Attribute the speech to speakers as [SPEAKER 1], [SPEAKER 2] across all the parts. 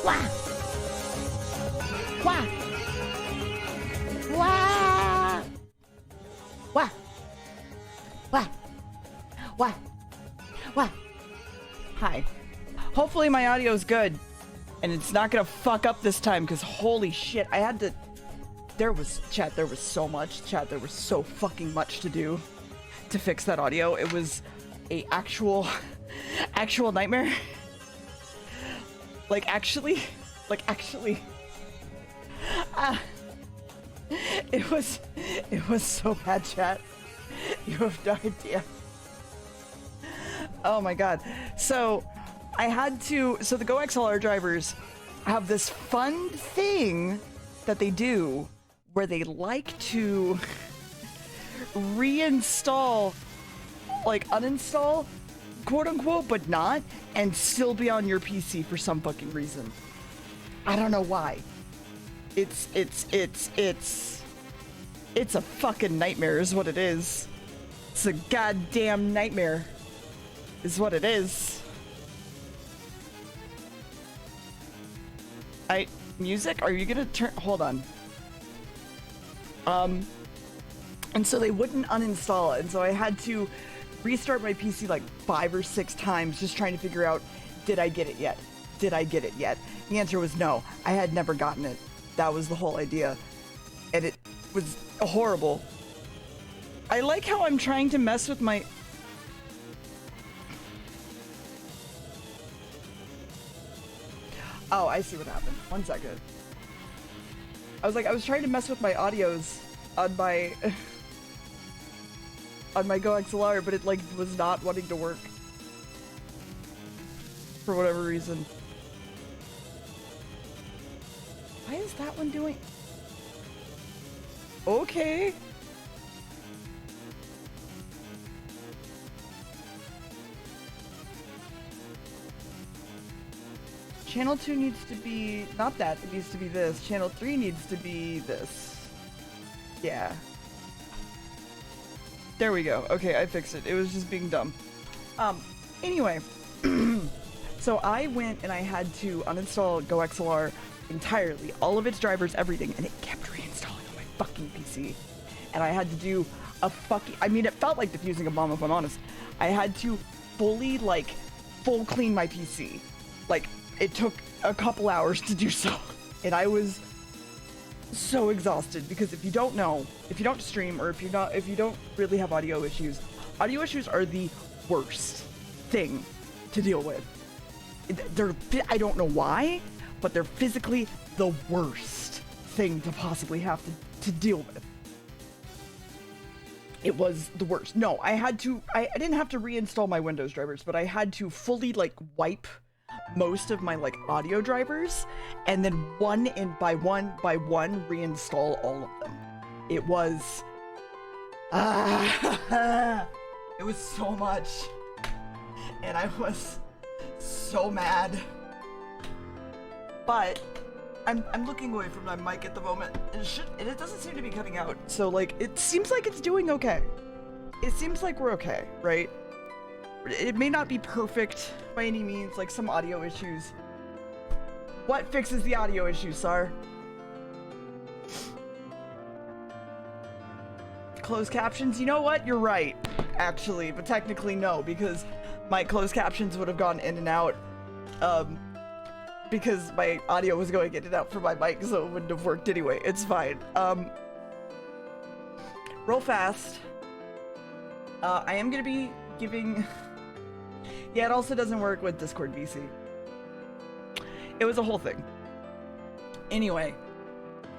[SPEAKER 1] Wah! Wah! Wah! Wah! Wah! Wah! Wah! Hi. Hopefully my audio is good. And it's not gonna fuck up this time, because holy shit, I had to... There was so much. Chat, there was so fucking much to do to fix that audio. It was a actual nightmare. Like actually. It was so bad, chat. You have no idea. Oh my god. So I had to, so the Go XLR drivers have this fun thing that they do where they like to reinstall, like uninstall, quote unquote, but not, and still be on your PC for some fucking reason. I don't know why. It's a fucking nightmare is what it is. It's a goddamn nightmare is what it is. Music? Are you gonna turn, hold on. And so they wouldn't uninstall it, and so I had to restart my PC like 5 or 6 times just trying to figure out, did I get it yet? Did I get it yet? The answer was no. I had never gotten it. That was the whole idea. And it was horrible. I like how I'm trying to mess with my... Oh, I see what happened. 1 second. I was trying to mess with my audios on my on my Go XLR, but it like was not wanting to work for whatever reason. Why is that one doing? Okay. Channel 2 needs to be, not that, it needs to be this. Channel 3 needs to be this. Yeah. There we go. Okay, I fixed it. It was just being dumb. Anyway. So I went and I had to uninstall Go XLR entirely. All of its drivers, everything, and it kept reinstalling on my fucking PC. And I had to do a fucking, I mean, it felt like defusing a bomb if I'm honest. I had to fully, like, full clean my PC. Like, it took a couple hours to do so, and I was so exhausted because if you don't know, if you don't stream, or if you don't really have audio issues are the worst thing to deal with. I don't know why, but they're physically the worst thing to possibly have to deal with. It was the worst. No, I didn't have to reinstall my Windows drivers, but I had to fully like wipe most of my like audio drivers and then one by one reinstall all of them. It was it was so much, and I was so mad. But I'm looking away from my mic at the moment, and it doesn't seem to be cutting out, so like it seems like it's doing okay. It seems like we're okay, right? It may not be perfect by any means, like some audio issues. What fixes the audio issues, Sar? Closed captions? You know what? You're right, actually, but technically no, because my closed captions would have gone in and out, because my audio was going in and out from my mic, so it wouldn't have worked anyway. It's fine. Real fast. I am gonna be giving... Yeah, it also doesn't work with Discord VC. It was a whole thing. Anyway,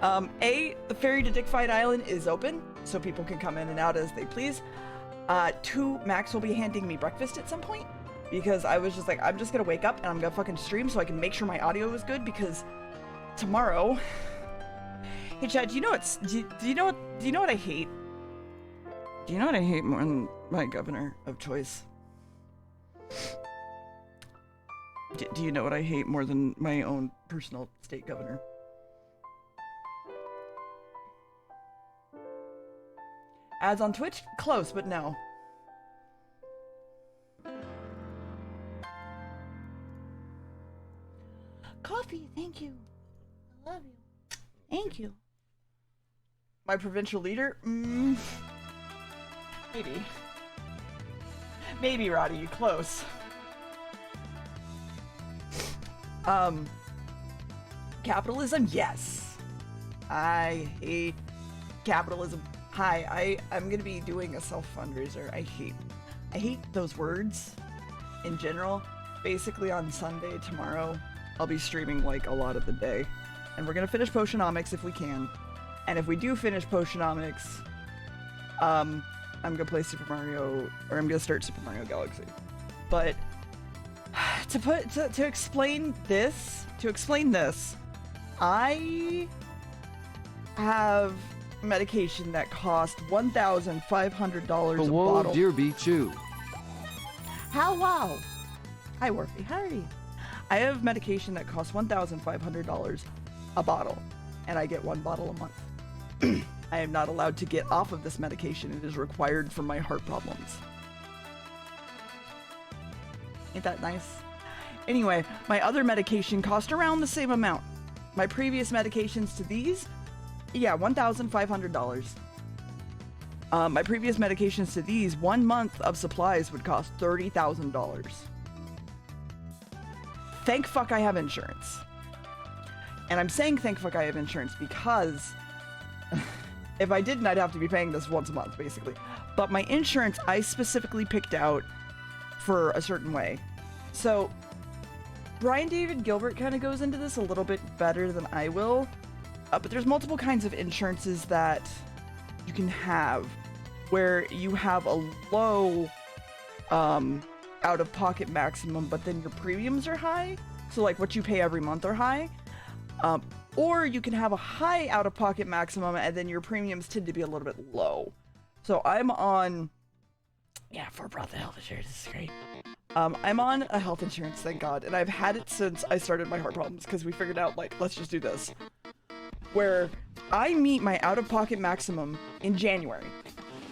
[SPEAKER 1] the ferry to Dickfight Island is open, so people can come in and out as they please. 2, Max will be handing me breakfast at some point, because I was just like, I'm just gonna wake up and I'm gonna fucking stream so I can make sure my audio is good, because tomorrow... Hey Chad, do you know what I hate? Do you know what I hate more than my governor of choice? Do you know what I hate more than my own personal state governor? Ads on Twitch? Close, but no. Coffee, thank you. I love you. Thank you. My provincial leader? Maybe. Maybe, Roddy, close. Capitalism? Yes. I hate capitalism. Hi, I'm gonna be doing a self-fundraiser. I hate those words in general. Basically on Sunday, tomorrow, I'll be streaming like a lot of the day. And we're gonna finish Potionomics if we can. And if we do finish Potionomics, I'm gonna play Super Mario, or I'm gonna start Super Mario Galaxy. But to explain this, I have medication that cost $1,500 a bottle.
[SPEAKER 2] DeerBits.
[SPEAKER 1] Wow. Hi, Warfy. How are you? I have medication that costs $1,500 a bottle, and I get one bottle a month. I am not allowed to get off of this medication. It is required for my heart problems. Ain't that nice? Anyway, my other medication cost around the same amount. My previous medications to these, yeah, $1,500. My previous medications to these, 1 month of supplies would cost $30,000. Thank fuck I have insurance. And I'm saying thank fuck I have insurance because if I didn't, I'd have to be paying this once a month, basically. But my insurance, I specifically picked out for a certain way. So, Brian David Gilbert kind of goes into this a little bit better than I will. But there's multiple kinds of insurances that you can have where you have a low out-of-pocket maximum, but then your premiums are high. So, like, what you pay every month are high. Or you can have a high out-of-pocket maximum and then your premiums tend to be a little bit low. So I'm on... Yeah, for Broth the health insurance, this is great. I'm on a health insurance, thank God, and I've had it since I started my heart problems because we figured out, like, let's just do this. Where I meet my out-of-pocket maximum in January,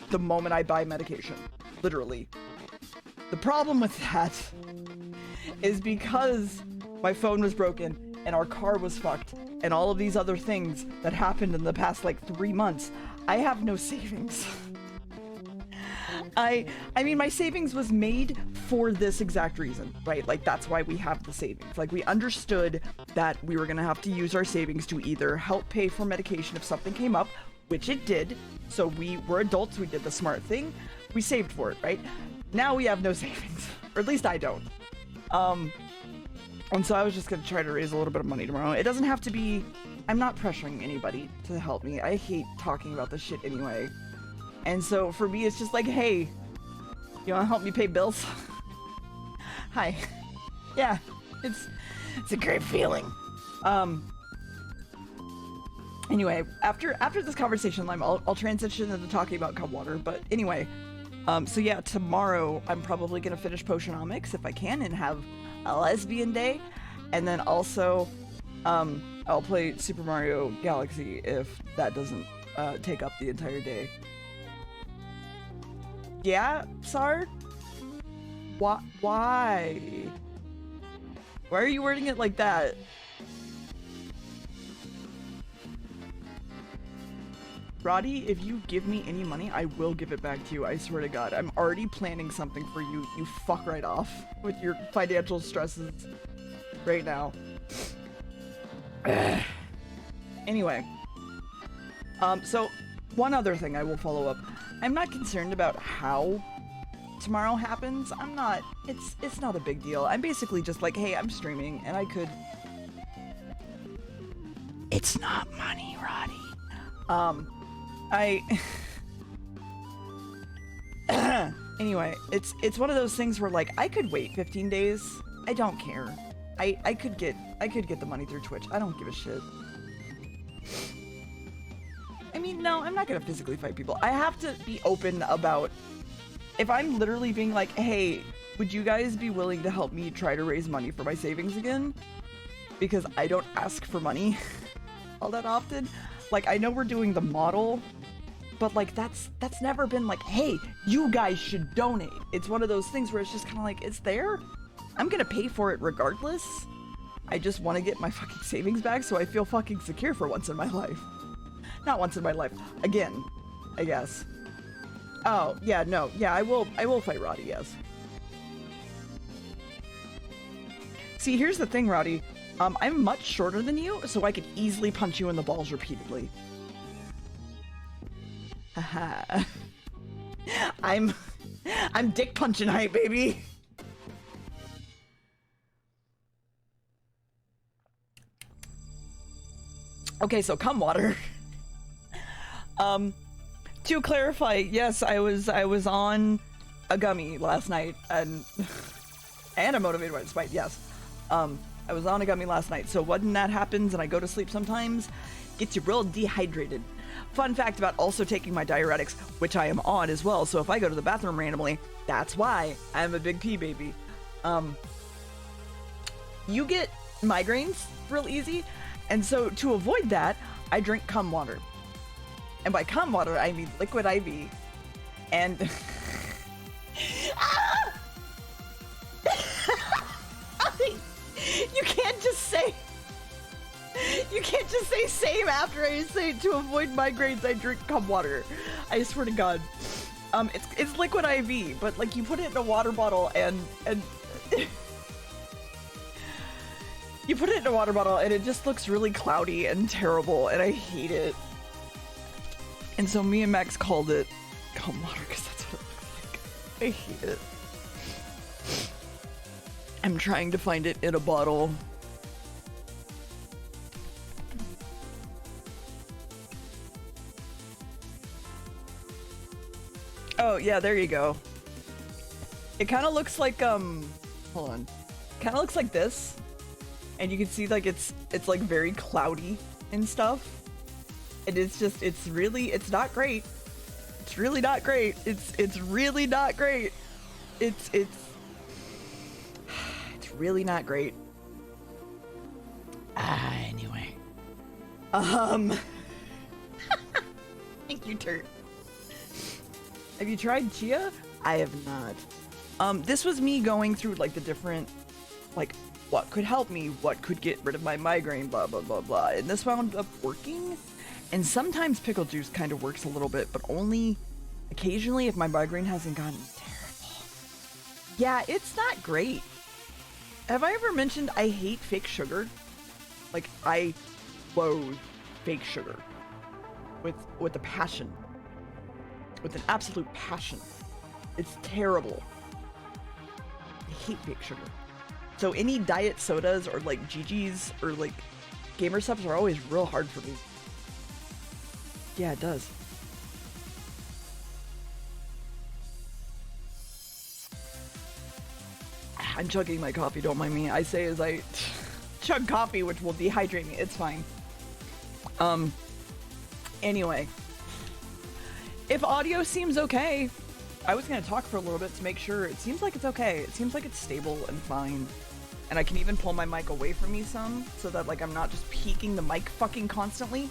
[SPEAKER 1] the moment I buy medication, literally. The problem with that is because my phone was broken and our car was fucked and all of these other things that happened in the past like 3 months, I have no savings. I mean, my savings was made for this exact reason, right? Like, that's why we have the savings. Like, we understood that we were gonna have to use our savings to either help pay for medication if something came up, which it did. So we were adults, we did the smart thing. We saved for it, right? Now we have no savings, or at least I don't. And so I was just gonna try to raise a little bit of money tomorrow. It doesn't have to be, I'm not pressuring anybody to help me. I hate talking about this shit anyway. And so for me, it's just like, hey, you wanna help me pay bills? Hi. Yeah, it's a great feeling. Anyway, after this conversation, I'll transition into talking about Cubwater, but anyway, so yeah, tomorrow I'm probably gonna finish Potionomics if I can and have a lesbian day, and then also I'll play Super Mario Galaxy if that doesn't take up the entire day. Yeah, Sard? Why? Why are you wording it like that? Roddy, if you give me any money, I will give it back to you. I swear to God. I'm already planning something for you. You fuck right off with your financial stresses right now. Anyway. So one other thing I will follow up. I'm not concerned about how tomorrow happens. I'm not, it's not a big deal. I'm basically just like, hey, I'm streaming and I could... It's not money, Roddy. Anyway, it's one of those things where, like, I could wait 15 days. I don't care. I could get the money through Twitch. I don't give a shit. I mean, no, I'm not gonna physically fight people. I have to be open about, if I'm literally being like, hey, would you guys be willing to help me try to raise money for my savings again? Because I don't ask for money all that often. Like, I know we're doing the model, but like that's never been like, hey, you guys should donate. It's one of those things where it's just kind of like, it's there. I'm gonna pay for it regardless. I just want to get my fucking savings back so I feel fucking secure for once in my life. Not once in my life. Again, I guess. Oh, yeah, no. Yeah, I will fight Roddy, yes. See, here's the thing, Roddy. I'm much shorter than you, so I could easily punch you in the balls repeatedly. Haha. I'm dick punching height, baby. Okay, so cum water. To clarify, yes, I was on a gummy last night, and a motivated by spite, yes. I was on a gummy last night, so when that happens and I go to sleep sometimes, gets you real dehydrated. Fun fact about also taking my diuretics, which I am on as well, so if I go to the bathroom randomly, that's why I'm a big pee baby. You get migraines real easy, and so to avoid that, I drink cum water. And by cum water, I mean liquid IV. And ah! You can't just say same after I say to avoid migraines I drink cum water. I swear to God. It's liquid IV, but like you put it in a water bottle and you put it in a water bottle and it just looks really cloudy and terrible and I hate it. And so me and Max called it cum water because that's what it looks like. I hate it. I'm trying to find it in a bottle. Oh, yeah, there you go. It kind of looks like, hold on. Kind of looks like this. And you can see, like, it's like, very cloudy and stuff. And it's just, it's not great. It's really not great. It's really not great. It's really not great. Anyway. Thank you, Turt. Have you tried chia? I have not. This was me going through, like, the different, like, what could help me, what could get rid of my migraine, blah, blah, blah, blah. And this wound up working. And sometimes pickle juice kind of works a little bit, but only occasionally if my migraine hasn't gotten terrible. Yeah, it's not great. Have I ever mentioned I hate fake sugar? Like, I loathe fake sugar. With a passion. With an absolute passion. It's terrible. I hate fake sugar. So any diet sodas or like GG's or like gamer subs are always real hard for me. Yeah, it does. I'm chugging my coffee, don't mind me. I say as I chug coffee, which will dehydrate me. It's fine. Anyway. If audio seems okay, I was gonna talk for a little bit to make sure. It seems like it's okay. It seems like it's stable and fine. And I can even pull my mic away from me some, so that like I'm not just peeking the mic fucking constantly.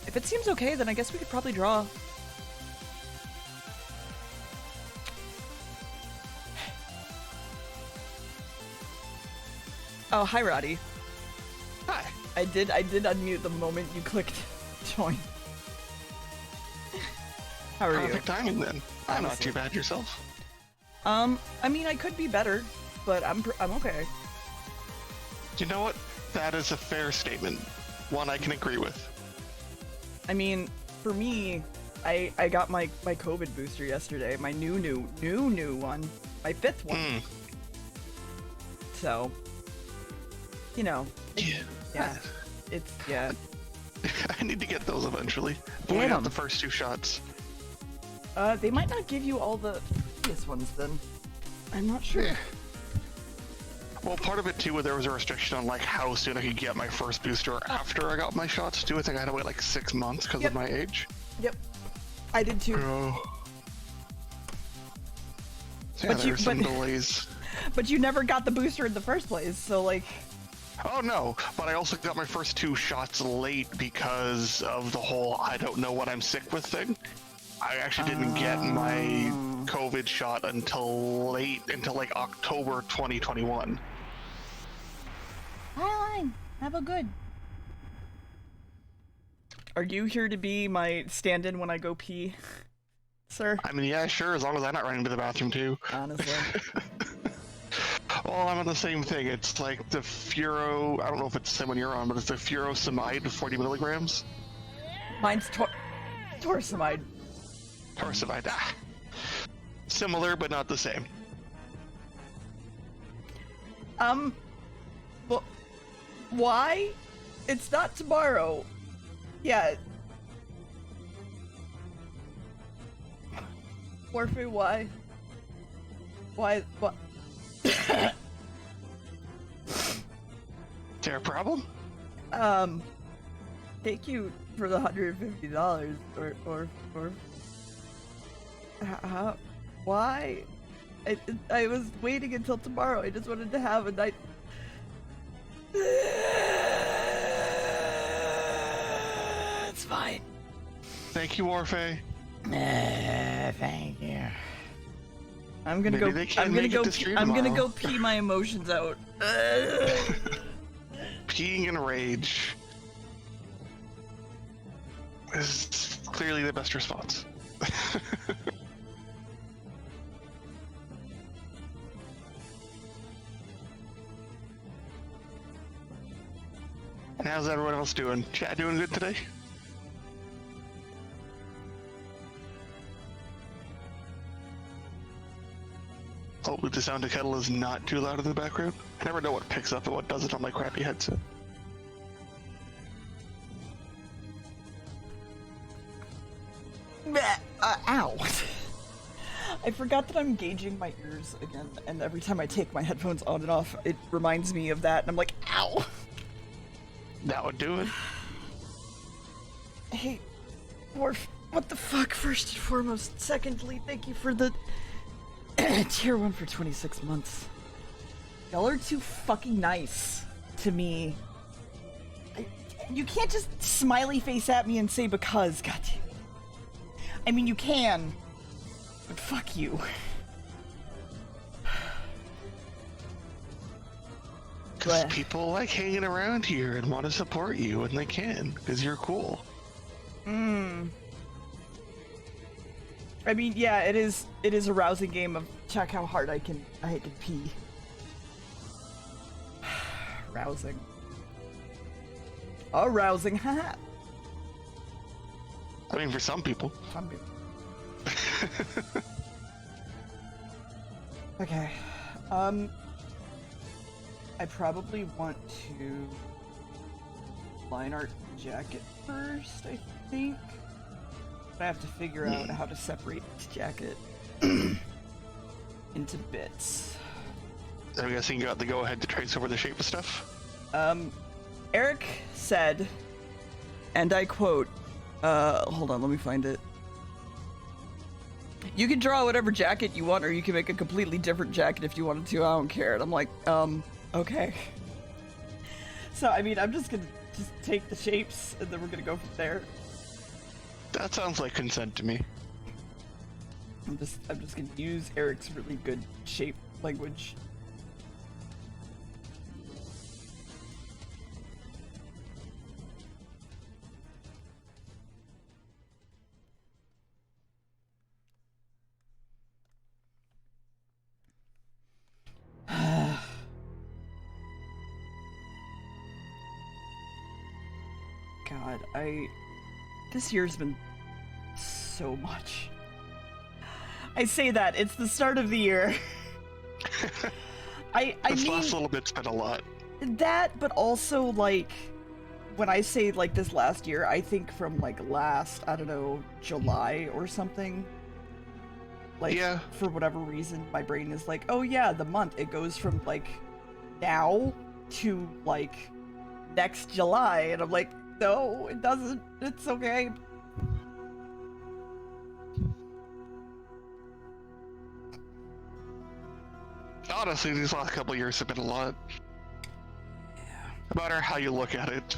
[SPEAKER 1] If it seems okay, then I guess we could probably draw. Oh, hi, Roddy.
[SPEAKER 2] Hi.
[SPEAKER 1] I did unmute the moment you clicked join. How are you?
[SPEAKER 2] Perfect timing then. I'm not too bad yourself.
[SPEAKER 1] I mean, I could be better, but I'm okay.
[SPEAKER 2] You know what? That is a fair statement. One I can agree with.
[SPEAKER 1] I mean, for me, I got my COVID booster yesterday. My new one. My 5th one. So, you know. Yeah. It's, yeah.
[SPEAKER 2] I need to get those eventually.
[SPEAKER 1] Get
[SPEAKER 2] we got the first 2 shots.
[SPEAKER 1] They might not give you all the previous ones then. I'm not sure.
[SPEAKER 2] Yeah. Well, part of it too, there was a restriction on like how soon I could get my first booster after I got my shots too. I think I had to wait like 6 months because of my age.
[SPEAKER 1] Yep. I did too.
[SPEAKER 2] So yeah, there's some delays.
[SPEAKER 1] But you never got the booster in the first place, so like...
[SPEAKER 2] Oh no, but I also got my first 2 shots late because of the whole I don't know what I'm sick with thing. I actually didn't get my COVID shot until like October 2021.
[SPEAKER 3] Hi, have a good.
[SPEAKER 1] Are you here to be my stand-in when I go pee, sir?
[SPEAKER 2] I mean, yeah, sure, as long as I'm not running to the bathroom too.
[SPEAKER 1] Honestly.
[SPEAKER 2] Well, I'm on the same thing. It's like the Furo. I don't know if it's the same one you're on, but it's the furosemide, 40 milligrams.
[SPEAKER 1] Mine's torsemide.
[SPEAKER 2] Torsemide. Similar, but not the same.
[SPEAKER 1] Well, why? It's not tomorrow. Yeah. Morphe, why? Why? What?
[SPEAKER 2] Is there a problem?
[SPEAKER 1] Thank you for the $150, or how? Why? I was waiting until tomorrow. I just wanted to have a night. It's fine.
[SPEAKER 2] Thank you, Orphe.
[SPEAKER 3] Thank you.
[SPEAKER 1] I'm gonna
[SPEAKER 2] Maybe
[SPEAKER 1] go.
[SPEAKER 2] they can't
[SPEAKER 1] I'm gonna
[SPEAKER 2] make it
[SPEAKER 1] go.
[SPEAKER 2] to stream
[SPEAKER 1] I'm gonna
[SPEAKER 2] tomorrow.
[SPEAKER 1] go pee my emotions out.
[SPEAKER 2] Peeing in rage is clearly the best response. And how's everyone else doing? Chat doing good today? Hopefully the sound of kettle is not too loud in the background. I never know what picks up and what doesn't on my crappy headset.
[SPEAKER 1] Ow. I forgot that I'm gauging my ears again, and every time I take my headphones on and off, it reminds me of that, and I'm like, ow!
[SPEAKER 2] That would do it.
[SPEAKER 1] Hey, Morph, what the fuck, first and foremost? Secondly, thank you for the tier 1 for 26 months. Y'all are too fucking nice to me. You can't just smiley face at me and say because, goddamn. I mean, you can, but fuck you.
[SPEAKER 2] Because people like hanging around here and want to support you, and they can, because you're cool.
[SPEAKER 1] I mean, yeah, it is a rousing game of check how hard I can pee. Rousing. Arousing, haha.
[SPEAKER 2] I mean, for some people.
[SPEAKER 1] Some people. Okay. I probably want to line art jacket first, I think. But I have to figure out how to separate this jacket into bits.
[SPEAKER 2] I'm guessing you got the go-ahead to trace over the shape of stuff?
[SPEAKER 1] Eric said, and I quote, hold on, let me find it. You can draw whatever jacket you want, or you can make a completely different jacket if you wanted to. I don't care. And I'm like, okay. So, I mean, I'm just gonna take the shapes, and then we're gonna go from there.
[SPEAKER 2] That sounds like consent to me.
[SPEAKER 1] I'm just gonna use Eric's really good shape language. God, this year's been so much. I say that, it's the start of the year. I
[SPEAKER 2] This
[SPEAKER 1] mean,
[SPEAKER 2] last little bit's been a lot.
[SPEAKER 1] that, but also, like, when I say, like, this last year, I think from, like, last, I don't know, July or something. Like,
[SPEAKER 2] Yeah.
[SPEAKER 1] for whatever reason, my brain is like, oh yeah, the month. It goes from, like, now to, like, next July. And I'm like, no, it doesn't. It's okay.
[SPEAKER 2] Honestly, these last couple of years have been a lot.
[SPEAKER 1] Yeah.
[SPEAKER 2] No matter how you look at it.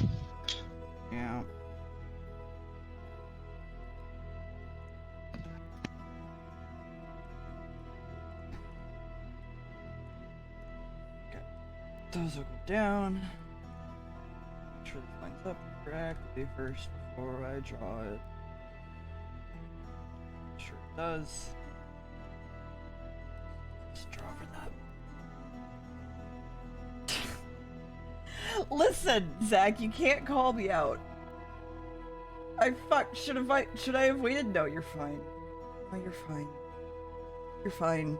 [SPEAKER 1] Yeah. Those will go down. Make sure this lines up correctly first before I draw it. Sure it does. Just draw over that. Listen, Zach, you can't call me out. Should I have waited? No, you're fine. No, you're fine. You're fine.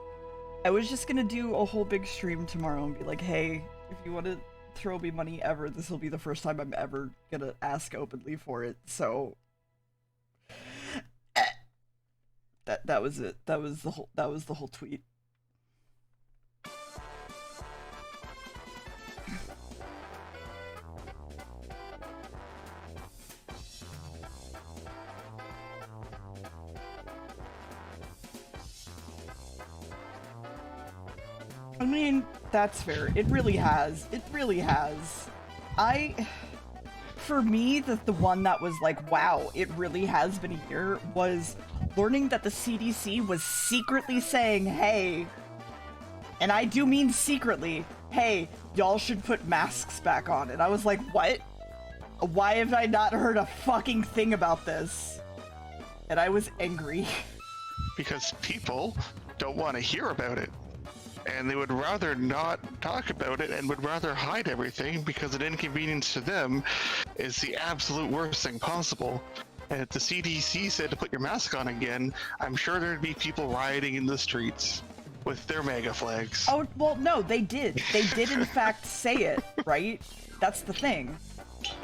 [SPEAKER 1] I was just gonna do a whole big stream tomorrow and be like, hey, if you want to throw me money ever, this will be the first time I'm ever gonna ask openly for it. So that was it. That was the whole tweet. I mean, that's fair. It really has. It really has. For me, the one that was like, wow, it really has been a year, was learning that the CDC was secretly saying, hey, and I do mean secretly, hey, y'all should put masks back on. And I was like, what? Why have I not heard a fucking thing about this? And I was angry.
[SPEAKER 2] Because people don't want to hear about it. And they would rather not talk about it and would rather hide everything because an inconvenience to them is the absolute worst thing possible. And if the CDC said to put your mask on again, I'm sure there'd be people rioting in the streets with their MAGA flags.
[SPEAKER 1] Oh, well, no, they did. They did in fact say it, right? That's the thing.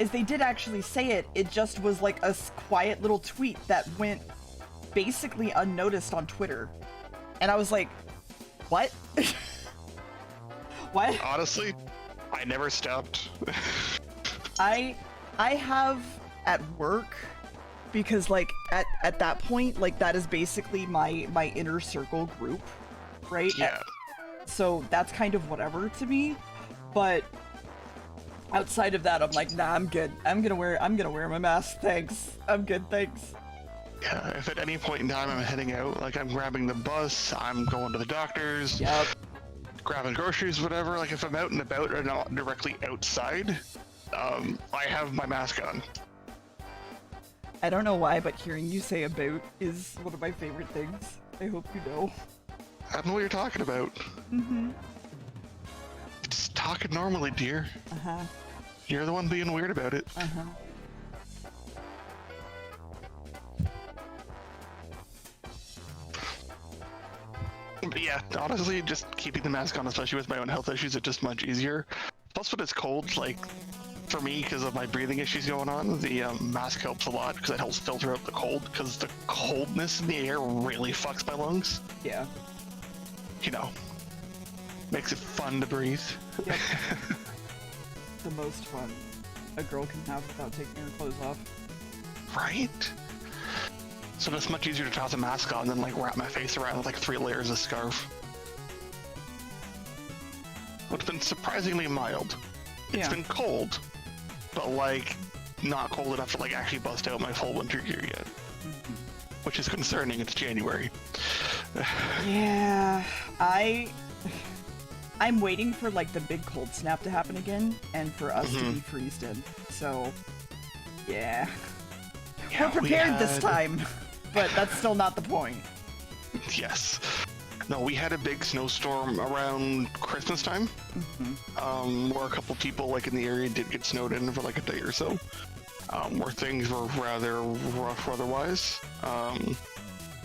[SPEAKER 1] Is they did actually say it. It just was like a quiet little tweet that went basically unnoticed on Twitter. And I was like, what? What?
[SPEAKER 2] Honestly, I never stopped.
[SPEAKER 1] I have at work, because like at that point, like that is basically my inner circle group, right?
[SPEAKER 2] Yeah.
[SPEAKER 1] So that's kind of whatever to me, but outside of that, I'm like, nah, I'm good. I'm gonna wear my mask. Thanks. I'm good. Thanks.
[SPEAKER 2] Yeah, if at any point in time I'm heading out, like I'm grabbing the bus, I'm going to the doctor's,
[SPEAKER 1] Yep.
[SPEAKER 2] grabbing groceries, whatever, like if I'm out and about or not directly outside, I have my mask on.
[SPEAKER 1] I don't know why, but hearing you say about is one of my favorite things. I hope you know.
[SPEAKER 2] I don't know what you're talking about.
[SPEAKER 1] Mm-hmm.
[SPEAKER 2] Just talking normally, dear.
[SPEAKER 1] Uh-huh.
[SPEAKER 2] You're the one being weird about it.
[SPEAKER 1] Uh-huh.
[SPEAKER 2] But yeah, honestly, just keeping the mask on, especially with my own health issues, is just much easier. Plus, when it's cold, like, for me, because of my breathing issues going on, the mask helps a lot, because it helps filter out the cold, because the coldness in the air really fucks my lungs.
[SPEAKER 1] Yeah.
[SPEAKER 2] You know, makes it fun to breathe.
[SPEAKER 1] Yep. The most fun a girl can have without taking her clothes off.
[SPEAKER 2] Right? So it's much easier to toss a mask on than like wrap my face around with like 3 layers of scarf. It's been surprisingly mild. It's
[SPEAKER 1] Yeah.
[SPEAKER 2] been cold, but like not cold enough to like actually bust out my full winter gear yet.
[SPEAKER 1] Mm-hmm.
[SPEAKER 2] Which is concerning, it's January.
[SPEAKER 1] Yeah, I'm waiting for like the big cold snap to happen again and for us to be freezed in. So, yeah. We're prepared this time, but that's still not the point.
[SPEAKER 2] Yes. No, we had a big snowstorm around Christmas time, where a couple people like in the area did get snowed in for like a day or so, where things were rather rough weather-wise.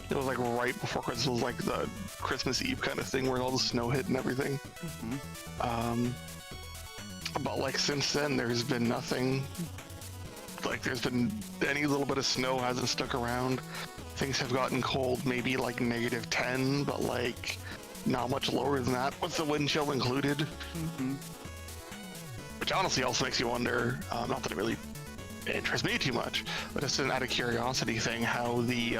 [SPEAKER 2] It was like right before Christmas, it was like the Christmas Eve kind of thing where all the snow hit and everything. But like since then, there's been nothing. Like there's been any little bit of snow hasn't stuck around. Things have gotten cold, maybe like -10, but like not much lower than that, with the wind chill included. Which honestly also makes you wonder, not that it really interests me too much, but it's an out of curiosity thing, how the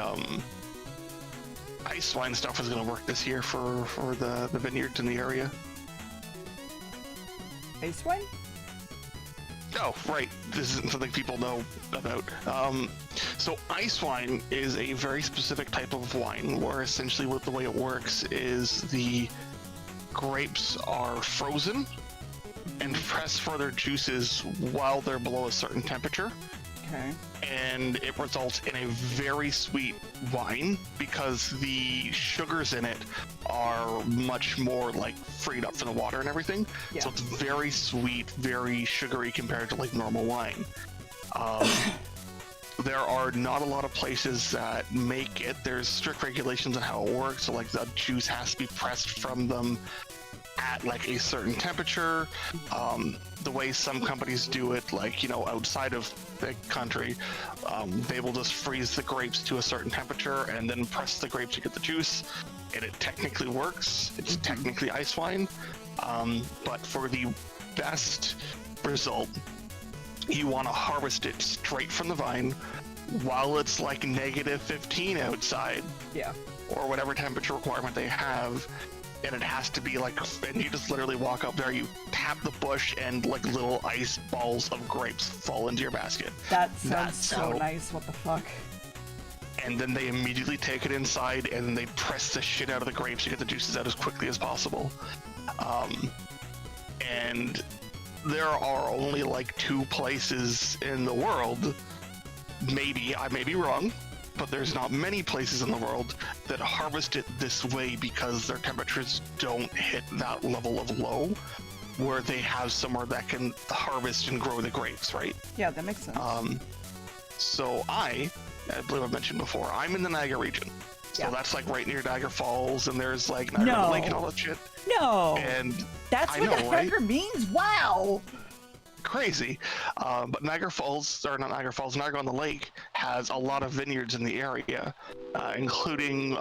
[SPEAKER 2] ice wine stuff is going to work this year for the vineyards in the area.
[SPEAKER 1] Ice wine?
[SPEAKER 2] Oh, right. This isn't something people know about. So ice wine is a very specific type of wine where essentially the way it works is the grapes are frozen and press for their juices while they're below a certain temperature.
[SPEAKER 1] Okay.
[SPEAKER 2] And it results in a very sweet wine because the sugars in it are much more like freed up from the water and everything.
[SPEAKER 1] Yeah.
[SPEAKER 2] So it's very sweet, very sugary compared to like normal wine. There are not a lot of places that make it. There's strict regulations on how it works. So like the juice has to be pressed from them at like a certain temperature. The way some companies do it, like, you know, outside of the country, they will just freeze the grapes to a certain temperature and then press the grapes to get the juice, and it technically works. It's technically ice wine, but for the best result, you want to harvest it straight from the vine while it's like -15 outside,
[SPEAKER 1] Yeah.
[SPEAKER 2] or whatever temperature requirement they have. And it has to be like, and you just literally walk up there, you tap the bush, and like little ice balls of grapes fall into your basket.
[SPEAKER 1] That sounds
[SPEAKER 2] That's
[SPEAKER 1] so
[SPEAKER 2] how-
[SPEAKER 1] nice. What the fuck?
[SPEAKER 2] And then they immediately take it inside, and then they press the shit out of the grapes to get the juices out as quickly as possible. And there are only like 2 places in the world, maybe, I may be wrong, but there's not many places in the world that harvest it this way because their temperatures don't hit that level of low where they have somewhere that can harvest and grow the grapes, right?
[SPEAKER 1] Yeah, that makes sense.
[SPEAKER 2] So I believe I mentioned before, I'm in the Niagara region. So
[SPEAKER 1] Yeah.
[SPEAKER 2] that's like right near Niagara Falls, and there's like Niagara
[SPEAKER 1] No.
[SPEAKER 2] Lake and all that shit.
[SPEAKER 1] No.
[SPEAKER 2] And
[SPEAKER 1] That's
[SPEAKER 2] I
[SPEAKER 1] what
[SPEAKER 2] know, right?
[SPEAKER 1] Niagara means? Wow.
[SPEAKER 2] Crazy. But Niagara Falls, or not Niagara Falls, Niagara on the Lake has a lot of vineyards in the area, including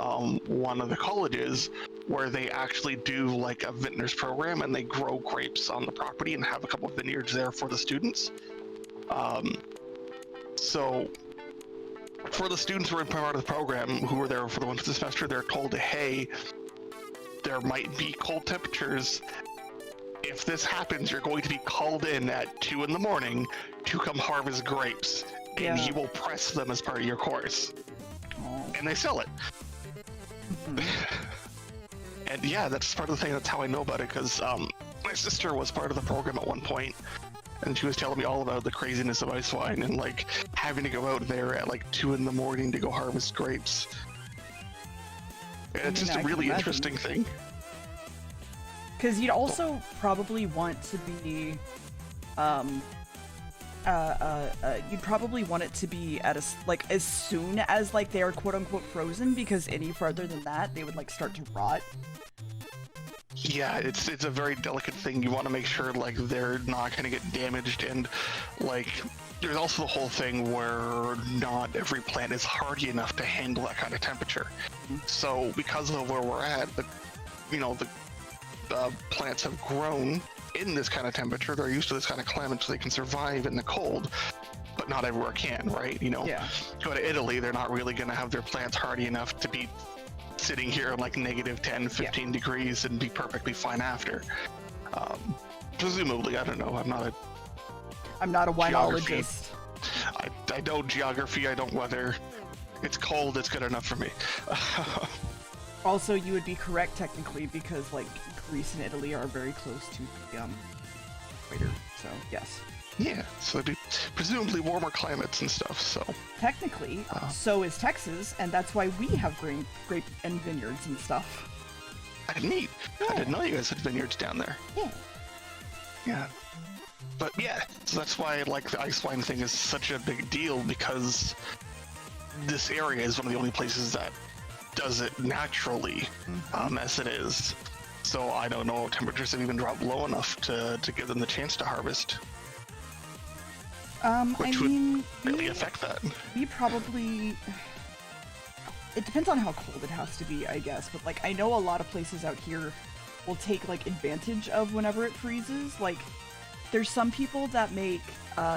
[SPEAKER 2] one of the colleges where they actually do like a vintners program, and they grow grapes on the property and have a couple of vineyards there for the students. So for the students who are in part of the program, who were there for the one for the semester, they're told, hey, there might be cold temperatures. If this happens, you're going to be called in at 2 in the morning to come harvest grapes, and
[SPEAKER 1] Yeah.
[SPEAKER 2] you will press them as part of your course.
[SPEAKER 1] Oh.
[SPEAKER 2] And they sell it. And yeah, that's part of the thing. That's how I know about it, because my sister was part of the program at one point, and she was telling me all about the craziness of ice wine and like having to go out there at like 2 in the morning to go harvest grapes. And it's
[SPEAKER 1] mean,
[SPEAKER 2] just
[SPEAKER 1] I
[SPEAKER 2] a
[SPEAKER 1] can
[SPEAKER 2] really
[SPEAKER 1] imagine.
[SPEAKER 2] interesting thing.
[SPEAKER 1] Because you'd also probably want to be, you'd probably want it to be at like as soon as like they are quote unquote frozen, because any farther than that, they would like start to rot.
[SPEAKER 2] Yeah, it's a very delicate thing. You want to make sure like they're not going to get damaged, and like there's also the whole thing where not every plant is hardy enough to handle that kind of temperature. So because of where we're at, the plants have grown in this kind of temperature. They're used to this kind of climate, so they can survive in the cold. But not everywhere can, right? You know,
[SPEAKER 1] Yeah.
[SPEAKER 2] go to Italy, they're not really going to have their plants hardy enough to be sitting here at like -10, 15 degrees and be perfectly fine after. Presumably, I don't know.
[SPEAKER 1] I'm not a
[SPEAKER 2] Geography.
[SPEAKER 1] winologist.
[SPEAKER 2] I don't geography. I don't weather. It's cold. It's good enough for me.
[SPEAKER 1] Also, you would be correct technically, because like Greece and Italy are very close to the equator. So yes.
[SPEAKER 2] Yeah. So it'd be presumably warmer climates and stuff. So
[SPEAKER 1] Technically, so is Texas, and that's why we have grape and vineyards and stuff.
[SPEAKER 2] neat. I didn't know you guys had vineyards down there.
[SPEAKER 1] Yeah.
[SPEAKER 2] Yeah. But yeah, so that's why like the ice wine thing is such a big deal, because this area is one of the only places that does it naturally, as it is. So I don't know, temperatures have even dropped low enough to give them the chance to harvest, which would really affect that.
[SPEAKER 1] We probably... It depends on how cold it has to be, I guess, but like I know a lot of places out here will take like advantage of whenever it freezes. Like there's some people that make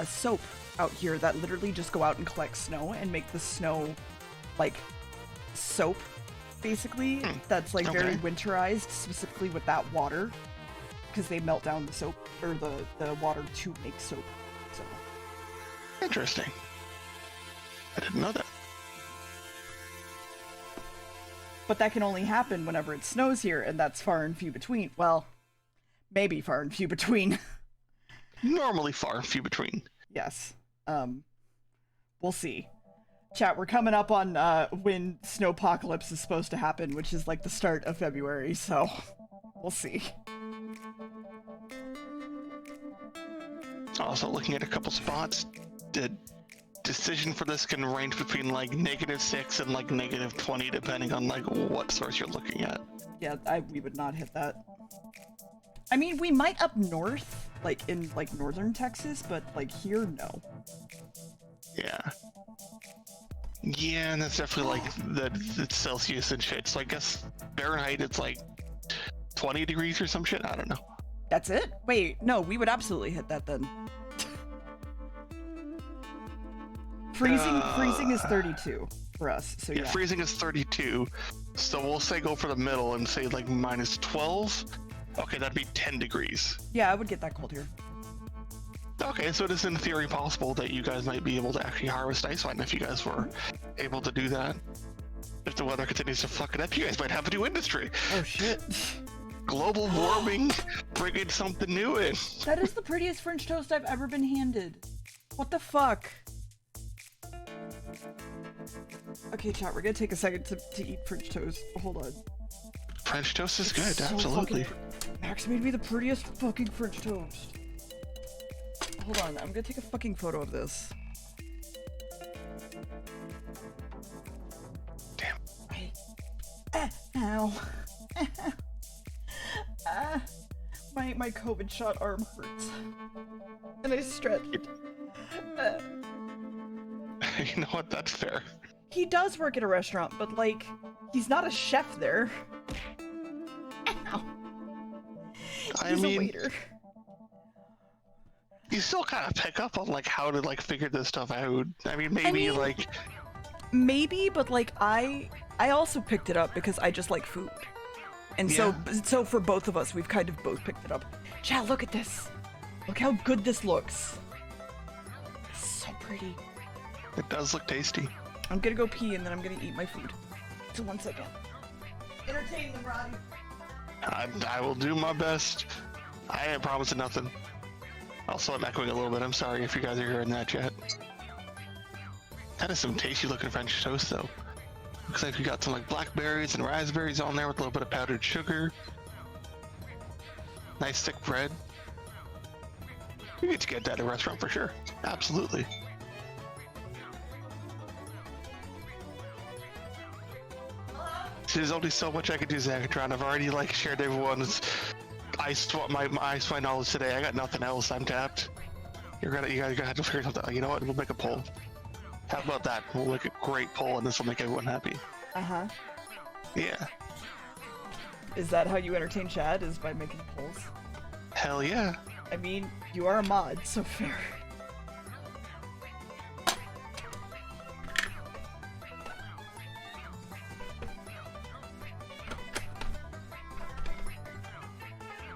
[SPEAKER 1] soap out here that literally just go out and collect snow and make the snow like soap, basically. That's like very
[SPEAKER 2] Okay.
[SPEAKER 1] winterized, specifically with that water, because they melt down the soap or the water to make soap. So
[SPEAKER 2] Interesting. I didn't know that.
[SPEAKER 1] but that can only happen whenever it snows here, and that's far and few between. Well, maybe far and few between.
[SPEAKER 2] normally far and few between.
[SPEAKER 1] Yes. We'll see. Chat, we're coming up on when snowpocalypse is supposed to happen, which is like the start of February, so we'll see.
[SPEAKER 2] Also looking at a couple spots, the decision for this can range between like -6 and like -20 depending on like what source you're looking at.
[SPEAKER 1] Yeah, we would not hit that. I mean, we might up north, like in like northern Texas, but like here, no.
[SPEAKER 2] Yeah. Yeah, and that's definitely like the Celsius and shit. So I guess Fahrenheit it's like 20 degrees or some shit. I don't know.
[SPEAKER 1] That's it? Wait, no, we would absolutely hit that then. Freezing is 32 for us, so yeah.
[SPEAKER 2] Freezing is 32. So we'll say go for the middle and say like -12. Okay, that'd be 10 degrees.
[SPEAKER 1] Yeah, I would get that cold here.
[SPEAKER 2] Okay, so it is in theory possible that you guys might be able to actually harvest Iceland if you guys were able to do that. If the weather continues to fuck it up, you guys might have a new industry.
[SPEAKER 1] Oh shit.
[SPEAKER 2] Global warming, bringing something new in.
[SPEAKER 1] That is the prettiest French toast I've ever been handed. What the fuck? Okay, chat, we're gonna take a second to eat French toast. Hold on.
[SPEAKER 2] French toast is good,
[SPEAKER 1] So
[SPEAKER 2] absolutely.
[SPEAKER 1] Max made me the prettiest fucking French toast. Hold on, I'm gonna take a fucking photo of this.
[SPEAKER 2] Damn.
[SPEAKER 1] Ow. My COVID shot arm hurts. And I stretched.
[SPEAKER 2] You know what? That's fair.
[SPEAKER 1] He does work at a restaurant, but like, he's not a chef there. Ow. He's a waiter.
[SPEAKER 2] You still kind of pick up on like how to like figure this stuff out. I mean, maybe like
[SPEAKER 1] maybe, but like I also picked it up because I just like food, and so for both of us, we've kind of both picked it up. Chat, look at this. Look how good this looks. It's so pretty.
[SPEAKER 2] It does look tasty.
[SPEAKER 1] I'm gonna go pee and then I'm gonna eat my food. So 1 second. Entertain them, Roddy.
[SPEAKER 2] I will do my best. I ain't promising nothing. Also, I'm echoing a little bit. I'm sorry if you guys are hearing that yet. That is some tasty looking French toast, though. Looks like we got some like blackberries and raspberries on there with a little bit of powdered sugar. Nice thick bread. You get to get that at a restaurant for sure. Absolutely. There's only so much I can do, Zachatron. I've already like shared everyone's my ice wine knowledge today. I got nothing else. I'm tapped. You guys are gonna have to figure something out. You know what? We'll make a poll. How about that? We'll make a great poll, and this will make everyone happy.
[SPEAKER 1] Uh-huh.
[SPEAKER 2] Yeah.
[SPEAKER 1] Is that how you entertain chat? Is by making polls?
[SPEAKER 2] Hell yeah.
[SPEAKER 1] I mean, you are a mod, so fair.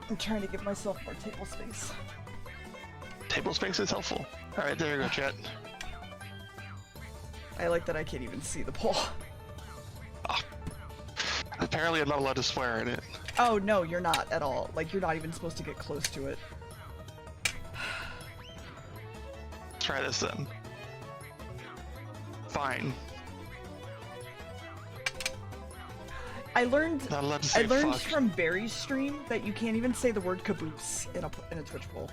[SPEAKER 1] I'm trying to give myself more table space.
[SPEAKER 2] Table space is helpful. All right, there you go, chat.
[SPEAKER 1] I like that I can't even see the poll.
[SPEAKER 2] Oh. Apparently, I'm not allowed to swear in it.
[SPEAKER 1] Oh, no, you're not at all. Like, you're not even supposed to get close to it.
[SPEAKER 2] Try this then. Fine.
[SPEAKER 1] I learned
[SPEAKER 2] Not allowed to say fuck.
[SPEAKER 1] from Barry's stream that you can't even say the word caboose in a Twitch poll.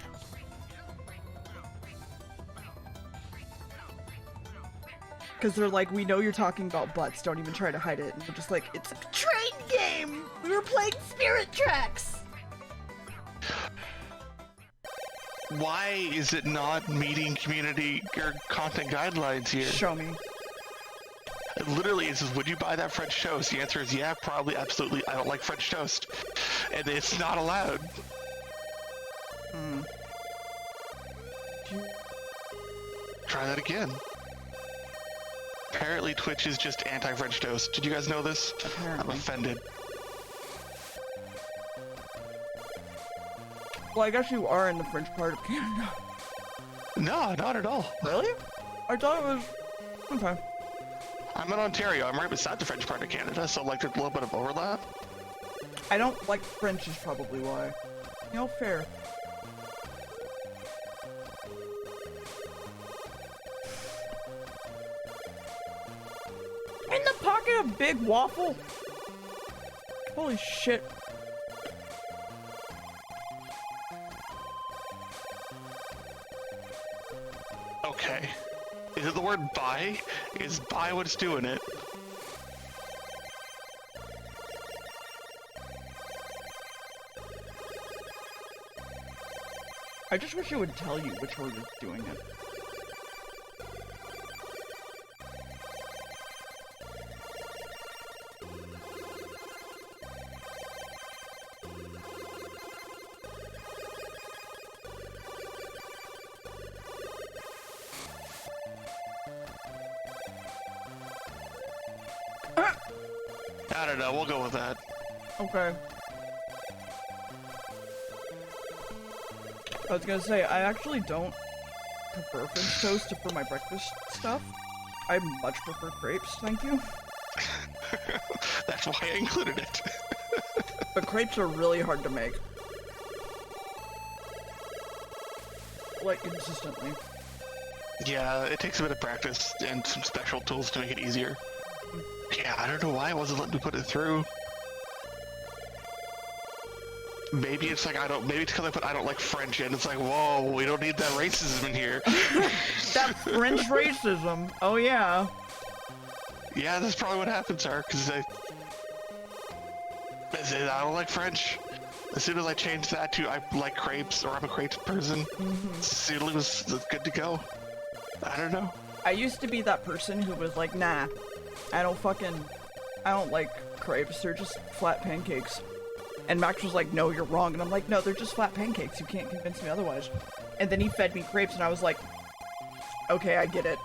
[SPEAKER 1] Because they're like, we know you're talking about butts, don't even try to hide it. And we're just like, it's a train game! We were playing Spirit Tracks!
[SPEAKER 2] Why is it not meeting community or content guidelines here?
[SPEAKER 1] Show me.
[SPEAKER 2] It literally, it says, would you buy that French toast? The answer is yeah, probably, absolutely. I don't like French toast. And it's not allowed.
[SPEAKER 1] Hmm.
[SPEAKER 2] Try that again. Apparently Twitch is just anti-French toast. Did you guys know this?
[SPEAKER 1] Apparently.
[SPEAKER 2] I'm offended.
[SPEAKER 1] Well, I guess you are in the French part of Canada.
[SPEAKER 2] No, not at all.
[SPEAKER 1] Really? I thought it was... Okay.
[SPEAKER 2] I'm in Ontario. I'm right beside the French part of Canada, so like there's a little bit of overlap.
[SPEAKER 1] I don't like French is probably why. You know, fair. get a big waffle? Holy shit.
[SPEAKER 2] Okay. Is it the word buy? Is buy what's doing it?
[SPEAKER 1] I just wish it would tell you which word is doing it.
[SPEAKER 2] I don't know, we'll go with that.
[SPEAKER 1] Okay. I was gonna say, I actually don't prefer French toast for my breakfast stuff. I much prefer crepes, thank you.
[SPEAKER 2] That's why I included it.
[SPEAKER 1] But crepes are really hard to make. Like, consistently.
[SPEAKER 2] Yeah, it takes a bit of practice and some special tools to make it easier. Yeah, I don't know why it wasn't letting me put it through. Maybe it's like maybe it's because I put I don't like French in. It's like, whoa, we don't need that racism in here.
[SPEAKER 1] That French racism. Oh yeah.
[SPEAKER 2] Yeah, that's probably what happens, sir, because I don't like French. As soon as I changed that to I like crepes or I'm a crepes person, soon it was good to go. I don't know.
[SPEAKER 1] I used to be that person who was like, nah, I don't like crepes, they're just flat pancakes. And Max was like, no, you're wrong. And I'm like, no, they're just flat pancakes. You can't convince me otherwise. And then he fed me crepes and I was like, okay, I get it.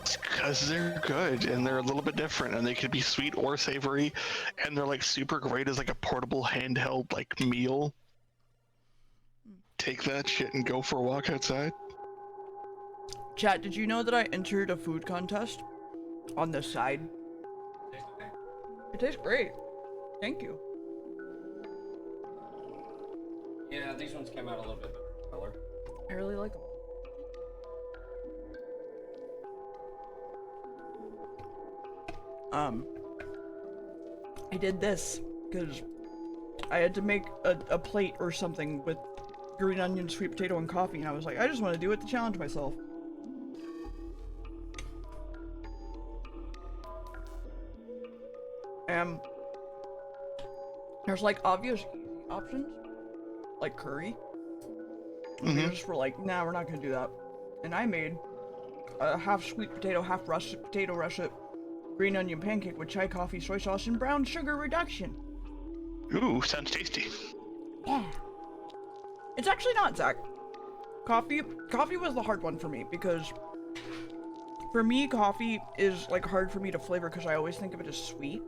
[SPEAKER 2] It's because they're good and they're a little bit different and they can be sweet or savory and they're like super great as like a portable handheld like meal. Take that shit and go for a walk outside.
[SPEAKER 1] Chat, did you know that I entered a food contest on the side? It tastes great. Thank you.
[SPEAKER 4] Yeah, these ones came out a little bit better color.
[SPEAKER 1] I really like them. I did this because I had to make a plate or something with green onion, sweet potato, and coffee, and I was like, I just want to do it to challenge myself. There's like obvious easy options, like curry. We just were like, nah, we're not gonna do that. And I made a half sweet potato, half russet potato russet, green onion pancake with chai coffee, soy sauce, and brown sugar reduction.
[SPEAKER 2] Ooh, sounds tasty.
[SPEAKER 1] Yeah. It's actually not, Zach. Coffee was the hard one for me because for me, coffee is like hard for me to flavor because I always think of it as sweet.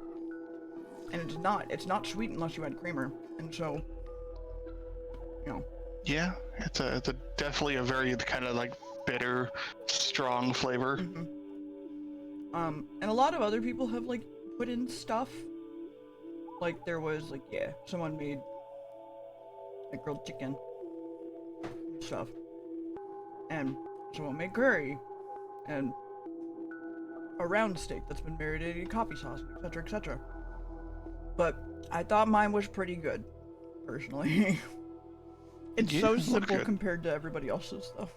[SPEAKER 1] And it's not. It's not sweet unless you add creamer. And so, you know.
[SPEAKER 2] Yeah, it's a definitely a very kind of like bitter, strong flavor.
[SPEAKER 1] And a lot of other people have like put in stuff. Like there was like, yeah, someone made like grilled chicken and stuff. And someone made curry and a round steak that's been marinated in coffee sauce, etc., etc. But I thought mine was pretty good, personally. It's
[SPEAKER 2] Yeah,
[SPEAKER 1] so
[SPEAKER 2] it looked
[SPEAKER 1] simple
[SPEAKER 2] good.
[SPEAKER 1] compared to everybody else's stuff.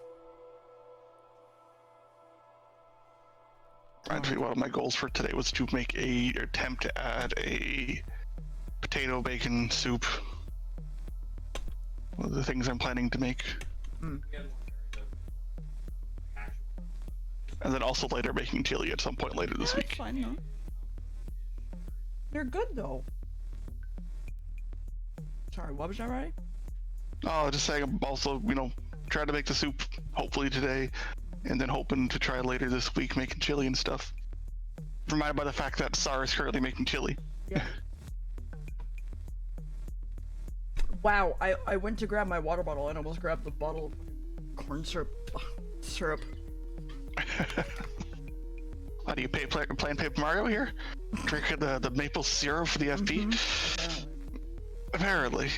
[SPEAKER 2] Actually, one of my goals for today was to make attempt to add a potato bacon soup. One of the things I'm planning to make. And then also later making chili at some point later this
[SPEAKER 1] That's
[SPEAKER 2] week.
[SPEAKER 1] fine, though. They're good, though. Sorry, what was that, right?
[SPEAKER 2] Oh, just saying I'm also, trying to make the soup hopefully today, and then hoping to try later this week making chili and stuff. Reminded by the fact that Sarah is currently making chili.
[SPEAKER 1] Yeah. Wow, I went to grab my water bottle and almost grabbed the bottle of corn syrup. Syrup.
[SPEAKER 2] How do you playing Paper Mario here? Drinking the maple syrup for the FP? Apparently.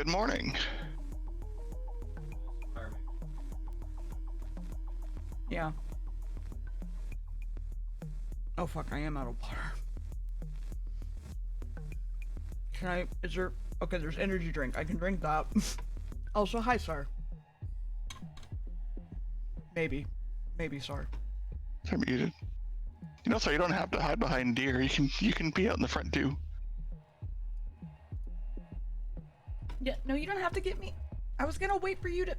[SPEAKER 2] Good morning.
[SPEAKER 1] Yeah. Oh fuck, I am out of water. Can I, is there, okay, there's energy drink. I can drink that. Also, hi, Sar. Maybe. Maybe, Sar.
[SPEAKER 2] They're muted. You know, so you don't have to hide behind deer. You can be out in the front too.
[SPEAKER 1] Yeah, no, you don't have to get me. I was gonna wait for you to...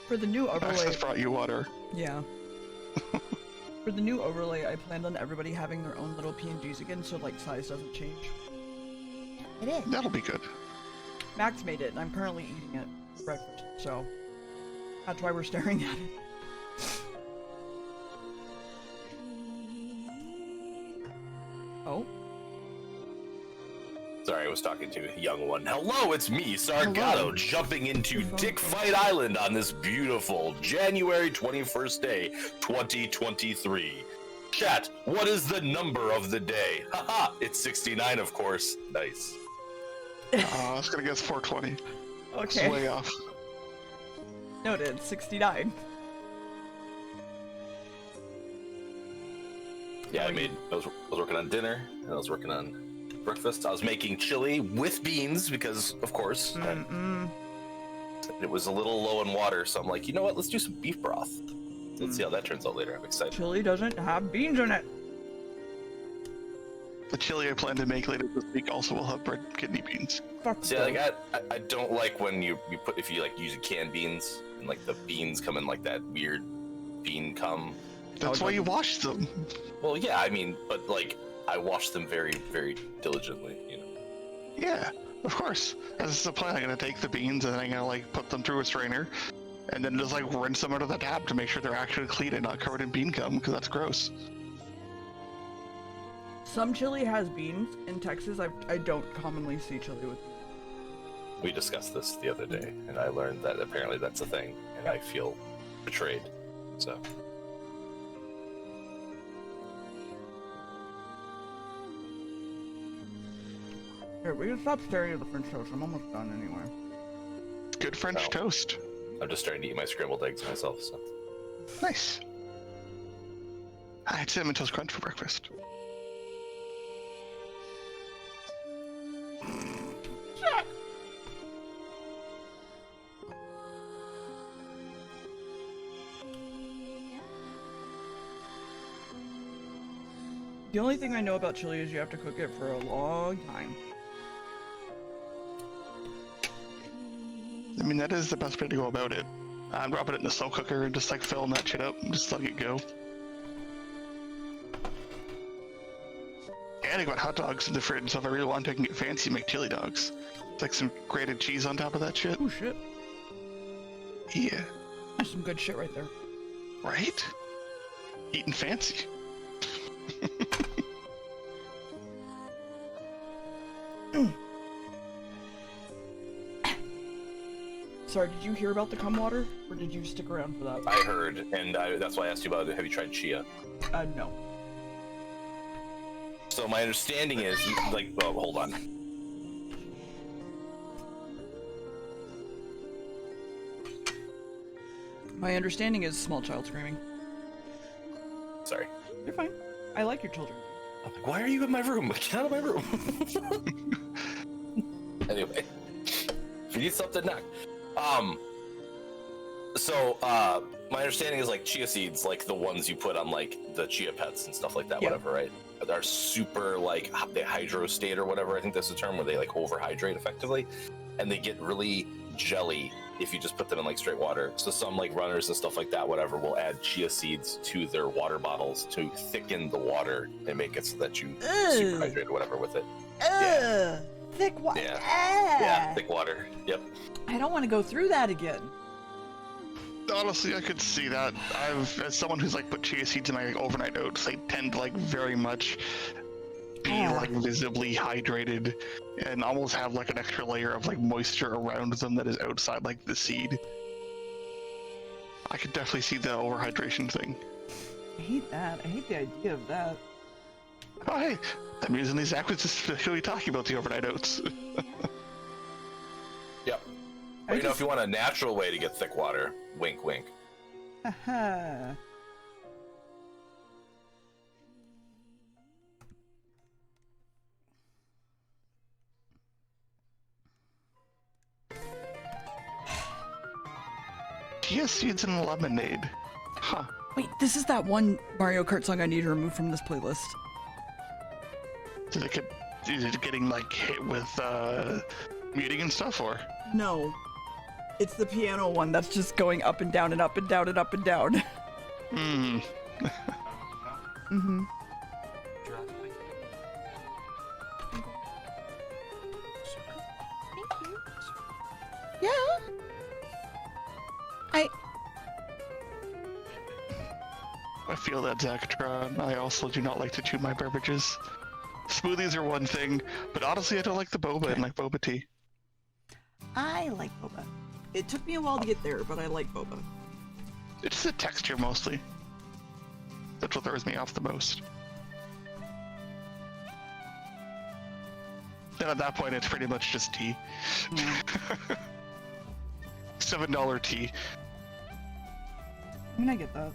[SPEAKER 1] For the new overlay...
[SPEAKER 2] Access brought you water.
[SPEAKER 1] Yeah. For the new overlay, I planned on everybody having their own little PNGs again, so like size doesn't change.
[SPEAKER 3] It is.
[SPEAKER 2] That'll be good.
[SPEAKER 1] Max made it, and I'm currently eating it for breakfast, so that's why we're staring at it. Oh?
[SPEAKER 5] Sorry, I was talking to a young one. Hello, it's me, Sargato, jumping into Dick Fight Island on this beautiful January 21st day, 2023. Chat, what is the number of the day? Haha, it's 69, of course. Nice.
[SPEAKER 2] I was gonna guess 420. It's
[SPEAKER 1] Okay.
[SPEAKER 2] way off.
[SPEAKER 1] Noted, 69.
[SPEAKER 5] Yeah, I was working on dinner, and I was working on breakfast. I was making chili with beans because, of course, it was a little low in water. So I'm like, you know what? Let's do some beef broth. Let's see how that turns out later. I'm excited.
[SPEAKER 1] Chili doesn't have beans in it.
[SPEAKER 2] The chili I plan to make later this week also will have red kidney beans.
[SPEAKER 1] Fuck
[SPEAKER 5] See,
[SPEAKER 1] those.
[SPEAKER 5] like I don't like when you put if you like use canned beans and like the beans come in like that weird bean cum.
[SPEAKER 2] That's why you wash them.
[SPEAKER 5] Well, yeah, I mean, but like I wash them very, very diligently, you know.
[SPEAKER 2] Yeah, of course. That's the plan. I'm gonna take the beans and then I'm gonna like put them through a strainer, and then just like rinse them out of the tap to make sure they're actually clean and not covered in bean cum, because that's gross.
[SPEAKER 1] Some chili has beans. In Texas, I don't commonly see chili with beans.
[SPEAKER 5] We discussed this the other day, and I learned that apparently that's a thing, and I feel betrayed. So.
[SPEAKER 1] Here, we can stop staring at the French toast. I'm almost done anyway.
[SPEAKER 2] Good French
[SPEAKER 5] Oh.
[SPEAKER 2] toast.
[SPEAKER 5] I'm just starting to eat my scrambled eggs myself, so.
[SPEAKER 2] Nice. I had cinnamon toast crunch for breakfast.
[SPEAKER 1] The only thing I know about chili is you have to cook it for a long time.
[SPEAKER 2] I mean, that is the best way to go about it. I'm dropping it in the slow cooker and just like filling that shit up and just let it go. And I got hot dogs in the fridge, so if I really want to, I can get fancy and make chili dogs. It's like some grated cheese on top of that shit.
[SPEAKER 1] Oh shit.
[SPEAKER 2] Yeah.
[SPEAKER 1] That's some good shit right there.
[SPEAKER 2] Right? Eating fancy.
[SPEAKER 1] Sorry, did you hear about the cum water? Or did you stick around for that?
[SPEAKER 5] I heard, and that's why I asked you about it. Have you tried chia?
[SPEAKER 1] No.
[SPEAKER 5] So my understanding is, like, oh, hold on.
[SPEAKER 1] My understanding is small child screaming.
[SPEAKER 5] Sorry.
[SPEAKER 1] You're fine. I like your children.
[SPEAKER 5] I'm like, why are you in my room? Get out of my room. Anyway, if you need something, knock. So, my understanding is like chia seeds, like the ones you put on like the chia pets and stuff like that,
[SPEAKER 1] Yeah.
[SPEAKER 5] whatever, right? They're super like they hydrostate or whatever. I think that's the term where they like overhydrate effectively, and they get really jelly if you just put them in like straight water. So some like runners and stuff like that, whatever, will add chia seeds to their water bottles to thicken the water and make it so that you super hydrate or whatever with it. Yeah.
[SPEAKER 3] Thick water.
[SPEAKER 5] Yeah. Yeah, thick water. Yep.
[SPEAKER 1] I don't want to go through that again.
[SPEAKER 2] Honestly, I could see that. As someone who's like put chia seeds in my like, overnight oats, they tend to like very much be like visibly hydrated and almost have like an extra layer of like moisture around them that is outside like the seed. I could definitely see the overhydration thing.
[SPEAKER 1] I hate that. I hate the idea of that.
[SPEAKER 2] Oh, hey, that means in these aquas is specifically talking about the overnight oats.
[SPEAKER 5] Yep. But if you want a natural way to get thick water, wink, wink.
[SPEAKER 1] Haha.
[SPEAKER 2] Chia seeds and lemonade. Huh.
[SPEAKER 1] Wait, this is that one Mario Kart song I need to remove from this playlist.
[SPEAKER 2] Is it getting like hit with muting and stuff, or?
[SPEAKER 1] No. It's the piano one that's just going up and down and up and down and up and down.
[SPEAKER 2] Hmm.
[SPEAKER 1] Mm-hmm. Yeah.
[SPEAKER 2] I feel that, Zacatron. I also do not like to chew my beverages. Smoothies are one thing, but honestly, I don't like the boba and like boba tea.
[SPEAKER 1] I like boba. It took me a while to get there, but I like boba.
[SPEAKER 2] It's the texture mostly. That's what throws me off the most. Then at that point, it's pretty much just tea. $7 tea.
[SPEAKER 1] I mean, I get that.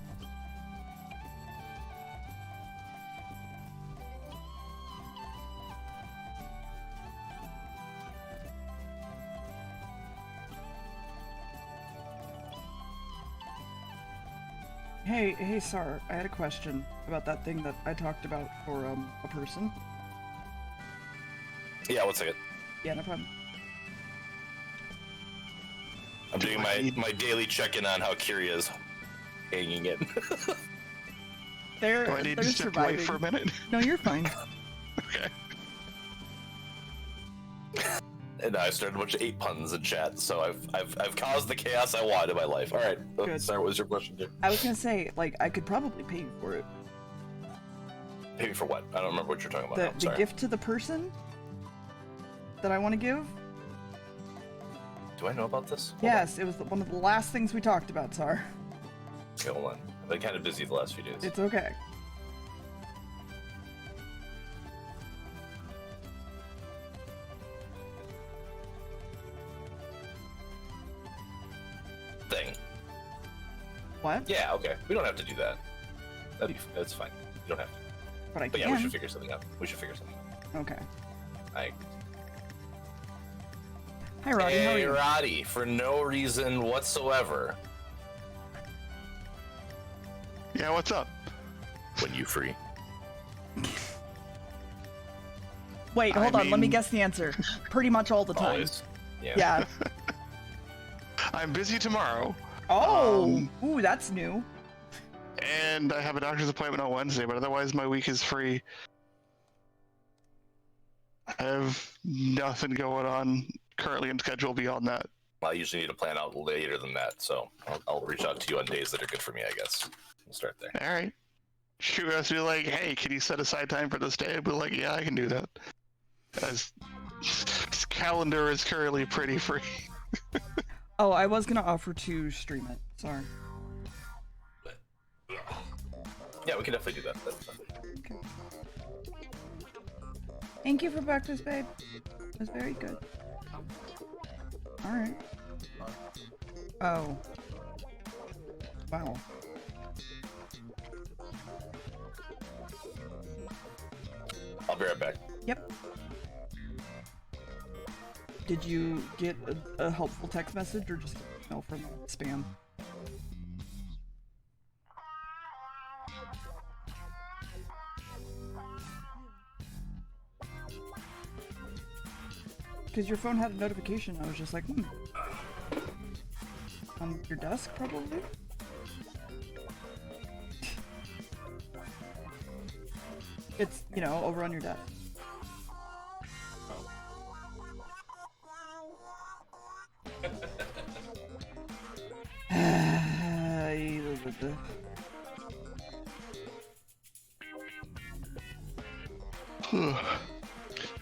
[SPEAKER 1] Hey, Sar, I had a question about that thing that I talked about for a person.
[SPEAKER 5] Yeah, 1 second.
[SPEAKER 1] Yeah, no problem.
[SPEAKER 5] I'm doing my daily check-in on how Kiria's hanging in.
[SPEAKER 1] They're
[SPEAKER 2] Do I need to step away
[SPEAKER 1] surviving.
[SPEAKER 2] for a minute?
[SPEAKER 1] No, you're fine.
[SPEAKER 2] Okay.
[SPEAKER 5] And I started a bunch of 8 puns in chat, so I've caused the chaos I want in my life. All right,
[SPEAKER 1] Good.
[SPEAKER 5] Sorry, what was your question, dude?
[SPEAKER 1] I was gonna say, like, I could probably pay you for it.
[SPEAKER 5] Pay me for what? I don't remember what you're talking about. now.
[SPEAKER 1] The
[SPEAKER 5] Sorry.
[SPEAKER 1] gift to the person that I want to give.
[SPEAKER 5] Do I know about this? Hold
[SPEAKER 1] Yes, it was one of the last things we talked about, Sar.
[SPEAKER 5] on. Okay, hold on. I've been kind of busy the last few days.
[SPEAKER 1] It's okay.
[SPEAKER 5] Thing.
[SPEAKER 1] What?
[SPEAKER 5] Yeah, okay. We don't have to do that. That's fine. You don't have to.
[SPEAKER 1] But I
[SPEAKER 5] But
[SPEAKER 1] can.
[SPEAKER 5] yeah, we should figure something out.
[SPEAKER 1] Okay.
[SPEAKER 5] I
[SPEAKER 1] Hi, Roddy. How are
[SPEAKER 5] Hey,
[SPEAKER 1] you?
[SPEAKER 5] Roddy, for no reason whatsoever.
[SPEAKER 2] Yeah, what's up?
[SPEAKER 5] When you free?
[SPEAKER 1] Wait, hold on. Let me
[SPEAKER 2] mean-
[SPEAKER 1] guess the answer. Pretty much all the time.
[SPEAKER 5] Always. Yeah.
[SPEAKER 1] Yeah.
[SPEAKER 2] I'm busy tomorrow,
[SPEAKER 1] Oh. Ooh, that's new.
[SPEAKER 2] and I have a doctor's appointment on Wednesday, but otherwise my week is free. I have nothing going on currently in schedule beyond that.
[SPEAKER 5] I usually need to plan out later than that, so I'll reach out to you on days that are good for me, I guess. We'll start there.
[SPEAKER 2] All right. Shoot us, be like, hey, can you set aside time for this day? I'd be like, yeah, I can do that. As this calendar is currently pretty free.
[SPEAKER 1] Oh, I was gonna offer to stream it. Sorry.
[SPEAKER 5] Yeah, we can definitely do that. That's fine.
[SPEAKER 1] Okay. Thank you for breakfast, babe. It was very good. Alright. Oh. Wow.
[SPEAKER 5] I'll be right back.
[SPEAKER 1] Yep. Did you get a helpful text message or just an email from spam? Because your phone had a notification. I was just like, on your desk, probably? It's, you know, over on your desk.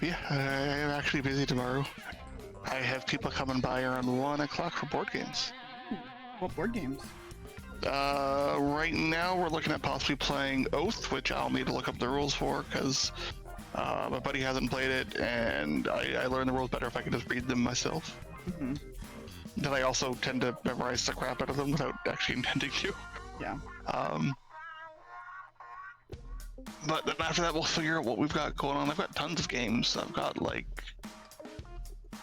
[SPEAKER 2] Yeah, I am actually busy tomorrow. I have people coming by around 1 o'clock for board games.
[SPEAKER 1] What board games?
[SPEAKER 2] Right now we're looking at possibly playing Oath, which I'll need to look up the rules for because my buddy hasn't played it, and I learn the rules better if I can just read them myself.
[SPEAKER 1] Mm-hmm.
[SPEAKER 2] Then I also tend to memorize the crap out of them without actually intending to.
[SPEAKER 1] Yeah.
[SPEAKER 2] But then after that, we'll figure out what we've got going on. I've got tons of games. I've got like,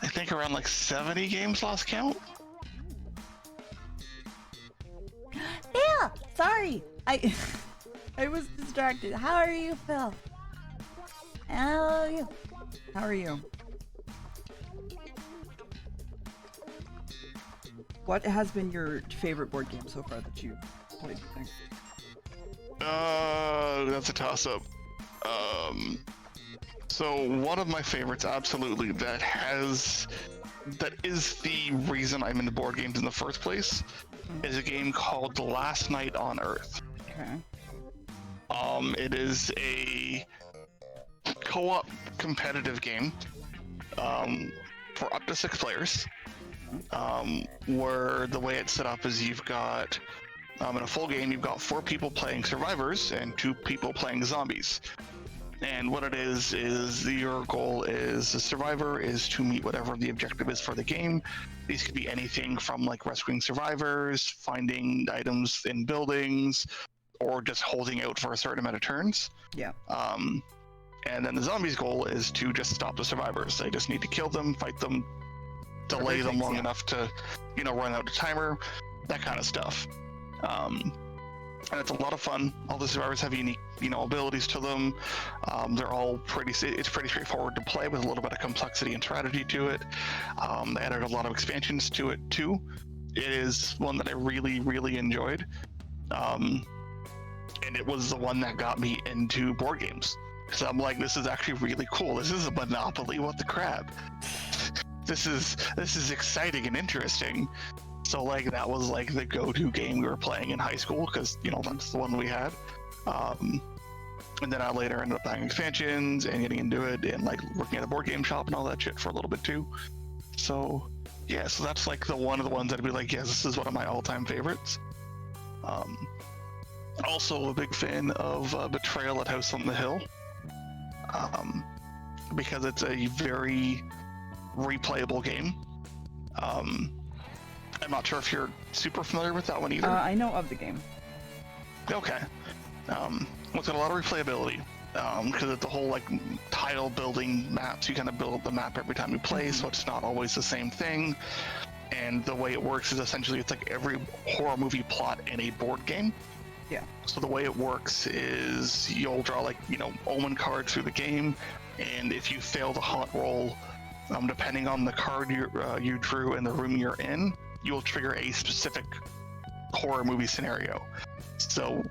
[SPEAKER 2] I think around like 70 games lost count.
[SPEAKER 3] Phil, sorry. I was distracted. How are you, Phil? How are you?
[SPEAKER 1] How are you? What has been your favorite board game so far that you've played, you think?
[SPEAKER 2] That's a toss-up. So one of my favorites, absolutely, that is the reason I'm into board games in the first place, is a game called The Last Night on Earth.
[SPEAKER 1] Okay.
[SPEAKER 2] It is a co-op competitive game, for up to 6 players, where the way it's set up is you've got, in a full game, you've got 4 people playing survivors and 2 people playing zombies. And what it is your goal is the survivor is to meet whatever the objective is for the game. These could be anything from like rescuing survivors, finding items in buildings, or just holding out for a certain amount of turns.
[SPEAKER 1] Yeah.
[SPEAKER 2] And then the zombies' goal is to just stop the survivors. They just need to kill them, fight them, delay them long enough to, run out the timer, that kind of stuff. And it's a lot of fun. All the survivors have unique, abilities to them. They're all it's pretty straightforward to play with a little bit of complexity and strategy to it. They added a lot of expansions to it too. It is one that I really, really enjoyed. And it was the one that got me into board games. Because I'm like, this is actually really cool. This is a Monopoly, what the crap? This is exciting and interesting. So like that was like the go-to game we were playing in high school because that's the one we had. And then I later ended up buying expansions and getting into it and like working at a board game shop and all that shit for a little bit too. So yeah, so that's like one of the ones I'd be like, yes, this is one of my all-time favorites. Also a big fan of Betrayal at House on the Hill, because it's a very replayable game. I'm not sure if you're super familiar with that one either.
[SPEAKER 1] I know of the game.
[SPEAKER 2] Okay. It's got a lot of replayability, because it's the whole like tile building maps. You kind of build the map every time you play, so it's not always the same thing. And the way it works is essentially it's like every horror movie plot in a board game.
[SPEAKER 1] Yeah.
[SPEAKER 2] So the way it works is you'll draw like omen cards through the game, and if you fail the haunt roll, depending on the card you drew and the room you're in, you'll trigger a specific horror movie scenario. So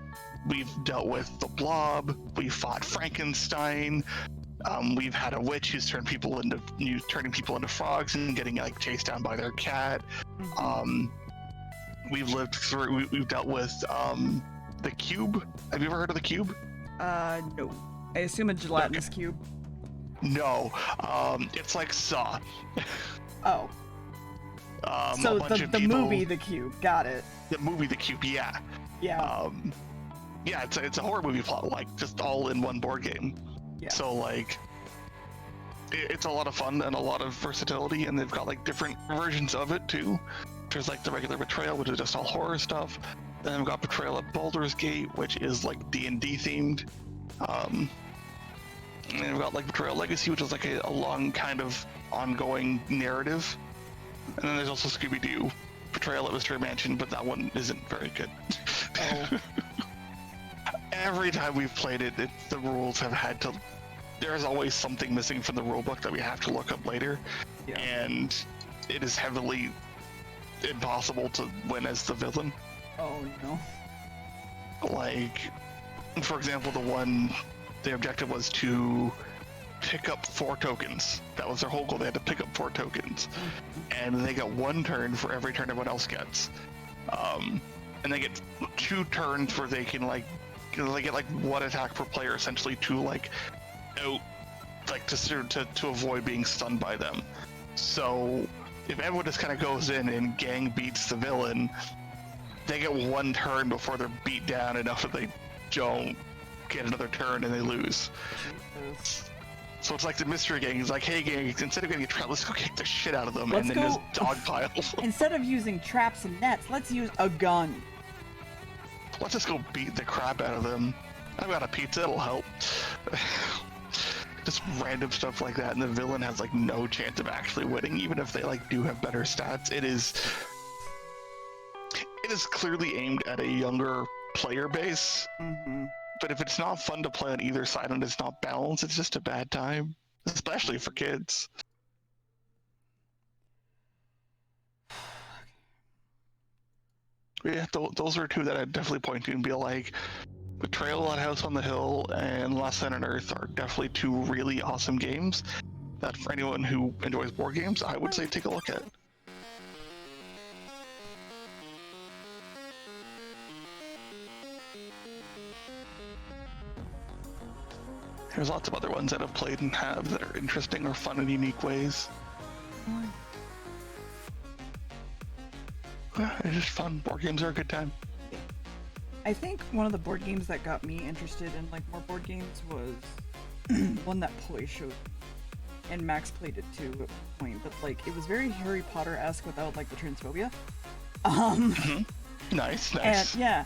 [SPEAKER 2] we've dealt with the Blob, we fought Frankenstein, we've had a witch who's turning people into frogs and getting like chased down by their cat. We've dealt with the Cube. Have you ever heard of the Cube?
[SPEAKER 1] No. I assume a gelatinous cube.
[SPEAKER 2] No, it's like Saw.
[SPEAKER 1] Oh. So the movie The Cube, got it.
[SPEAKER 2] The movie The Cube, yeah.
[SPEAKER 1] Yeah.
[SPEAKER 2] Yeah, it's a horror movie plot, like just all in one board game.
[SPEAKER 1] Yeah.
[SPEAKER 2] So like, it's a lot of fun and a lot of versatility, and they've got like different versions of it too. There's like the regular Betrayal, which is just all horror stuff. Then we've got Betrayal at Baldur's Gate, which is like D&D themed. And then we've got like Betrayal Legacy, which is like a long kind of ongoing narrative. And then there's also Scooby-Doo Betrayal at Mystery Mansion, but that one isn't very good.
[SPEAKER 1] Oh.
[SPEAKER 2] Every time we've played it, the rules have had to... There's always something missing from the rulebook that we have to look up later.
[SPEAKER 1] Yeah.
[SPEAKER 2] And it is heavily impossible to win as the villain.
[SPEAKER 1] Oh no.
[SPEAKER 2] Like, for example, the objective was to pick up 4 tokens. That was their whole goal. They had to pick up 4 tokens. And they got 1 turn for every turn everyone else gets. And they get 2 turns where they can they get like 1 attack per player essentially to to avoid being stunned by them. So if everyone just kind of goes in and gang beats the villain, they get one turn before they're beat down enough that they don't get another turn and they lose. So it's like the mystery gang. It's like, hey gang, instead of getting a trap, let's go kick the shit out of them
[SPEAKER 1] Let's
[SPEAKER 2] and then
[SPEAKER 1] go-
[SPEAKER 2] just dogpile.
[SPEAKER 1] Instead of using traps and nets, let's use a gun.
[SPEAKER 2] Let's just go beat the crap out of them. I've got a pizza, it'll help. Just random stuff like that, and the villain has like no chance of actually winning, even if they like do have better stats. It is clearly aimed at a younger player base. But if it's not fun to play on either side and it's not balanced, it's just a bad time, especially for kids. Yeah, those are two that I'd definitely point to and be like, Betrayal at House on the Hill and Lost Sun on Earth are definitely two really awesome games that for anyone who enjoys board games, I would say take a look at. There's lots of other ones that I've played and have that are interesting or fun in unique ways. Yeah, it's just fun. Board games are a good time.
[SPEAKER 1] I think one of the board games that got me interested in like more board games was one that Poi showed, and Max played it too at one point. But like it was very Harry Potter-esque without like the transphobia.
[SPEAKER 2] Nice.
[SPEAKER 1] And yeah,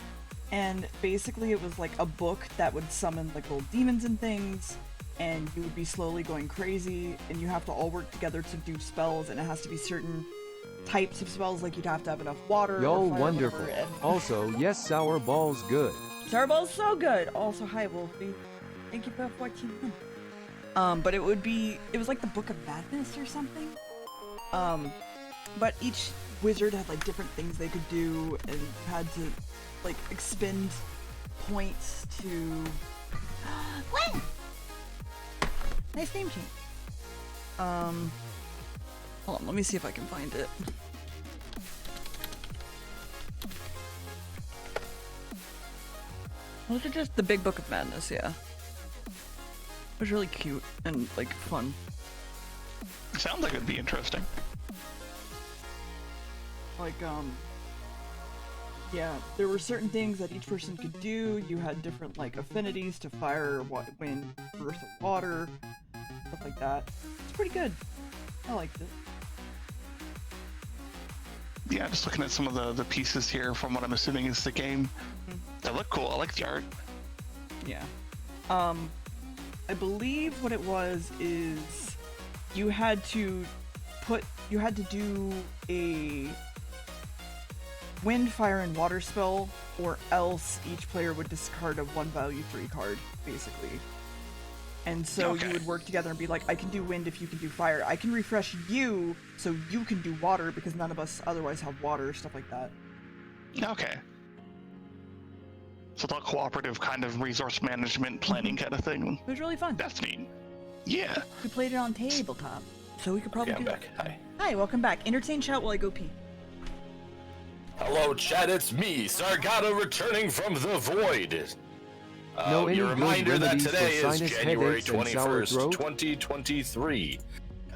[SPEAKER 1] and basically it was like a book that would summon like little demons and things, and you would be slowly going crazy, and you have to all work together to do spells, and it has to be certain types of spells, like you'd have to have enough water.
[SPEAKER 6] Yo,
[SPEAKER 1] or fire,
[SPEAKER 6] wonderful.
[SPEAKER 1] whatever, and
[SPEAKER 6] Also, yes, sour balls good.
[SPEAKER 1] Sour Ball's so good. Also, hi Wolfie. Thank you for 14 months. But it was like the Book of Madness or something. But each wizard had like different things they could do, and had to like expend points to
[SPEAKER 3] When? Nice name change.
[SPEAKER 1] hold on, let me see if I can find it. Was it just the Big Book of Madness? Yeah. It was really cute and like fun.
[SPEAKER 2] Sounds like it'd be interesting.
[SPEAKER 1] Like, yeah, there were certain things that each person could do. You had different, like, affinities to fire, wind, earth, and water, stuff like that. It's pretty good. I liked it.
[SPEAKER 2] Yeah, just looking at some of the pieces here from what I'm assuming is the game. They look cool. I like the art.
[SPEAKER 1] Yeah. I believe what it was is you had to do a wind, fire, and water spell, or else each player would discard a 1-value-3 card, basically. And so you would work together and be like, I can do wind if you can do fire. I can refresh you so you can do water because none of us otherwise have water, stuff like that.
[SPEAKER 2] Okay. So it's all cooperative kind of resource management planning kind of thing.
[SPEAKER 1] It was really fun.
[SPEAKER 2] That's neat. Yeah.
[SPEAKER 3] We played it on tabletop.
[SPEAKER 1] So we could probably
[SPEAKER 5] Yeah, I'm
[SPEAKER 1] do
[SPEAKER 5] back. Hi.
[SPEAKER 1] Hi, welcome back. Entertain chat while I go pee.
[SPEAKER 5] Hello, chat. It's me, Sargata, returning from the void.
[SPEAKER 6] Know any
[SPEAKER 5] Your
[SPEAKER 6] good
[SPEAKER 5] reminder that
[SPEAKER 6] remedies for
[SPEAKER 5] today is
[SPEAKER 6] sinus,
[SPEAKER 5] January
[SPEAKER 6] headaches, and sour
[SPEAKER 5] 21st,
[SPEAKER 6] throat?
[SPEAKER 5] 2023,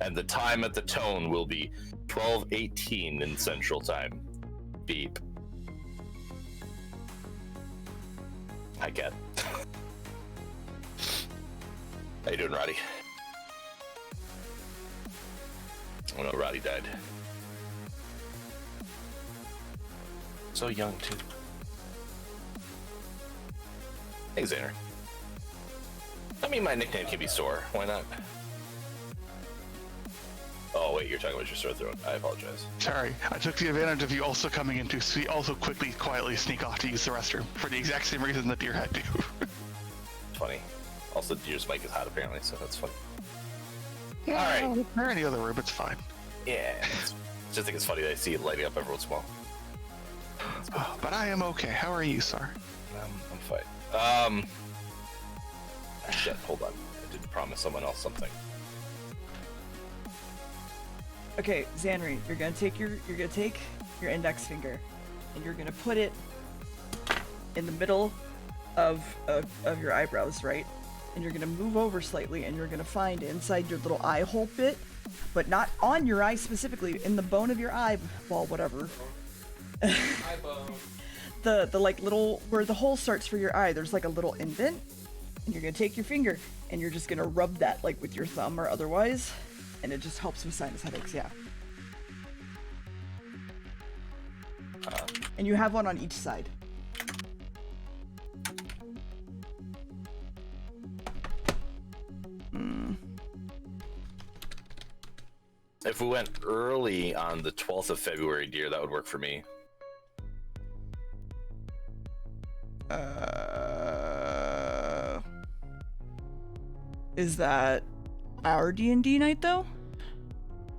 [SPEAKER 5] and the time at the tone will be 12:18 in Central Time. Beep. I get. How you doing, Roddy? Oh no, Roddy died. So young, too. Hey, Xander. I mean, my nickname can be Sore. Why not? Oh, wait, you're talking about your sore throat. I apologize.
[SPEAKER 2] Sorry, I took the advantage of you also coming in to also quietly sneak off to use the restroom for the exact same reason that Deer had to.
[SPEAKER 5] Funny. Also, Deer's mic is hot, apparently, so that's funny.
[SPEAKER 2] Yeah,
[SPEAKER 5] All right.
[SPEAKER 2] If they're in any other room, it's fine.
[SPEAKER 5] Yeah. Just think it's funny that I see it lighting up every once in a while.
[SPEAKER 2] But I am okay. How are you, sir?
[SPEAKER 5] I'm fine. Shit, hold on. I did promise someone else something.
[SPEAKER 1] Okay, Zanri, you're gonna take your index finger, and you're gonna put it in the middle of your eyebrows, right? And you're gonna move over slightly, and you're gonna find inside your little eye hole bit, but not on your eye specifically, in the bone of your eyeball, whatever.
[SPEAKER 4] Hi, Bone.
[SPEAKER 1] the like little where the hole starts for your eye. There's like a little indent, and you're gonna take your finger and you're just gonna rub that like with your thumb or otherwise, and it just helps with sinus headaches. Yeah. And you have one on each side.
[SPEAKER 5] If we went early on the 12th of February, dear, that would work for me.
[SPEAKER 1] Is that our D&D night though?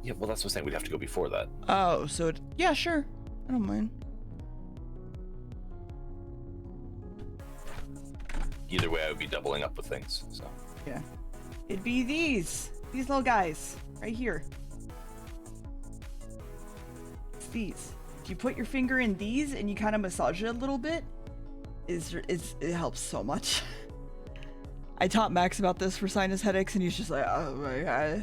[SPEAKER 5] Yeah, well, that's what I'm saying. We'd have to go before that.
[SPEAKER 1] Oh, so yeah, sure. I don't mind.
[SPEAKER 5] Either way, I would be doubling up with things. So
[SPEAKER 1] Yeah. It'd be these little guys right here. It's these. If you put your finger in these and you kind of massage it a little bit, it helps so much. I taught Max about this for sinus headaches, and he's just like, oh my god.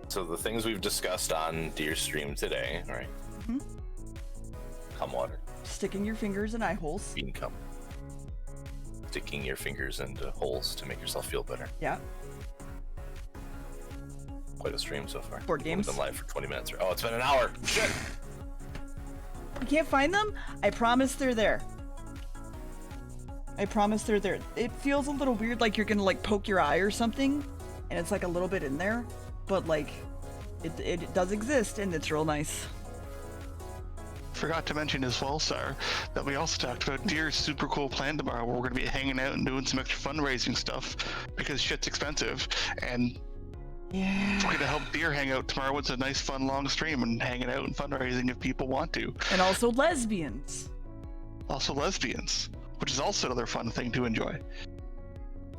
[SPEAKER 5] So the things we've discussed on Deer Stream today, right?
[SPEAKER 1] Mm-hmm.
[SPEAKER 5] Cum water,
[SPEAKER 1] Sticking your fingers in eye holes.
[SPEAKER 5] bean cum, sticking your fingers into holes to make yourself feel better.
[SPEAKER 1] Yeah.
[SPEAKER 5] Quite a stream so far.
[SPEAKER 1] Board
[SPEAKER 5] We've
[SPEAKER 1] games.
[SPEAKER 5] been live for 20 minutes. Oh, it's been an hour. Shit.
[SPEAKER 1] You can't find them? I promise they're there. I promise they're there. It feels a little weird, like you're gonna like poke your eye or something, and it's like a little bit in there, but like it does exist, and it's real nice.
[SPEAKER 2] Forgot to mention as well, sir, that we also talked about Deer's super cool plan tomorrow where we're going to be hanging out and doing some extra fundraising stuff because shit's expensive. And
[SPEAKER 1] Yeah.
[SPEAKER 2] we're going to help Deer hang out tomorrow. It's a nice, fun, long stream and hanging out and fundraising if people want to.
[SPEAKER 1] And also lesbians.
[SPEAKER 2] Also lesbians, which is also another fun thing to enjoy,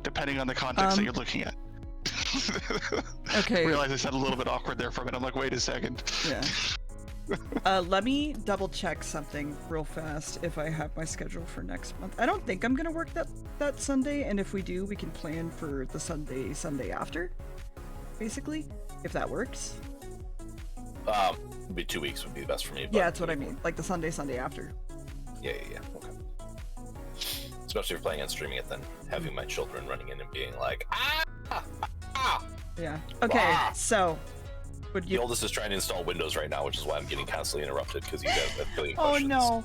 [SPEAKER 2] depending on the context that you're looking at.
[SPEAKER 1] Okay.
[SPEAKER 2] I realized I sounded a little bit awkward there for a minute. I'm like, wait a second.
[SPEAKER 1] Yeah. Let me double check something real fast if I have my schedule for next month. I don't think I'm gonna work that Sunday, and if we do, we can plan for the Sunday after, basically, if that works.
[SPEAKER 5] Maybe 2 weeks would be the best for me. But
[SPEAKER 1] Yeah, that's what I mean. Like the Sunday after.
[SPEAKER 5] Yeah. Okay. Especially if playing and streaming it, then having my children running in and being like, ah!
[SPEAKER 1] Yeah. Okay.
[SPEAKER 5] Wow.
[SPEAKER 1] So, would
[SPEAKER 5] The
[SPEAKER 1] you?
[SPEAKER 5] oldest is trying to install Windows right now, which is why I'm getting constantly interrupted because he's got a billion
[SPEAKER 1] Oh
[SPEAKER 5] questions.
[SPEAKER 1] no.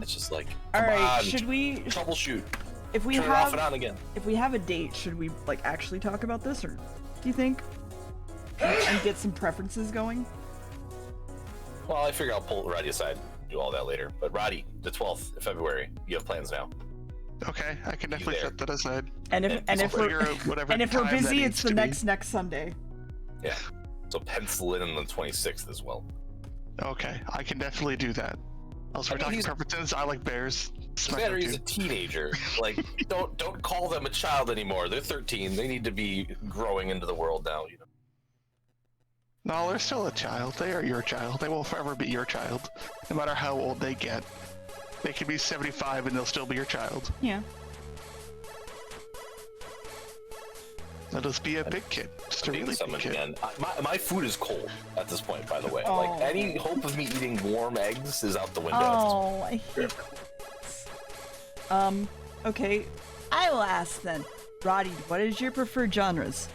[SPEAKER 5] It's just like,
[SPEAKER 1] All
[SPEAKER 5] come
[SPEAKER 1] right.
[SPEAKER 5] on,
[SPEAKER 1] Should we?
[SPEAKER 5] troubleshoot?
[SPEAKER 1] If we
[SPEAKER 5] Turn it off and
[SPEAKER 1] have,
[SPEAKER 5] on again.
[SPEAKER 1] if we have a date, should we like actually talk about this, or do you think? And get some preferences going.
[SPEAKER 5] Well, I figure I'll pull Roddy aside and do all that later. But Roddy, the 12th of February, you have plans now.
[SPEAKER 2] Okay, I can definitely
[SPEAKER 5] there.
[SPEAKER 2] set that aside.
[SPEAKER 1] And if
[SPEAKER 5] And
[SPEAKER 1] if
[SPEAKER 2] I'll
[SPEAKER 1] we're
[SPEAKER 2] figure out whatever
[SPEAKER 1] and if we're
[SPEAKER 2] time that
[SPEAKER 1] busy,
[SPEAKER 2] needs
[SPEAKER 1] it's the
[SPEAKER 2] to be.
[SPEAKER 1] next Sunday.
[SPEAKER 5] Yeah. So pencil in on the 26th as well.
[SPEAKER 2] Okay, I can definitely do that. Also,
[SPEAKER 5] I
[SPEAKER 2] we're
[SPEAKER 5] mean,
[SPEAKER 2] talking
[SPEAKER 5] he's-
[SPEAKER 2] preferences. I like bears. It's my
[SPEAKER 5] Better he's a
[SPEAKER 2] go-to.
[SPEAKER 5] teenager. Like, don't call them a child anymore. They're 13. They need to be growing into the world now. You know.
[SPEAKER 2] No, they're still a child. They are your child. They will forever be your child, no matter how old they get. They can be 75 and they'll still be your child.
[SPEAKER 1] Yeah.
[SPEAKER 2] They'll just be a big kid, just a
[SPEAKER 5] Being
[SPEAKER 2] really big
[SPEAKER 5] summoned
[SPEAKER 2] kid.
[SPEAKER 5] again. My food is cold at this point, by the way.
[SPEAKER 1] Oh.
[SPEAKER 5] Like any hope of me eating warm eggs is out the window.
[SPEAKER 1] Oh, I hate this. Okay. I will ask then. Roddy, what is your preferred genres?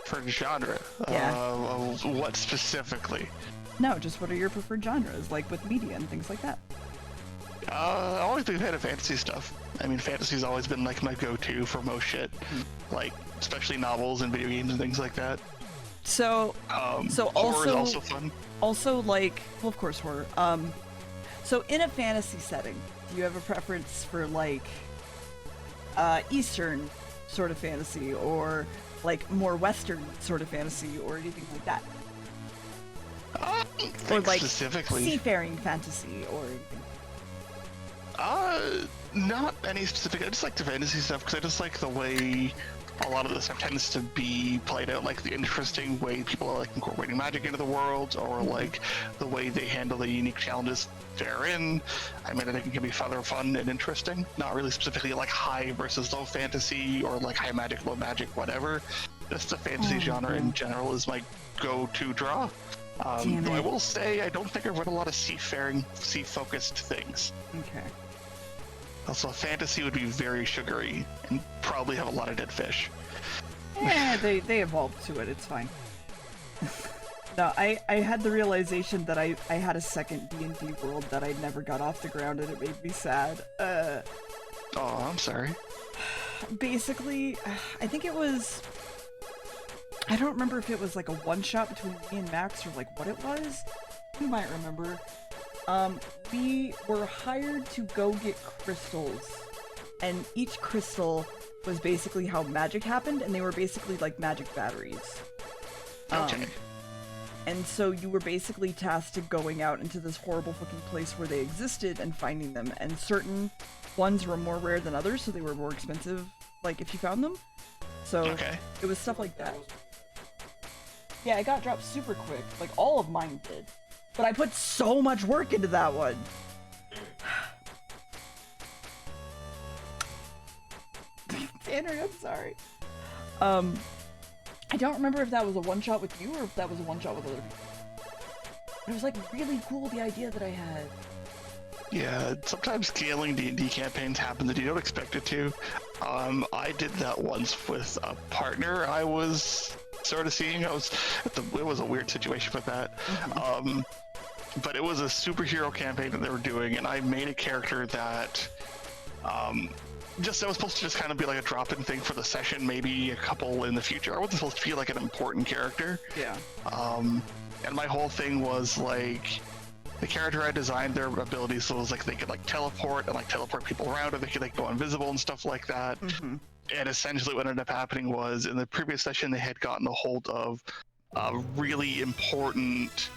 [SPEAKER 2] For genre,
[SPEAKER 1] Yeah.
[SPEAKER 2] what specifically?
[SPEAKER 1] No, just what are your preferred genres, like with media and things like that?
[SPEAKER 2] I've always been a fan of fantasy stuff. I mean, fantasy's always been like my go-to for most shit, like especially novels and video games and things like that.
[SPEAKER 1] So, so
[SPEAKER 2] Horror is
[SPEAKER 1] also,
[SPEAKER 2] also fun.
[SPEAKER 1] also like, well, of course, horror. So in a fantasy setting, do you have a preference for like, Eastern sort of fantasy, or like more Western sort of fantasy, or anything like that? Or like
[SPEAKER 2] Specifically,
[SPEAKER 1] seafaring fantasy, or anything.
[SPEAKER 2] not any specific. I just like the fantasy stuff because I just like the way a lot of this stuff tends to be played out, like the interesting way people are like incorporating magic into the world, or like the way they handle the unique challenges they're in. I mean, I think it can be fun and interesting. Not really specifically like high versus low fantasy or like high magic, low magic, whatever. Just the fantasy genre in general is my go-to draw.
[SPEAKER 3] Damn
[SPEAKER 2] Though I
[SPEAKER 3] it.
[SPEAKER 2] will say I don't think I've read a lot of sea-focused things.
[SPEAKER 1] Okay.
[SPEAKER 2] Also, fantasy would be very sugary and probably have a lot of dead fish.
[SPEAKER 1] They evolved to it. It's fine. No, I had the realization that I had a second D&D world that I never got off the ground, and it made me sad.
[SPEAKER 2] Oh, I'm sorry.
[SPEAKER 1] Basically, I think it was... I don't remember if it was like a one-shot between me and Max or like what it was. You might remember. We were hired to go get crystals, and each crystal was basically how magic happened, and they were basically like magic batteries.
[SPEAKER 2] Okay.
[SPEAKER 1] And so you were basically tasked to going out into this horrible fucking place where they existed and finding them, and certain ones were more rare than others, so they were more expensive, like, if you found them. So,
[SPEAKER 2] Okay.
[SPEAKER 1] it was stuff like that. Yeah, it got dropped super quick, like, all of mine did. But I put so much work into that one! Tanner, I'm sorry. I don't remember if that was a one-shot with you or if that was a one-shot with other people. It was like really cool, the idea that I had.
[SPEAKER 2] Yeah, sometimes scaling D&D campaigns happen that you don't expect it to. I did that once with a partner I was sort of seeing. It was a weird situation with that. But it was a superhero campaign that they were doing, and I made a character that that was supposed to just kind of be like a drop-in thing for the session, maybe a couple in the future. I wasn't supposed to be like an important character.
[SPEAKER 1] Yeah.
[SPEAKER 2] And my whole thing was like, the character I designed, their abilities, so it was like they could like teleport and like teleport people around, or they could like go invisible and stuff like that. And essentially what ended up happening was, in the previous session, they had gotten a hold of a really important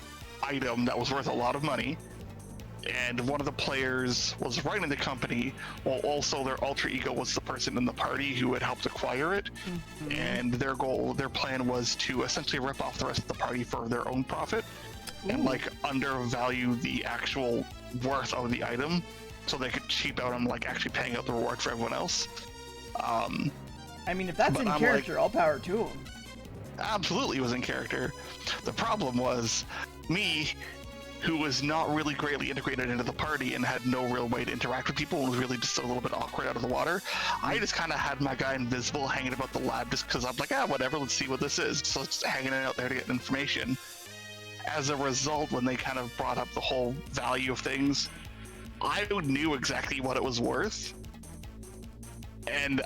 [SPEAKER 2] item that was worth a lot of money. And one of the players was running the company, while also their alter ego was the person in the party who had helped acquire it. And their plan was to essentially rip off the rest of the party for their own profit. And like undervalue the actual worth of the item, so they could cheap out on like actually paying out the reward for everyone else.
[SPEAKER 1] I mean, if that's in character, all power to them.
[SPEAKER 2] Absolutely was in character. The problem was me, who was not really greatly integrated into the party and had no real way to interact with people and was really just a little bit awkward out of the water. I just kind of had my guy invisible hanging about the lab just because I'm like, whatever, let's see what this is. So it's hanging out there to get information. As a result, when they kind of brought up the whole value of things, I knew exactly what it was worth. And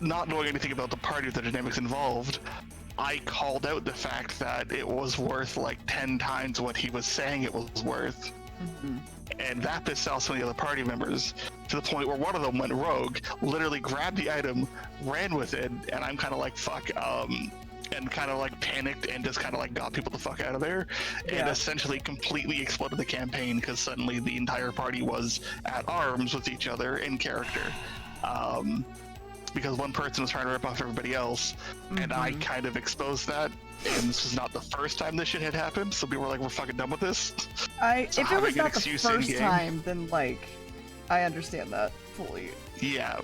[SPEAKER 2] not knowing anything about the party or the dynamics involved, I called out the fact that it was worth like 10 times what he was saying it was worth. And that pissed off some of the other party members to the point where one of them went rogue, literally grabbed the item, ran with it, and I'm kind of like, fuck, and kind of like panicked and just kind of like got people the fuck out of there, and essentially completely exploded the campaign because suddenly the entire party was at arms with each other in character. Because one person was trying to rip off everybody else, and I kind of exposed that. And this was not the first time this shit had happened, so people were like, we're fucking done with this. So
[SPEAKER 1] if it was not the
[SPEAKER 2] in
[SPEAKER 1] first
[SPEAKER 2] game-
[SPEAKER 1] time, then like, I understand that fully.
[SPEAKER 2] Yeah.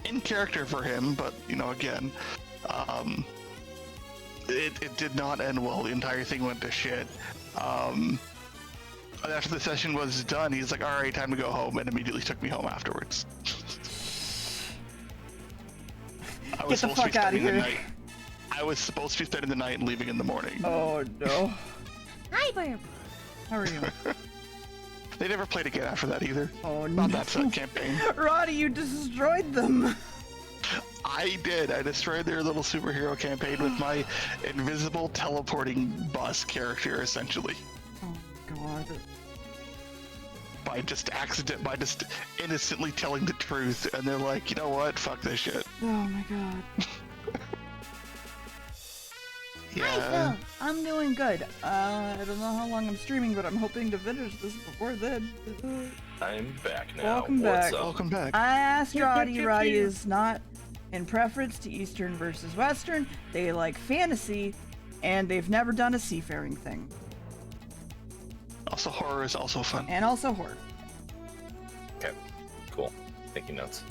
[SPEAKER 2] In character for him, but, you know, again, it did not end well. The entire thing went to shit. After the session was done, he's like, alright, time to go home, and immediately took me home afterwards.
[SPEAKER 1] Get the fuck out of here.
[SPEAKER 2] I was supposed to be spending the night and leaving in the morning.
[SPEAKER 1] Oh no.
[SPEAKER 3] Hi, Barb.
[SPEAKER 1] How are you?
[SPEAKER 2] They never played again after that either.
[SPEAKER 1] Oh
[SPEAKER 2] Not
[SPEAKER 1] no.
[SPEAKER 2] that campaign.
[SPEAKER 1] Roddy, you destroyed them.
[SPEAKER 2] I did. I destroyed their little superhero campaign with my invisible teleporting bus character, essentially.
[SPEAKER 1] Oh god.
[SPEAKER 2] By just innocently telling the truth, and they're like, you know what? Fuck this shit.
[SPEAKER 1] Oh my god.
[SPEAKER 2] Yeah.
[SPEAKER 3] Hi, Phil.
[SPEAKER 1] I'm doing good. I don't know how long I'm streaming, but I'm hoping to finish this before then.
[SPEAKER 5] I'm back now.
[SPEAKER 1] Welcome
[SPEAKER 5] What's
[SPEAKER 1] back.
[SPEAKER 5] up?
[SPEAKER 2] Welcome back.
[SPEAKER 1] I asked Roddy. Roddy is not in preference to Eastern versus Western. They like fantasy, and they've never done a seafaring thing.
[SPEAKER 2] Also, horror is also fun.
[SPEAKER 1] And also horror.
[SPEAKER 5] Okay, cool. Taking notes.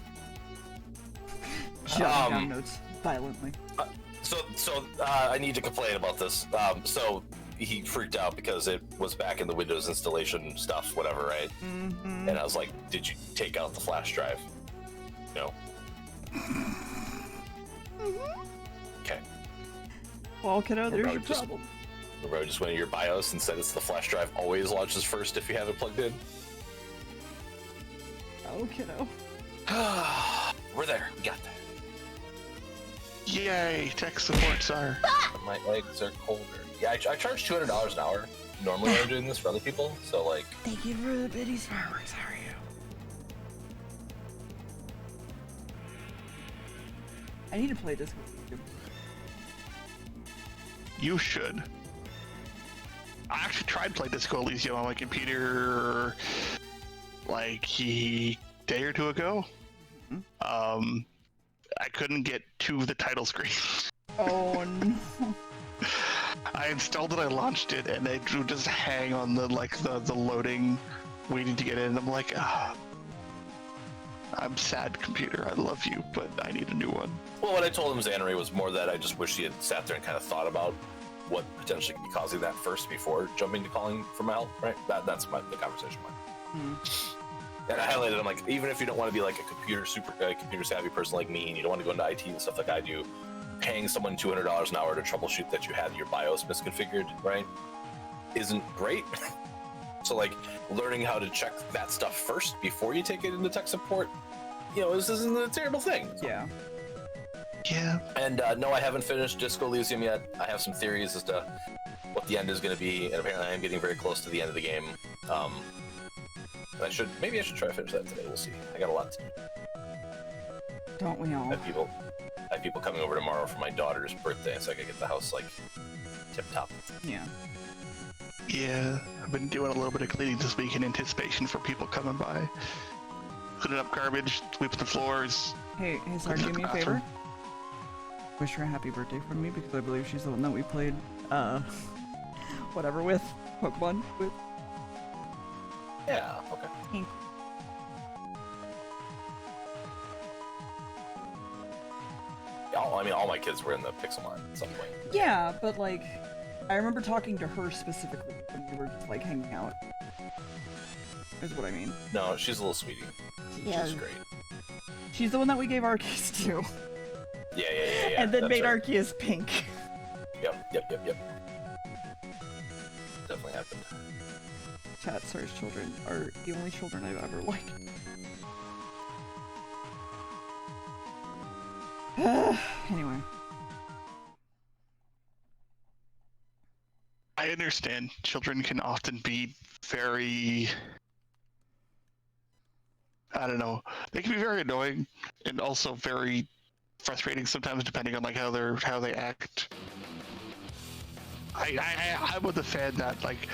[SPEAKER 1] Jotting down notes violently.
[SPEAKER 5] So I need to complain about this. So he freaked out because it was back in the Windows installation stuff, whatever, right?
[SPEAKER 1] Mm-hmm.
[SPEAKER 5] And I was like, "Did you take out the flash drive?" No. Okay.
[SPEAKER 1] Well, kiddo, there's
[SPEAKER 5] Bro,
[SPEAKER 1] your
[SPEAKER 5] just-
[SPEAKER 1] problem.
[SPEAKER 5] Bro just went to your BIOS and said it's the flash drive always launches first if you have it plugged in.
[SPEAKER 1] Oh, kiddo.
[SPEAKER 5] We're there. We got that.
[SPEAKER 2] Yay, tech supports are.
[SPEAKER 5] My eggs are colder. Yeah, I charge $200 an hour normally when I'm doing this for other people. So like,
[SPEAKER 1] Thank you for the biddies fireworks. How are you? I need to play this with you.
[SPEAKER 2] You should. I actually tried to play Disco Elysium on my computer like a day or two ago. I couldn't get to the title screen.
[SPEAKER 1] Oh no.
[SPEAKER 2] I installed it, I launched it, and it would just hang on the loading, waiting to get in. I'm like, I'm sad, computer. I love you, but I need a new one.
[SPEAKER 5] well, what I told him, Xanary, was more that I just wish he had sat there and kind of thought about what potentially could be causing that first before jumping to calling for my help, right? That's the conversation went. And I highlighted, I'm like, even if you don't want to be like a computer savvy person like me, and you don't want to go into IT and stuff like I do, paying someone $200 an hour to troubleshoot that you had your BIOS misconfigured, right, isn't great. So like, learning how to check that stuff first before you take it into tech support, this isn't a terrible thing.
[SPEAKER 1] Yeah.
[SPEAKER 2] Yeah.
[SPEAKER 5] And no, I haven't finished Disco Elysium yet. I have some theories as to what the end is going to be, and apparently I'm getting very close to the end of the game. Maybe I should try to finish that today. We'll see. I got a lot to do.
[SPEAKER 1] Don't we all?
[SPEAKER 5] I have people coming over tomorrow for my daughter's birthday, so I gotta get the house like tip top.
[SPEAKER 1] Yeah.
[SPEAKER 2] Yeah, I've been doing a little bit of cleaning this week in anticipation for people coming by. Cleaning up garbage, sweeping the floors.
[SPEAKER 1] Hey, Sarah, do me a favor. Wish her a happy birthday from me because I believe she's the one that we played, whatever with, Pokemon with.
[SPEAKER 5] Yeah, okay.
[SPEAKER 1] Thank
[SPEAKER 5] I mean, all my kids were in the Pixelmon at some point.
[SPEAKER 1] Yeah, but like, I remember talking to her specifically when we were just like hanging out. Is what I mean.
[SPEAKER 5] No, she's a little sweetie.
[SPEAKER 1] Yeah.
[SPEAKER 5] She's great.
[SPEAKER 1] She's the one that we gave Arceus to.
[SPEAKER 5] Yeah.
[SPEAKER 1] And then
[SPEAKER 5] that's
[SPEAKER 1] made
[SPEAKER 5] right.
[SPEAKER 1] Arceus pink.
[SPEAKER 5] Yep. Definitely happened.
[SPEAKER 1] Chat, Sarah's children are the only children I've ever liked. Anyway.
[SPEAKER 2] I understand children can often be very, I don't know, they can be very annoying and also very frustrating sometimes depending on like how they act. I'm with the fan that like,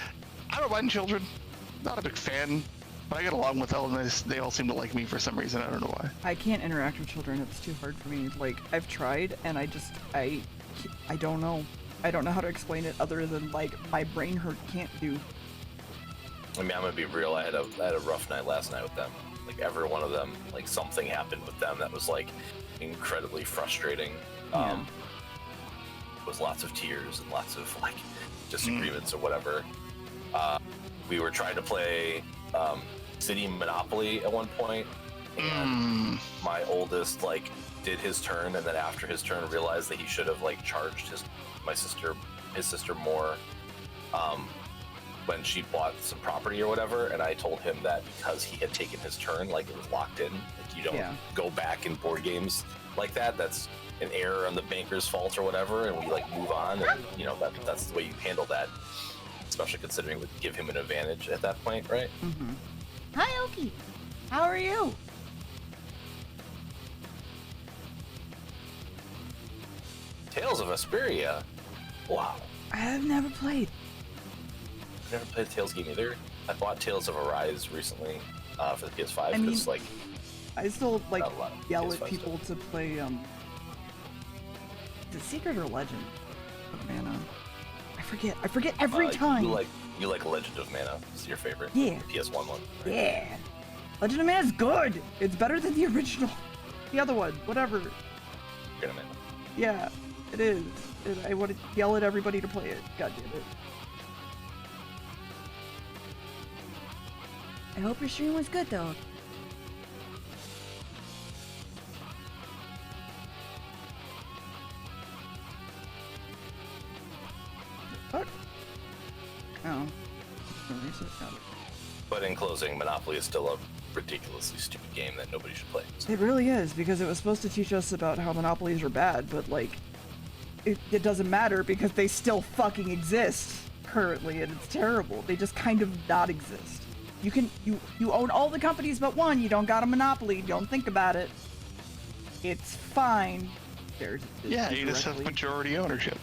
[SPEAKER 2] I don't mind children, not a big fan, but I get along with them and they all seem to like me for some reason, I don't know why.
[SPEAKER 1] I can't interact with children, it's too hard for me. Like, I've tried and I don't know. I don't know how to explain it other than like my brain hurt can't do.
[SPEAKER 5] I mean, I'm gonna be real. I had a rough night last night with them. Like every one of them, like something happened with them that was like incredibly frustrating.
[SPEAKER 1] Yeah.
[SPEAKER 5] It was lots of tears and lots of like disagreements or whatever. We were trying to play City Monopoly at one point, and my oldest like did his turn, and then after his turn realized that he should have like charged his sister more when she bought some property or whatever, and I told him that because he had taken his turn, like it was locked in, like you don't go back in board games like that. That's an error on the banker's fault or whatever, and we like move on, and that's the way you handle that, especially considering it would give him an advantage at that point, right?
[SPEAKER 3] Hi, Oki. How are you?
[SPEAKER 5] Tales of Vesperia. Wow.
[SPEAKER 1] I've never played.
[SPEAKER 5] I've never played a Tales game either. I bought Tales of Arise recently for the PS5
[SPEAKER 1] I mean,
[SPEAKER 5] because like
[SPEAKER 1] I still like
[SPEAKER 5] not a lot of
[SPEAKER 1] yell
[SPEAKER 5] PS5
[SPEAKER 1] at people to play is it Secret or Legend of Mana? I forget every time.
[SPEAKER 5] You like Legend of Mana. It's your favorite.
[SPEAKER 1] Yeah.
[SPEAKER 5] The PS1 one. Right?
[SPEAKER 1] Yeah. Legend of Mana is good. It's better than the original. The other one, whatever.
[SPEAKER 5] Gonna Mana.
[SPEAKER 1] Yeah, it is. I want to yell at everybody to play it. God damn it.
[SPEAKER 3] I hope your stream was good though.
[SPEAKER 1] What? Oh.
[SPEAKER 5] But in closing, Monopoly is still a ridiculously stupid game that nobody should play. So.
[SPEAKER 1] It really is, because it was supposed to teach us about how monopolies are bad, but like, it doesn't matter because they still fucking exist currently, and it's terrible. They just kind of not exist. You own all the companies but one. You don't got a monopoly. Don't think about it. It's fine.
[SPEAKER 2] Yeah, you just have majority ownership.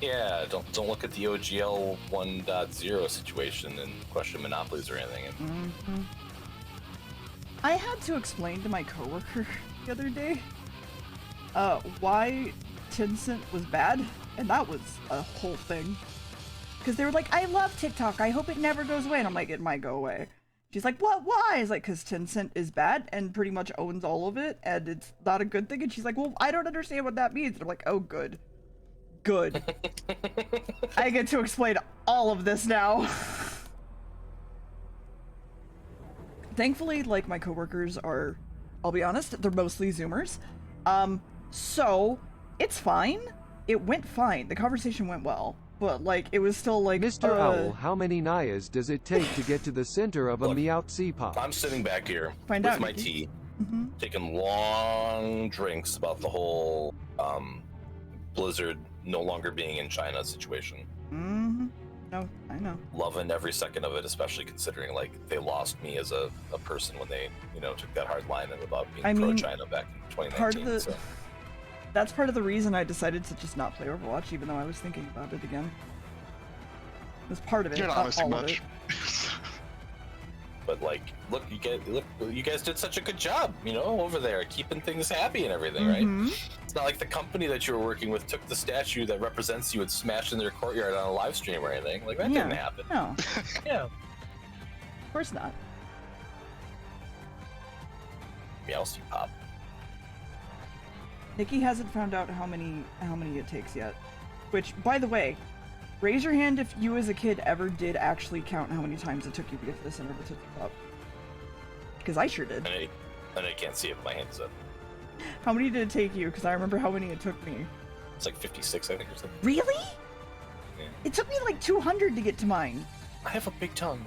[SPEAKER 5] Yeah, don't look at the OGL 1.0 situation and question monopolies or anything.
[SPEAKER 1] Mm-hmm. I had to explain to my coworker the other day why Tencent was bad, and that was a whole thing. Because they were like, I love TikTok, I hope it never goes away. And I'm like, it might go away. She's like, what, why? I was like, because Tencent is bad and pretty much owns all of it, and it's not a good thing. And she's like, well, I don't understand what that means. And I'm like, oh, good. Good. I get to explain all of this now. Thankfully, like, my coworkers are, I'll be honest, they're mostly Zoomers. So, it's fine. It went fine. The conversation went well. But, like, it was still like,
[SPEAKER 6] Mr. Owl, how many Nayas does it take to get to the center of a Meowth pop?
[SPEAKER 5] I'm sitting back here
[SPEAKER 1] Find
[SPEAKER 5] with
[SPEAKER 1] out,
[SPEAKER 5] my
[SPEAKER 1] Nikki.
[SPEAKER 5] tea,
[SPEAKER 1] Mm-hmm.
[SPEAKER 5] taking long drinks about the whole Blizzard no longer being in China situation.
[SPEAKER 1] Mm-hmm. No, I know.
[SPEAKER 5] Loving every second of it, especially considering like they lost me as a person when they, took that hard line about being pro-China back in 2019.
[SPEAKER 1] Part of the,
[SPEAKER 5] so.
[SPEAKER 1] That's part of the reason I decided to just not play Overwatch, even though I was thinking about it again. It was part of it.
[SPEAKER 2] You're not missing
[SPEAKER 1] all of
[SPEAKER 2] much.
[SPEAKER 5] But like, look, you guys did such a good job, over there, keeping things happy and everything,
[SPEAKER 1] Mm-hmm.
[SPEAKER 5] right? It's not like the company that you were working with took the statue that represents you and smashed in their courtyard on a live stream or anything. Like that
[SPEAKER 1] Yeah.
[SPEAKER 5] didn't happen.
[SPEAKER 1] No,
[SPEAKER 5] Yeah.
[SPEAKER 1] of course not.
[SPEAKER 5] Meowth pop.
[SPEAKER 1] Nikki hasn't found out how many it takes yet. Which, by the way, raise your hand if you as a kid ever did actually count how many times it took you to get to the center of the Tootsie Pop. Because I sure did.
[SPEAKER 5] And I can't see it, but my hand is up.
[SPEAKER 1] How many did it take you? Because I remember how many it took me.
[SPEAKER 5] It's like 56, I think, or something.
[SPEAKER 1] Really?
[SPEAKER 5] Yeah.
[SPEAKER 1] It took me like 200 to get to mine.
[SPEAKER 5] I have a big tongue.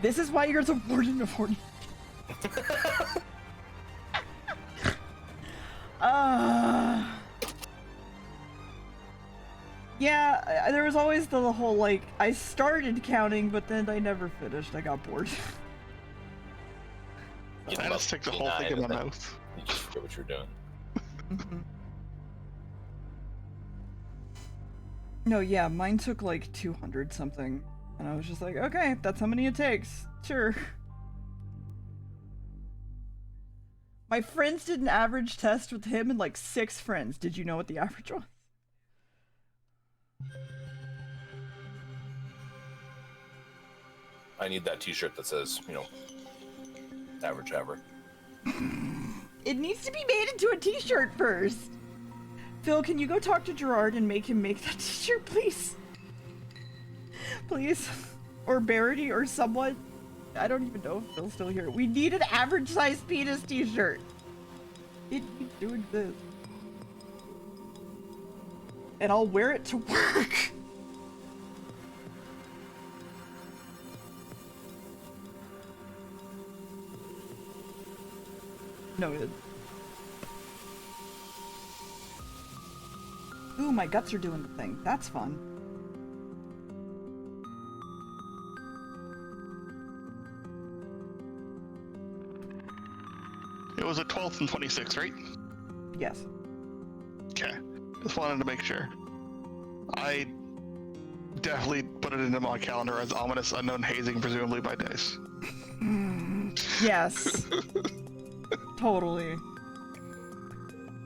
[SPEAKER 1] This is why you're the warden of Horny. Yeah, there was always the whole, like, I started counting, but then I never finished. I got bored.
[SPEAKER 2] I just stick the whole thing in my mouth.
[SPEAKER 5] You just forget what you're doing.
[SPEAKER 1] No, yeah, mine took like 200 something. And I was just like, okay, that's how many it takes. Sure. My friends did an average test with him and like 6 friends. Did you know what the average was?
[SPEAKER 5] I need that t-shirt that says, average ever.
[SPEAKER 1] It needs to be made into a t-shirt first. Phil, can you go talk to Gerard and make him make that t-shirt, please? Please. Or Barity or someone. I don't even know if Phil's still here. We need an average size penis t-shirt. It keeps doing this. And I'll wear it to work. Noted. Ooh, my guts are doing the thing. That's fun.
[SPEAKER 2] It was a 12th and 26th, right?
[SPEAKER 1] Yes.
[SPEAKER 2] Okay. Just wanted to make sure. I definitely put it into my calendar as ominous unknown hazing, presumably by dice.
[SPEAKER 1] Yes. Totally.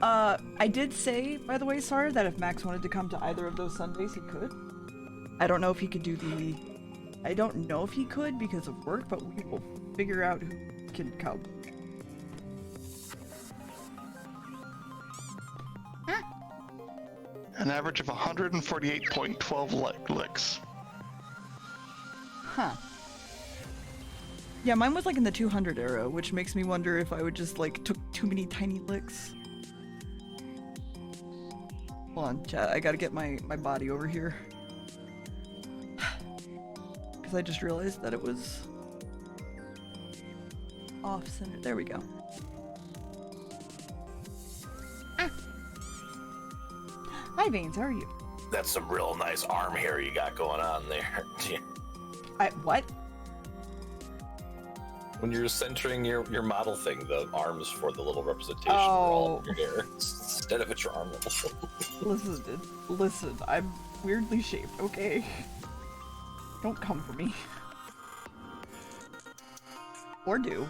[SPEAKER 1] I did say, by the way, Sar, that if Max wanted to come to either of those Sundays, he could. I don't know if he could do the... I don't know if he could because of work, but we will figure out who can come.
[SPEAKER 2] An average of 148.12 licks.
[SPEAKER 1] Huh. Yeah, mine was like in the 200 era, which makes me wonder if I would just like took too many tiny licks. Hold on, chat, I gotta get my body over here. Because I just realized that it was off center. There we go. Ah. Hi Veins, how are you?
[SPEAKER 5] That's some real nice arm hair you got going on there.
[SPEAKER 1] What?
[SPEAKER 5] When you're centering your model thing, the arms for the little representation are
[SPEAKER 1] Oh.
[SPEAKER 5] all up your hair instead of at your arm level.
[SPEAKER 1] Listen, I'm weirdly shaped, okay? Don't come for me. Or do.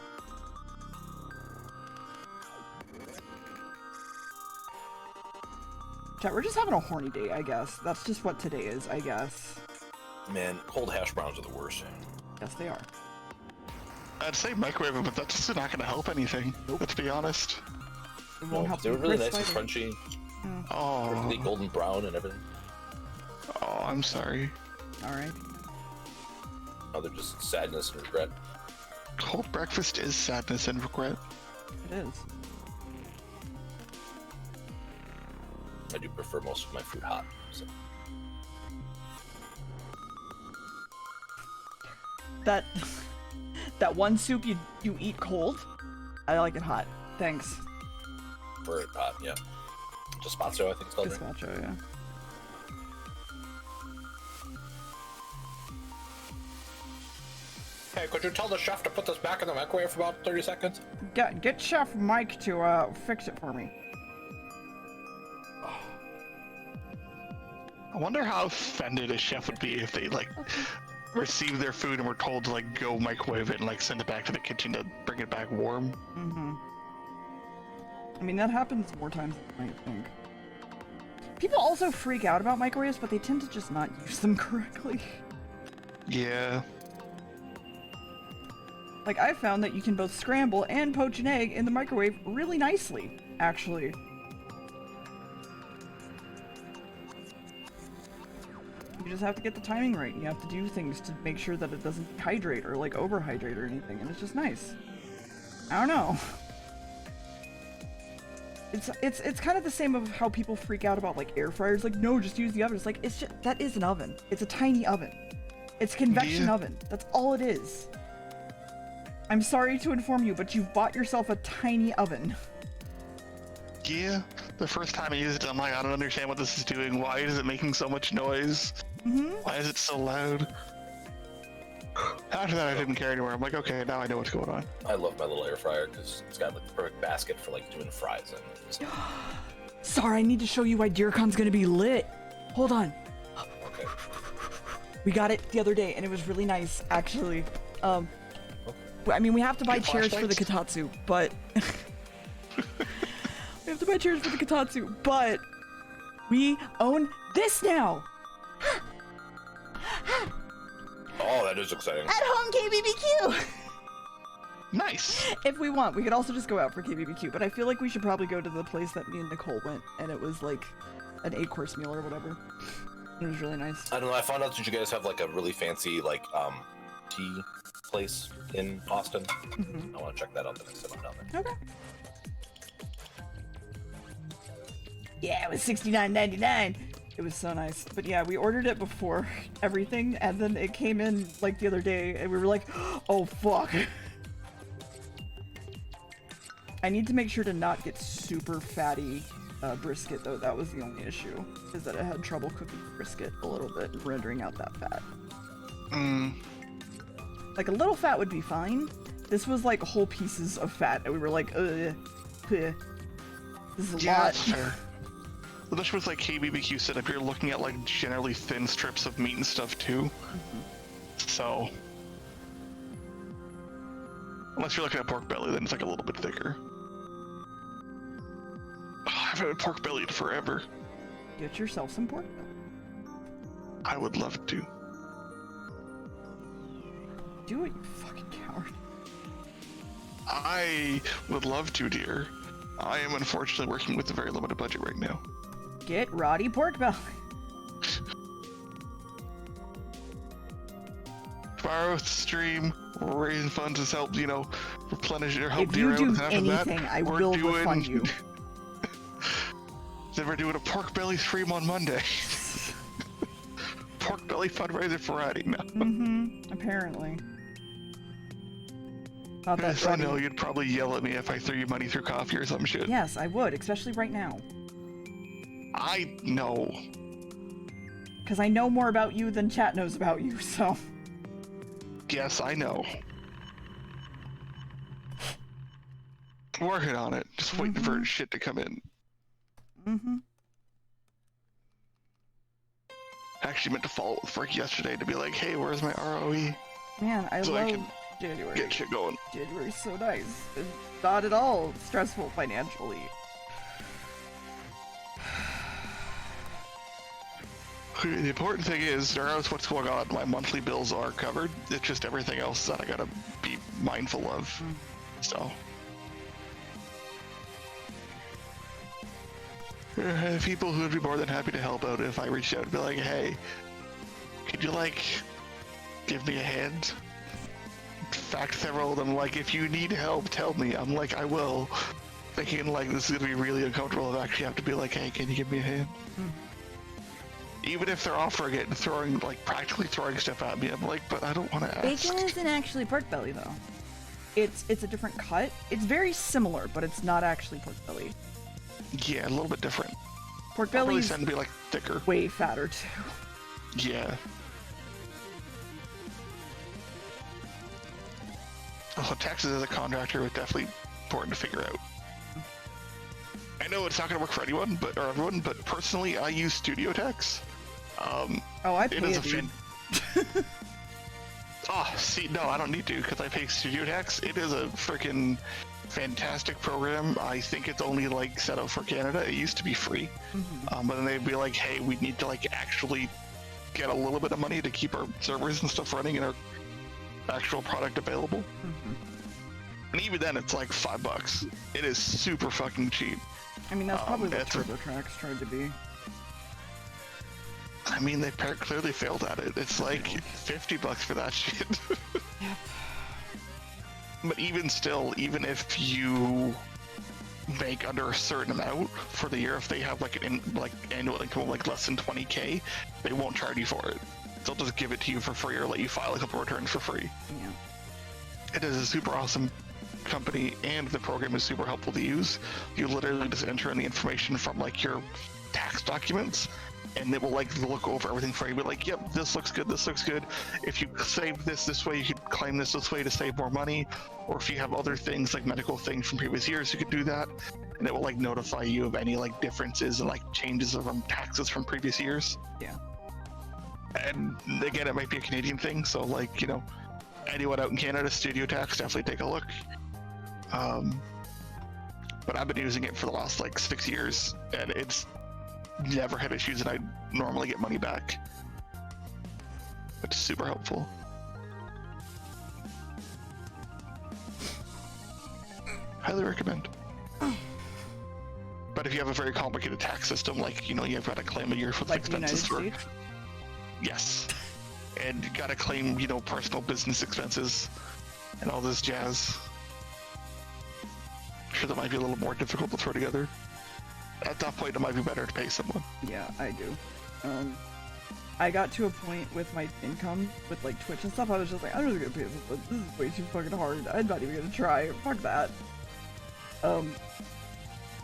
[SPEAKER 1] Chat, we're just having a horny day, I guess. That's just what today is, I guess.
[SPEAKER 5] Man, cold hash browns are the worst.
[SPEAKER 1] Yes, they are.
[SPEAKER 2] I'd say microwave them, but that's just not going to help anything. Let's be honest.
[SPEAKER 1] It won't help
[SPEAKER 5] They were
[SPEAKER 1] you
[SPEAKER 5] really
[SPEAKER 1] crisp
[SPEAKER 5] nice and
[SPEAKER 1] either.
[SPEAKER 5] crunchy,
[SPEAKER 2] Oh,
[SPEAKER 5] really golden brown and everything.
[SPEAKER 2] oh, I'm sorry.
[SPEAKER 1] Alright.
[SPEAKER 5] Now they're just sadness and regret.
[SPEAKER 2] Cold breakfast is sadness and regret.
[SPEAKER 1] It is.
[SPEAKER 5] I do prefer most of my food hot. So.
[SPEAKER 1] That one soup you eat cold, I like it hot. Thanks.
[SPEAKER 5] Prefer it hot, yeah. Gazpacho, I think it's called. Right?
[SPEAKER 1] Gazpacho, yeah.
[SPEAKER 5] Hey, could you tell the chef to put this back in the microwave for about 30 seconds?
[SPEAKER 1] Get Chef Mike to fix it for me.
[SPEAKER 2] I wonder how offended a chef would be if they like received their food and were told to like go microwave it and like send it back to the kitchen to bring it back warm.
[SPEAKER 1] Mm-hmm. I mean, that happens more times than I think. People also freak out about microwaves, but they tend to just not use them correctly.
[SPEAKER 2] Yeah.
[SPEAKER 1] Like, I found that you can both scramble and poach an egg in the microwave really nicely, actually. You just have to get the timing right, and you have to do things to make sure that it doesn't hydrate or, like, overhydrate or anything, and it's just nice. I don't know. It's kind of the same of how people freak out about, like, air fryers. Like, no, just use the oven. It's like, it's just, that is an oven. It's a tiny oven. It's a convection oven. That's all it is. I'm sorry to inform you, but you've bought yourself a tiny oven.
[SPEAKER 2] Yeah. The first time I used it, I'm like, I don't understand what this is doing. Why is it making so much noise?
[SPEAKER 1] Mm-hmm.
[SPEAKER 2] Why is it so loud? After that, I didn't care anymore. I'm like, okay, now I know what's going on.
[SPEAKER 5] I love my little air fryer because it's got like the perfect basket for like doing fries in. So.
[SPEAKER 1] Sorry, I need to show you why DeerCon's gonna be lit. Hold on.
[SPEAKER 5] Okay.
[SPEAKER 1] We got it the other day, and it was really nice, actually. I mean, we have to buy
[SPEAKER 2] Get
[SPEAKER 1] chairs for the
[SPEAKER 2] flashlights?
[SPEAKER 1] Kotatsu, but... we have to buy chairs for the Kotatsu, but... we own this now!
[SPEAKER 5] Oh, that is exciting.
[SPEAKER 3] At home KBBQ.
[SPEAKER 2] Nice.
[SPEAKER 1] If we want, we could also just go out for KBBQ, but I feel like we should probably go to the place that me and Nicole went, and it was like an 8-course meal or whatever. It was really nice.
[SPEAKER 5] I don't know. I found out that you guys have like a really fancy like tea place in Austin. I want to check that out the next time I'm down there.
[SPEAKER 1] Okay.
[SPEAKER 3] Yeah, it was $69.99.
[SPEAKER 1] It was so nice. But yeah, we ordered it before everything, and then it came in like the other day, and we were like, oh fuck. I need to make sure to not get super fatty brisket, though. That was the only issue, is that I had trouble cooking brisket a little bit and rendering out that fat. Like, a little fat would be fine. This was like whole pieces of fat, and we were like, this is a
[SPEAKER 2] Yeah,
[SPEAKER 1] lot.
[SPEAKER 2] that's fair. Well, this was like KBBQ setup. You're looking at like generally thin strips of meat and stuff too. So, unless you're looking at pork belly, then it's like a little bit thicker. Oh, I haven't had pork belly in forever.
[SPEAKER 1] Get yourself some pork.
[SPEAKER 2] I would love to.
[SPEAKER 1] Do it, you fucking coward.
[SPEAKER 2] I would love to, dear. I am unfortunately working with a very limited budget right now.
[SPEAKER 1] Get Roddy pork belly.
[SPEAKER 2] Tomorrow stream, we're raising funds to help, replenish or help
[SPEAKER 1] If you
[SPEAKER 2] Deer out
[SPEAKER 1] do
[SPEAKER 2] with half of that.
[SPEAKER 1] anything, I
[SPEAKER 2] We're
[SPEAKER 1] will
[SPEAKER 2] doing-
[SPEAKER 1] refund you.
[SPEAKER 2] Then we're doing a pork belly stream on Monday. Pork belly fundraiser Friday. No.
[SPEAKER 1] Apparently. Not that
[SPEAKER 2] Yes, I know
[SPEAKER 1] Roddy-
[SPEAKER 2] you'd probably yell at me if I threw you money through coffee or some shit.
[SPEAKER 1] Yes, I would, especially right now.
[SPEAKER 2] I know.
[SPEAKER 1] Because I know more about you than chat knows about you, so...
[SPEAKER 2] Yes, I know. Working on it. Just waiting for shit to come in. Actually meant to follow up with Frick yesterday to be like, hey, where's my ROE?
[SPEAKER 1] Man, I
[SPEAKER 2] So I
[SPEAKER 1] love
[SPEAKER 2] can
[SPEAKER 1] January.
[SPEAKER 2] Get shit going.
[SPEAKER 1] January's so nice. It's not at all stressful financially.
[SPEAKER 2] The important thing is, regardless of what's going on, my monthly bills are covered. It's just everything else that I gotta be mindful of. So. People who would be more than happy to help out if I reached out and be like, hey, could you, give me a hand? In fact, several of them, if you need help, tell me. I'm like, I will. Thinking, this is gonna be really uncomfortable if I actually have to be like, hey, can you give me a hand? Even if they're offering it and throwing, practically throwing stuff at me, I'm like, but I don't want to ask.
[SPEAKER 1] Bacon isn't actually pork belly, though. It's a different cut. It's very similar, but it's not actually pork belly.
[SPEAKER 2] Yeah, a little bit different.
[SPEAKER 1] Pork
[SPEAKER 2] Really
[SPEAKER 1] belly's
[SPEAKER 2] tend to be, thicker.
[SPEAKER 1] way fatter, too.
[SPEAKER 2] Yeah. Also, taxes as a contractor is definitely important to figure out. I know it's not going to work for anyone, or everyone, but personally, I use Studio Tax.
[SPEAKER 1] Oh, I pay
[SPEAKER 2] It is
[SPEAKER 1] it,
[SPEAKER 2] a
[SPEAKER 1] dude.
[SPEAKER 2] see, no, I don't need to because I pay Studio Tax. It is a freaking fantastic program. I think it's only set up for Canada. It used to be free, but then they'd be like, "Hey, we need to actually get a little bit of money to keep our servers and stuff running and our actual product available." And even then, it's $5. It is super fucking cheap.
[SPEAKER 1] I mean, that's probably what
[SPEAKER 2] it's-
[SPEAKER 1] TurboTax tried to be.
[SPEAKER 2] I mean, they clearly failed at it. It's $50 for that shit.
[SPEAKER 1] Yep.
[SPEAKER 2] But even still, even if you make under a certain amount for the year, if they have an annual income of less than 20K, they won't charge you for it. They'll just give it to you for free or let you file a couple returns for free.
[SPEAKER 1] Yeah.
[SPEAKER 2] It is a super awesome company, and the program is super helpful to use. You literally just enter in the information from your tax documents, and it will look over everything for you. Be like, yep, this looks good, this looks good. If you save this way, you could claim this way to save more money. Or if you have other things medical things from previous years, you could do that, and it will notify you of any differences and changes from taxes from previous years.
[SPEAKER 1] Yeah.
[SPEAKER 2] And again, it might be a Canadian thing, so anyone out in Canada, Studio Tax, definitely take a look. But I've been using it for the last 6 years, and it's never had issues, and I normally get money back. It's super helpful. Highly recommend. But if you have a very complicated tax system, you've got to claim a year for the
[SPEAKER 1] Like the United
[SPEAKER 2] expenses for.
[SPEAKER 1] States?
[SPEAKER 2] Yes. And you gotta claim, personal business expenses and all this jazz. I'm sure that might be a little more difficult to throw together. At that point, it might be better to pay someone.
[SPEAKER 1] Yeah, I do. I got to a point with my income with Twitch and stuff. I was just like, I'm just gonna pay someone. This is way too fucking hard. I'm not even gonna try. Fuck that.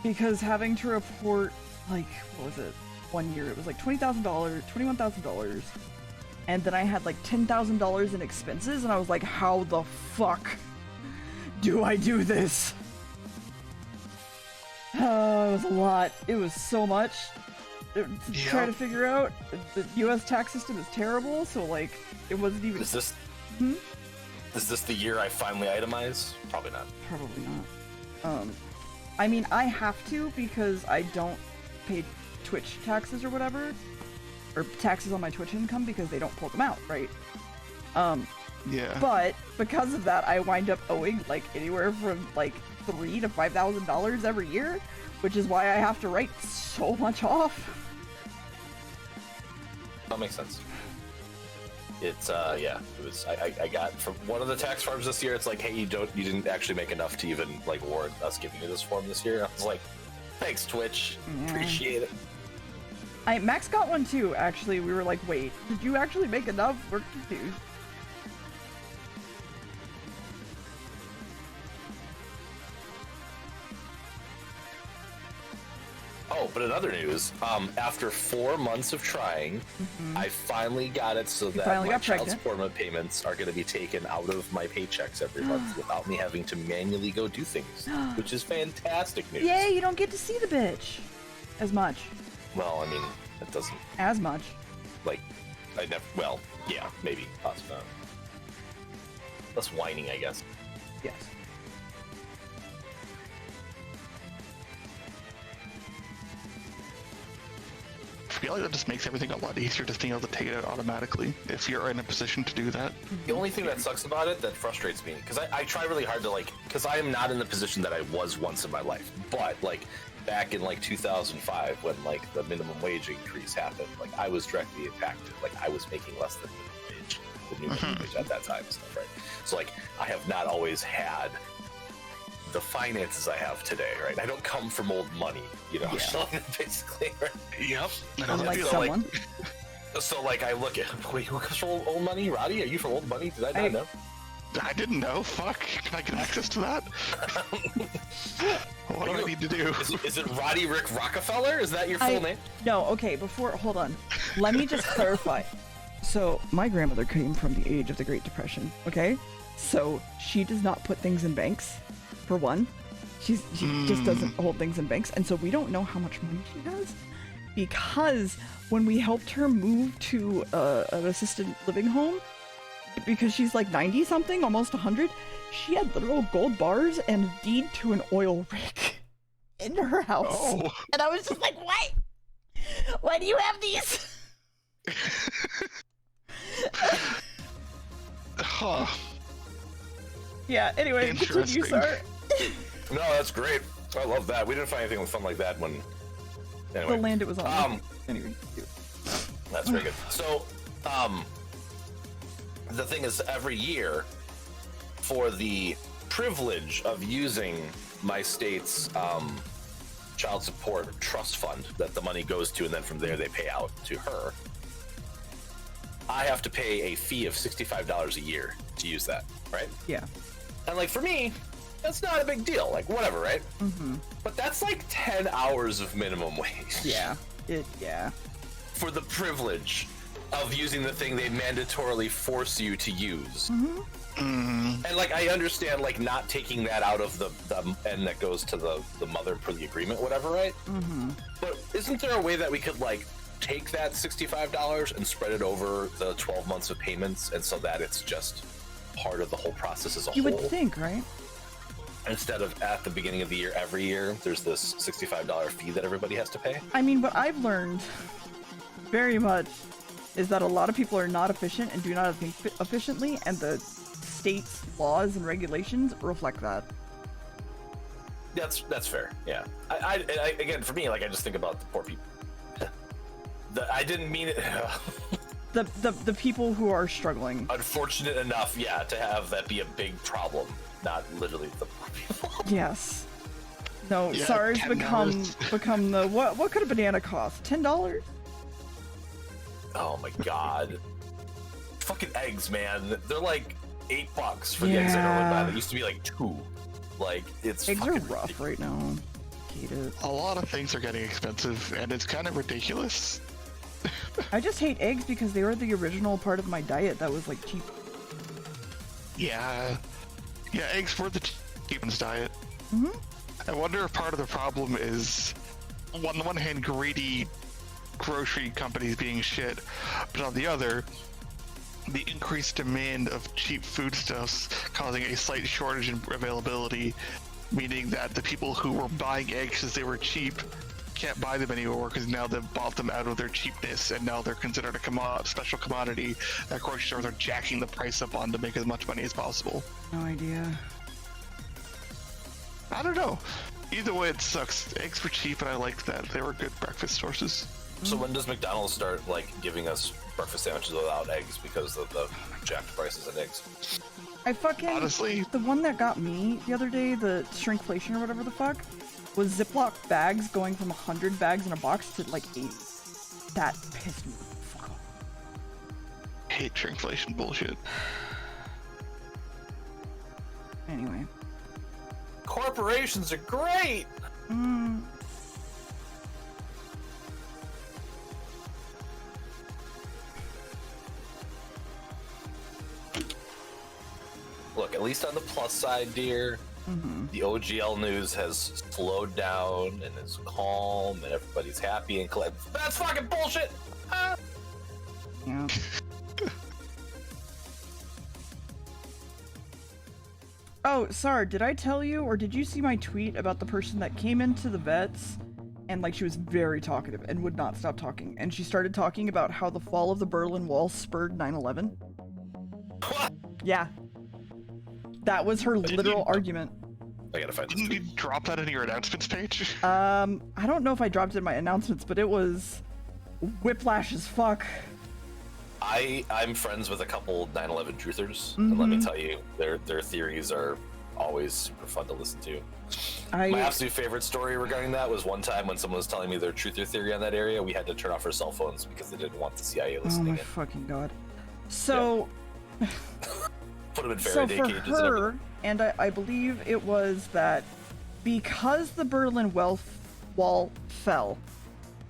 [SPEAKER 1] Because having to report what was it? 1 year it was $20,000, $21,000, and then I had $10,000 in expenses, and I was like, how the fuck do I do this? It was a lot. It was so much to try to figure out. The U.S. tax system is terrible, so it wasn't even.
[SPEAKER 5] Is this the year I finally itemize? Probably not.
[SPEAKER 1] Probably not. I mean, I have to because I don't pay Twitch taxes or whatever, or taxes on my Twitch income because they don't pull them out, right?
[SPEAKER 2] Yeah.
[SPEAKER 1] But because of that, I wind up owing anywhere from $3,000 to $5,000 every year, which is why I have to write so much off.
[SPEAKER 5] That makes sense. It's yeah, it was I got from one of the tax forms this year. It's like, hey, you didn't actually make enough to even like warrant us giving you this form this year. I was like, thanks, Twitch, appreciate it.
[SPEAKER 1] Max got one too. Actually, we were like, wait, did you actually make enough? We're confused.
[SPEAKER 5] Oh, but in other news, after 4 months of trying, I finally got it so that my child support payments are going to be taken out of my paychecks every month without me having to manually go do things, which is fantastic news.
[SPEAKER 1] Yay, you don't get to see the bitch as much.
[SPEAKER 5] Well, I mean, it doesn't...
[SPEAKER 1] As much.
[SPEAKER 5] Like, I never... Well, yeah, maybe, possibly. Less whining, I guess.
[SPEAKER 1] Yes.
[SPEAKER 2] I feel like that just makes everything a lot easier just being able to take it out automatically if you're in a position to do that.
[SPEAKER 5] The only thing that sucks about it, that frustrates me, because I try really hard to, like, because I am not in the position that I was once in my life, but, like, back in, like, 2005, when, like, the minimum wage increase happened, like, I was directly impacted. Like, I was making less than minimum wage, the new minimum wage at that time and stuff, right? So, like, I have not always had the finances I have today, right? I don't come from old money, you know, so basically, right?
[SPEAKER 2] Yep.
[SPEAKER 1] Unlike someone.
[SPEAKER 5] So, like, I look at, wait, who comes from old money? Roddy, are you from old money? Did I not know?
[SPEAKER 2] I didn't know. Fuck. Can I get access to that? What do I need to do?
[SPEAKER 5] Is it Roddy Rick Rockefeller? Is that your full name?
[SPEAKER 1] No, okay, hold on. Let me just clarify. So, my grandmother came from the age of the Great Depression, okay? So, she does not put things in banks, for one. She just doesn't hold things in banks, and so we don't know how much money she has. Because when we helped her move to an assisted living home, because she's like 90-something, almost 100, she had literal gold bars and a deed to an oil rig in her house.
[SPEAKER 2] Oh.
[SPEAKER 1] And I was just like, what? Why do you have these?
[SPEAKER 2] Huh.
[SPEAKER 1] Yeah, anyway, continue, sir.
[SPEAKER 5] No, that's great. I love that. We didn't find anything fun like that when... Anyway.
[SPEAKER 1] The land it was on. Anyway.
[SPEAKER 5] That's very good. So, the thing is, every year, for the privilege of using my state's child support trust fund that the money goes to, and then from there they pay out to her, I have to pay a fee of $65 a year to use that, right?
[SPEAKER 1] Yeah.
[SPEAKER 5] And, like, for me, that's not a big deal. Like, whatever, right?
[SPEAKER 1] Mm-hmm.
[SPEAKER 5] But that's like 10 hours of minimum wage.
[SPEAKER 1] Yeah. Yeah.
[SPEAKER 5] For the privilege of using the thing they mandatorily force you to use. And, like, I understand, like, not taking that out of the end that goes to the mother per the agreement, whatever, right? But isn't there a way that we could, like, take that $65 and spread it over the 12 months of payments, and so that it's just part of the whole process as a whole?
[SPEAKER 1] You would think, right?
[SPEAKER 5] Instead of at the beginning of the year, every year, there's this $65 fee that everybody has to pay?
[SPEAKER 1] I mean, what I've learned very much is that a lot of people are not efficient and do not think efficiently, and the state's laws and regulations reflect that.
[SPEAKER 5] That's fair, yeah. I again, for me, like, I just think about the poor people. I didn't mean it.
[SPEAKER 1] The people who are struggling.
[SPEAKER 5] Unfortunate enough, yeah, to have that be a big problem, not literally the poor people.
[SPEAKER 1] Yes. No,
[SPEAKER 2] Yeah,
[SPEAKER 1] SARS
[SPEAKER 2] $10.
[SPEAKER 1] become the what could a banana cost? $10?
[SPEAKER 5] Oh my god. Fucking eggs, man. They're like $8 for the eggs I normally buy. They used to be like $2. Like, it's
[SPEAKER 1] Eggs
[SPEAKER 5] fucking
[SPEAKER 1] are rough right now. Hate it.
[SPEAKER 2] A lot of things are getting expensive, and it's kind of ridiculous.
[SPEAKER 1] I just hate eggs because they were the original part of my diet that was like cheap.
[SPEAKER 2] Yeah, eggs were the cheapest diet. I wonder if part of the problem is, on the one hand, greedy grocery companies being shit, but on the other, the increased demand of cheap foodstuffs causing a slight shortage in availability, meaning that the people who were buying eggs as they were cheap can't buy them anymore because now they've bought them out of their cheapness, and now they're considered a special commodity that grocery stores are jacking the price up on to make as much money as possible.
[SPEAKER 1] No idea.
[SPEAKER 2] I don't know. Either way, it sucks. Eggs were cheap, and I liked that. They were good breakfast sources.
[SPEAKER 5] So when does McDonald's start like giving us breakfast sandwiches without eggs because of the jacked prices in eggs?
[SPEAKER 1] I fucking
[SPEAKER 2] Honestly,
[SPEAKER 1] the one that got me the other day, the shrinkflation or whatever the fuck, was Ziploc bags going from 100 bags in a box to like 80. That pissed me the fuck off.
[SPEAKER 2] I hate shrinkflation bullshit.
[SPEAKER 1] Anyway.
[SPEAKER 5] Corporations are great. Look, at least on the plus side, dear, the OGL news has slowed down and is calm and everybody's happy and collected. That's fucking bullshit! Ah!
[SPEAKER 1] Yeah. Oh, Sar, did I tell you, or did you see my tweet about the person that came into the vets and, like, she was very talkative and would not stop talking, and she started talking about how the fall of the Berlin Wall spurred 9/11? Yeah. That was her literal argument.
[SPEAKER 5] I gotta find this
[SPEAKER 2] Didn't you
[SPEAKER 5] tweet.
[SPEAKER 2] drop that in your announcements page?
[SPEAKER 1] I don't know if I dropped it in my announcements, but it was whiplash as fuck.
[SPEAKER 5] I'm friends with a couple 9/11 truthers, and let me tell you, their theories are always super fun to listen to. My absolute favorite story regarding that was one time when someone was telling me their truther theory on that area, we had to turn off our cell phones because they didn't want the CIA
[SPEAKER 1] Oh
[SPEAKER 5] listening
[SPEAKER 1] my
[SPEAKER 5] in.
[SPEAKER 1] fucking god. So,
[SPEAKER 5] Put them in
[SPEAKER 1] so
[SPEAKER 5] Faraday
[SPEAKER 1] for
[SPEAKER 5] cages and
[SPEAKER 1] her,
[SPEAKER 5] everything.
[SPEAKER 1] and I believe it was that because the Berlin Wall fell,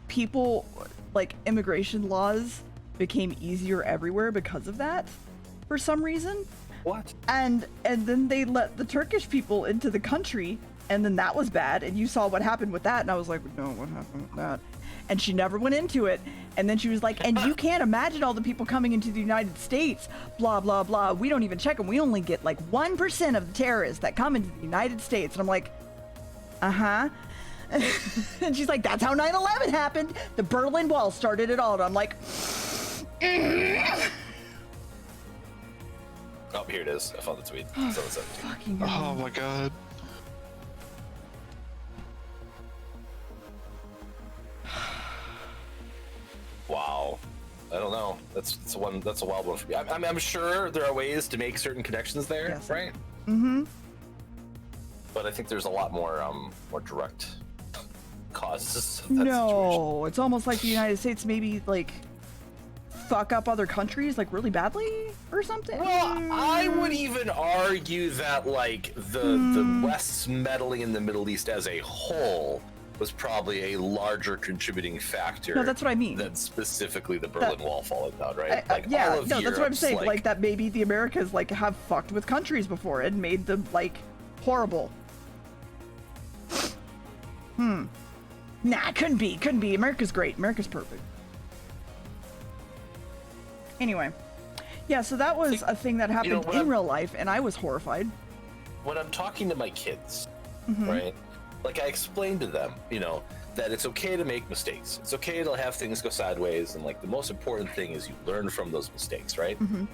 [SPEAKER 1] people, like, immigration laws became easier everywhere because of that, for some reason.
[SPEAKER 5] What?
[SPEAKER 1] And then they let the Turkish people into the country, and then that was bad, and you saw what happened with that, and I was like, no, what happened with that? And she never went into it, and then she was like, and you can't imagine all the people coming into the United States, blah, blah, blah. We don't even check them. We only get like 1% of the terrorists that come into the United States. And I'm like, uh-huh. And she's like, that's how 9/11 happened. The Berlin Wall started it all. And I'm like,
[SPEAKER 5] Oh, here it is. I found the tweet. 717.
[SPEAKER 1] fucking
[SPEAKER 2] Oh
[SPEAKER 1] hell.
[SPEAKER 2] my god.
[SPEAKER 5] Wow. I don't know. That's a wild one for me. I'm sure there are ways to make certain connections there,
[SPEAKER 1] Yes.
[SPEAKER 5] right?
[SPEAKER 1] Mm-hmm.
[SPEAKER 5] But I think there's a lot more direct causes of that situation.
[SPEAKER 1] No, it's almost like the United States maybe, like, fuck up other countries, like, really badly or something.
[SPEAKER 5] Well, I would even argue that like the West's meddling in the Middle East as a whole was probably a larger contributing factor.
[SPEAKER 1] No, that's what I mean.
[SPEAKER 5] Than specifically the Berlin Wall falling down, right?
[SPEAKER 1] Yeah,
[SPEAKER 5] all of
[SPEAKER 1] no, that's what I'm
[SPEAKER 5] Europe's,
[SPEAKER 1] saying. Like, that maybe the Americas, like, have fucked with countries before and made them, like, horrible. Nah, couldn't be. America's great. America's perfect. Anyway. Yeah, so that was a thing that happened in real life, and I was horrified.
[SPEAKER 5] when I'm talking to my kids,
[SPEAKER 1] Mm-hmm.
[SPEAKER 5] right? Like I explained to them, that it's okay to make mistakes. It's okay to have things go sideways, and like the most important thing is you learn from those mistakes, right?
[SPEAKER 1] Mm-hmm.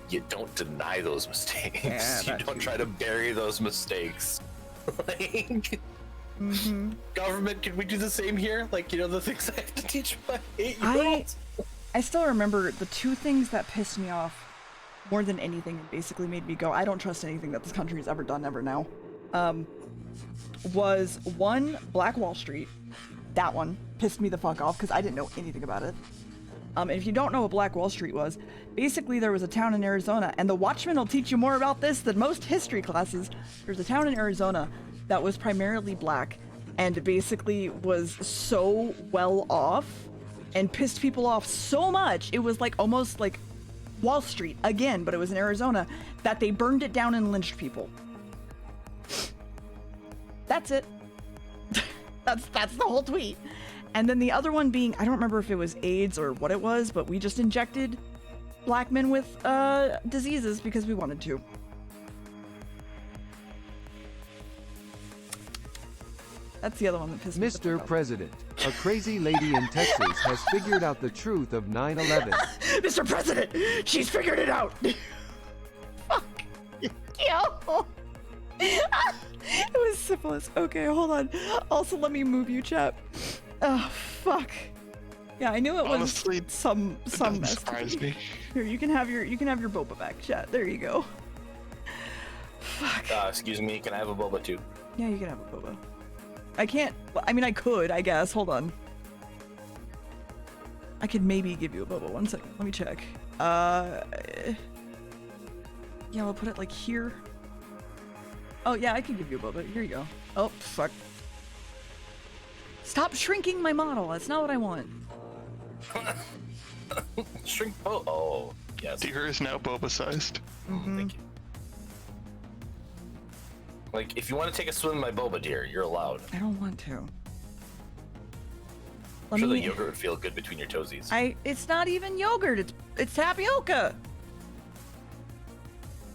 [SPEAKER 5] You don't deny those mistakes.
[SPEAKER 1] Yeah,
[SPEAKER 5] you
[SPEAKER 1] that's
[SPEAKER 5] don't try to bury those mistakes. Like,
[SPEAKER 1] Mm-hmm.
[SPEAKER 5] government, can we do the same here? Like, the things I have to teach my 8-year-olds.
[SPEAKER 1] I still remember the two things that pissed me off more than anything and basically made me go, I don't trust anything that this country has ever done ever now. Was one, Black Wall Street. That one pissed me the fuck off because I didn't know anything about it. And if you don't know what Black Wall Street was, basically there was a town in Arizona, and the Watchmen will teach you more about this than most history classes. There's a town in Arizona that was primarily black and basically was so well off and pissed people off so much, it was like almost like Wall Street again, but it was in Arizona, that they burned it down and lynched people. That's it. That's the whole tweet. And then the other one being, I don't remember if it was AIDS or what it was, but we just injected black men with diseases because we wanted to. That's the other one that pissed me the
[SPEAKER 6] Mr.
[SPEAKER 1] fuck off.
[SPEAKER 6] President, a crazy lady in Texas has figured out the truth of 9/11.
[SPEAKER 1] Mr. President, she's figured it out. Fuck. Yo. It was syphilis. Okay, hold on. Also, let me move you, chat. Oh, fuck. Yeah, I knew it
[SPEAKER 2] Honestly,
[SPEAKER 1] was some
[SPEAKER 2] It doesn't
[SPEAKER 1] mess.
[SPEAKER 2] surprise me.
[SPEAKER 1] Here, you can have your boba back, chat. There you go. Fuck.
[SPEAKER 5] Excuse me, can I have a boba too?
[SPEAKER 1] Yeah, you can have a boba. I can't. Well, I mean, I could, I guess. Hold on. I could maybe give you a boba. 1 second. Let me check. Yeah, we'll put it like here. Oh, yeah, I can give you a boba. Here you go. Oh, fuck. Stop shrinking my model. That's not what I want.
[SPEAKER 5] Shrink. Oh, yes.
[SPEAKER 2] Deer is now boba-sized.
[SPEAKER 5] Thank you. Like, if you want to take a swim in my boba, dear, you're allowed.
[SPEAKER 1] I don't want to.
[SPEAKER 5] I'm sure the yogurt would feel good between your toesies.
[SPEAKER 1] It's not even yogurt. It's tapioca.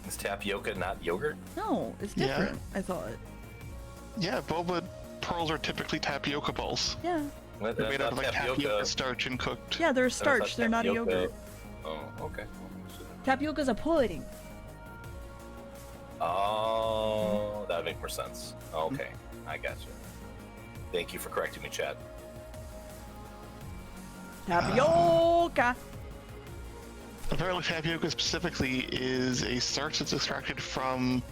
[SPEAKER 5] Is tapioca not yogurt?
[SPEAKER 1] No, it's
[SPEAKER 2] Yeah.
[SPEAKER 1] different. I thought.
[SPEAKER 2] Yeah, boba pearls are typically tapioca balls.
[SPEAKER 1] Yeah.
[SPEAKER 2] They're made out of like tapioca starch and cooked.
[SPEAKER 1] Yeah, they're starch. They're not a yogurt.
[SPEAKER 5] Oh, okay.
[SPEAKER 1] Tapioca's a pudding.
[SPEAKER 5] Oh, that would make more sense. Okay, I got you. Thank you for correcting me, Chad.
[SPEAKER 1] Tapioca.
[SPEAKER 2] Apparently, tapioca specifically is a starch that's extracted from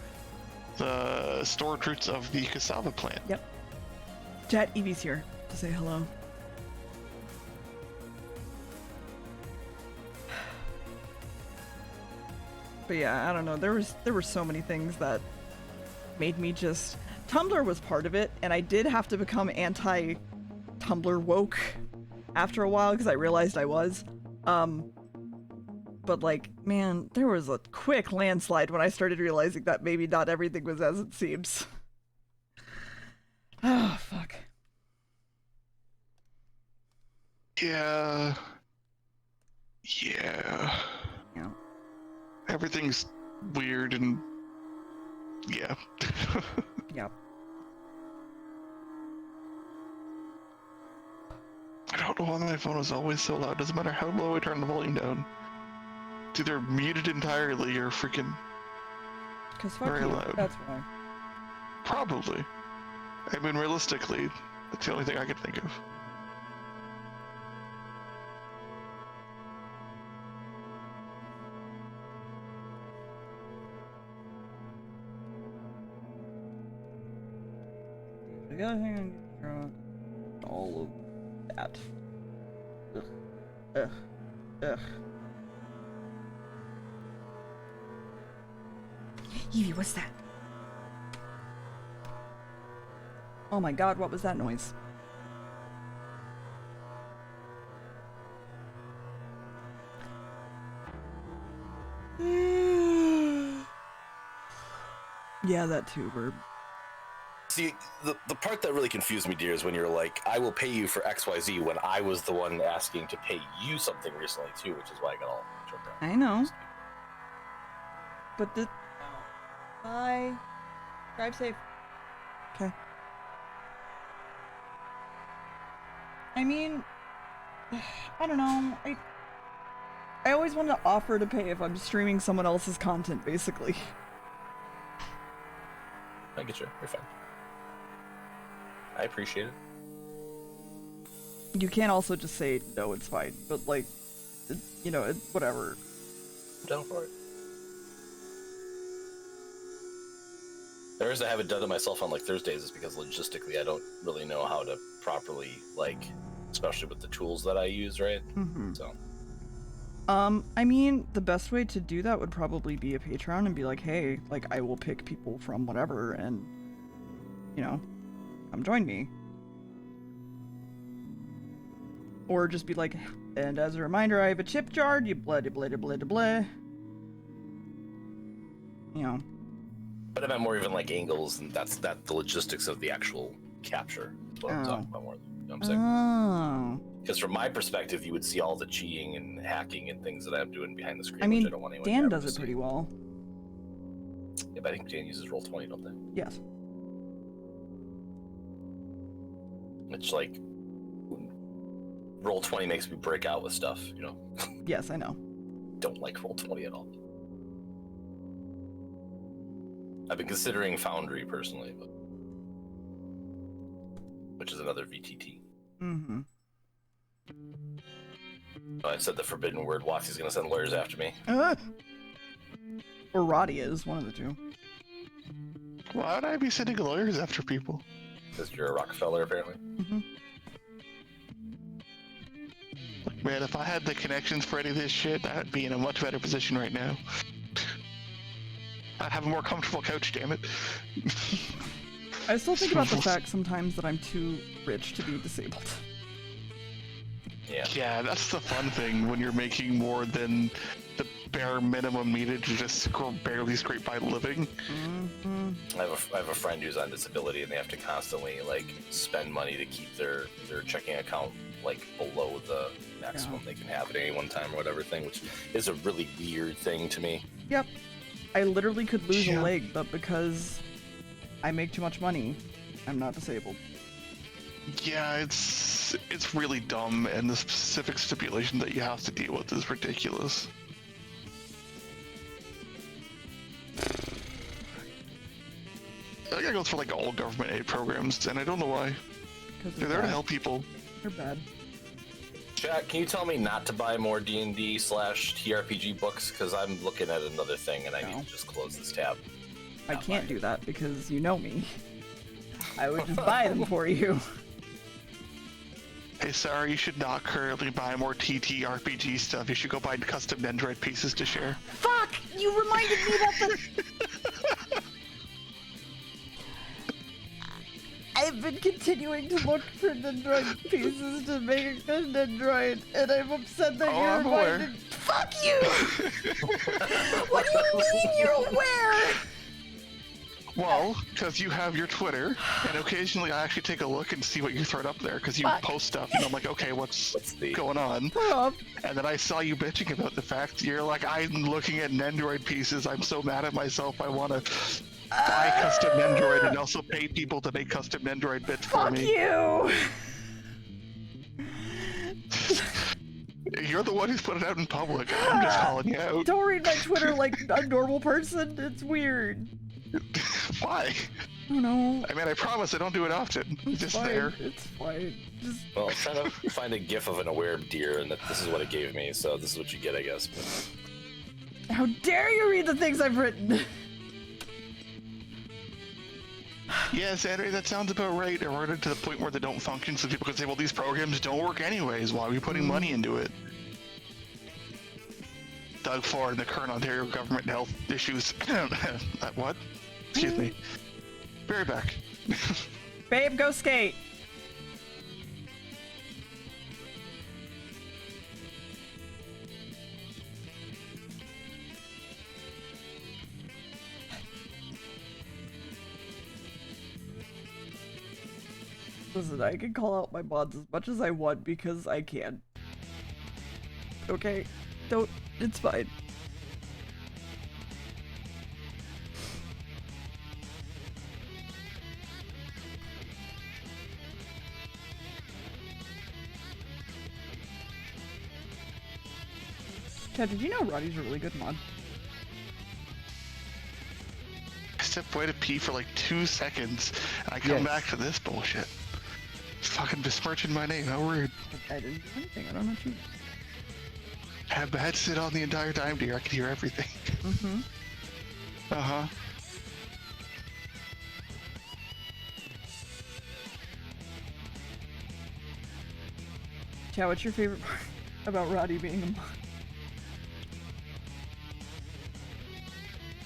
[SPEAKER 2] the stored roots of the cassava plant.
[SPEAKER 1] Yep. Chat, Evie's here to say hello. But yeah, I don't know. There were so many things that made me just. Tumblr was part of it, and I did have to become anti-Tumblr woke after a while because I realized I was. But like, man, there was a quick landslide when I started realizing that maybe not everything was as it seems. Oh, fuck.
[SPEAKER 2] Yeah. Yeah.
[SPEAKER 1] Yeah.
[SPEAKER 2] Everything's weird and yeah.
[SPEAKER 1] Yep.
[SPEAKER 2] I don't know why my phone is always so loud. Doesn't matter how low I turn the volume down. It's either muted entirely or freaking
[SPEAKER 1] Because fuck
[SPEAKER 2] very
[SPEAKER 1] you.
[SPEAKER 2] loud.
[SPEAKER 1] That's why.
[SPEAKER 2] Probably. I mean, realistically, that's the only thing I could think of.
[SPEAKER 1] The other thing I can all of that. Ugh. Ugh. Ugh. Evie, what's that? Oh my god, what was that noise? Yeah, that too, Verb.
[SPEAKER 5] See, the part that really confused me, dear, is when you're like, I will pay you for XYZ when I was the one asking to pay you something recently, too, which is why I got all choked out.
[SPEAKER 1] I know. But the... Bye. Drive safe. Okay. I mean... I don't know. I always want to offer to pay if I'm streaming someone else's content, basically.
[SPEAKER 5] I get you. You're fine. I appreciate it.
[SPEAKER 1] You can't also just say, no, it's fine. But, like, you know, whatever.
[SPEAKER 5] I'm down for it. The reason I haven't done it myself on, like, Thursdays is because logistically I don't really know how to properly, like, especially with the tools that I use, right?
[SPEAKER 1] Mm-hmm.
[SPEAKER 5] So.
[SPEAKER 1] I mean, the best way to do that would probably be a Patreon and be like, hey, like, I will pick people from whatever and, you know, come join me. Or just be like, and as a reminder, I have a chip jar, you blah, blah, blah, blah, blah. You know.
[SPEAKER 5] But I meant more even like angles, and that's the logistics of the actual capture. That's what I'm talking about more. You know what I'm saying?
[SPEAKER 1] Oh.
[SPEAKER 5] Because from my perspective, you would see all the cheating and hacking and things that I'm doing behind the screen.
[SPEAKER 1] I mean,
[SPEAKER 5] which I don't want anyone
[SPEAKER 1] Dan
[SPEAKER 5] to
[SPEAKER 1] does
[SPEAKER 5] ever
[SPEAKER 1] it
[SPEAKER 5] see.
[SPEAKER 1] pretty well.
[SPEAKER 5] Yeah, but I think Dan uses Roll20, don't they?
[SPEAKER 1] Yes.
[SPEAKER 5] It's like Roll20 makes me break out with stuff, you know.
[SPEAKER 1] Yes, I know.
[SPEAKER 5] Don't like Roll20 at all. I've been considering Foundry personally, but which is another VTT.
[SPEAKER 1] Mm-hmm.
[SPEAKER 5] Oh, I said the forbidden word. Watsy's gonna send lawyers after me.
[SPEAKER 1] Or Roddy is, one of the two.
[SPEAKER 2] Why would I be sending lawyers after people?
[SPEAKER 5] Because you're a Rockefeller, apparently.
[SPEAKER 1] Mm-hmm.
[SPEAKER 2] Man, if I had the connections for any of this shit, I'd be in a much better position right now. I'd have a more comfortable couch, damn it.
[SPEAKER 1] I still think about the fact sometimes that I'm too rich to be disabled.
[SPEAKER 5] Yeah.
[SPEAKER 2] Yeah, that's the fun thing when you're making more than the bare minimum needed to just barely scrape by living.
[SPEAKER 1] Mm-hmm.
[SPEAKER 5] I have a friend who's on disability, and they have to constantly like spend money to keep their checking account like below the maximum they can have at any one time or whatever thing, which is a really weird thing to me.
[SPEAKER 1] Yep. I literally could lose a leg, but because I make too much money, I'm not disabled.
[SPEAKER 2] Yeah, it's really dumb, and the specific stipulation that you have to deal with is ridiculous. I think that goes for like all government aid programs, and I don't know why. They're there to help people.
[SPEAKER 1] They're bad.
[SPEAKER 5] Chat, can you tell me not to buy more D&D/TRPG books? Because I'm looking at another thing, and I need to just close this tab.
[SPEAKER 1] I can't do that because you know me. I would just buy them for you.
[SPEAKER 2] Hey, sorry, you should not currently buy more TTRPG stuff. You should go buy custom Nendroid pieces to share.
[SPEAKER 1] Fuck! You reminded me that the... I've been continuing to look for Nendroid pieces to make a Nendroid, and I'm upset that you're
[SPEAKER 2] I'm aware.
[SPEAKER 1] reminded... Fuck you! What do you mean you're aware?
[SPEAKER 2] Well, because you have your Twitter, and occasionally I actually take a look and see what you throw up there, because you post stuff, and I'm like, okay, what's going on? And then I saw you bitching about the fact you're like, I'm looking at Nendroid pieces, I'm so mad at myself, I want to buy custom Nendroid and also pay people to make custom Nendroid bits for me.
[SPEAKER 1] Fuck you!
[SPEAKER 2] You're the one who's put it out in public, I'm just calling you out.
[SPEAKER 1] Don't read my Twitter like a normal person, it's weird.
[SPEAKER 2] Why?
[SPEAKER 1] I don't know.
[SPEAKER 2] I mean, I promise I don't do it often. It's just
[SPEAKER 1] fine.
[SPEAKER 2] there.
[SPEAKER 1] It's fine. Just...
[SPEAKER 5] Well, I'm trying to find a GIF of an aware deer, and this is what it gave me, so this is what you get, I guess. But...
[SPEAKER 1] How dare you read the things I've written?
[SPEAKER 2] Yes, Andrew, that sounds about right. Or to the point where they don't function, so people can say, well, these programs don't work anyways. Why are we putting money into it? Doug Ford and the current Ontario government health issues. What? Excuse me. Be right back.
[SPEAKER 1] Babe, go skate. Listen, I can call out my mods as much as I want because I can. Okay? Don't. It's fine. Chad, did you know Roddy's a really good mod?
[SPEAKER 2] I stepped away to pee for like 2 seconds, and I come back to this bullshit. Fucking besmirching my name, how rude.
[SPEAKER 1] I didn't do anything, I don't know what you...
[SPEAKER 2] I had my headset on the entire time, dear. I could hear everything.
[SPEAKER 1] Mm-hmm.
[SPEAKER 2] Uh-huh.
[SPEAKER 1] Chad, what's your favorite part about Roddy being a mod?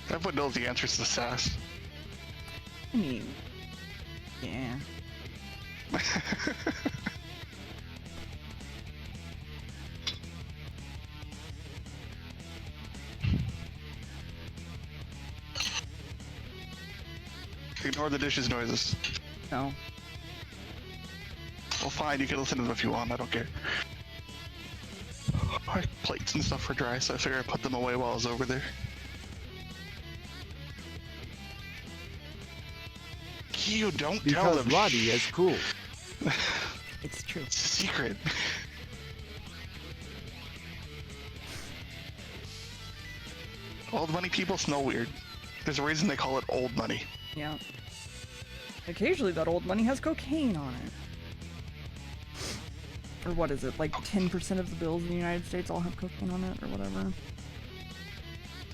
[SPEAKER 2] Everyone knows the answer to the sass.
[SPEAKER 1] I mean... Yeah.
[SPEAKER 2] Ignore the dishes noises.
[SPEAKER 1] No.
[SPEAKER 2] Well, fine, you can listen to them if you want, I don't care. My plates and stuff were dry, so I figured I'd put them away while I was over there. You don't tell
[SPEAKER 6] Because
[SPEAKER 2] them.
[SPEAKER 6] Roddy is cool.
[SPEAKER 1] It's true.
[SPEAKER 2] It's a secret. Old money people smell weird. There's a reason they call it old money.
[SPEAKER 1] Yeah. Occasionally that old money has cocaine on it. Or what is it, like 10% of the bills in the United States all have cocaine on it or whatever?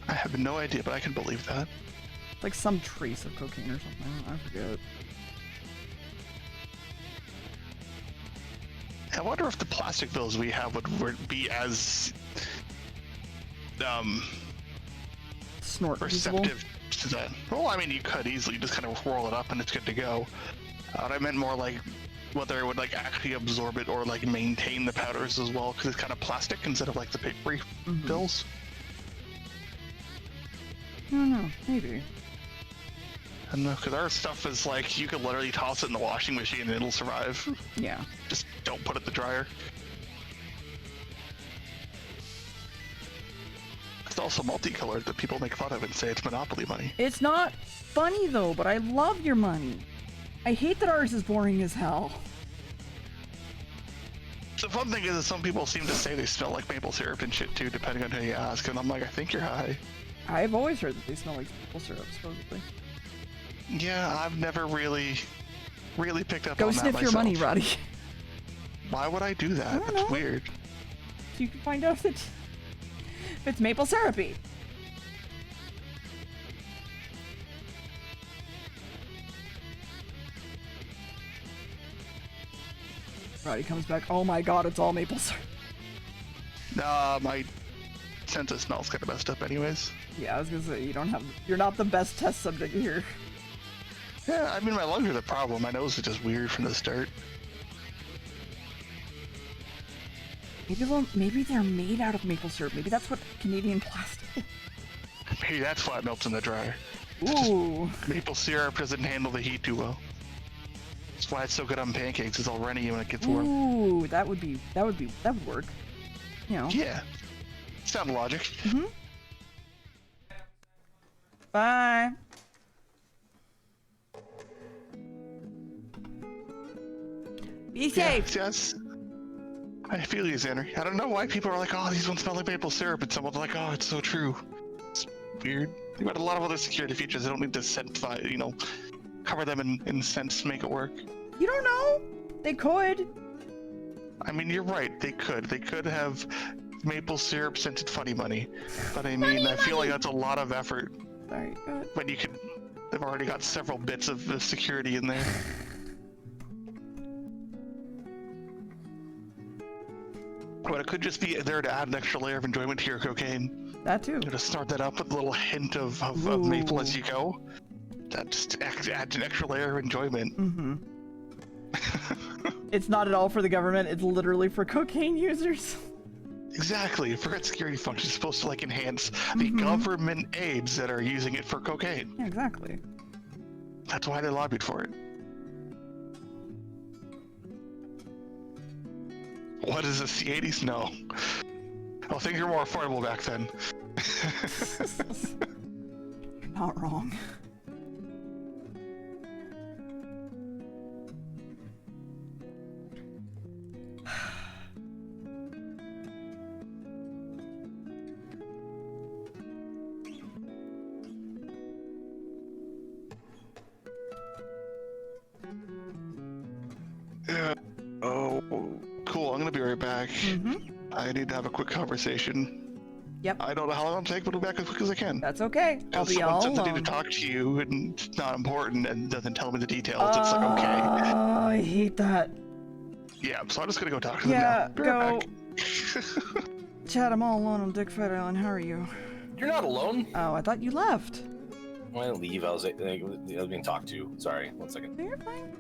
[SPEAKER 2] I have no idea, but I can believe that.
[SPEAKER 1] Like some trace of cocaine or something, I forget.
[SPEAKER 2] I wonder if the plastic bills we have would be as
[SPEAKER 1] Snort usable.
[SPEAKER 2] receptive to that. Well, I mean, you could easily just kind of roll it up and it's good to go. I meant more like whether it would like actually absorb it or like maintain the powders as well, because it's kind of plastic instead of like the papery bills.
[SPEAKER 1] I don't know, maybe.
[SPEAKER 2] I don't know, because our stuff is like you could literally toss it in the washing machine and it'll survive.
[SPEAKER 1] Yeah.
[SPEAKER 2] Just don't put it in the dryer. It's also multicolored that people make fun of and say it's monopoly money.
[SPEAKER 1] It's not funny though, but I love your money. I hate that ours is boring as hell.
[SPEAKER 2] The fun thing is that some people seem to say they smell like maple syrup and shit too, depending on who you ask, and I'm like, I think you're high.
[SPEAKER 1] I've always heard that they smell like maple syrup, supposedly.
[SPEAKER 2] Yeah, I've never really picked up
[SPEAKER 1] Go
[SPEAKER 2] on
[SPEAKER 1] sniff
[SPEAKER 2] that
[SPEAKER 1] your
[SPEAKER 2] myself.
[SPEAKER 1] money, Roddy.
[SPEAKER 2] Why would I do that?
[SPEAKER 1] don't
[SPEAKER 2] That's
[SPEAKER 1] know.
[SPEAKER 2] weird.
[SPEAKER 1] So you can find out if it's maple syrupy. Roddy comes back, oh my god, it's all maple syrup.
[SPEAKER 2] Nah, my sense of smell's kind of messed up anyways.
[SPEAKER 1] Yeah, I was gonna say, you're not the best test subject here.
[SPEAKER 2] Yeah, I mean, my lungs are the problem. My nose is just weird from the start.
[SPEAKER 1] Maybe they're made out of maple syrup. Maybe that's what Canadian plastic.
[SPEAKER 2] Maybe that's why it melts in the dryer.
[SPEAKER 1] Ooh.
[SPEAKER 2] Maple syrup doesn't handle the heat too well. That's why it's so good on pancakes. It's all runny when it gets warm.
[SPEAKER 1] Ooh, that would work. You know.
[SPEAKER 2] Yeah. Sound logic.
[SPEAKER 1] Mm-hmm. Bye. Be safe.
[SPEAKER 2] Yes. I feel you, Xander. I don't know why people are like, oh, these ones smell like maple syrup, and someone's like, oh, it's so true. It's weird. You've got a lot of other security features. They don't need to scent, cover them in scents to make it work.
[SPEAKER 1] You don't know. They could.
[SPEAKER 2] I mean, you're right. They could. They could have maple syrup scented funny money. But I mean, I feel like that's a lot of effort.
[SPEAKER 1] Sorry.
[SPEAKER 2] When you could, they've already got several bits of the security in there. But it could just be there to add an extra layer of enjoyment to your cocaine.
[SPEAKER 1] That too.
[SPEAKER 2] To start that up with a little hint of maple as you go. That just adds an extra layer of enjoyment.
[SPEAKER 1] Mm-hmm. It's not at all for the government. It's literally for cocaine users.
[SPEAKER 2] Exactly. For its security function, it's supposed to enhance the government aides that are using it for cocaine.
[SPEAKER 1] Yeah, exactly.
[SPEAKER 2] That's why they lobbied for it. What is this, the 80s? No. Oh, things were more affordable back then.
[SPEAKER 1] You're not wrong.
[SPEAKER 2] Yeah. Oh, cool. I'm gonna be right back. I need to have a quick conversation.
[SPEAKER 1] Yep.
[SPEAKER 2] I don't know how long it'll take, but I'll be back as quick as I can.
[SPEAKER 1] That's okay. I'll
[SPEAKER 2] If
[SPEAKER 1] be
[SPEAKER 2] someone
[SPEAKER 1] all
[SPEAKER 2] says I need
[SPEAKER 1] alone.
[SPEAKER 2] to talk to you and it's not important and doesn't tell me the details, it's like, okay.
[SPEAKER 1] I hate that.
[SPEAKER 2] Yeah, so I'm just gonna go talk to them
[SPEAKER 1] Yeah,
[SPEAKER 2] now. Be right
[SPEAKER 1] go.
[SPEAKER 2] back.
[SPEAKER 1] Chad, I'm all alone on Dickfight Island. How are you?
[SPEAKER 5] You're not alone.
[SPEAKER 1] Oh, I thought you left.
[SPEAKER 5] When I leave, I was being talked to. Sorry, one second.
[SPEAKER 1] No, you're fine.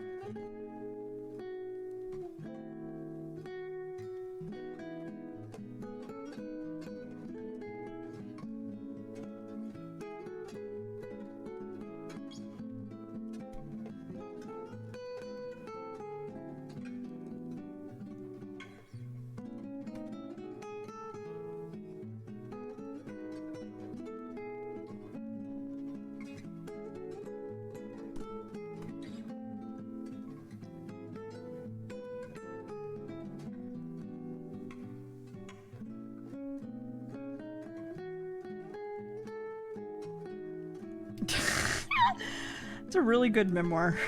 [SPEAKER 1] It's a really good memoir.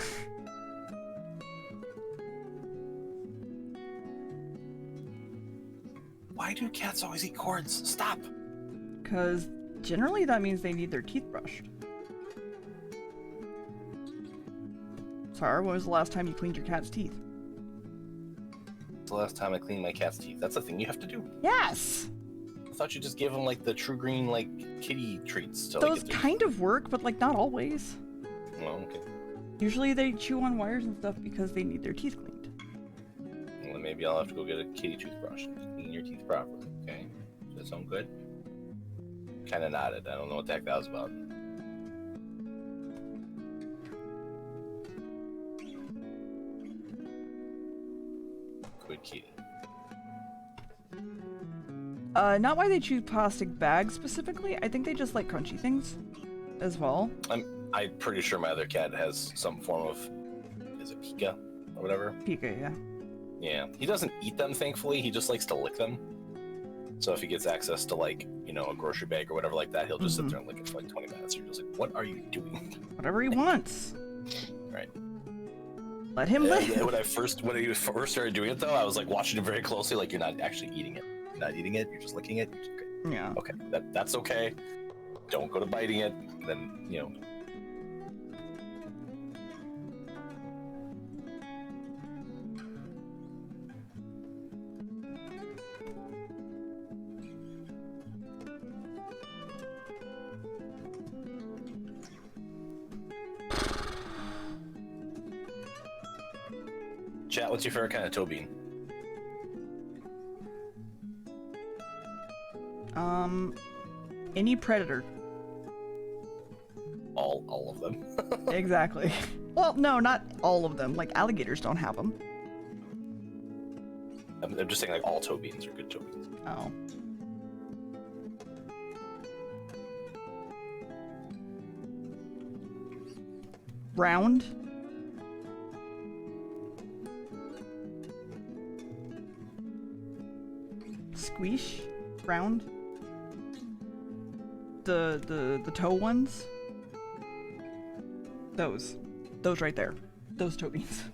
[SPEAKER 5] Why do cats always eat cords? Stop.
[SPEAKER 1] Because generally that means they need their teeth brushed. Sarah, when was the last time you cleaned your cat's teeth?
[SPEAKER 5] It's the last time I cleaned my cat's teeth. That's a thing you have to do.
[SPEAKER 1] Yes!
[SPEAKER 5] I thought you just gave them like the True Green like kitty treats. To,
[SPEAKER 1] Those
[SPEAKER 5] like, get
[SPEAKER 1] kind of work, but like not always.
[SPEAKER 5] their... Oh, okay.
[SPEAKER 1] Usually they chew on wires and stuff because they need their teeth cleaned.
[SPEAKER 5] Well, then maybe I'll have to go get a kitty toothbrush and clean your teeth properly. Okay. Does that sound good? Kind of nodded. I don't know what the heck that was about. Good kitty.
[SPEAKER 1] Not why they choose plastic bags specifically. I think they just like crunchy things as well.
[SPEAKER 5] I'm pretty sure my other cat has some form of, is it Pika or whatever?
[SPEAKER 1] Pika, yeah.
[SPEAKER 5] Yeah, he doesn't eat them, thankfully. He just likes to lick them. So if he gets access to like, you know, a grocery bag or whatever like that, he'll just sit there and lick it for like 20 minutes. You're just like, what are you doing?
[SPEAKER 1] Whatever he wants.
[SPEAKER 5] Right.
[SPEAKER 1] Let him live.
[SPEAKER 5] Yeah, when he first started doing it though, I was like watching him very closely. Like, you're not actually eating it. You're not eating it. You're just licking it. Okay.
[SPEAKER 1] Yeah.
[SPEAKER 5] Okay, that's okay. Don't go to biting it. Then, you know. Chat, what's your favorite kind of toe bean?
[SPEAKER 1] Any predator.
[SPEAKER 5] All of them.
[SPEAKER 1] Exactly. Well, no, not all of them. Like alligators don't have them.
[SPEAKER 5] I'm just saying like all toe beans are good toe beans.
[SPEAKER 1] Oh. Round. Squish. Round. The toe ones. Those right there. Those toe beans.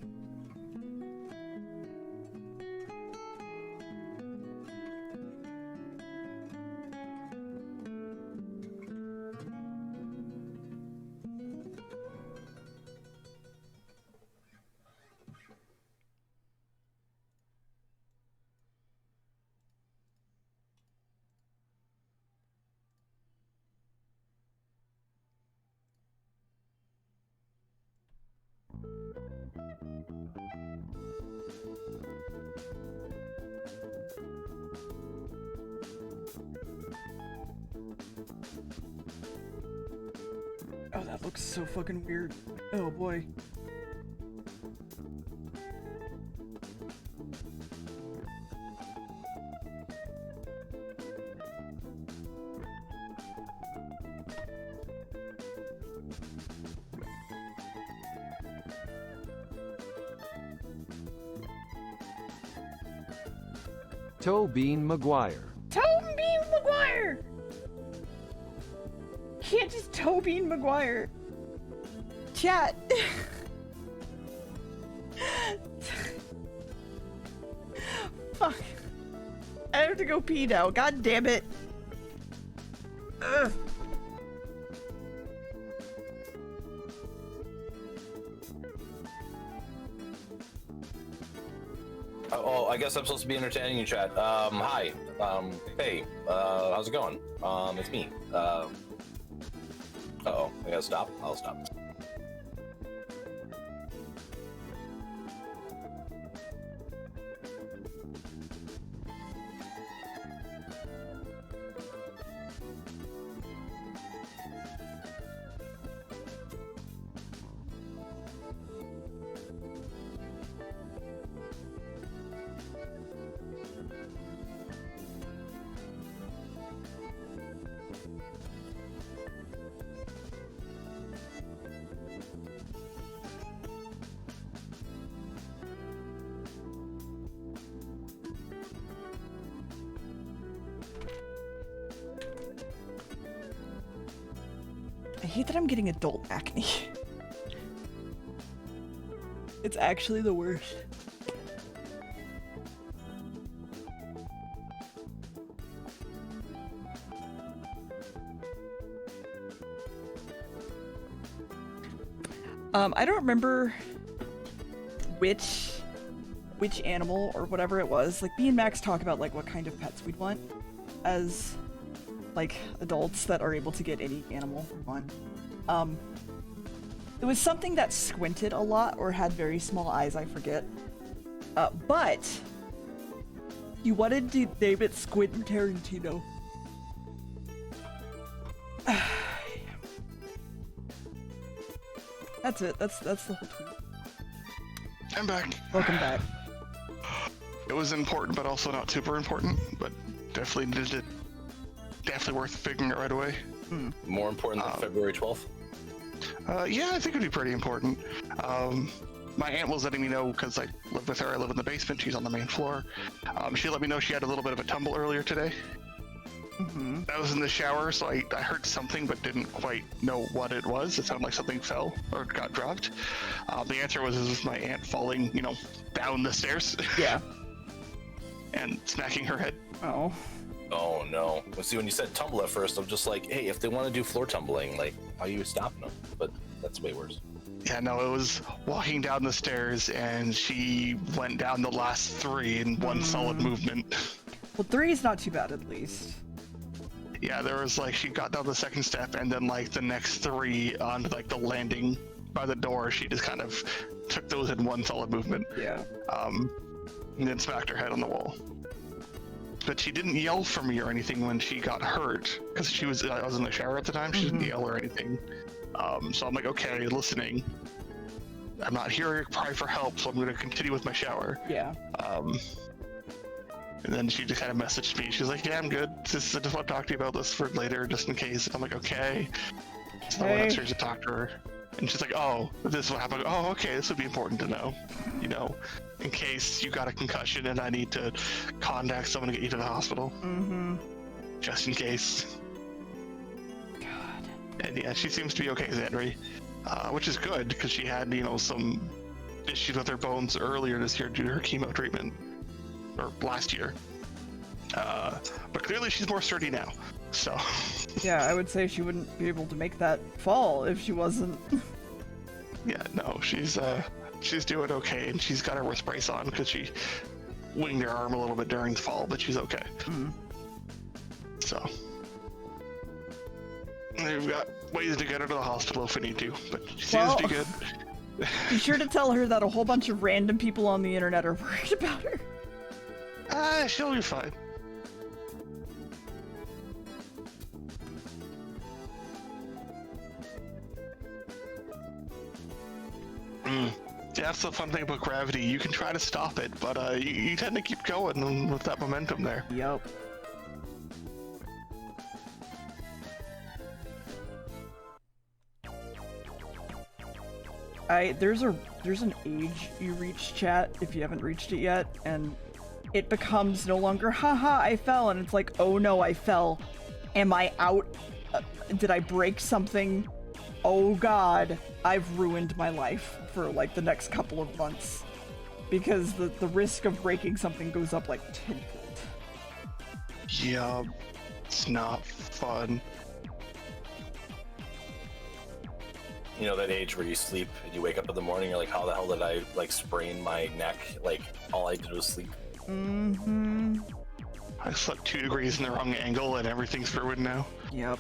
[SPEAKER 1] Oh, that looks so fucking weird. Oh boy.
[SPEAKER 6] Toe Bean McGuire.
[SPEAKER 1] Toe Bean McGuire! Can't just Toe Bean McGuire. Chat. Fuck. I have to go pee now. God damn it. Ugh.
[SPEAKER 5] Oh, I guess I'm supposed to be entertaining you, chat. Hi. Hey. How's it going? It's me. Uh-oh. I gotta stop? I'll stop.
[SPEAKER 1] I hate that I'm getting adult acne. It's actually the worst. I don't remember which animal or whatever it was. Like, me and Max talk about like what kind of pets we'd want as like adults that are able to get any animal we want. It was something that squinted a lot or had very small eyes, I forget. But you wanted to name it Squintin' Tarantino. That's it. That's the whole tweet.
[SPEAKER 2] I'm back.
[SPEAKER 1] Welcome back.
[SPEAKER 2] It was important, but also not super important. But definitely definitely worth figuring it right away.
[SPEAKER 5] More important than February 12th?
[SPEAKER 2] Yeah, I think it'd be pretty important. My aunt was letting me know because I live with her. I live in the basement. She's on the main floor. She let me know she had a little bit of a tumble earlier today. I was in the shower, so I heard something but didn't quite know what it was. It sounded like something fell or got dropped. The answer was, it was my aunt falling, down the stairs.
[SPEAKER 1] Yeah.
[SPEAKER 2] And smacking her head.
[SPEAKER 1] Oh.
[SPEAKER 5] Oh no. Well, see, when you said tumble at first, I'm just like, hey, if they want to do floor tumbling, like, how are you stopping them? But that's way worse.
[SPEAKER 2] Yeah, no, it was walking down the stairs, and she went down the last 3 in one solid movement.
[SPEAKER 1] Well, 3 is not too bad, at least.
[SPEAKER 2] Yeah, there was she got down the second step, and then the next 3 on the landing by the door, she just kind of took those in one solid movement.
[SPEAKER 1] Yeah.
[SPEAKER 2] And then smacked her head on the wall. But she didn't yell for me or anything when she got hurt, because I was in the shower at the time. She didn't yell or anything. So I'm like, okay, listening. I'm not hearing a cry for help, so I'm going to continue with my shower.
[SPEAKER 1] Yeah.
[SPEAKER 2] And then she just kind of messaged me. She's like, yeah, I'm good. I just want to talk to you about this for later, just in case. I'm like, okay. So I went upstairs to talk to her. And she's like, oh, this is what happened. Oh, okay, this would be important to know. In case you got a concussion and I need to contact someone to get you to the hospital. Just in case.
[SPEAKER 1] God.
[SPEAKER 2] And yeah, she seems to be okay, Xandri. Which is good, because she had, some issues with her bones earlier this year due to her chemo treatment. Or last year. But clearly she's more sturdy now. So.
[SPEAKER 1] Yeah, I would say she wouldn't be able to make that fall if she wasn't.
[SPEAKER 2] Yeah, no, she's doing okay, and she's got her wrist brace on because she winged her arm a little bit during the fall, but she's okay. So. We've got ways to get her to the hospital if we need to, but she seems to be good.
[SPEAKER 1] Be sure to tell her that a whole bunch of random people on the internet are worried about her.
[SPEAKER 2] She'll be fine. Yeah, that's the fun thing about gravity. You can try to stop it, but you tend to keep going with that momentum there.
[SPEAKER 1] Yup. There's an age you reach, chat, if you haven't reached it yet, and it becomes no longer, haha, I fell, and it's like, oh no, I fell. Am I out? Did I break something? Oh god, I've ruined my life for the next couple of months. Because the risk of breaking something goes up tenfold.
[SPEAKER 2] Yeah, it's not fun.
[SPEAKER 5] That age where you sleep and you wake up in the morning, you're like, how the hell did I sprain my neck? All I did was sleep.
[SPEAKER 2] I slept 2 degrees in the wrong angle and everything's ruined now.
[SPEAKER 1] Yep.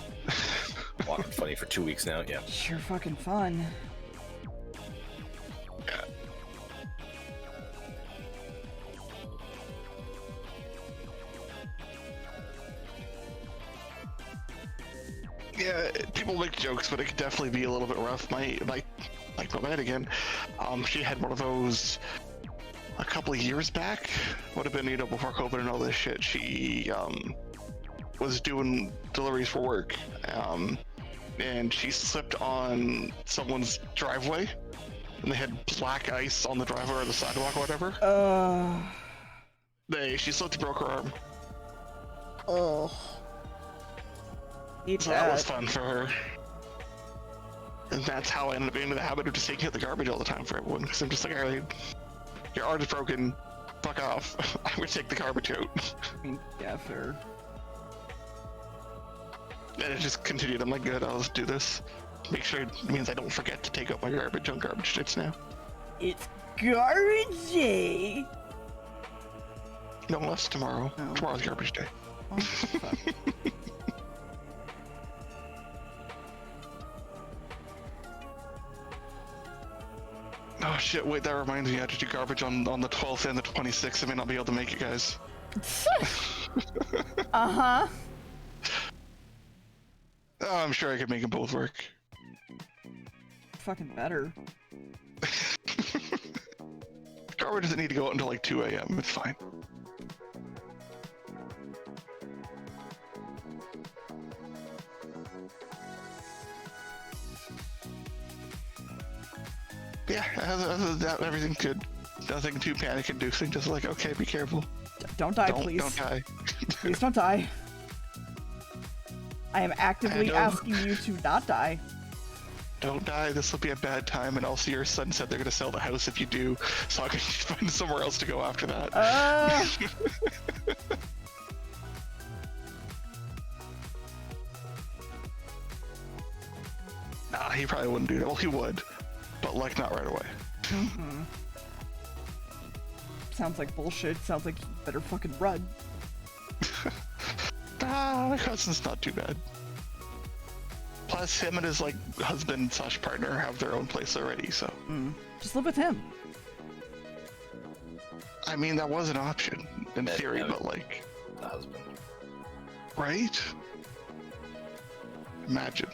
[SPEAKER 5] Walking funny for 2 weeks now, yeah.
[SPEAKER 1] Sure fucking fun.
[SPEAKER 2] Yeah, people make jokes, but it could definitely be a little bit rough. My man again, she had one of those a couple of years back. Would have been, before COVID and all this shit. She was doing deliveries for work, and she slipped on someone's driveway, and they had black ice on the driveway or the sidewalk or whatever. She slipped and broke her arm.
[SPEAKER 1] Oh.
[SPEAKER 2] So that was fun for her. And that's how I ended up being in the habit of just taking out the garbage all the time for everyone. Because I'm just like, alright, your arm is broken, fuck off. I'm gonna take the garbage out.
[SPEAKER 1] Yeah, fair.
[SPEAKER 2] And it just continued. I'm like, good, I'll just do this. Make sure it means I don't forget to take out my garbage on garbage days now.
[SPEAKER 3] It's garbage day.
[SPEAKER 2] No less tomorrow.
[SPEAKER 1] Oh.
[SPEAKER 2] Tomorrow's garbage day.
[SPEAKER 1] Oh, fuck.
[SPEAKER 2] Oh shit, wait, that reminds me I have to do garbage on the 12th and the 26th. I may not be able to make it, guys.
[SPEAKER 1] Uh-huh.
[SPEAKER 2] Oh, I'm sure I could make them both work.
[SPEAKER 1] Fucking better.
[SPEAKER 2] Garbage doesn't need to go out until like 2 a.m. It's fine. Yeah, other than that, everything's good. Nothing too panic-inducing. Just like, okay, be careful.
[SPEAKER 1] Don't die, please.
[SPEAKER 2] Don't die.
[SPEAKER 1] Please don't die. I am actively asking you to not die.
[SPEAKER 2] Don't die. This will be a bad time, and also your son said they're gonna sell the house if you do, so I can find somewhere else to go after that. Nah, he probably wouldn't do that. Well, he would, but like not right away.
[SPEAKER 1] Mm-hmm. Sounds like bullshit. Sounds like you better fucking run.
[SPEAKER 2] My cousin's not too bad. Plus, him and his like husband/partner have their own place already, so.
[SPEAKER 1] Just live with him.
[SPEAKER 2] I mean, that was an option in theory, but like,
[SPEAKER 5] The husband.
[SPEAKER 2] right? Imagine.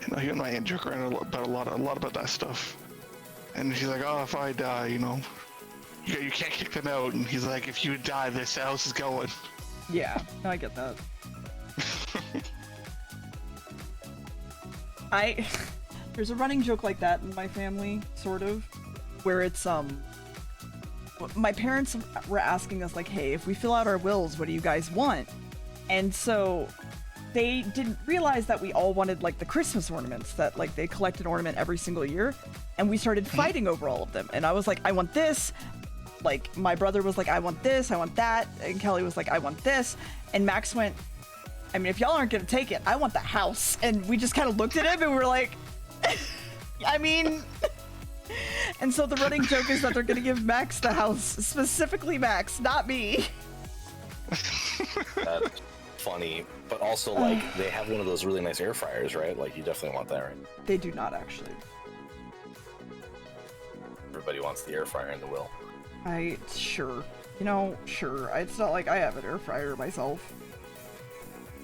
[SPEAKER 2] You know, he and my aunt joke around a lot about that stuff, and he's like, "Oh, if I die, you know, you can't kick them out." And he's like, "If you die, this house is going."
[SPEAKER 1] Yeah, no, I get that. There's a running joke like that in my family, sort of, where it's, my parents were asking us, like, hey, if we fill out our wills, what do you guys want? And so they didn't realize that we all wanted, like, the Christmas ornaments, that, like, they collect an ornament every single year, and we started fighting over all of them. And I was like, I want this. Like, my brother was like, I want this, I want that, and Kelly was like, I want this, and Max went, I mean, if y'all aren't gonna take it, I want the house. And we just kind of looked at him and we were like, I mean, and so the running joke is that they're gonna give Max the house, specifically Max, not me.
[SPEAKER 5] That's funny, but also like they have one of those really nice air fryers, right? Like you definitely want that, right?
[SPEAKER 1] They do not actually.
[SPEAKER 5] Everybody wants the air fryer in the will.
[SPEAKER 1] Sure. You know, sure. It's not like I have an air fryer myself.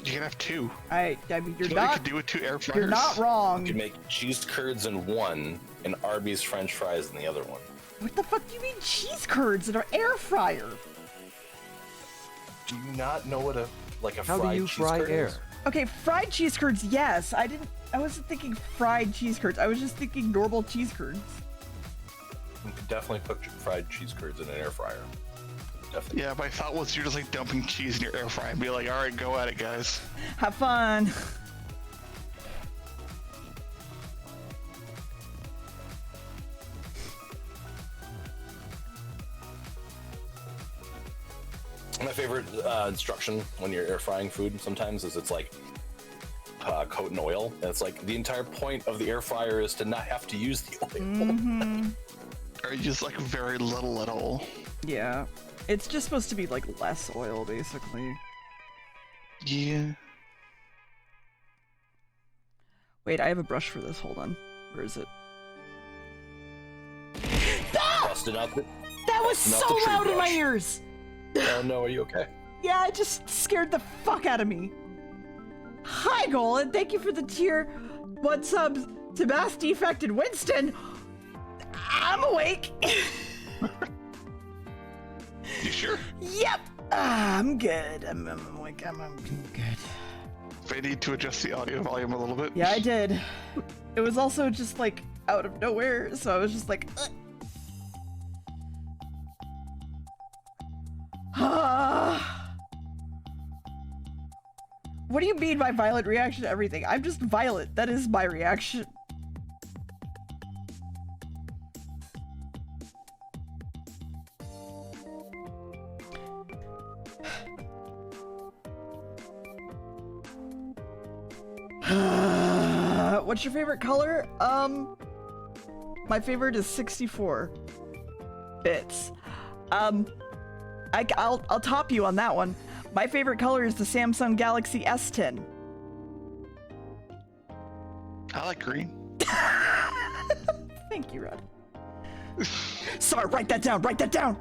[SPEAKER 2] You can have two.
[SPEAKER 1] I mean, you're
[SPEAKER 2] You know what you
[SPEAKER 1] not,
[SPEAKER 2] could do with 2 air fryers?
[SPEAKER 1] you're not wrong.
[SPEAKER 5] You can make cheese curds in one and Arby's French fries in the other one.
[SPEAKER 1] What the fuck do you mean cheese curds in an air fryer?
[SPEAKER 5] Do you not know what a
[SPEAKER 6] How
[SPEAKER 5] fried
[SPEAKER 6] do you
[SPEAKER 5] cheese
[SPEAKER 6] fry
[SPEAKER 5] curd
[SPEAKER 6] air?
[SPEAKER 5] is?
[SPEAKER 1] Okay, fried cheese curds, yes. I wasn't thinking fried cheese curds. I was just thinking normal cheese curds.
[SPEAKER 5] You can definitely cook fried cheese curds in an air fryer. Definitely.
[SPEAKER 2] Yeah, my thought was you're just like dumping cheese in your air fryer and be like, alright, go at it, guys.
[SPEAKER 1] Have fun.
[SPEAKER 5] My favorite instruction when you're air frying food sometimes is it's like coat in oil. And it's like the entire point of the air fryer is to not have to use the oil.
[SPEAKER 2] Or just like very little at all.
[SPEAKER 1] Yeah. It's just supposed to be like less oil, basically.
[SPEAKER 2] Yeah.
[SPEAKER 1] Wait, I have a brush for this. Hold on. Where is it?
[SPEAKER 5] Busted out the,
[SPEAKER 1] That was
[SPEAKER 5] Not
[SPEAKER 1] so
[SPEAKER 5] the tree
[SPEAKER 1] loud in my
[SPEAKER 5] brush.
[SPEAKER 1] ears!
[SPEAKER 5] oh no, are you okay?
[SPEAKER 1] Yeah, it just scared the fuck out of me. Hi, Golan. Thank you for the tier. What's up, to Bass Defect and Winston? I'm awake.
[SPEAKER 2] You sure?
[SPEAKER 1] Yep. I'm good. I'm awake. I'm good.
[SPEAKER 2] If I need to adjust the audio volume a little bit.
[SPEAKER 1] Yeah, I did. It was also just like out of nowhere, so I was just like, What do you mean by violent reaction to everything? I'm just violent. That is my reaction. What's your favorite color? My favorite is 64 bits. I'll top you on that one. My favorite color is the Samsung Galaxy S10.
[SPEAKER 2] I like green.
[SPEAKER 1] Thank you, Rod. Sorry, write that down. Write that down.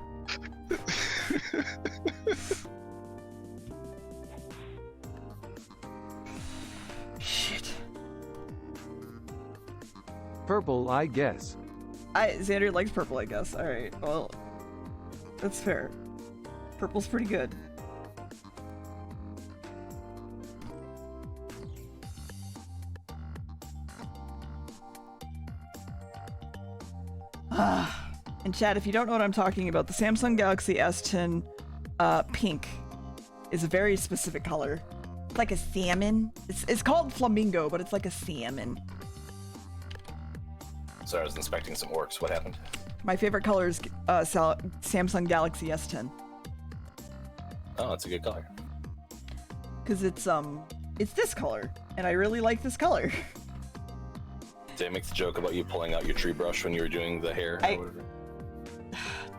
[SPEAKER 1] Shit.
[SPEAKER 6] Purple, I guess.
[SPEAKER 1] Xander likes purple, I guess. All right. Well, that's fair. Purple's pretty good. And Chad, if you don't know what I'm talking about, the Samsung Galaxy S10 pink is a very specific color. It's like a salmon. It's called flamingo, but it's like a salmon.
[SPEAKER 5] So I was inspecting some orcs. What happened?
[SPEAKER 1] My favorite color is Samsung Galaxy S10.
[SPEAKER 5] Oh, that's a good color.
[SPEAKER 1] Because it's this color, and I really like this color.
[SPEAKER 5] Did I make the joke about you pulling out your tree brush when you were doing the hair? Or whatever?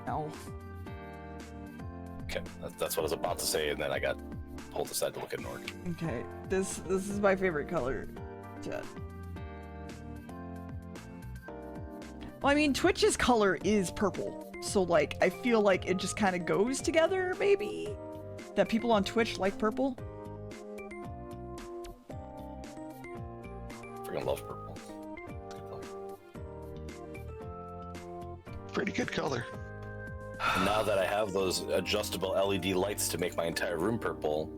[SPEAKER 1] No.
[SPEAKER 5] Okay, that's what I was about to say, and then I got pulled aside to look at an orc.
[SPEAKER 1] Okay, this is my favorite color, Chad. Well, I mean, Twitch's color is purple, so like I feel like it just kind of goes together, maybe. That people on Twitch like purple.
[SPEAKER 5] Freaking love purple.
[SPEAKER 2] Pretty good color.
[SPEAKER 5] And now that I have those adjustable LED lights to make my entire room purple,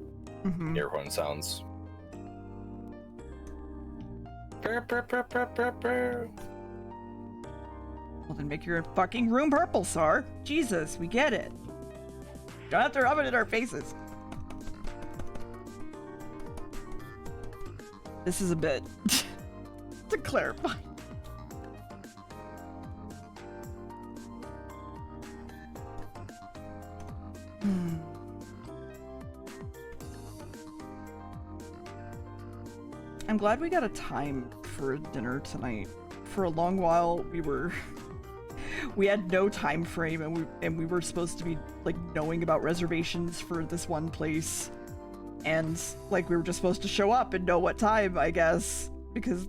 [SPEAKER 5] air horn sounds. Purr, purr, purr, purr, purr, purr.
[SPEAKER 1] Well, then make your fucking room purple, Sar. Jesus, we get it. Don't have to rub it in our faces. This is a bit to clarify. I'm glad we got a time for dinner tonight. For a long while, we had no time frame, and we were supposed to be like knowing about reservations for this one place, and like we were just supposed to show up and know what time, I guess, because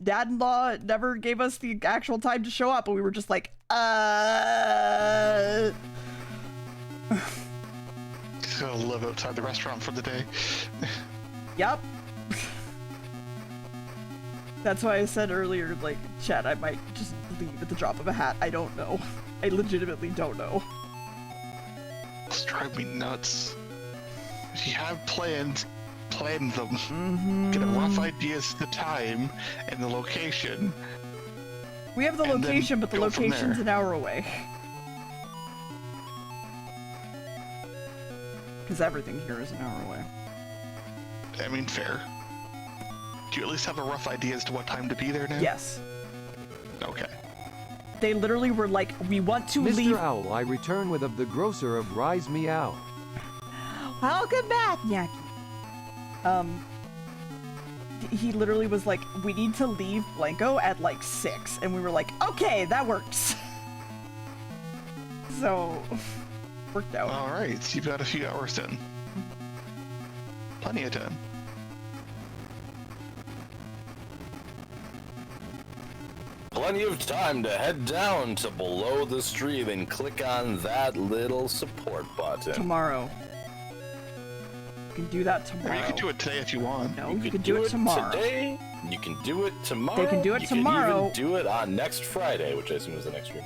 [SPEAKER 1] dad-in-law never gave us the actual time to show up, and we were just like,
[SPEAKER 2] Just gonna live outside the restaurant for the day.
[SPEAKER 1] Yep. That's why I said earlier, like, chat, I might just leave at the drop of a hat. I don't know. I legitimately don't know.
[SPEAKER 2] It's driving me nuts. If you have plans, plan them. Get a rough idea as to the time and the location.
[SPEAKER 1] We have the
[SPEAKER 2] And then
[SPEAKER 1] location, but the
[SPEAKER 2] go from
[SPEAKER 1] location's
[SPEAKER 2] there.
[SPEAKER 1] an hour away. Because everything here is an hour away.
[SPEAKER 2] I mean, fair. Do you at least have a rough idea as to what time to be there now?
[SPEAKER 1] Yes.
[SPEAKER 2] Okay.
[SPEAKER 1] They literally were like, we want to
[SPEAKER 6] Mr.
[SPEAKER 1] leave.
[SPEAKER 6] Owl, I return with of the grocer of Rise Meow.
[SPEAKER 3] Welcome back, Nyaki.
[SPEAKER 1] He literally was like, we need to leave Blanco at like 6. And we were like, okay, that works. So, worked out.
[SPEAKER 2] Alright, so you've got a few hours then. Plenty of time.
[SPEAKER 5] Plenty of time to head down to below the stream and click on that little support button.
[SPEAKER 1] Tomorrow. You can do that
[SPEAKER 2] Or
[SPEAKER 1] tomorrow.
[SPEAKER 2] you can do it today if you want.
[SPEAKER 1] No, you can do it tomorrow.
[SPEAKER 5] Today. You can do it tomorrow.
[SPEAKER 1] They can do it tomorrow.
[SPEAKER 5] You can even do it on next Friday, which I assume is the next stream.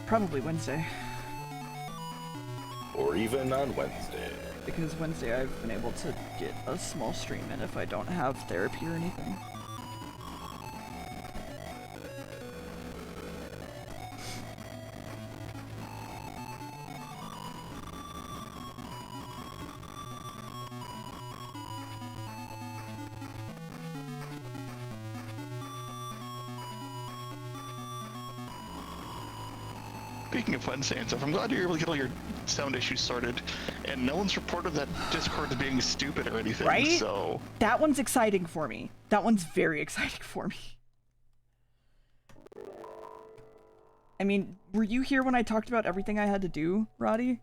[SPEAKER 1] Probably Wednesday.
[SPEAKER 5] Or even on Wednesday.
[SPEAKER 1] Because Wednesday I've been able to get a small stream in if I don't have therapy or anything.
[SPEAKER 2] Speaking of Wednesday and stuff, I'm glad you're able to get all your sound issues sorted, and no one's reported that Discord's being stupid or anything.
[SPEAKER 1] Right?
[SPEAKER 2] So
[SPEAKER 1] That one's exciting for me. That one's very exciting for me. I mean, were you here when I talked about everything I had to do, Roddy?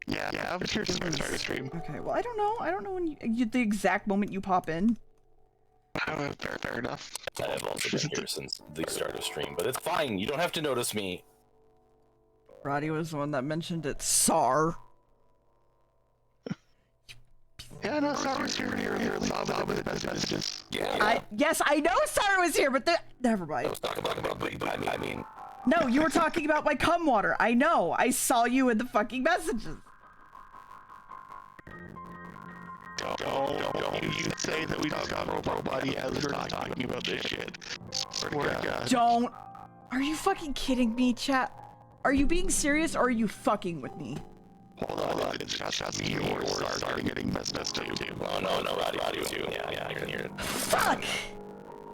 [SPEAKER 2] yeah, I was here to start the stream.
[SPEAKER 1] Okay, well, I don't know. I don't know when the exact moment you pop in.
[SPEAKER 2] Fair enough.
[SPEAKER 5] I have also been here since the start of stream, but it's fine. You don't have to notice me.
[SPEAKER 1] Roddy was the one that mentioned it. SAR.
[SPEAKER 2] Yeah, no, Sar was here earlier. Bob with the messages.
[SPEAKER 5] Yeah.
[SPEAKER 1] Yes, I know SAR was here, but never mind.
[SPEAKER 5] I was talking about Big Bad. I mean,
[SPEAKER 1] No, you were talking about my cum water. I know. I saw you in the fucking messages.
[SPEAKER 2] Don't you say that we just got Robo Buddy as we're talking about this shit. Swear to God.
[SPEAKER 1] Don't. Are you fucking kidding me, chat? Are you being serious or are you fucking with me?
[SPEAKER 2] Hold on, it's just me or Sar getting messed up too.
[SPEAKER 5] oh no, Roddy was you. Yeah, I can hear it.
[SPEAKER 1] Fuck!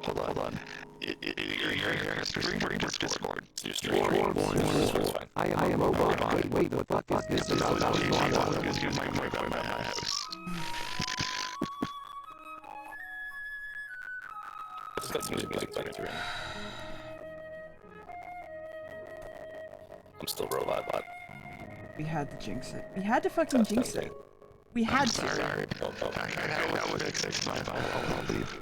[SPEAKER 2] Hold on. You're here. Stream Discord.
[SPEAKER 5] Your stream. It's fine.
[SPEAKER 6] I am a robot. Wait, the fuck is this? Is
[SPEAKER 2] I was
[SPEAKER 6] about
[SPEAKER 2] using my mic at my house.
[SPEAKER 5] It's got some music playing through. I'm still robot bot.
[SPEAKER 1] We had to jinx it. We had to fucking jinx it. We had to.
[SPEAKER 2] Sorry. That was 665. I'll leave.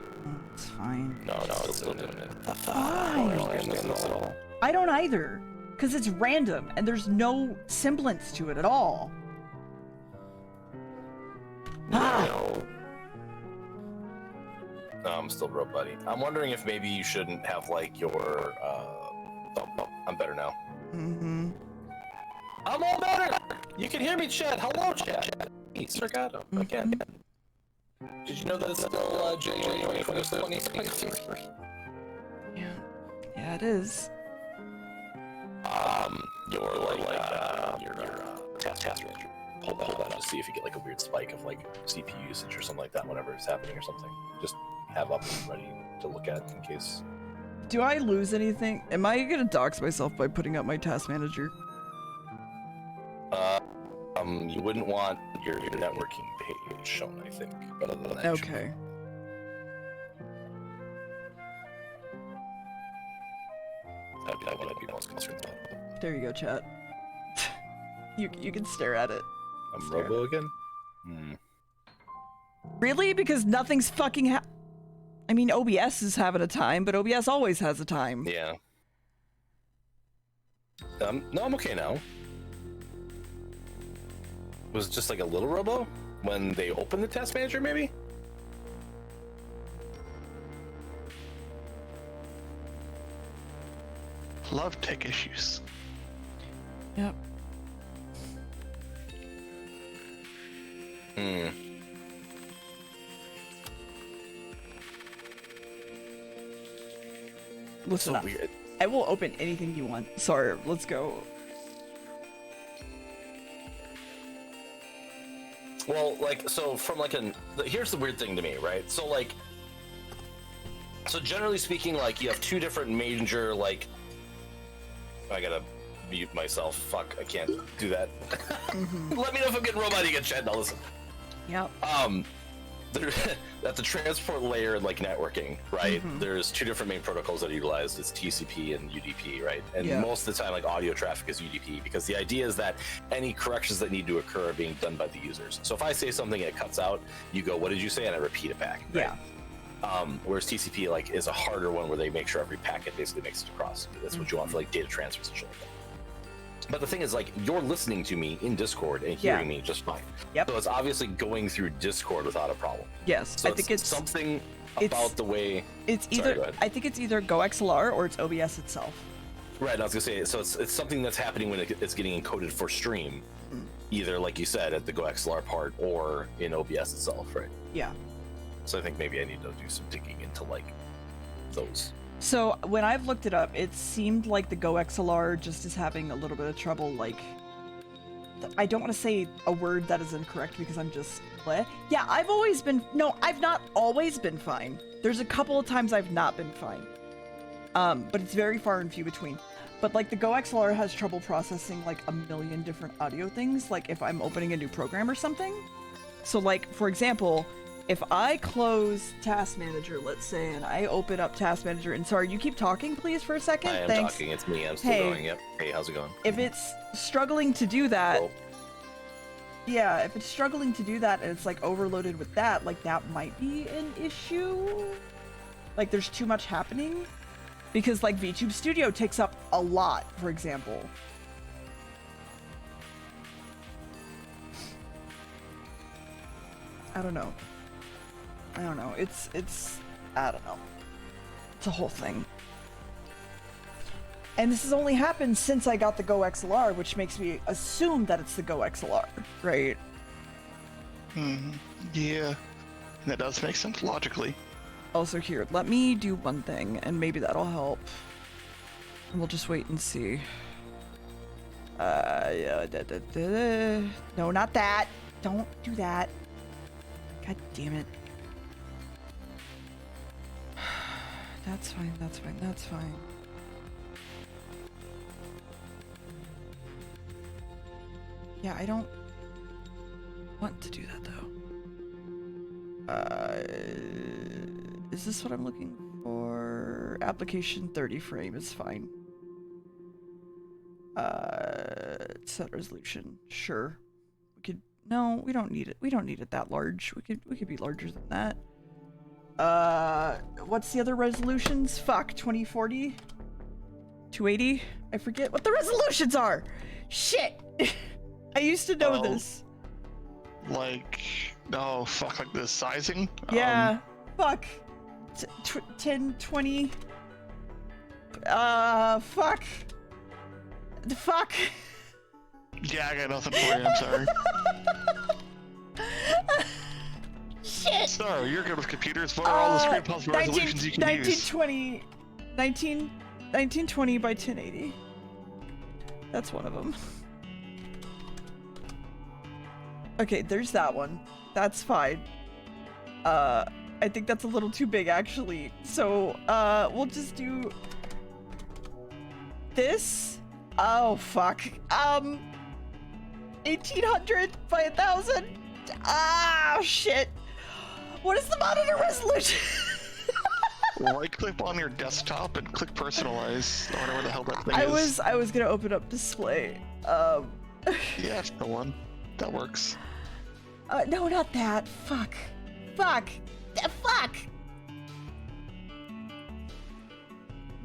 [SPEAKER 1] It's fine.
[SPEAKER 5] No, it's still doing it.
[SPEAKER 1] Fine. I don't either. Because it's random and there's no semblance to it at all.
[SPEAKER 5] No, I'm still bro buddy. I'm wondering if maybe you shouldn't have like your I'm better now.
[SPEAKER 1] Mm-hmm.
[SPEAKER 5] I'm all better! You can hear me, chat. Hello, chat. Hey, Sargato. Again. Did you know that it's still January 2023?
[SPEAKER 1] Yeah, it is.
[SPEAKER 5] Your task manager. Hold that up to see if you get like a weird spike of like CPU usage or something like that whenever it's happening or something. Just have up and ready to look at in case.
[SPEAKER 1] Do I lose anything? Am I gonna dox myself by putting up my task manager?
[SPEAKER 5] You wouldn't want your networking page shown, I think. But other than that,
[SPEAKER 1] Okay.
[SPEAKER 5] That'd be most concerned about.
[SPEAKER 1] There you go, chat. You can stare at it.
[SPEAKER 5] I'm
[SPEAKER 1] Stare.
[SPEAKER 5] Robo again?
[SPEAKER 1] Really? Because nothing's fucking I mean, OBS is having a time, but OBS always has a time.
[SPEAKER 5] Yeah. No, I'm okay now. Was it just like a little Robo when they opened the task manager, maybe?
[SPEAKER 2] Love tech issues.
[SPEAKER 1] Yep. Listen
[SPEAKER 5] So
[SPEAKER 1] up.
[SPEAKER 5] weird.
[SPEAKER 1] I will open anything you want. Sorry, let's go.
[SPEAKER 5] Well, like, so from like here's the weird thing to me, right? So like, so generally speaking, like you have two different major, like, I gotta mute myself. Fuck, I can't do that. Let me know if I'm getting robotic again, chat. Now listen.
[SPEAKER 1] Yep.
[SPEAKER 5] At the transport layer and like networking, right? There's two different main protocols that are utilized. It's TCP and UDP, right? And
[SPEAKER 1] Yeah.
[SPEAKER 5] most of the time, like audio traffic is UDP because the idea is that any corrections that need to occur are being done by the users. So if I say something and it cuts out, you go, "What did you say?" and I repeat it back. Right?
[SPEAKER 1] Yeah.
[SPEAKER 5] Whereas TCP like is a harder one where they make sure every packet basically makes it across. That's what you want for like data transfers and shit like that. But the thing is, like, you're listening to me in Discord and hearing me just fine.
[SPEAKER 1] Yep.
[SPEAKER 5] So it's obviously going through Discord without a problem.
[SPEAKER 1] Yes,
[SPEAKER 5] So
[SPEAKER 1] I think it's
[SPEAKER 5] something
[SPEAKER 1] it's-
[SPEAKER 5] about the way.
[SPEAKER 1] it's
[SPEAKER 5] Sorry,
[SPEAKER 1] either
[SPEAKER 5] go ahead.
[SPEAKER 1] I think it's either GoXLR or it's OBS itself.
[SPEAKER 5] Right, I was gonna say, so it's something that's happening when it's getting encoded for stream, either like you said at the GoXLR part or in OBS itself, right?
[SPEAKER 1] Yeah.
[SPEAKER 5] So I think maybe I need to do some digging into like those.
[SPEAKER 1] So when I've looked it up, it seemed like the GoXLR just is having a little bit of trouble, like, I don't want to say a word that is incorrect because I'm just, bleh. Yeah, I've not always been fine. There's a couple of times I've not been fine. But it's very far and few between. But like the Go XLR has trouble processing like a million different audio things, like if I'm opening a new program or something. So like, for example, if I close Task Manager, let's say, and I open up Task Manager, and sorry, you keep talking, please, for a second?
[SPEAKER 5] I am
[SPEAKER 1] Thanks.
[SPEAKER 5] talking, it's me, I'm still
[SPEAKER 1] Hey.
[SPEAKER 5] going, yep. Hey, how's it going?
[SPEAKER 1] If it's struggling to do that,
[SPEAKER 5] Oh.
[SPEAKER 1] yeah, if it's struggling to do that and it's like overloaded with that, like that might be an issue. Like there's too much happening. Because like VTube Studio takes up a lot, for example. I don't know. I don't know. It's I don't know. It's a whole thing. And this has only happened since I got the Go XLR, which makes me assume that it's the Go XLR, right?
[SPEAKER 2] Yeah. That does make sense logically.
[SPEAKER 1] Also here, let me do one thing, and maybe that'll help. And we'll just wait and see. Yeah, no, not that. Don't do that. God damn it. That's fine, that's fine, that's fine. Yeah, I don't want to do that though. Is this what I'm looking for? Application 30 frame is fine. Set resolution, sure. We could, no, we don't need it. We don't need it that large. We could be larger than that. What's the other resolutions? Fuck, 2040? 280? I forget what the resolutions are! Shit! I used to know this.
[SPEAKER 2] Like, oh fuck, like the sizing?
[SPEAKER 1] Yeah, fuck. 10, 20. Fuck. Fuck.
[SPEAKER 2] Yeah, I got nothing for you, I'm sorry.
[SPEAKER 1] Shit!
[SPEAKER 2] So, you're good with computers. What are all the screen possible resolutions you can use?
[SPEAKER 1] 1920 by 1080. That's one of them. Okay, there's that one. That's fine. I think that's a little too big, actually. So, we'll just do this. Oh, fuck. 1800 by 1000. Ah, shit. What is the monitor resolution?
[SPEAKER 2] Right click on your desktop and click personalize, or whatever the hell that thing is.
[SPEAKER 1] I was gonna open up display.
[SPEAKER 2] Yeah, that's the one. That works.
[SPEAKER 1] No, not that. Fuck. Fuck. Fuck.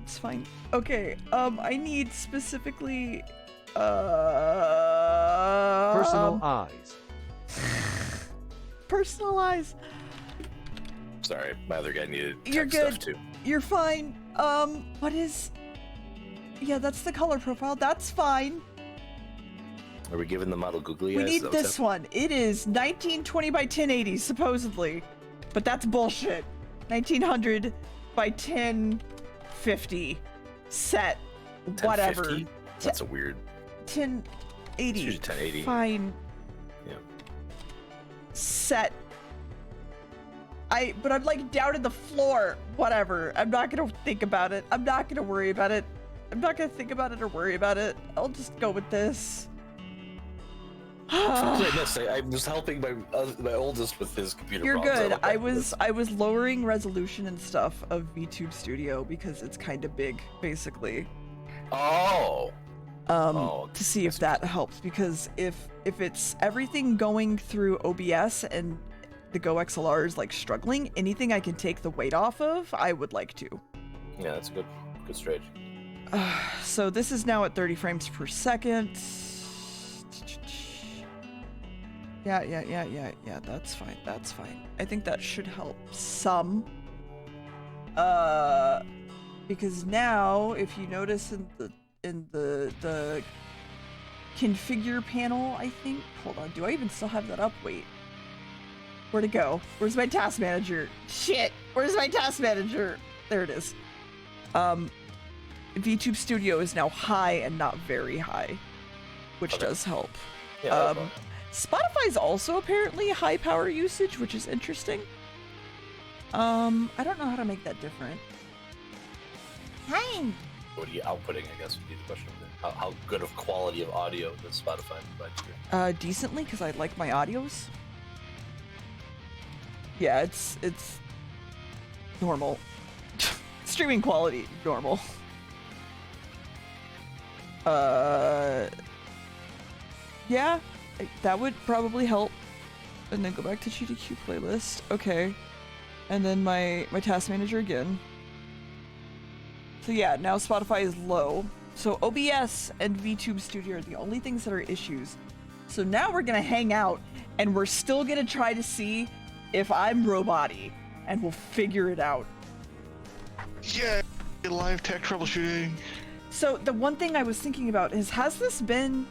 [SPEAKER 1] It's fine. Okay, I need specifically,
[SPEAKER 6] Personal eyes.
[SPEAKER 1] personalize.
[SPEAKER 5] Sorry, my other guy needed
[SPEAKER 1] You're
[SPEAKER 5] tech
[SPEAKER 1] good.
[SPEAKER 5] stuff too.
[SPEAKER 1] You're fine. What is... Yeah, that's the color profile. That's fine.
[SPEAKER 5] Are we giving the model googly
[SPEAKER 1] We
[SPEAKER 5] eyes?
[SPEAKER 1] need
[SPEAKER 5] Is that what's
[SPEAKER 1] this one. It is 1920 by 1080, supposedly. But that's bullshit. 1900 by 1050. Set.
[SPEAKER 5] happening?
[SPEAKER 1] Whatever.
[SPEAKER 5] 1050? That's a weird.
[SPEAKER 1] 1080.
[SPEAKER 5] It's usually 1080.
[SPEAKER 1] Fine.
[SPEAKER 5] Yeah.
[SPEAKER 1] Set. But I'm like down in the floor. Whatever. I'm not gonna think about it. I'm not gonna worry about it. I'm not gonna think about it or worry about it. I'll just go with this.
[SPEAKER 5] I'm just helping my oldest with his computer
[SPEAKER 1] You're
[SPEAKER 5] problems.
[SPEAKER 1] good.
[SPEAKER 5] like that.
[SPEAKER 1] I was lowering resolution and stuff of VTube Studio because it's kind of big, basically.
[SPEAKER 5] Oh.
[SPEAKER 1] To see if that helps, because if it's everything going through OBS and the Go XLR is like struggling, anything I can take the weight off of, I would like to.
[SPEAKER 5] Yeah, that's a good strategy.
[SPEAKER 1] So this is now at 30 frames per second. Yeah, that's fine, that's fine. I think that should help some. Because now, if you notice in the configure panel, I think, hold on, do I even still have that up? Wait. Where'd it go? Where's my task manager? Shit! Where's my task manager? There it is. VTube Studio is now high and not very high, which does help.
[SPEAKER 5] Yeah,
[SPEAKER 1] Spotify's also apparently high power usage, which is interesting. I don't know how to make that different.
[SPEAKER 3] Hi.
[SPEAKER 5] What are you outputting, I guess, would be the question. How good of quality of audio does Spotify provide you?
[SPEAKER 1] Decently, because I like my audios. Yeah, it's normal. Streaming quality, normal. Yeah, that would probably help. And then go back to GDQ playlist. Okay. And then my task manager again. So yeah, now Spotify is low. So OBS and VTube Studio are the only things that are issues. So now we're gonna hang out and we're still gonna try to see if I'm robot-y, and we'll figure it out.
[SPEAKER 2] Yeah, live tech troubleshooting.
[SPEAKER 1] So the one thing I was thinking about is, has this been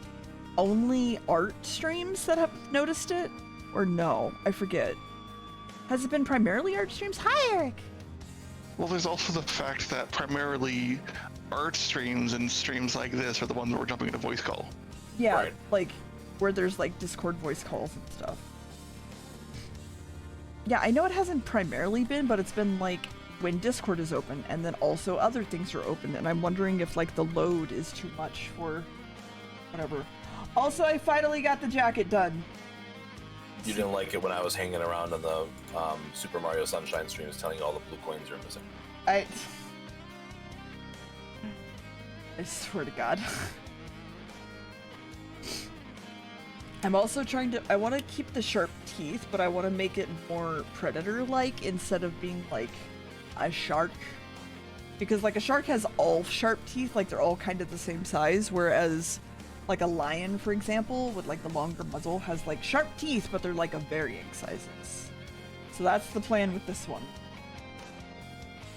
[SPEAKER 1] only art streams that have noticed it? Or no, I forget. Has it been primarily art streams? Hi, Eric!
[SPEAKER 2] Well, there's also the fact that primarily art streams and streams like this are the ones that we're jumping into voice call.
[SPEAKER 1] Yeah,
[SPEAKER 5] Right.
[SPEAKER 1] like where there's like Discord voice calls and stuff. Yeah, I know it hasn't primarily been, but it's been like when Discord is open and then also other things are open, and I'm wondering if like the load is too much for whatever. Also, I finally got the jacket done.
[SPEAKER 5] You didn't like it when I was hanging around on the Super Mario Sunshine streams telling you all the blue coins are missing.
[SPEAKER 1] I swear to God. I'm also trying to, I want to keep the sharp teeth, but I want to make it more predator-like instead of being like a shark. Because like a shark has all sharp teeth, like they're all kind of the same size, whereas like a lion, for example, with like the longer muzzle has like sharp teeth, but they're like of varying sizes. So that's the plan with this one.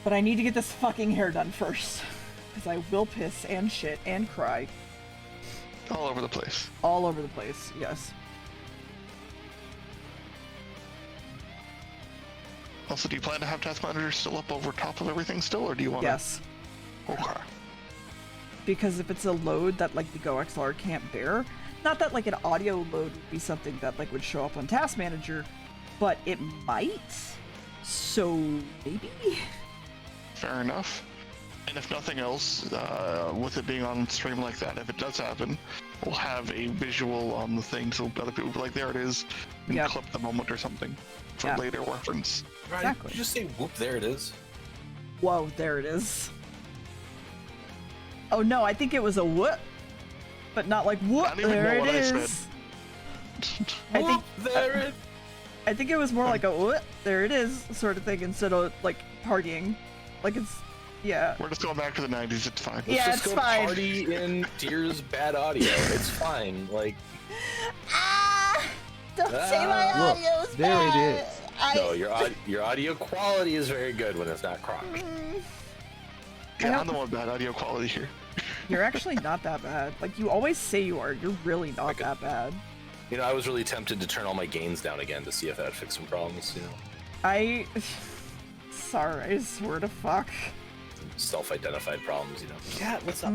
[SPEAKER 1] But I need to get this fucking hair done first, because I will piss and shit and cry.
[SPEAKER 2] All over the place.
[SPEAKER 1] All over the place, yes.
[SPEAKER 2] Also, do you plan to have Task Manager still up over top of everything still, or do you want
[SPEAKER 1] Yes.
[SPEAKER 2] Okay.
[SPEAKER 1] Because if it's a load that like the GoXLR can't bear, not that like an audio load would be something that like would show up on Task Manager, but it might. So maybe.
[SPEAKER 2] Fair enough. And if nothing else, with it being on stream like that, if it does happen, we'll have a visual on the thing so other people will be like, there it is, and
[SPEAKER 1] Yep.
[SPEAKER 2] clip the moment or something for
[SPEAKER 1] Yeah.
[SPEAKER 2] later reference.
[SPEAKER 5] Right?
[SPEAKER 1] Exactly.
[SPEAKER 5] Did you just say whoop, there it is?
[SPEAKER 1] Whoa, there it is. Oh no, I think it was a whoop, but not like whoop.
[SPEAKER 2] I don't even
[SPEAKER 1] There
[SPEAKER 2] know
[SPEAKER 1] it
[SPEAKER 2] what I
[SPEAKER 1] is.
[SPEAKER 2] said.
[SPEAKER 1] I think
[SPEAKER 5] there it.
[SPEAKER 1] I think it was more like a whoop. There it is sort of thing instead of like partying, like it's yeah.
[SPEAKER 2] We're just going back to the 90s, it's fine.
[SPEAKER 1] Yeah,
[SPEAKER 5] Let's
[SPEAKER 1] it's
[SPEAKER 5] just go
[SPEAKER 1] fine.
[SPEAKER 5] party in Deer's bad audio. It's fine. Like,
[SPEAKER 3] Ah! Don't say my
[SPEAKER 6] Look,
[SPEAKER 3] audio's
[SPEAKER 6] there it
[SPEAKER 3] bad.
[SPEAKER 6] is.
[SPEAKER 5] no, your audio quality is very good when it's not cropped.
[SPEAKER 2] Yeah, I'm the one with bad audio quality here.
[SPEAKER 1] You're actually not that bad. Like you always say you are. You're really not that bad.
[SPEAKER 5] You know, I was really tempted to turn all my gains down again to see if that'd fix some problems. You know,
[SPEAKER 1] Sorry, I swear to fuck.
[SPEAKER 5] self-identified problems. You know, yeah, what's up?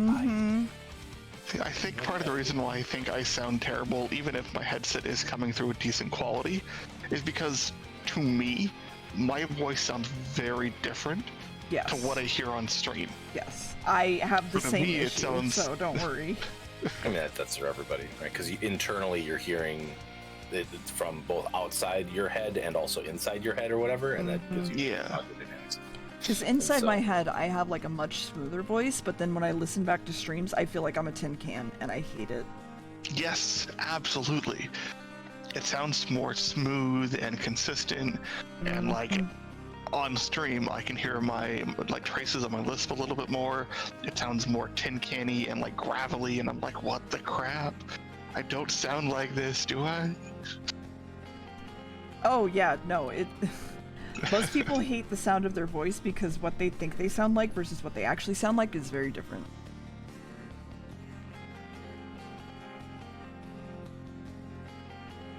[SPEAKER 2] See, I think part of the reason why I think I sound terrible, even if my headset is coming through with decent quality, is because, to me, my voice sounds very different
[SPEAKER 1] Yes.
[SPEAKER 2] to what I hear on stream.
[SPEAKER 1] Yes. I have the
[SPEAKER 2] For
[SPEAKER 1] same
[SPEAKER 2] me, it
[SPEAKER 1] issue,
[SPEAKER 2] sounds-
[SPEAKER 1] so don't worry.
[SPEAKER 5] I mean, that's for everybody, right? Because internally you're hearing it from both outside your head and also inside your head or whatever, and that gives you
[SPEAKER 2] Yeah.
[SPEAKER 5] cognitive dynamics.
[SPEAKER 1] Because inside
[SPEAKER 5] So-
[SPEAKER 1] my head, I have like a much smoother voice, but then when I listen back to streams, I feel like I'm a tin can, and I hate it.
[SPEAKER 2] Yes, absolutely. It sounds more smooth and consistent, and like on stream, I can hear my like traces of my lisp a little bit more. It sounds more tin canny and like gravelly, and I'm like, what the crap? I don't sound like this, do I?
[SPEAKER 1] Oh yeah, no, it. Most people hate the sound of their voice because what they think they sound like versus what they actually sound like is very different.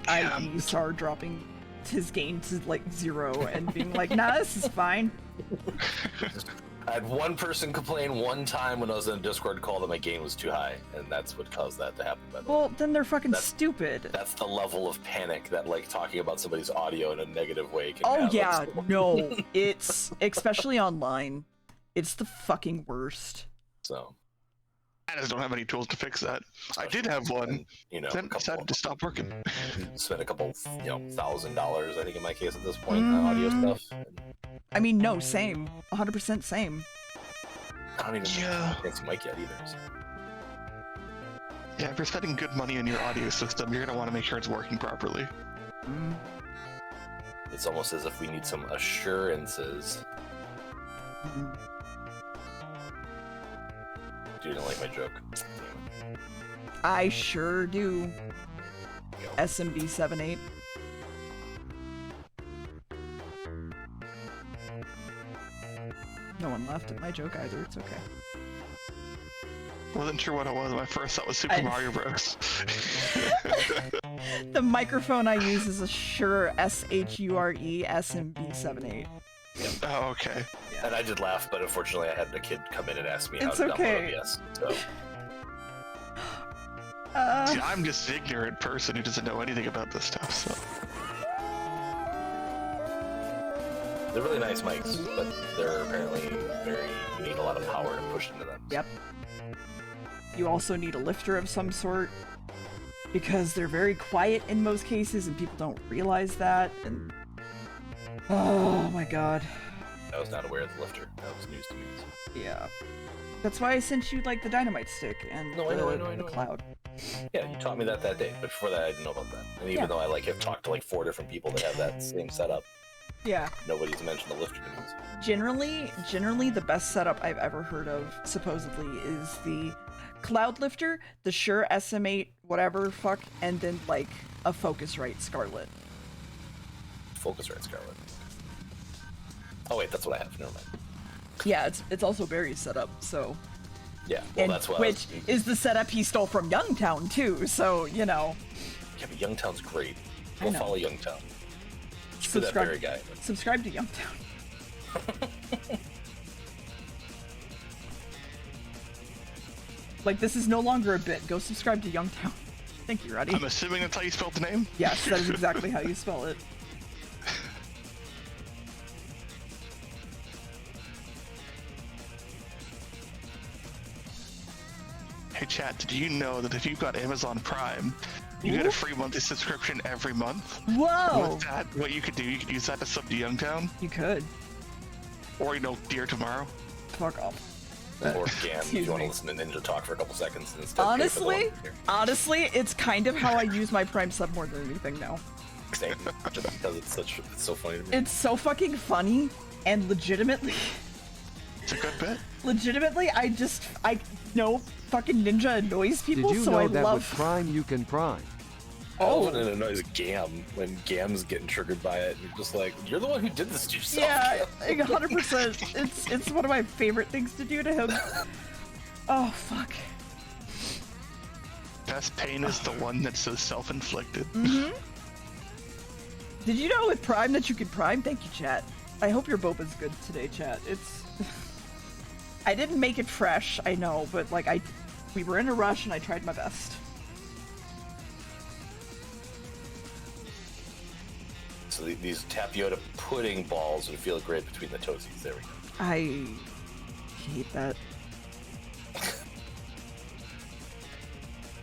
[SPEAKER 2] Yeah.
[SPEAKER 1] I.e. Sar dropping his gain to like 0 and being like, nah, this is fine.
[SPEAKER 5] I had one person complain one time when I was in a Discord call that my gain was too high, and that's what caused that to happen. By the way,
[SPEAKER 1] Well, then they're fucking
[SPEAKER 5] That's-
[SPEAKER 1] stupid.
[SPEAKER 5] that's the level of panic that like talking about somebody's audio in a negative way can
[SPEAKER 1] Oh
[SPEAKER 5] have.
[SPEAKER 1] yeah,
[SPEAKER 5] That's-
[SPEAKER 1] no, it's especially online. It's the fucking worst.
[SPEAKER 5] So
[SPEAKER 2] I just don't have any tools to fix that. I did have one.
[SPEAKER 5] and, you know,
[SPEAKER 2] Then decided to stop working.
[SPEAKER 5] spend a couple, $1,000, I think in my case at this point, on audio stuff.
[SPEAKER 1] I mean, no, same. 100% same.
[SPEAKER 5] I don't even
[SPEAKER 2] Yeah.
[SPEAKER 5] have a fancy mic yet either. So.
[SPEAKER 2] Yeah, if you're spending good money in your audio system, you're gonna want to make sure it's working properly.
[SPEAKER 5] It's almost as if we need some assurances. You didn't like my joke.
[SPEAKER 1] I sure do.
[SPEAKER 5] Go.
[SPEAKER 1] SMB 78. No one laughed at my joke either. It's okay.
[SPEAKER 2] Wasn't sure what it was. My first thought was Super Mario Bros.
[SPEAKER 1] The microphone I use is a Shure SHURE SMB 78.
[SPEAKER 2] Oh, okay.
[SPEAKER 5] And I did laugh, but unfortunately I had a kid come in and ask me how
[SPEAKER 1] It's
[SPEAKER 5] to
[SPEAKER 1] okay.
[SPEAKER 5] download OBS. So
[SPEAKER 2] See, I'm just an ignorant person who doesn't know anything about this stuff, so.
[SPEAKER 5] they're really nice mics, but they're apparently you need a lot of power to push into them.
[SPEAKER 1] Yep. You also need a lifter of some sort because they're very quiet in most cases and people don't realize that. And oh my god.
[SPEAKER 5] I was not aware of the lifter. That was news to me. So.
[SPEAKER 1] Yeah. That's why I sent you like the dynamite stick and
[SPEAKER 5] No, I know.
[SPEAKER 1] the cloud.
[SPEAKER 5] Yeah, you taught me that day, but before that I didn't know about that. And even though I have talked to 4 different people that have that same setup,
[SPEAKER 1] Yeah.
[SPEAKER 5] nobody's mentioned the lifter to me.
[SPEAKER 1] Generally the best setup I've ever heard of supposedly is the cloud lifter, the Shure SM8 whatever fuck, and then like a Focusrite Scarlett.
[SPEAKER 5] Focusrite Scarlett. Oh wait, that's what I have. Never mind.
[SPEAKER 1] Yeah, it's also Barry's setup, so
[SPEAKER 5] Yeah, well
[SPEAKER 1] and
[SPEAKER 5] that's what.
[SPEAKER 1] which is the setup he stole from Youngtown too, so you know.
[SPEAKER 5] Yeah, but Youngtown's great.
[SPEAKER 1] I
[SPEAKER 5] Go
[SPEAKER 1] know.
[SPEAKER 5] follow Youngtown. Screw that Barry guy.
[SPEAKER 1] Subscribe to Youngtown. Like, this is no longer a bit. Go subscribe to Youngtown. Thank you, Roddy.
[SPEAKER 2] I'm assuming that's how you spelled the name?
[SPEAKER 1] Yes, that is exactly how you spell it.
[SPEAKER 2] Hey chat, did you know that if you've got Amazon Prime, you get a free monthly subscription every month?
[SPEAKER 1] Whoa!
[SPEAKER 2] With that, what you could do, you could use that to sub to Youngtown,
[SPEAKER 1] You could.
[SPEAKER 2] or Deer Tomorrow.
[SPEAKER 1] Fuck off.
[SPEAKER 5] Or Gam, if
[SPEAKER 1] Excuse
[SPEAKER 5] you want to
[SPEAKER 1] me.
[SPEAKER 5] listen to Ninja talk for a couple seconds and instead pay for the one here.
[SPEAKER 1] Honestly, it's kind of how I use my Prime sub more than anything now.
[SPEAKER 5] Same, just because it's so funny to me.
[SPEAKER 1] It's so fucking funny, and legitimately,
[SPEAKER 2] It's a good bit.
[SPEAKER 1] I know fucking Ninja annoys people,
[SPEAKER 6] Did you
[SPEAKER 1] so
[SPEAKER 6] know
[SPEAKER 1] I
[SPEAKER 6] that
[SPEAKER 1] love.
[SPEAKER 6] with Prime you can Prime?
[SPEAKER 5] Oh, and it annoys Gam when Gam's getting triggered by it. And you're just like, you're the one who did this to yourself.
[SPEAKER 1] Yeah,
[SPEAKER 5] Gam."
[SPEAKER 1] 100%. It's one of my favorite things to do to him. Oh fuck.
[SPEAKER 2] Best pain is the one that's so self-inflicted.
[SPEAKER 1] Did you know with Prime that you could Prime? Thank you, chat. I hope your boba's good today, chat. It's. I didn't make it fresh, I know, but like we were in a rush and I tried my best.
[SPEAKER 5] So these tapioca pudding balls would feel great between the toesies. There we go.
[SPEAKER 1] I hate that.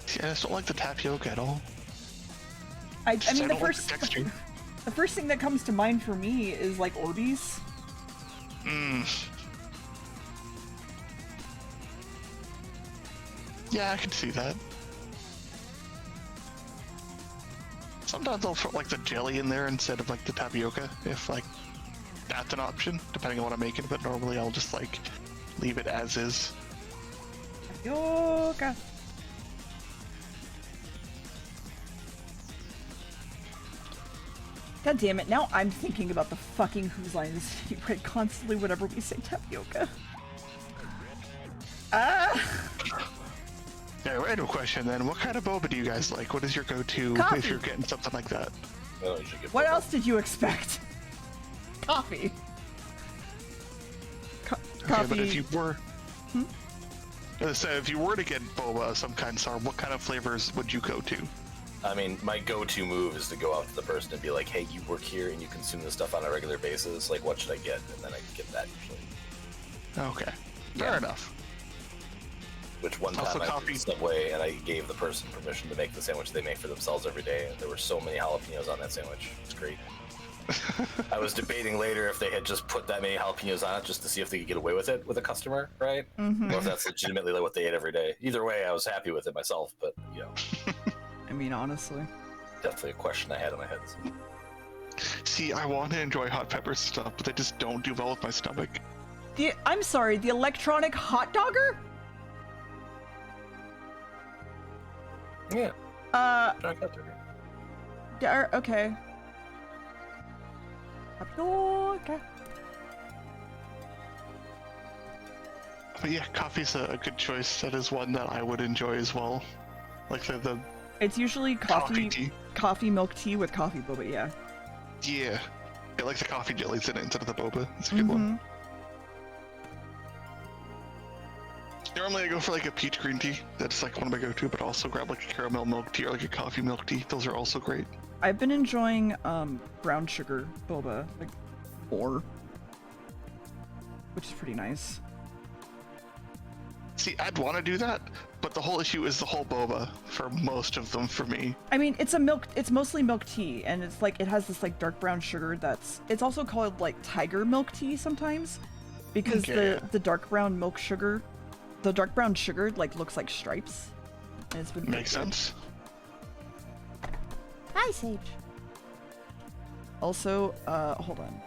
[SPEAKER 2] See, I just don't like the tapioca at all.
[SPEAKER 1] I mean,
[SPEAKER 2] I
[SPEAKER 1] the
[SPEAKER 2] don't like
[SPEAKER 1] first
[SPEAKER 2] the texture.
[SPEAKER 1] the first thing that comes to mind for me is like Orbeez.
[SPEAKER 2] Yeah, I can see that. Sometimes I'll put like the jelly in there instead of like the tapioca, if like that's an option, depending on what I'm making, but normally I'll just like leave it as is.
[SPEAKER 1] Yoga. God damn it, now I'm thinking about the fucking Whose Line Is It right constantly whenever we say tapioca.
[SPEAKER 2] Yeah, random question then. What kind of boba do you guys like? What is your go-to
[SPEAKER 1] Coffee.
[SPEAKER 2] if you're getting something like that?
[SPEAKER 5] Oh, you should get
[SPEAKER 1] What
[SPEAKER 5] boba.
[SPEAKER 1] else did you expect? Coffee.
[SPEAKER 2] Okay,
[SPEAKER 1] Coffee.
[SPEAKER 2] but if you were... So if you were to get boba of some kind, Sar, what kind of flavors would you go to?
[SPEAKER 5] I mean, my go-to move is to go out to the person and be like, "Hey, you work here and you consume this stuff on a regular basis. Like, what should I get?" And then I get that usually.
[SPEAKER 2] Okay, fair enough.
[SPEAKER 5] Which one
[SPEAKER 2] Also
[SPEAKER 5] time I
[SPEAKER 2] coffee.
[SPEAKER 5] went to Subway and I gave the person permission to make the sandwich they make for themselves every day, and there were so many jalapenos on that sandwich. It's great. I was debating later if they had just put that many jalapenos on it just to see if they could get away with it with a customer, right? Or if that's legitimately like what they ate every day. Either way, I was happy with it myself, but you know,
[SPEAKER 1] I mean, honestly.
[SPEAKER 5] definitely a question I had in my head.
[SPEAKER 2] See, I want to enjoy hot pepper stuff, but they just don't do well with my stomach.
[SPEAKER 1] I'm sorry, the electronic hot dogger?
[SPEAKER 5] Yeah. Try cut turkey.
[SPEAKER 1] Okay. Okay.
[SPEAKER 2] But yeah, coffee's a good choice. That is one that I would enjoy as well. Like the
[SPEAKER 1] It's usually
[SPEAKER 2] coffee tea.
[SPEAKER 1] coffee milk tea with coffee boba, yeah.
[SPEAKER 2] Yeah. I like the coffee jellies in it instead of the boba. It's a good one. Normally I go for like a peach green tea. That's like one of my go-to, but also grab like a caramel milk tea or like a coffee milk tea. Those are also great.
[SPEAKER 1] I've been enjoying brown sugar boba like more, which is pretty nice.
[SPEAKER 2] See, I'd want to do that, but the whole issue is the whole boba for most of them for me.
[SPEAKER 1] I mean, it's mostly milk tea, and it's like it has this like dark brown sugar it's also called like tiger milk tea sometimes, because
[SPEAKER 2] Okay.
[SPEAKER 1] the dark brown sugar like looks like stripes, and it's been
[SPEAKER 2] Makes
[SPEAKER 1] pretty good.
[SPEAKER 2] sense.
[SPEAKER 3] Hi, Sage.
[SPEAKER 1] Also, hold on.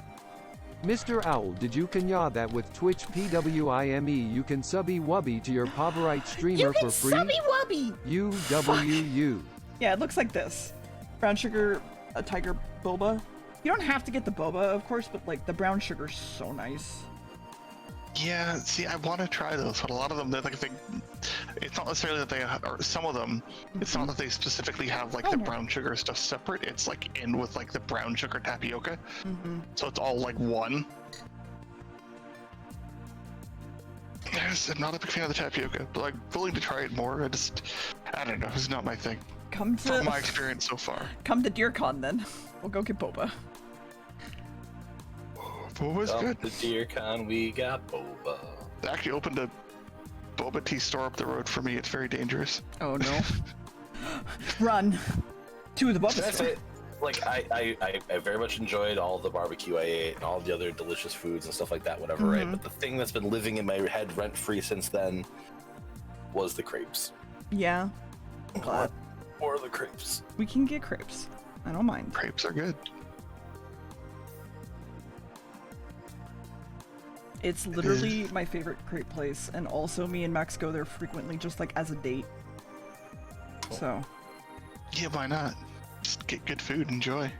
[SPEAKER 6] Mr. Owl, did you kanya that with Twitch PWIME you can subby wubby to your Poverite streamer
[SPEAKER 3] You can
[SPEAKER 6] for free?
[SPEAKER 3] subby wubby!
[SPEAKER 6] UWU.
[SPEAKER 1] Yeah, it looks like this. Brown sugar, a tiger boba. You don't have to get the boba, of course, but like the brown sugar's so nice.
[SPEAKER 2] Yeah, see, I want to try those, but a lot of them, they're like, it's not necessarily that they, or some of them, it's not that they specifically have like the brown sugar stuff separate. It's like in with like the brown sugar tapioca, so it's all like one. I'm not a big fan of the tapioca, but like willing to try it more. I don't know, it's not my thing.
[SPEAKER 1] Come
[SPEAKER 2] From my
[SPEAKER 1] to
[SPEAKER 2] experience so far.
[SPEAKER 1] come to DeerCon then. We'll go get boba.
[SPEAKER 2] Boba's
[SPEAKER 5] Up
[SPEAKER 2] good.
[SPEAKER 5] the DeerCon, we got boba.
[SPEAKER 2] They actually opened a boba tea store up the road for me. It's very dangerous.
[SPEAKER 1] Oh no. Run to the boba
[SPEAKER 5] That's
[SPEAKER 1] store.
[SPEAKER 5] it. Like I very much enjoyed all the barbecue I ate and all the other delicious foods and stuff like that, whatever, right? But the thing that's been living in my head rent-free since then was the crepes.
[SPEAKER 1] Yeah. I'm glad.
[SPEAKER 5] Or the crepes.
[SPEAKER 1] We can get crepes. I don't mind.
[SPEAKER 2] Crepes are good.
[SPEAKER 1] It's literally my favorite crepe place, and also me and Max go there frequently just like as a date. So,
[SPEAKER 2] Yeah, why not? Just get good food, enjoy.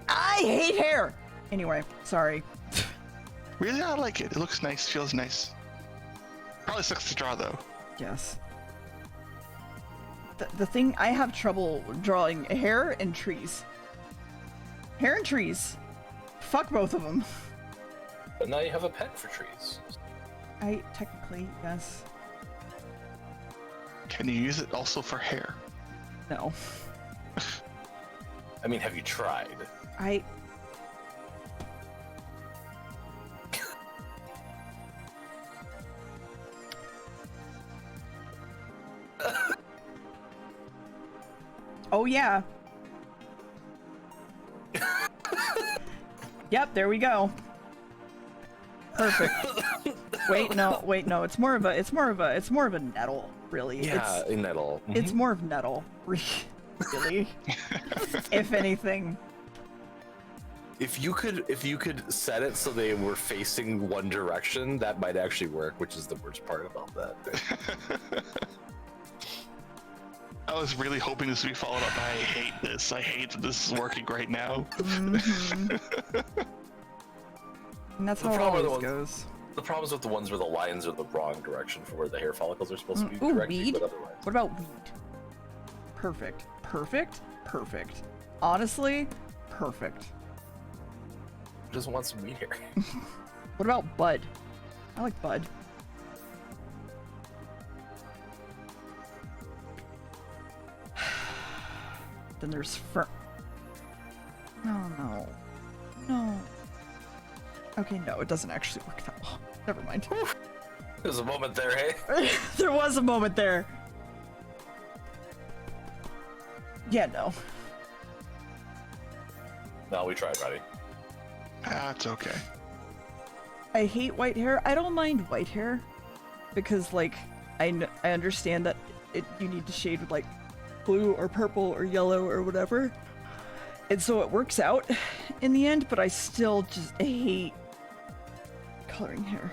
[SPEAKER 1] I hate hair! Anyway, sorry.
[SPEAKER 2] Really, I like it. It looks nice, feels nice. Probably sucks to draw though.
[SPEAKER 1] Yes. The thing, I have trouble drawing hair and trees. Hair and trees. Fuck both of them.
[SPEAKER 5] But now you have a pet for trees.
[SPEAKER 1] Technically, yes.
[SPEAKER 2] Can you use it also for hair?
[SPEAKER 1] No.
[SPEAKER 5] I mean, have you tried?
[SPEAKER 1] Oh yeah. Yep, there we go. Perfect. Wait, no. It's more of a nettle, really.
[SPEAKER 5] Yeah, in nettle.
[SPEAKER 1] It's more of nettle, really. If anything.
[SPEAKER 5] If you could set it so they were facing one direction, that might actually work, which is the worst part about that.
[SPEAKER 2] I was really hoping this would be followed up. I hate this. I hate that this is working right now.
[SPEAKER 1] And that's how it always goes.
[SPEAKER 5] The problem is with the ones where the lines are the wrong direction for where the hair follicles are supposed to be
[SPEAKER 1] Ooh,
[SPEAKER 5] directed,
[SPEAKER 1] weed?
[SPEAKER 5] but otherwise.
[SPEAKER 1] What about weed? Perfect. Perfect. Perfect. Honestly, perfect.
[SPEAKER 5] Who doesn't want some weed hair?
[SPEAKER 1] What about bud? I like bud. Then there's fur. No. Okay, no, it doesn't actually work that well. Never mind.
[SPEAKER 5] There's a moment there, hey?
[SPEAKER 1] There was a moment there. Yeah, no.
[SPEAKER 5] No, we tried, buddy.
[SPEAKER 2] That's okay.
[SPEAKER 1] I hate white hair. I don't mind white hair because, like, I understand that you need to shade with, like, blue or purple or yellow or whatever. And so it works out in the end, but I still just hate coloring hair.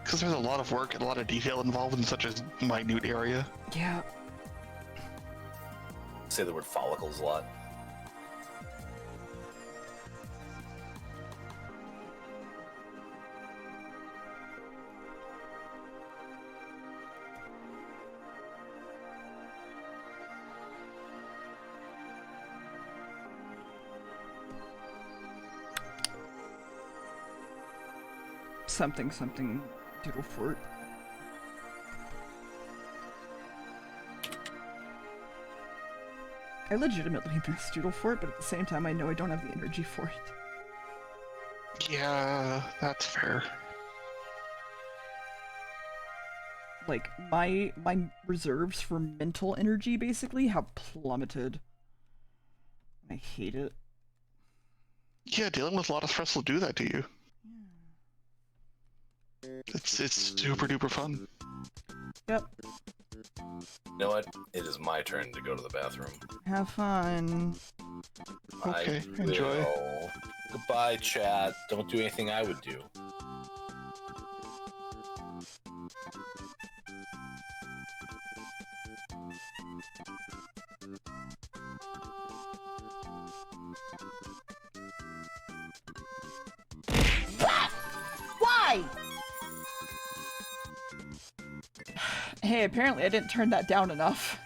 [SPEAKER 2] Because there's a lot of work and a lot of detail involved in such a minute area.
[SPEAKER 1] Yeah.
[SPEAKER 5] Say the word follicles a lot.
[SPEAKER 1] Something doodle fort. I legitimately miss doodle fort, but at the same time I know I don't have the energy for it.
[SPEAKER 2] Yeah, that's fair.
[SPEAKER 1] Like, my reserves for mental energy basically have plummeted. I hate it.
[SPEAKER 2] Yeah, dealing with a lot of stress will do that to you. It's super duper fun.
[SPEAKER 1] Yep.
[SPEAKER 5] You know what? It is my turn to go to the bathroom.
[SPEAKER 1] Have fun.
[SPEAKER 2] Okay,
[SPEAKER 5] I
[SPEAKER 2] enjoy.
[SPEAKER 5] will. Goodbye, chat. Don't do anything I would do.
[SPEAKER 3] Why?
[SPEAKER 1] Hey, apparently I didn't turn that down enough.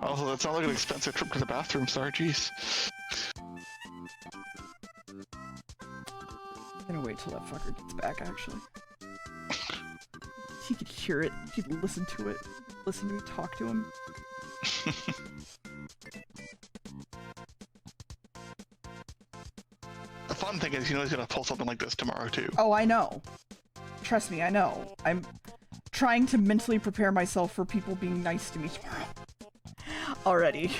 [SPEAKER 2] Also, that sounds like an expensive trip to the bathroom. Sorry, jeez.
[SPEAKER 1] I'm gonna wait till that fucker gets back, actually. He could hear it, he could listen to it, listen to me talk to him.
[SPEAKER 2] The fun thing is, you know he's gonna pull something like this tomorrow, too.
[SPEAKER 1] Oh, I know. Trust me, I know. I'm trying to mentally prepare myself for people being nice to me tomorrow. Already.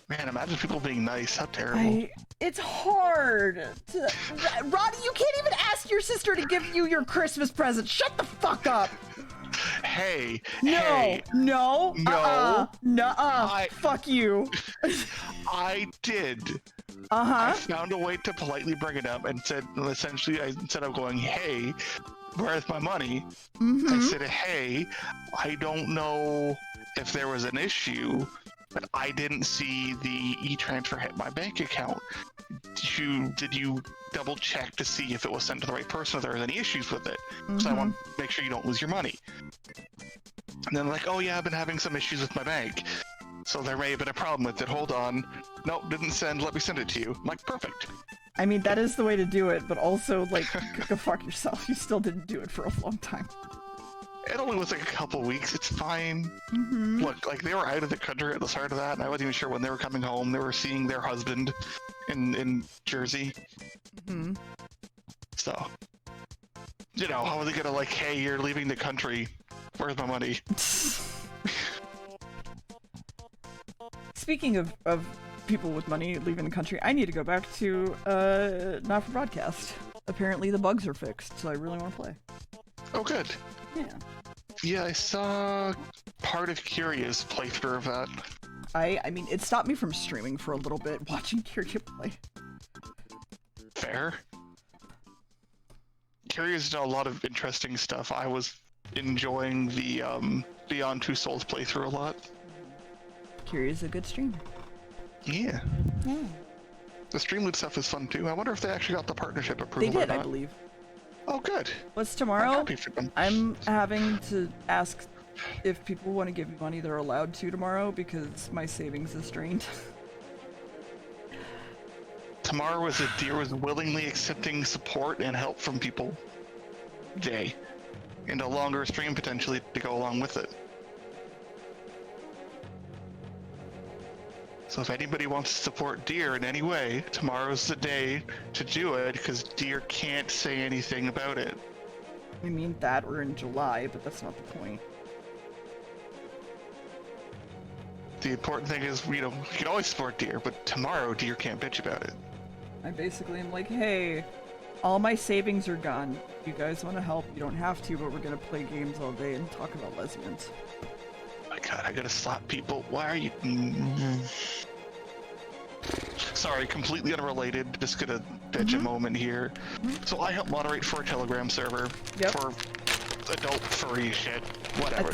[SPEAKER 2] Man, imagine people being nice. How terrible.
[SPEAKER 1] It's hard. Roddy, you can't even ask your sister to give you your Christmas present. Shut the fuck up.
[SPEAKER 2] Hey,
[SPEAKER 1] No,
[SPEAKER 2] hey,
[SPEAKER 1] no,
[SPEAKER 2] no.
[SPEAKER 1] nuh-uh. Fuck you.
[SPEAKER 2] I did. I found a way to politely bring it up and said, essentially, instead of going, hey, where's my money? I said, hey, I don't know if there was an issue, but I didn't see the e-transfer hit my bank account. Did you double check to see if it was sent to the right person, if there was any issues with it? So I want to make sure you don't lose your money. And then like, oh yeah, I've been having some issues with my bank. So there may have been a problem with it. Hold on. Nope, didn't send. Let me send it to you. I'm like, perfect.
[SPEAKER 1] I mean, that is the way to do it, but also, like, go fuck yourself. You still didn't do it for a long time.
[SPEAKER 2] It only was like a couple weeks. It's fine. Look, like they were out of the country at the start of that, and I wasn't even sure when they were coming home. They were seeing their husband in Jersey. So, you know, how are they gonna like, hey, you're leaving the country. Where's my money?
[SPEAKER 1] Speaking of people with money leaving the country, I need to go back to Not For Broadcast. Apparently the bugs are fixed, so I really want to play.
[SPEAKER 2] Oh, good.
[SPEAKER 1] Yeah.
[SPEAKER 2] Yeah, I saw part of Curious playthrough of that.
[SPEAKER 1] I mean, it stopped me from streaming for a little bit, watching Kirya play.
[SPEAKER 2] Fair. Curious did a lot of interesting stuff. I was enjoying the Beyond Two Souls playthrough a lot.
[SPEAKER 1] Kirya's a good streamer.
[SPEAKER 2] Yeah. The Streamloop stuff is fun too. I wonder if they actually got the partnership approval.
[SPEAKER 1] They did,
[SPEAKER 2] or
[SPEAKER 1] I
[SPEAKER 2] not.
[SPEAKER 1] believe.
[SPEAKER 2] Oh, good.
[SPEAKER 1] What's
[SPEAKER 2] I'm
[SPEAKER 1] tomorrow?
[SPEAKER 2] happy for them.
[SPEAKER 1] I'm having to ask if people want to give me money they're allowed to tomorrow because my savings is drained.
[SPEAKER 2] Tomorrow was a Deer was willingly accepting support and help from people day. and a longer stream potentially to go along with it. So if anybody wants to support Deer in any way, tomorrow's the day to do it, because Deer can't say anything about it.
[SPEAKER 1] I mean that we're in July, but that's not the point.
[SPEAKER 2] The important thing is, you can always support Deer, but tomorrow Deer can't bitch about it.
[SPEAKER 1] I basically am like, hey, all my savings are gone. If you guys want to help, you don't have to, but we're gonna play games all day and talk about lesbians.
[SPEAKER 2] My God, I gotta slap people. Why are you? Sorry, completely unrelated. Just gonna bitch a moment here. So I help moderate for a Telegram server for adult furry shit, whatever.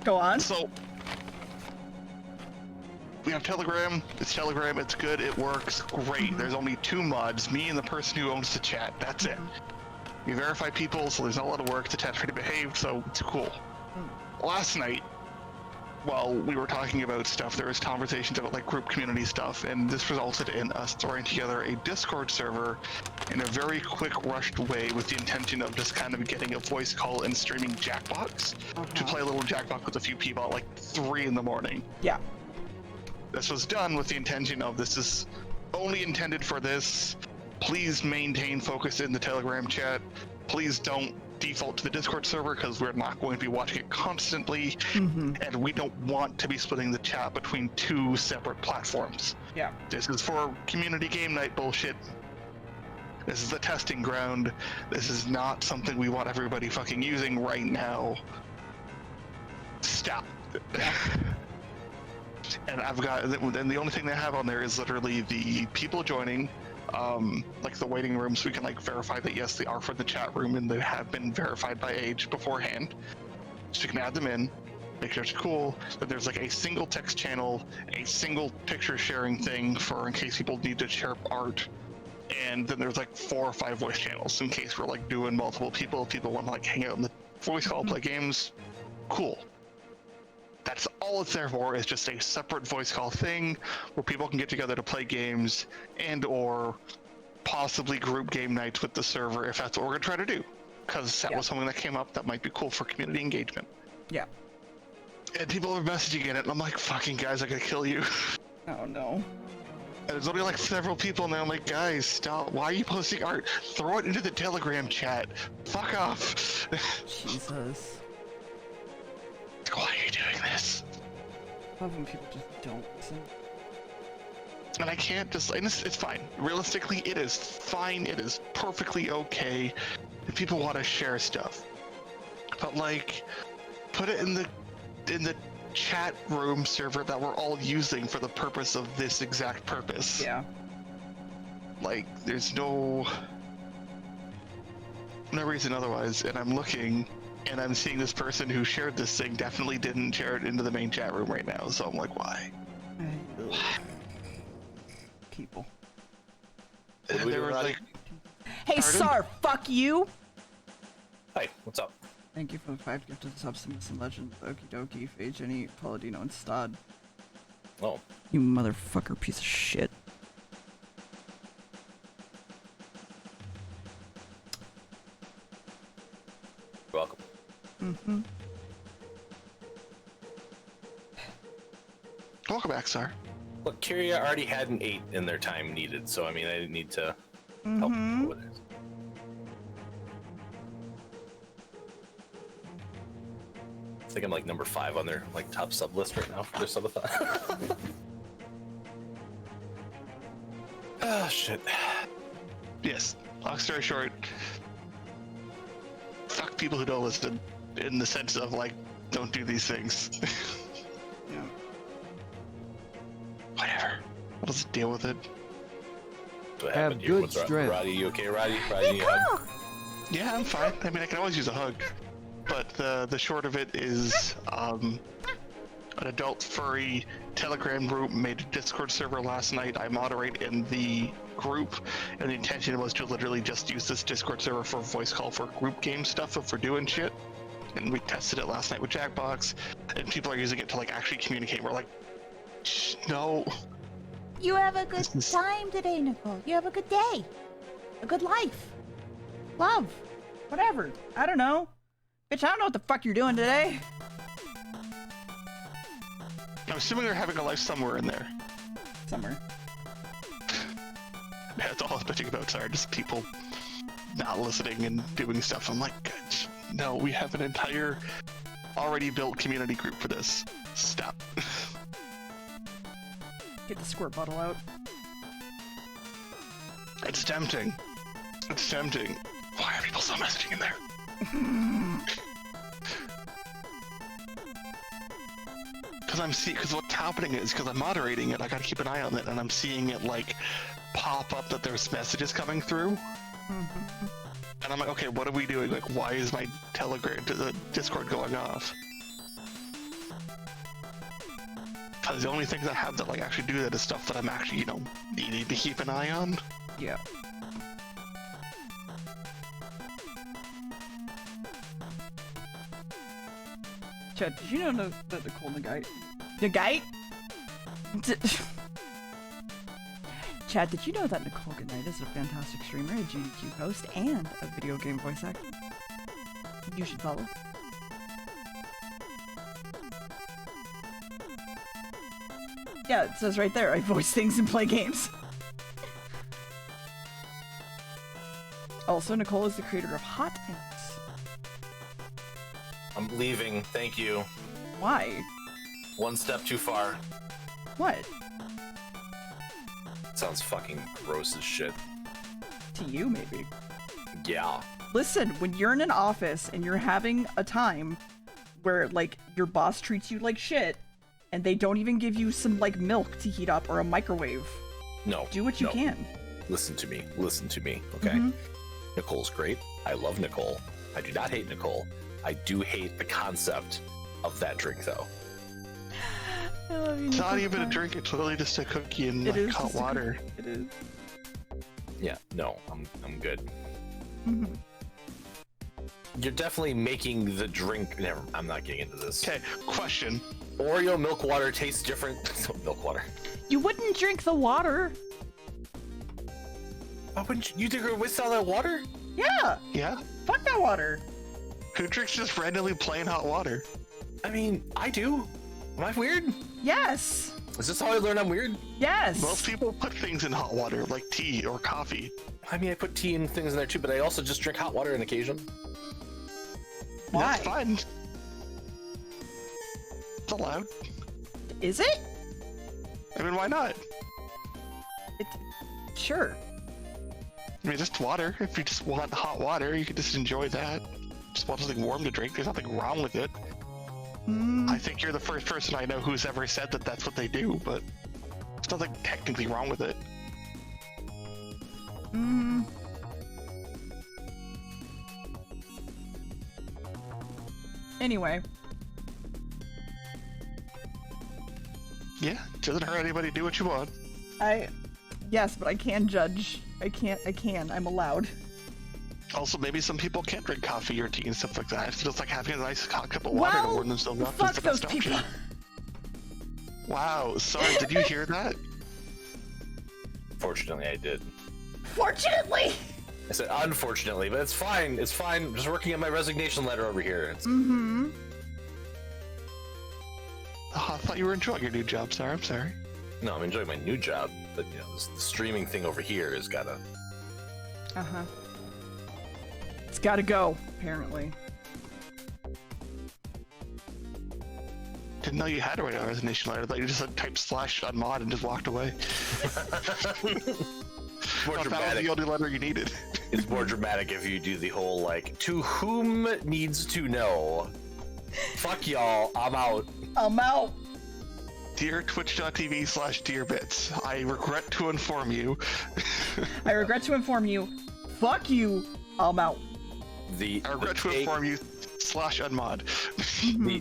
[SPEAKER 1] Go on.
[SPEAKER 2] So we have Telegram. It's Telegram. It's good. It works great. There's only 2 mods: me and the person who owns the chat. That's it. We verify people, so there's not a lot of work. The chat's pretty behaved, so it's cool. Last night, while we were talking about stuff, there was conversations about like group community stuff, and this resulted in us throwing together a Discord server in a very quick, rushed way with the intention of just kind of getting a voice call and streaming Jackbox to play a little Jackbox with a few people at like 3 in the morning.
[SPEAKER 1] Yeah.
[SPEAKER 2] This was done with the intention of, this is only intended for this. Please maintain focus in the Telegram chat. Please don't default to the Discord server, because we're not going to be watching it constantly, and we don't want to be splitting the chat between 2 separate platforms.
[SPEAKER 1] Yeah.
[SPEAKER 2] This is for community game night bullshit. This is the testing ground. This is not something we want everybody fucking using right now. Stop. And and the only thing they have on there is literally the people joining, like the waiting room, so we can like verify that yes, they are from the chat room and they have been verified by age beforehand. So you can add them in, make sure it's cool. But there's like a single text channel, a single picture sharing thing for in case people need to share art, and then there's like 4 or 5 voice channels in case we're like doing multiple people. If people want to like hang out in the voice call, play games, cool. That's all it's there for, is just a separate voice call thing where people can get together to play games and or possibly group game nights with the server if that's what we're gonna try to do. Because that was something that came up that might be cool for community engagement.
[SPEAKER 1] Yeah.
[SPEAKER 2] And people are messaging in it, and I'm like, fucking guys, I'm gonna kill you.
[SPEAKER 1] Oh no.
[SPEAKER 2] And there's only like several people now. I'm like, guys, stop. Why are you posting art? Throw it into the Telegram chat. Fuck off.
[SPEAKER 1] Jesus.
[SPEAKER 2] Why are you doing this?
[SPEAKER 1] I love when people just don't listen.
[SPEAKER 2] And I can't just, and it's fine. Realistically, it is fine. It is perfectly okay if people want to share stuff. But like, put it in the chat room server that we're all using for the purpose of this exact purpose.
[SPEAKER 1] Yeah.
[SPEAKER 2] Like, there's no reason otherwise. And I'm looking, and I'm seeing this person who shared this thing definitely didn't share it into the main chat room right now. So I'm like, why?
[SPEAKER 1] People.
[SPEAKER 2] And there was like,
[SPEAKER 3] Hey, Sar, fuck you!
[SPEAKER 5] Hi, what's up?
[SPEAKER 1] Thank you for the 5 gifted subs to Miss and Legend, Okie Dokie, Faye, Jenny, Paladino, and Stod.
[SPEAKER 5] Oh,
[SPEAKER 1] You motherfucker piece of shit.
[SPEAKER 5] you're welcome.
[SPEAKER 1] Mm-hmm.
[SPEAKER 2] welcome back, sir.
[SPEAKER 5] Look, Kyria already had an 8 in their time needed, so I mean, I didn't need to help people with it. I think I'm like number 5 on their like top sub list right now for their subathon. Ah, shit.
[SPEAKER 2] Yes. Long story short, fuck people who don't listen, in the sense of like, don't do these things.
[SPEAKER 1] Yeah.
[SPEAKER 2] Whatever. I'll just deal with it.
[SPEAKER 5] What
[SPEAKER 6] Have
[SPEAKER 5] happened here?
[SPEAKER 6] good
[SPEAKER 5] What's wrong?
[SPEAKER 6] strength.
[SPEAKER 5] Roddy, you okay, Roddy? Roddy,
[SPEAKER 2] Yeah, I'm fine. I mean, I can always use a hug. But the short of it is, an adult furry Telegram group made a Discord server last night. I moderate in the group, and the intention was to literally just use this Discord server for voice call for group game stuff if we're doing shit. And we tested it last night with Jackbox, and people are using it to like actually communicate. We're like, shh, no.
[SPEAKER 3] You have a good time today, Nicole. You have a good day. A good life. Love.
[SPEAKER 1] Whatever. I don't know. Bitch, I don't know what the fuck you're doing today.
[SPEAKER 2] I'm assuming they're having a life somewhere in there.
[SPEAKER 1] Somewhere.
[SPEAKER 2] That's all I was bitching about. Sorry, just people not listening and doing stuff. I'm like, no, we have an entire already built community group for this. Stop.
[SPEAKER 1] Get the squirt bottle out.
[SPEAKER 2] It's tempting. It's tempting. Why are people still messaging in there? Because what's happening is, because I'm moderating it, I gotta keep an eye on it, and I'm seeing it, like, pop up that there's messages coming through. And I'm like, okay, what are we doing? Like, why is my the Discord going off? Because the only things I have that, like, actually do that is stuff that I'm actually, needing to keep an eye on.
[SPEAKER 1] Yeah. Chad, did you know that Nicole Nagite? Chad, did you know that Nicole Goodnight is a fantastic streamer, a GDQ host, and a video game voice actor? You should follow. Yeah, it says right there, I voice things and play games. Also, Nicole is the creator of Hot Ants.
[SPEAKER 5] I'm leaving. Thank you.
[SPEAKER 1] Why?
[SPEAKER 5] One step too far.
[SPEAKER 1] What?
[SPEAKER 5] Sounds fucking gross as shit.
[SPEAKER 1] To you, maybe.
[SPEAKER 5] Yeah.
[SPEAKER 1] Listen, when you're in an office and you're having a time where, like, your boss treats you like shit, and they don't even give you some, like, milk to heat up or a microwave.
[SPEAKER 5] No.
[SPEAKER 1] Do what you can.
[SPEAKER 5] Listen to me, okay? Nicole's great. I love Nicole. I do not hate Nicole. I do hate the concept of that drink, though.
[SPEAKER 1] I love you,
[SPEAKER 2] It's not
[SPEAKER 1] Nicole.
[SPEAKER 2] even a drink, it's literally just a cookie and like, hot water.
[SPEAKER 1] It is.
[SPEAKER 5] Yeah, no, I'm good.
[SPEAKER 1] Mm-hmm.
[SPEAKER 5] You're definitely making the drink. Never. I'm not getting into this.
[SPEAKER 2] Okay, question.
[SPEAKER 5] Oreo milk water tastes different. Milk water.
[SPEAKER 1] You wouldn't drink the water.
[SPEAKER 5] Why wouldn't you think it would waste all that water?
[SPEAKER 1] Yeah.
[SPEAKER 2] Yeah?
[SPEAKER 1] Fuck that water.
[SPEAKER 2] Who drinks just randomly plain hot water?
[SPEAKER 5] I mean, I do. Am I weird?
[SPEAKER 1] Yes.
[SPEAKER 5] Is this how I learn I'm weird?
[SPEAKER 1] Yes.
[SPEAKER 2] Most people put things in hot water, like tea or coffee.
[SPEAKER 5] I mean, I put tea and things in there too, but I also just drink hot water on occasion.
[SPEAKER 1] Why?
[SPEAKER 2] That's fine. It's allowed.
[SPEAKER 1] Is it?
[SPEAKER 2] I mean, why not?
[SPEAKER 1] Sure.
[SPEAKER 2] I mean, just water. If you just want hot water, you can just enjoy that. Just want something warm to drink. There's nothing wrong with it. I think you're the first person I know who's ever said that that's what they do, but there's nothing technically wrong with it.
[SPEAKER 1] Anyway.
[SPEAKER 2] Yeah, doesn't hurt anybody. Do what you want.
[SPEAKER 1] Yes, but I can judge. I can. I'm allowed.
[SPEAKER 2] Also, maybe some people can't drink coffee or tea and stuff like that. It's just like having a nice hot cup of water to warm themselves up.
[SPEAKER 1] Fuck
[SPEAKER 2] is the
[SPEAKER 1] those
[SPEAKER 2] best
[SPEAKER 1] people.
[SPEAKER 2] option. Wow, sorry, did you hear that?
[SPEAKER 5] Fortunately, I did.
[SPEAKER 1] Fortunately.
[SPEAKER 5] I said unfortunately, but it's fine. It's fine. I'm just working on my resignation letter over here. It's...
[SPEAKER 1] Mm-hmm.
[SPEAKER 2] Oh, I thought you were enjoying your new job, sir. I'm sorry.
[SPEAKER 5] No, I'm enjoying my new job, but the streaming thing over here has gotta.
[SPEAKER 1] Uh-huh. It's gotta go, apparently.
[SPEAKER 2] Didn't know you had to write a resignation letter. I thought you just like, typed /unmod and just walked away.
[SPEAKER 5] More
[SPEAKER 2] That was
[SPEAKER 5] dramatic.
[SPEAKER 2] the only letter you needed.
[SPEAKER 5] It's more dramatic if you do the whole like, to whom needs to know. Fuck y'all, I'm out.
[SPEAKER 1] I'm out.
[SPEAKER 2] Dear twitch.tv/DeerBits, I regret to inform you.
[SPEAKER 1] I regret to inform you. Fuck you. I'm out.
[SPEAKER 5] I
[SPEAKER 2] regret to inform you /unmod.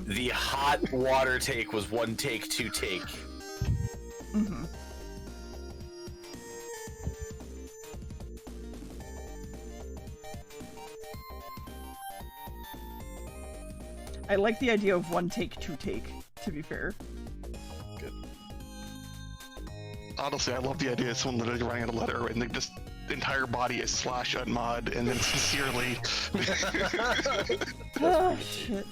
[SPEAKER 5] The hot water take was one take, two take.
[SPEAKER 1] Mm-hmm. I like the idea of one take, two take, to be fair.
[SPEAKER 5] Good.
[SPEAKER 2] Honestly, I love the idea of someone literally writing a letter and they just the entire body is /unmod and then sincerely.
[SPEAKER 1] Oh shit.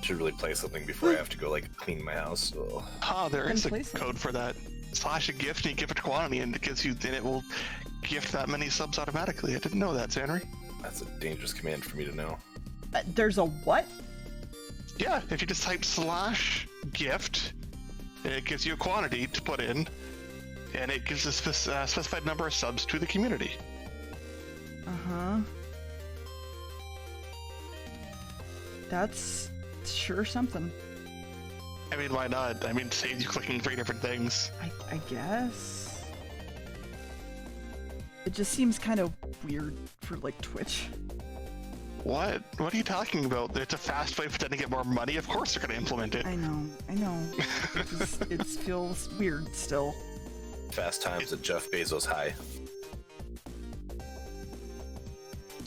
[SPEAKER 5] Should really play something before I have to go like clean my house. So.
[SPEAKER 2] There is a
[SPEAKER 1] Then play
[SPEAKER 2] code for that. Slash a gift and you gift a quantity and it gives you then it will gift that many subs automatically. I didn't know that, Sanry.
[SPEAKER 5] That's a dangerous command for me to know.
[SPEAKER 1] There's a what?
[SPEAKER 2] Yeah, if you just type /gift, it gives you a quantity to put in, and it gives a specified number of subs to the community.
[SPEAKER 1] Uh-huh. That's sure something.
[SPEAKER 2] I mean, why not? I mean, it saves you clicking 3 different things.
[SPEAKER 1] I guess. It just seems kind of weird for, like, Twitch.
[SPEAKER 2] What? What are you talking about? It's a fast way for them to get more money. Of course they're going to implement it.
[SPEAKER 1] I know. It feels weird still.
[SPEAKER 5] Fast times at Jeff Bezos high.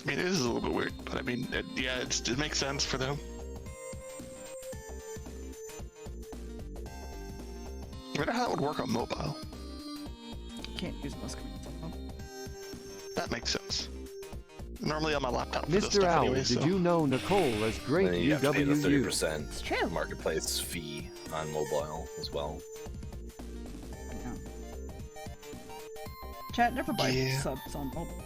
[SPEAKER 2] I mean, it is a little bit weird, but I mean, it makes sense for them. I wonder how that would work on mobile.
[SPEAKER 1] Can't use mouse commands on them.
[SPEAKER 2] That makes sense. Normally on my laptop for this
[SPEAKER 6] Mr.
[SPEAKER 2] stuff
[SPEAKER 6] Owl,
[SPEAKER 2] anyway,
[SPEAKER 6] did
[SPEAKER 2] so.
[SPEAKER 6] you know Nicole is
[SPEAKER 5] And
[SPEAKER 6] great
[SPEAKER 5] then you have to pay the
[SPEAKER 6] UWU?
[SPEAKER 5] 30%
[SPEAKER 1] true.
[SPEAKER 5] marketplace fee on mobile as well.
[SPEAKER 1] Yeah. Chat, never buy
[SPEAKER 2] Yeah.
[SPEAKER 1] subs on mobile.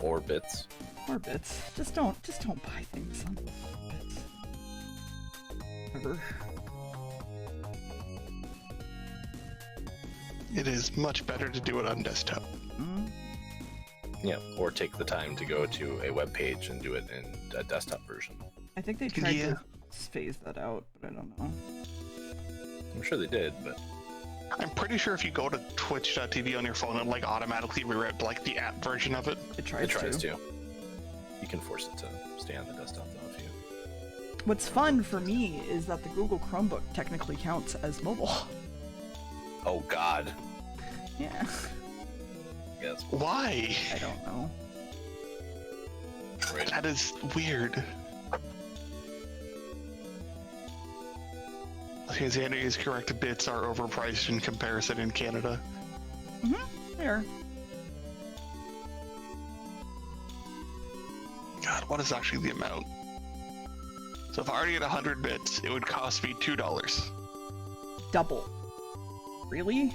[SPEAKER 5] Or bits.
[SPEAKER 1] Or bits. Just don't buy things on bits. Ever.
[SPEAKER 2] It is much better to do it on desktop.
[SPEAKER 1] Mm.
[SPEAKER 5] Yeah, or take the time to go to a web page and do it in a desktop version.
[SPEAKER 1] I think they tried
[SPEAKER 2] Yeah.
[SPEAKER 1] to phase that out, but I don't know.
[SPEAKER 5] I'm sure they did, but
[SPEAKER 2] I'm pretty sure if you go to twitch.tv on your phone, it'll like automatically rewrite like the app version of it.
[SPEAKER 1] It tries,
[SPEAKER 5] it tries
[SPEAKER 1] to.
[SPEAKER 5] to. You can force it to stay on the desktop though if you.
[SPEAKER 1] What's fun for me is that the Google Chromebook technically counts as mobile.
[SPEAKER 5] Oh God.
[SPEAKER 1] Yeah.
[SPEAKER 5] Yes.
[SPEAKER 2] Why?
[SPEAKER 1] I don't know.
[SPEAKER 5] Right.
[SPEAKER 2] That is weird. Because Andy is correct, bits are overpriced in comparison in Canada.
[SPEAKER 1] There.
[SPEAKER 2] God, what is actually the amount? So if I already get 100 bits, it would cost me $2.
[SPEAKER 1] Double. Really?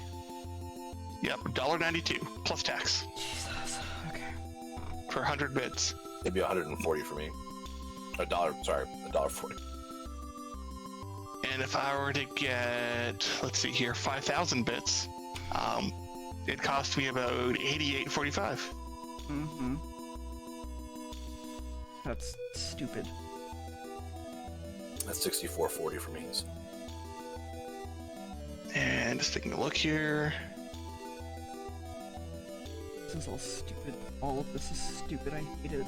[SPEAKER 2] Yep, $1.92 plus tax
[SPEAKER 1] Jesus. Okay.
[SPEAKER 2] for 100 bits.
[SPEAKER 5] Maybe 140 for me. $1.40.
[SPEAKER 2] And if I were to get, let's see here, 5,000 bits, it cost me about $88.45.
[SPEAKER 1] Mm-hmm. That's stupid.
[SPEAKER 5] That's 64.40 for me. So.
[SPEAKER 2] And just taking a look here.
[SPEAKER 1] This is all stupid. All of this is stupid. I hate it.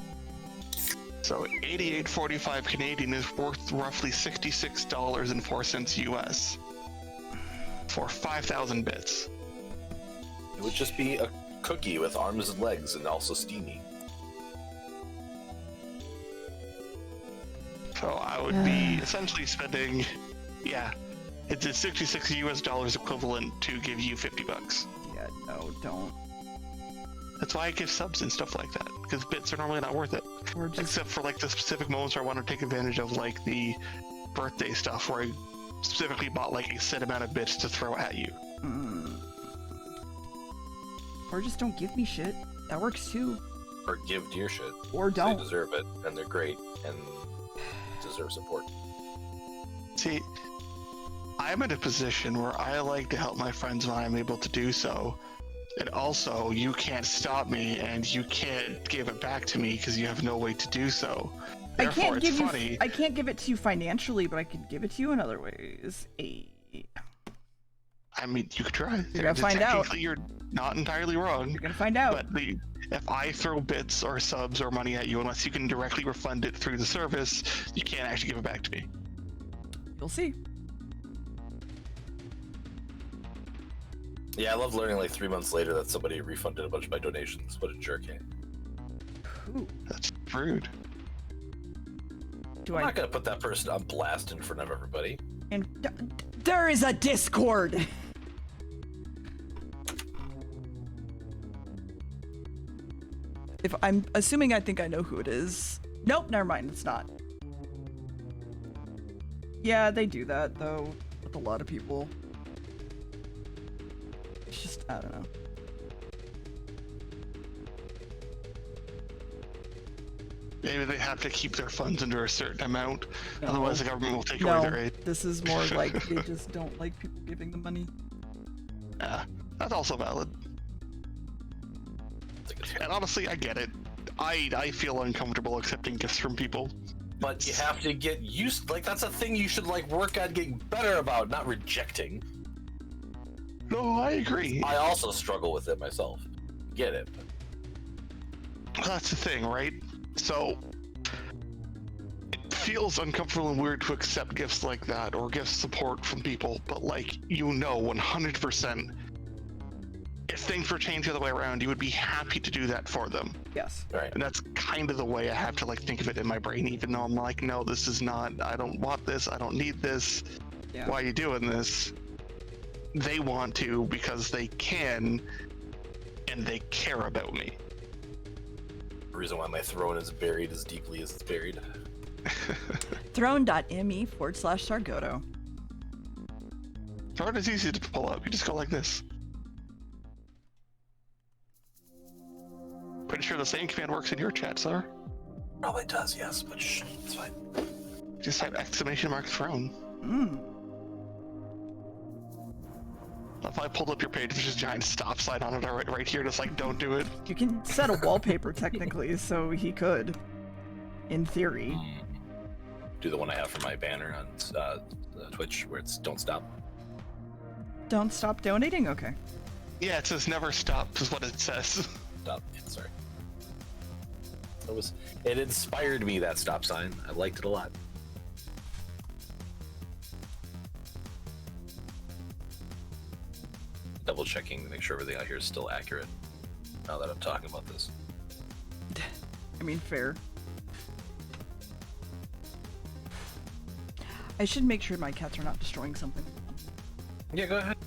[SPEAKER 2] So $88.45 Canadian is worth roughly $66.04 US for 5,000 bits.
[SPEAKER 5] It would just be a cookie with arms and legs and also steamy.
[SPEAKER 2] So I would be essentially spending, it's a 66 US dollars equivalent to give you $50.
[SPEAKER 1] Yeah, no, don't.
[SPEAKER 2] That's why I give subs and stuff like that, because bits are normally not worth it.
[SPEAKER 1] Or just
[SPEAKER 2] Except for like the specific moments where I want to take advantage of like the birthday stuff where I specifically bought like a set amount of bits to throw at you.
[SPEAKER 1] Or just don't give me shit. That works too.
[SPEAKER 5] Or give deer shit.
[SPEAKER 1] Or don't.
[SPEAKER 5] They deserve it, and they're great, and deserve support.
[SPEAKER 2] See, I'm in a position where I like to help my friends when I'm able to do so. And also, you can't stop me, and you can't give it back to me because you have no way to do so. Therefore, it's funny.
[SPEAKER 1] I can't give it to you financially, but I can give it to you in other ways.
[SPEAKER 2] I mean, you could try.
[SPEAKER 1] You're gonna find out.
[SPEAKER 2] Technically, you're not entirely wrong.
[SPEAKER 1] You're gonna find out.
[SPEAKER 2] But if I throw bits or subs or money at you, unless you can directly refund it through the service, you can't actually give it back to me.
[SPEAKER 1] You'll see.
[SPEAKER 5] Yeah, I love learning like 3 months later that somebody refunded a bunch of my donations. What a jerk, eh?
[SPEAKER 1] Ooh,
[SPEAKER 2] That's rude.
[SPEAKER 1] do
[SPEAKER 5] I'm
[SPEAKER 1] I?
[SPEAKER 5] not gonna put that person on blast in front of everybody.
[SPEAKER 1] And there is a Discord. If I'm assuming, I think I know who it is. Nope, never mind. It's not. Yeah, they do that though with a lot of people. It's just, I don't know.
[SPEAKER 2] Maybe they have to keep their funds under a certain amount,
[SPEAKER 1] No.
[SPEAKER 2] otherwise the government will take away their
[SPEAKER 1] No,
[SPEAKER 2] aid.
[SPEAKER 1] this is more like they just don't like people giving them money.
[SPEAKER 2] Yeah, that's also valid. And honestly, I get it. I feel uncomfortable accepting gifts from people.
[SPEAKER 5] But you have to get used, like, that's a thing you should, like, work on getting better about, not rejecting.
[SPEAKER 2] No, I agree.
[SPEAKER 5] I also struggle with it myself. Get it.
[SPEAKER 2] That's the thing, right? So, it feels uncomfortable and weird to accept gifts like that or give support from people, but, like, 100%, if things were changed the other way around, you would be happy to do that for them.
[SPEAKER 1] Yes.
[SPEAKER 5] Right.
[SPEAKER 2] And that's kind of the way I have to, like, think of it in my brain, even though I'm like, no, this is not, I don't want this, I don't need this.
[SPEAKER 1] Yeah.
[SPEAKER 2] Why are you doing this? They want to because they can, and they care about me.
[SPEAKER 5] The reason why my throne is buried as deeply as it's buried.
[SPEAKER 1] Throne.me/Sargoto.
[SPEAKER 2] Chart is easy to pull up. You just go like this. Pretty sure the same command works in your chat, sir.
[SPEAKER 5] Probably does, yes, but shh, it's fine.
[SPEAKER 2] Just type !throne.
[SPEAKER 1] Mm.
[SPEAKER 2] If I pulled up your page, there's just a giant stop sign on it right here, just like, don't do it.
[SPEAKER 1] You can set a wallpaper technically, so he could, in theory.
[SPEAKER 5] Do the one I have for my banner on Twitch, where it's "Don't stop."
[SPEAKER 1] Don't stop donating? Okay.
[SPEAKER 2] Yeah, it says never stop, is what it says.
[SPEAKER 5] Stop. Yeah, sorry. It inspired me, that stop sign. I liked it a lot. Double checking to make sure everything out here is still accurate. Now that I'm talking about this.
[SPEAKER 1] I mean, fair. I should make sure my cats are not destroying something.
[SPEAKER 5] Yeah, go ahead.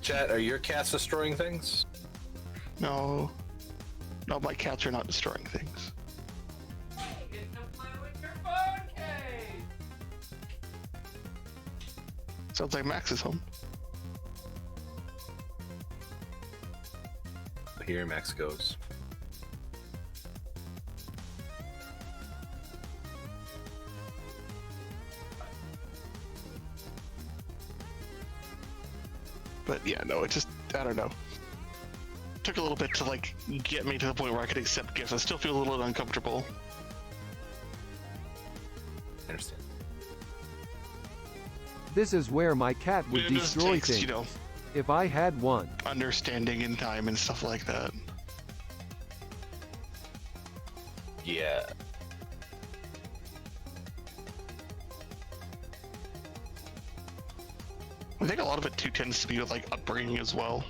[SPEAKER 5] Chat, are your cats destroying things?
[SPEAKER 2] No. No, my cats are not destroying things.
[SPEAKER 4] Get to play with your phone case!
[SPEAKER 2] Sounds like Max is home.
[SPEAKER 5] Here Max goes.
[SPEAKER 2] But yeah, no, it just, I don't know. Took a little bit to, like, get me to the point where I could accept gifts. I still feel a little uncomfortable.
[SPEAKER 5] I understand.
[SPEAKER 6] This is where my cat would
[SPEAKER 2] It just
[SPEAKER 6] destroy
[SPEAKER 2] takes,
[SPEAKER 6] things. If I had one.
[SPEAKER 2] Understanding in time and stuff like that.
[SPEAKER 5] Yeah.
[SPEAKER 2] I think a lot of it too tends to be with, like, upbringing as well.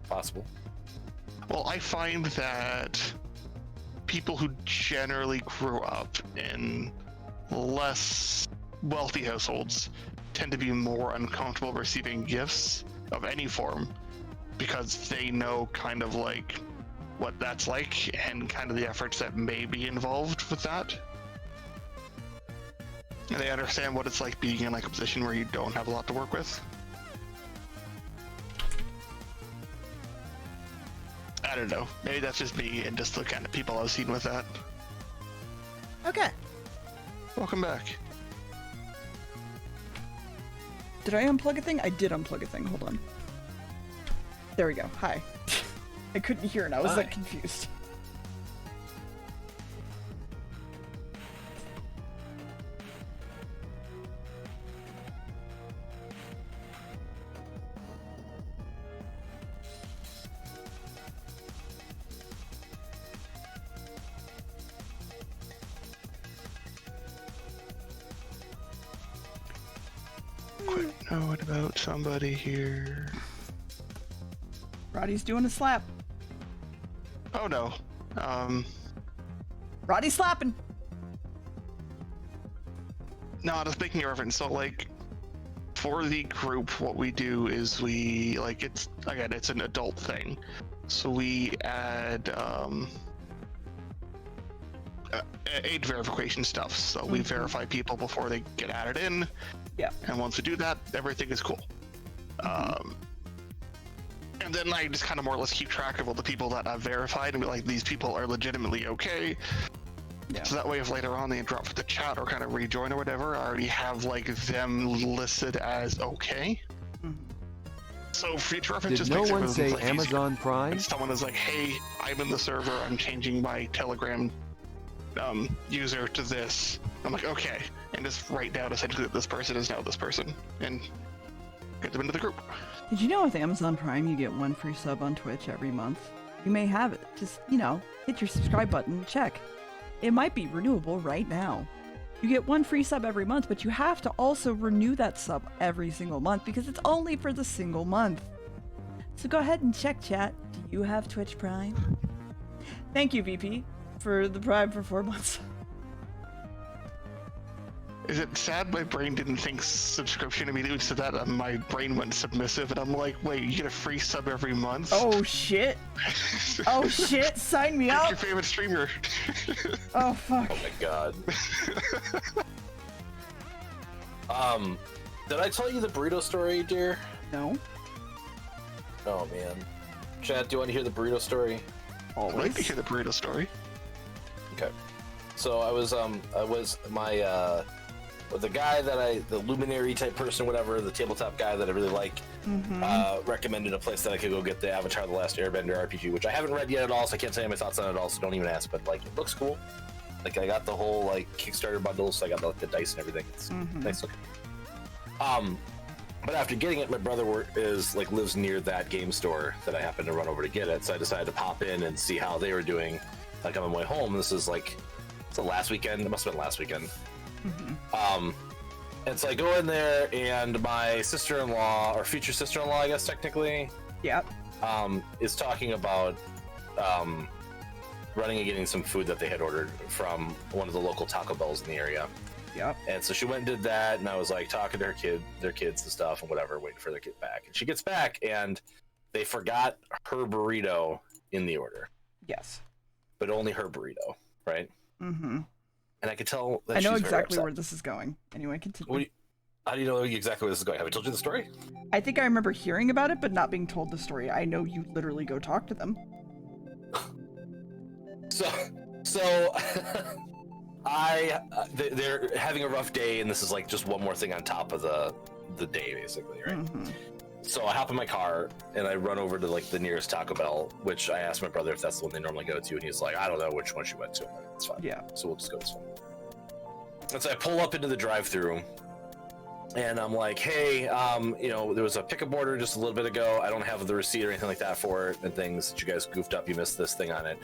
[SPEAKER 5] Possible.
[SPEAKER 2] Well, I find that people who generally grew up in less wealthy households tend to be more uncomfortable receiving gifts of any form because they know kind of like what that's like and kind of the efforts that may be involved with that. And they understand what it's like being in like a position where you don't have a lot to work with. I don't know. Maybe that's just me and just the kind of people I've seen with that.
[SPEAKER 1] Okay.
[SPEAKER 2] Welcome back.
[SPEAKER 1] Did I unplug a thing? I did unplug a thing. Hold on. There we go. Hi. I couldn't hear and I was like confused.
[SPEAKER 2] Quick note about somebody here.
[SPEAKER 1] Roddy's doing a slap.
[SPEAKER 2] Oh no.
[SPEAKER 1] Roddy's slapping.
[SPEAKER 2] No, I was making a reference. So like, for the group, what we do is we like it's an adult thing. So we add age verification stuff. So we verify people before they get added in.
[SPEAKER 1] Yeah.
[SPEAKER 2] And once we do that, everything is cool. And then I just kind of more or less keep track of all the people that I've verified and be like, these people are legitimately okay.
[SPEAKER 1] Yeah.
[SPEAKER 2] So that way, if later on they drop for the chat or kind of rejoin or whatever, I already have like them listed as okay. So future reference
[SPEAKER 6] Did
[SPEAKER 2] just
[SPEAKER 6] no
[SPEAKER 2] makes
[SPEAKER 6] one
[SPEAKER 2] everything
[SPEAKER 6] say
[SPEAKER 2] like
[SPEAKER 6] Amazon
[SPEAKER 2] easier.
[SPEAKER 6] Prime?
[SPEAKER 2] And someone is like, hey, I'm in the server, I'm changing my Telegram user to this. I'm like, okay, and just write down essentially that this person is now this person, and get them into the group.
[SPEAKER 1] Did you know with Amazon Prime you get 1 free sub on Twitch every month? You may have it. Just, hit your subscribe button, check. It might be renewable right now. You get 1 free sub every month, but you have to also renew that sub every single month because it's only for the single month. So go ahead and check, chat. Do you have Twitch Prime? Thank you, VP, for the Prime for 4 months.
[SPEAKER 2] Is it sad my brain didn't think subscription immediately to that? My brain went submissive, and I'm like, wait, you get a free sub every month?
[SPEAKER 1] Oh shit! Oh shit! Sign me
[SPEAKER 2] Pick
[SPEAKER 1] up!
[SPEAKER 2] your favorite streamer.
[SPEAKER 1] Oh fuck!
[SPEAKER 5] Oh my god. Did I tell you the burrito story, dear?
[SPEAKER 1] No.
[SPEAKER 5] Oh man. Chad, do you want to hear the burrito story?
[SPEAKER 2] I'd like to hear the burrito story.
[SPEAKER 5] Okay. So I was the guy that the luminary type person, whatever, the tabletop guy that I really like, recommended a place that I could go get the Avatar: The Last Airbender RPG, which I haven't read yet at all, so I can't tell you my thoughts on it at all, so don't even ask, but like, it looks cool. Like, I got the whole like Kickstarter bundle, so I got like the dice and everything. It's nice looking. But after getting it, my brother lives near that game store that I happened to run over to get it, so I decided to pop in and see how they were doing. Like, on my way home, this is like, it's the last weekend. It must have been last weekend. And so I go in there, and my sister-in-law, or future sister-in-law, I guess technically, is talking about running and getting some food that they had ordered from one of the local Taco Bells in the area.
[SPEAKER 1] Yep.
[SPEAKER 5] And so she went and did that, and I was like talking to their kids and stuff and whatever, waiting for their kid back. And she gets back, and they forgot her burrito in the order.
[SPEAKER 1] Yes.
[SPEAKER 5] But only her burrito, right?
[SPEAKER 1] Mm-hmm.
[SPEAKER 5] And I could tell that
[SPEAKER 1] I know
[SPEAKER 5] she's
[SPEAKER 1] exactly
[SPEAKER 5] very
[SPEAKER 1] where this is going. Anyway, continue.
[SPEAKER 5] How do you know exactly where this is going? Have I told you the story?
[SPEAKER 1] I think I remember hearing about it, but not being told the story. I know you literally go talk to them.
[SPEAKER 5] So they're having a rough day, and this is like just one more thing on top of the day, basically, right? So I hop in my car and I run over to like the nearest Taco Bell, which I asked my brother if that's the one they normally go to, and he's like, I don't know which one she went to. It's fine.
[SPEAKER 1] Yeah.
[SPEAKER 5] So we'll just go this one. And so I pull up into the drive-thru, and I'm like, hey, there was a pickup order just a little bit ago. I don't have the receipt or anything like that for it, and things that you guys goofed up. You missed this thing on it.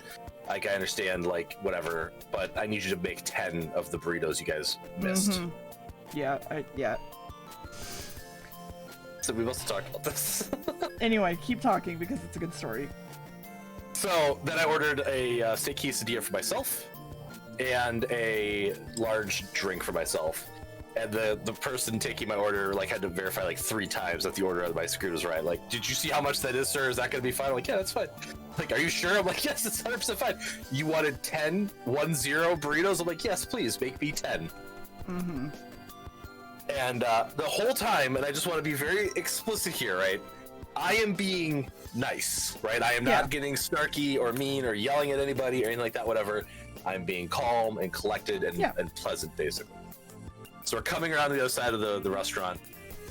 [SPEAKER 5] Like, I understand, like, whatever, but I need you to make 10 of the burritos you guys missed.
[SPEAKER 1] Yeah.
[SPEAKER 5] So we must talk about this.
[SPEAKER 1] Anyway, keep talking because it's a good story.
[SPEAKER 5] So then I ordered a steak quesadilla for myself and a large drink for myself. And the person taking my order like had to verify like 3 times that the order on my screen was right. Like, did you see how much that is, sir? Is that going to be fine? I'm like, yeah, that's fine. Like, are you sure? I'm like, yes, it's 100% fine. You wanted 10 burritos? I'm like, yes, please make me 10. And the whole time, and I just want to be very explicit here, right? I am being nice, right? I am not getting snarky or mean or yelling at anybody or anything like that, whatever. I'm being calm and collected and pleasant, basically. So we're coming around the other side of the restaurant,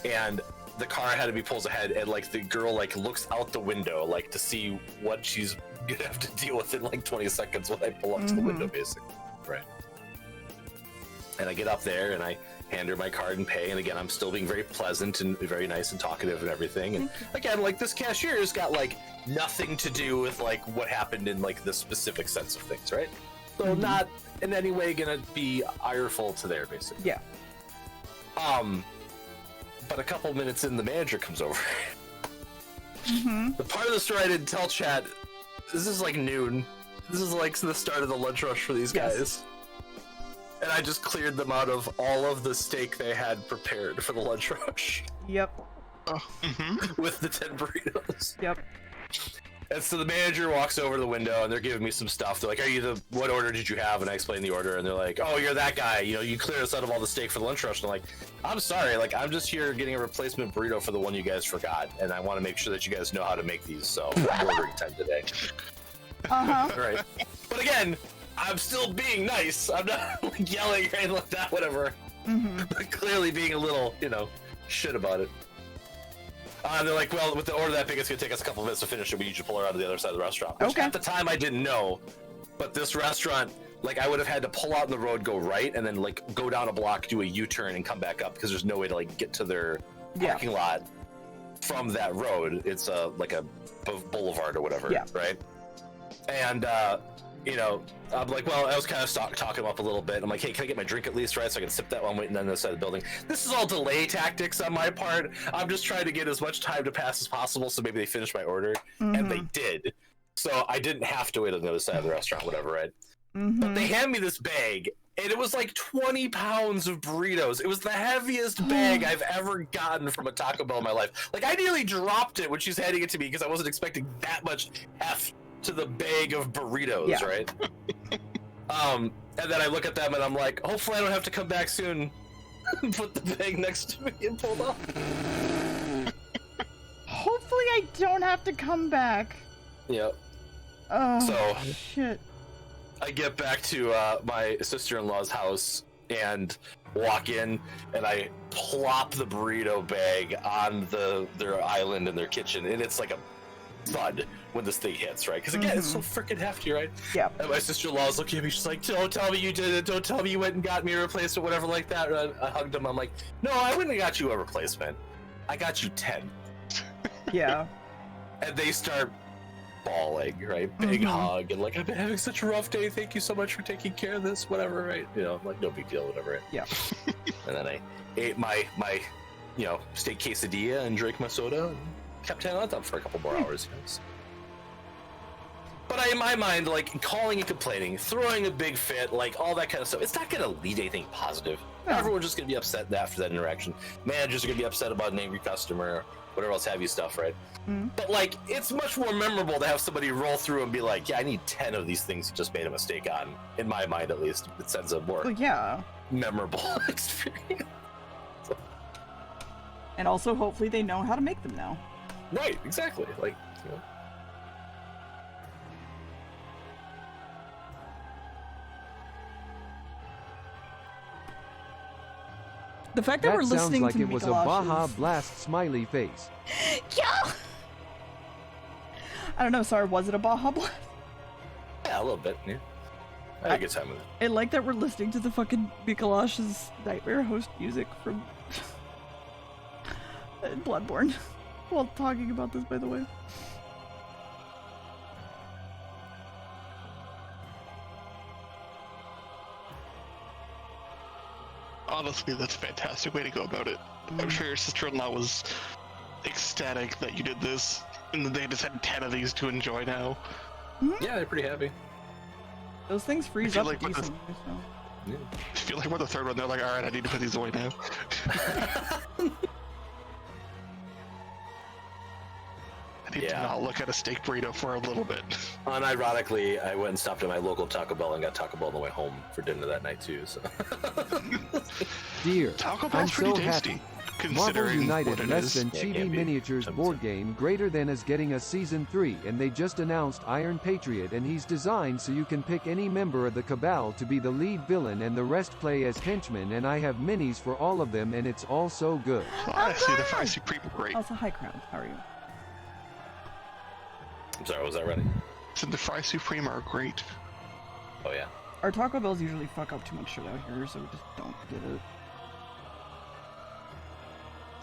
[SPEAKER 5] and the car ahead of me pulls ahead, and like the girl like looks out the window like to see what she's gonna have to deal with in like 20 seconds when I pull up to the window, basically. Right. And I get up there and I hand her my card and pay, and again I'm still being very pleasant and very nice and talkative and everything. And again, like, this cashier's got like nothing to do with like what happened in like the specific sense of things, right? So not in any way gonna be ireful to there, basically.
[SPEAKER 1] Yeah.
[SPEAKER 5] But a couple minutes in, the manager comes over. The part of the story I didn't tell chat, this is like noon. This is like the start of the lunch rush for these guys. And I just cleared them out of all of the steak they had prepared for the lunch rush.
[SPEAKER 1] Yep.
[SPEAKER 5] With the 10 burritos.
[SPEAKER 1] Yep.
[SPEAKER 5] And so the manager walks over to the window and they're giving me some stuff. They're like, what order did you have? And I explain the order and they're like, oh, you're that guy. You know, you cleared us out of all the steak for the lunch rush. And I'm like, I'm sorry. Like, I'm just here getting a replacement burrito for the one you guys forgot. And I want to make sure that you guys know how to make these. So I'm ordering 10 today. Right. But again, I'm still being nice. I'm not like yelling or anything like that, whatever. But clearly being a little, shit about it. They're like, well, with the order that big, it's gonna take us a couple minutes to finish it. We need you to pull her out of the other side of the restaurant. Which at the time I didn't know, but this restaurant, like, I would have had to pull out in the road, go right, and then like go down a block, do a U-turn, and come back up because there's no way to like get to their parking lot from that road. It's like a boulevard or whatever, right? And I'm like, well, I was kind of talking him up a little bit. I'm like, hey, can I get my drink at least, right? So I can sip that while I'm waiting on the other side of the building. This is all delay tactics on my part. I'm just trying to get as much time to pass as possible so maybe they finish my order. And they did. So I didn't have to wait on the other side of the restaurant, whatever, right? But they hand me this bag, and it was like 20 pounds of burritos. It was the heaviest bag I've ever gotten from a Taco Bell in my life. Like, I nearly dropped it when she's handing it to me because I wasn't expecting that much heft to the bag of burritos, right? And then I look at them and I'm like, hopefully I don't have to come back soon and put the bag next to me and pull it off.
[SPEAKER 1] Hopefully I don't have to come back.
[SPEAKER 5] Yep.
[SPEAKER 1] Oh,
[SPEAKER 5] so
[SPEAKER 1] shit.
[SPEAKER 5] I get back to my sister-in-law's house and walk in and I plop the burrito bag on their island in their kitchen, and it's like a thud when this thing hits, right? Because again, it's so freaking hefty, right?
[SPEAKER 1] Yeah.
[SPEAKER 5] And my sister-in-law's looking at me, she's like, don't tell me you did it, don't tell me you went and got me a replacement, whatever like that. And I hugged him, I'm like, no, I wouldn't have got you a replacement. I got you 10.
[SPEAKER 1] Yeah.
[SPEAKER 5] And they start bawling, right? Big hug, and like, I've been having such a rough day, thank you so much for taking care of this, whatever, right? I'm like, no big deal, whatever, right?
[SPEAKER 1] Yeah.
[SPEAKER 5] And then I ate my steak quesadilla and drank my soda and kept hanging on them for a couple more hours. But in my mind, like, calling and complaining, throwing a big fit, like, all that kind of stuff, it's not going to lead to anything positive.
[SPEAKER 1] No.
[SPEAKER 5] Everyone's just going to be upset after that interaction. Managers are going to be upset about an angry customer, whatever else have you stuff, right? But, like, it's much more memorable to have somebody roll through and be like, yeah, I need 10 of these things you just made a mistake on. In my mind, at least. It sends a more memorable experience.
[SPEAKER 1] And also, hopefully they know how to make them now.
[SPEAKER 5] Right, exactly. Like,
[SPEAKER 1] The fact that we're
[SPEAKER 6] sounds
[SPEAKER 1] listening
[SPEAKER 6] like
[SPEAKER 1] to
[SPEAKER 6] it was a Baja Blast smiley face.
[SPEAKER 1] Yeah. I don't know, sorry, was it a Baja Blast?
[SPEAKER 5] Yeah, a little bit, yeah. I had a good time with it.
[SPEAKER 1] I like that we're listening to the fucking Mikolash's Nightmare Host music from Bloodborne while talking about this, by the way.
[SPEAKER 2] Honestly, that's a fantastic way to go about it. I'm sure your sister-in-law was ecstatic that you did this, and that they just had 10 of these to enjoy now.
[SPEAKER 5] Yeah, they're pretty happy.
[SPEAKER 1] Those things freeze up
[SPEAKER 2] like
[SPEAKER 1] decently, so.
[SPEAKER 5] Yeah.
[SPEAKER 2] I feel like we're the third one. They're like, all right, I need to put these away now. I need to not look at a steak burrito for a little bit.
[SPEAKER 5] Unironically, I went and stopped at my local Taco Bell and got Taco Bell on the way home for dinner that night too. So.
[SPEAKER 6] Dear,
[SPEAKER 2] Taco
[SPEAKER 6] I'm
[SPEAKER 2] Bell's pretty
[SPEAKER 6] so
[SPEAKER 2] tasty,
[SPEAKER 6] happy. Marvel
[SPEAKER 2] considering
[SPEAKER 6] United
[SPEAKER 2] what it
[SPEAKER 6] Less
[SPEAKER 2] is.
[SPEAKER 6] Than
[SPEAKER 5] Yeah,
[SPEAKER 6] Chibi
[SPEAKER 5] can't be.
[SPEAKER 6] Miniatures board game greater than is getting a Season 3, and they just announced Iron Patriot, and he's designed so you can pick any member of the Cabal to be the lead villain and the rest play as henchmen, and I have minis for all of them and it's all so good.
[SPEAKER 2] Honestly, the Fire Supreme are great.
[SPEAKER 1] Also, hi, Crown. How are you?
[SPEAKER 5] I'm sorry, was that ready?
[SPEAKER 2] So the Fry Supreme are great.
[SPEAKER 5] Oh yeah.
[SPEAKER 1] Our Taco Bells usually fuck up too much shit out here, so we just don't get it.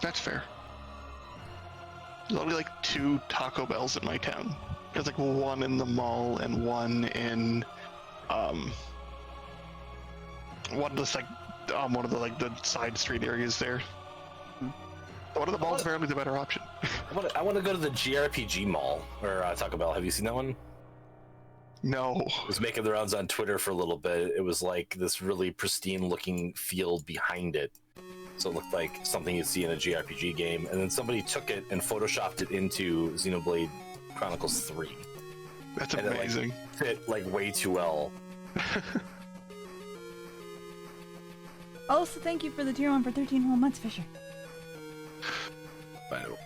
[SPEAKER 2] That's fair. There's only like 2 Taco Bells in my town. There's like one in the mall and one in one of the like one of the like the side street areas there. One of the malls apparently the better option.
[SPEAKER 5] I want to go to the GRPG mall or Taco Bell. Have you seen that one?
[SPEAKER 2] No.
[SPEAKER 5] It was making the rounds on Twitter for a little bit. It was like this really pristine looking field behind it. So it looked like something you'd see in a JRPG game. And then somebody took it and photoshopped it into Xenoblade Chronicles 3.
[SPEAKER 2] That's
[SPEAKER 5] and
[SPEAKER 2] amazing.
[SPEAKER 5] It fit like way too well.
[SPEAKER 3] Also, thank you for the tier 1 for 13 whole months, Fisher.
[SPEAKER 5] I know.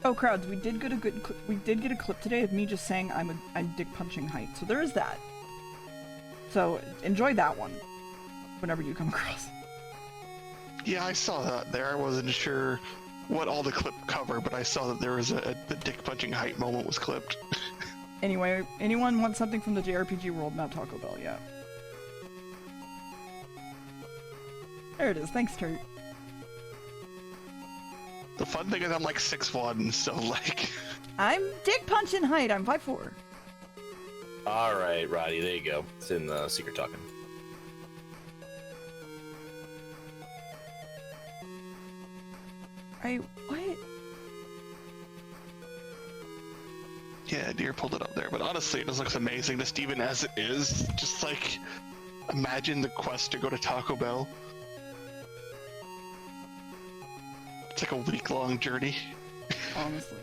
[SPEAKER 1] Oh, crowds, we did get a clip today of me just saying I'm dick punching height. So there is that. So enjoy that one whenever you come across.
[SPEAKER 2] Yeah, I saw that there. I wasn't sure what all the clip cover, but I saw that there was the dick punching height moment was clipped.
[SPEAKER 1] Anyway, anyone want something from the JRPG world? Not Taco Bell yet. There it is. Thanks, Turt.
[SPEAKER 2] The fun thing is I'm like 6'1", so like...
[SPEAKER 1] I'm dick punching height. I'm 5'4".
[SPEAKER 5] All right, Roddy, there you go. It's in the Secret Talking.
[SPEAKER 1] What?
[SPEAKER 2] Yeah, Deer pulled it up there, but honestly, it just looks amazing, just even as it is. Just like, imagine the quest to go to Taco Bell. It's like a week-long journey.
[SPEAKER 1] Honestly.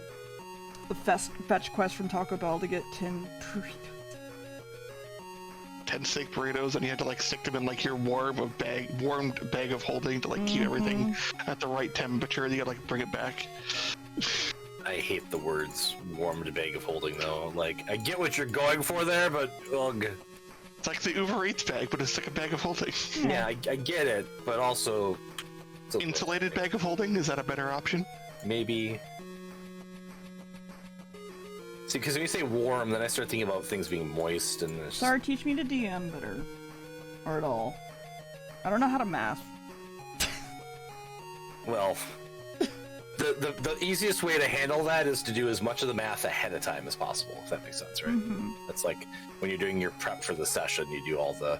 [SPEAKER 1] The fetch quest from Taco Bell to get 10 burritos.
[SPEAKER 2] 10 steak burritos, and you had to like stick them in like your warmed bag of holding to like keep everything at the right temperature. You gotta like bring it back.
[SPEAKER 5] I hate the words warmed bag of holding though. Like, I get what you're going for there, but ugh.
[SPEAKER 2] It's like the Uber Eats bag, but it's like a bag of holding.
[SPEAKER 5] Yeah, I get it, but also...
[SPEAKER 2] Insulated bag of holding? Is that a better option?
[SPEAKER 5] Maybe. See, because when you say warm, then I start thinking about things being moist and...
[SPEAKER 1] Sorry, teach me to DM better. Or at all. I don't know how to math.
[SPEAKER 5] Well... The easiest way to handle that is to do as much of the math ahead of time as possible, if that makes sense, right? That's like when you're doing your prep for the session, you do all the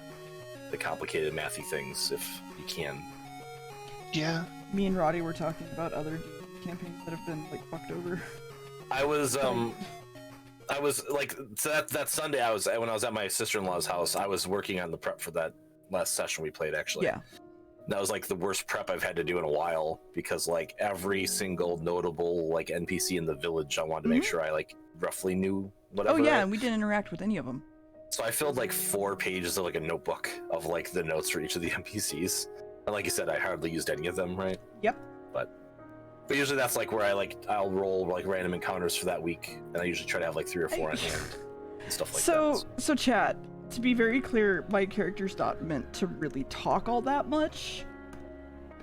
[SPEAKER 5] complicated mathy things if you can.
[SPEAKER 2] Yeah.
[SPEAKER 1] Me and Roddy were talking about other campaigns that have been like fucked over.
[SPEAKER 5] I was like that Sunday when I was at my sister-in-law's house, I was working on the prep for that last session we played actually.
[SPEAKER 1] Yeah.
[SPEAKER 5] That was like the worst prep I've had to do in a while because like every single notable like NPC in the village, I wanted to make sure I like roughly knew whatever.
[SPEAKER 1] Oh yeah, and we didn't interact with any of them.
[SPEAKER 5] So I filled like 4 pages of like a notebook of like the notes for each of the NPCs. And like you said, I hardly used any of them, right?
[SPEAKER 1] Yep.
[SPEAKER 5] But usually that's like where I'll roll like random encounters for that week, and I usually try to have like 3 or 4 on hand and stuff like that.
[SPEAKER 1] So chat. To be very clear, my character's not meant to really talk all that much,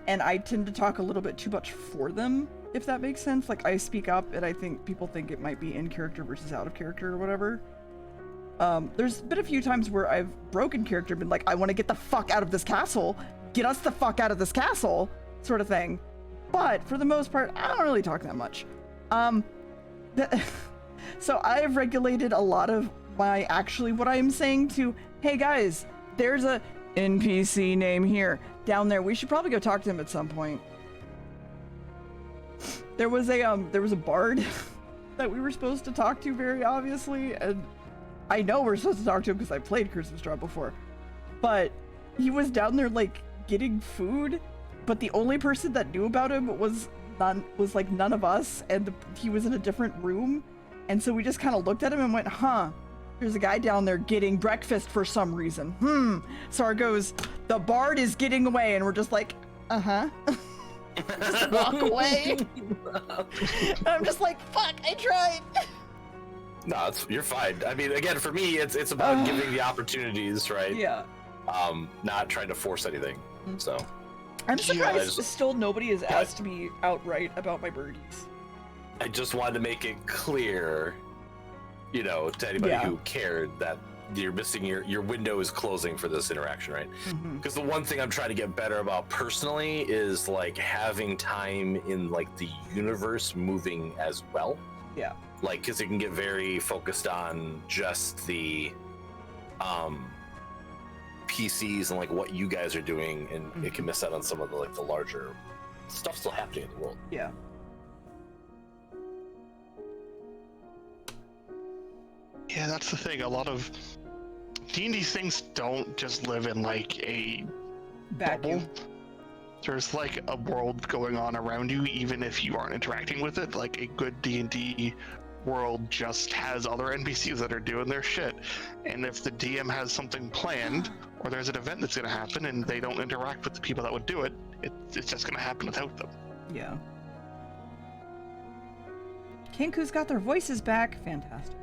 [SPEAKER 1] and I tend to talk a little bit too much for them, if that makes sense. Like, I speak up, and I think people think it might be in character versus out of character or whatever. There's been a few times where I've broken character, been like, I want to get the fuck out of this castle, get us the fuck out of this castle, sort of thing. But for the most part, I don't really talk that much. So I've regulated a lot of what I am saying to, hey guys, there's a NPC name here down there. We should probably go talk to him at some point. There was a bard that we were supposed to talk to, very obviously, and I know we're supposed to talk to him because I played Curse of Strahd before, but he was down there like getting food, but the only person that knew about him was none of us, and he was in a different room, and so we just kind of looked at him and went, huh, there's a guy down there getting breakfast for some reason. Sar goes, the bard is getting away, and we're just like, just walk away. And I'm just like, fuck, I tried.
[SPEAKER 5] No, you're fine. I mean, again, for me, it's about giving the opportunities, right?
[SPEAKER 1] Yeah.
[SPEAKER 5] Not trying to force anything. So.
[SPEAKER 1] I'm surprised still nobody has asked me outright about my birdies.
[SPEAKER 5] I just wanted to make it clear, you know, to anybody who cared that you're missing your window is closing for this interaction, right? Because the one thing I'm trying to get better about personally is like having time in like the universe moving as well.
[SPEAKER 1] Yeah.
[SPEAKER 5] Like, because it can get very focused on just the PCs and like what you guys are doing, and it can miss out on some of the like the larger stuff still happening in the world.
[SPEAKER 1] Yeah.
[SPEAKER 2] Yeah, that's the thing. A lot of D&D things don't just live in like a
[SPEAKER 1] Vacuum.
[SPEAKER 2] bubble. There's like a world going on around you, even if you aren't interacting with it. Like a good D&D world just has other NPCs that are doing their shit. And if the DM has something planned, or there's an event that's going to happen, and they don't interact with the people that would do it, it's just going to happen without them.
[SPEAKER 1] Yeah. Kenku's got their voices back. Fantastic.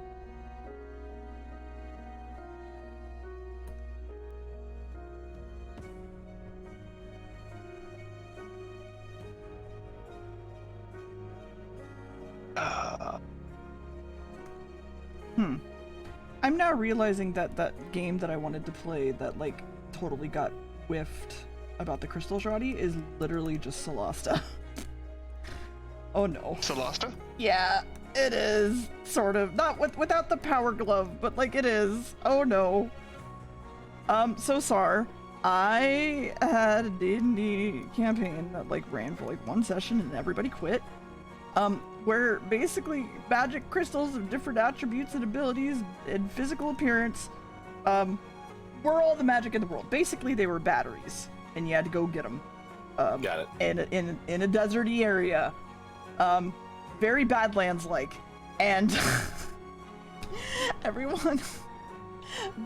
[SPEAKER 1] I'm now realizing that that game that I wanted to play that like totally got whiffed about the Crystal Shoddy is literally just Solasta. Oh no.
[SPEAKER 2] Solasta?
[SPEAKER 1] Yeah, it is sort of not without the power glove, but like it is. Oh no. So Sar, I had a D&D campaign that like ran for like one session and everybody quit. Where basically magic crystals of different attributes and abilities and physical appearance were all the magic in the world. Basically, they were batteries, and you had to go get them.
[SPEAKER 5] Got it.
[SPEAKER 1] In a deserty area, very Badlands-like, and everyone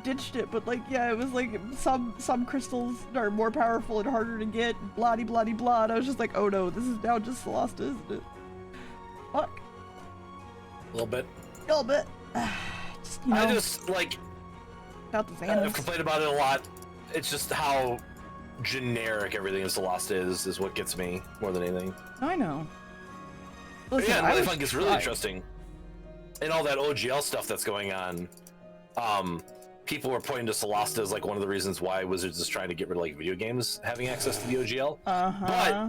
[SPEAKER 1] ditched it. But like, yeah, it was like some crystals are more powerful and harder to get. Blah blah blah. And I was just like, oh no, this is now just Solasta, isn't it? Fuck.
[SPEAKER 5] A little bit.
[SPEAKER 1] A little bit. Just, you know,
[SPEAKER 5] I just like.
[SPEAKER 1] about the
[SPEAKER 5] I've
[SPEAKER 1] Xanax.
[SPEAKER 5] complained about it a lot. It's just how generic everything in Celeste is what gets me more than anything.
[SPEAKER 1] I know.
[SPEAKER 5] But
[SPEAKER 1] Listen,
[SPEAKER 5] yeah,
[SPEAKER 1] I
[SPEAKER 5] I
[SPEAKER 1] was
[SPEAKER 5] think it's really
[SPEAKER 1] tried.
[SPEAKER 5] interesting. And all that OGL stuff that's going on. People were pointing to Celeste as like one of the reasons why Wizards is trying to get rid of like video games having access to the OGL.
[SPEAKER 1] Uh-huh.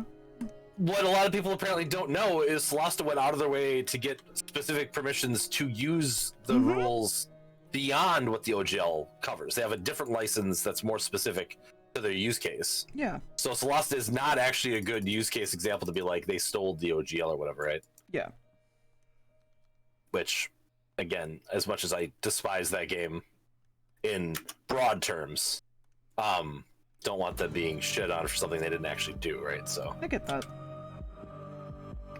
[SPEAKER 5] What a lot of people apparently don't know is Celeste went out of their way to get specific permissions to use the rules beyond what the OGL covers. They have a different license that's more specific to their use case.
[SPEAKER 1] Yeah.
[SPEAKER 5] So Celeste is not actually a good use case example to be like they stole the OGL or whatever, right?
[SPEAKER 1] Yeah.
[SPEAKER 5] Which, again, as much as I despise that game in broad terms, don't want them being shit on for something they didn't actually do, right? So
[SPEAKER 1] I get that.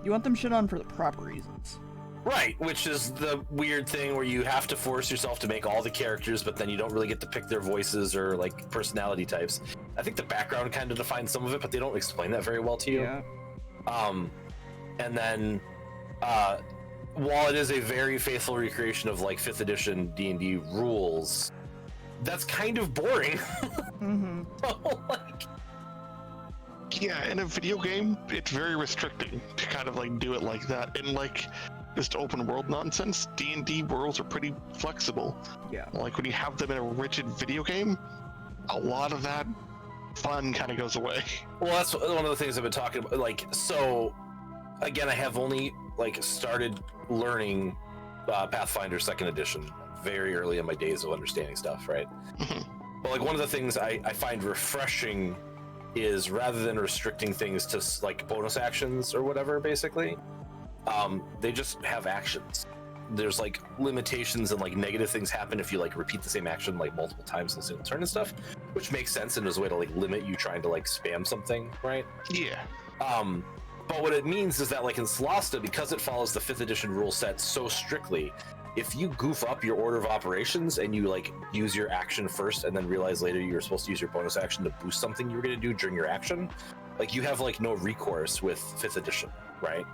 [SPEAKER 1] You want them shit on for the proper reasons.
[SPEAKER 5] right, which is the weird thing where you have to force yourself to make all the characters, but then you don't really get to pick their voices or like personality types. I think the background kind of defines some of it, but they don't explain that very well to you.
[SPEAKER 1] Yeah.
[SPEAKER 5] And then while it is a very faithful recreation of like 5th edition D&D rules, that's kind of boring. Like,
[SPEAKER 2] Yeah, in a video game, it's very restricting to kind of like do it like that. In like just open world nonsense, D&D worlds are pretty flexible.
[SPEAKER 1] Yeah.
[SPEAKER 2] Like when you have them in a rigid video game, a lot of that fun kind of goes away.
[SPEAKER 5] well, that's one of the things I've been talking about. Like, so again, I have only like started learning Pathfinder 2nd edition very early in my days of understanding stuff, right? But like one of the things I find refreshing is rather than restricting things to like bonus actions or whatever, basically, they just have actions. There's like limitations and like negative things happen if you like repeat the same action like multiple times in a single turn and stuff, which makes sense and is a way to like limit you trying to like spam something, right?
[SPEAKER 2] Yeah.
[SPEAKER 5] But what it means is that like in Solasta, because it follows the 5th edition rule set so strictly, if you goof up your order of operations and you like use your action first and then realize later you were supposed to use your bonus action to boost something you were going to do during your action, like you have like no recourse with 5th edition, right?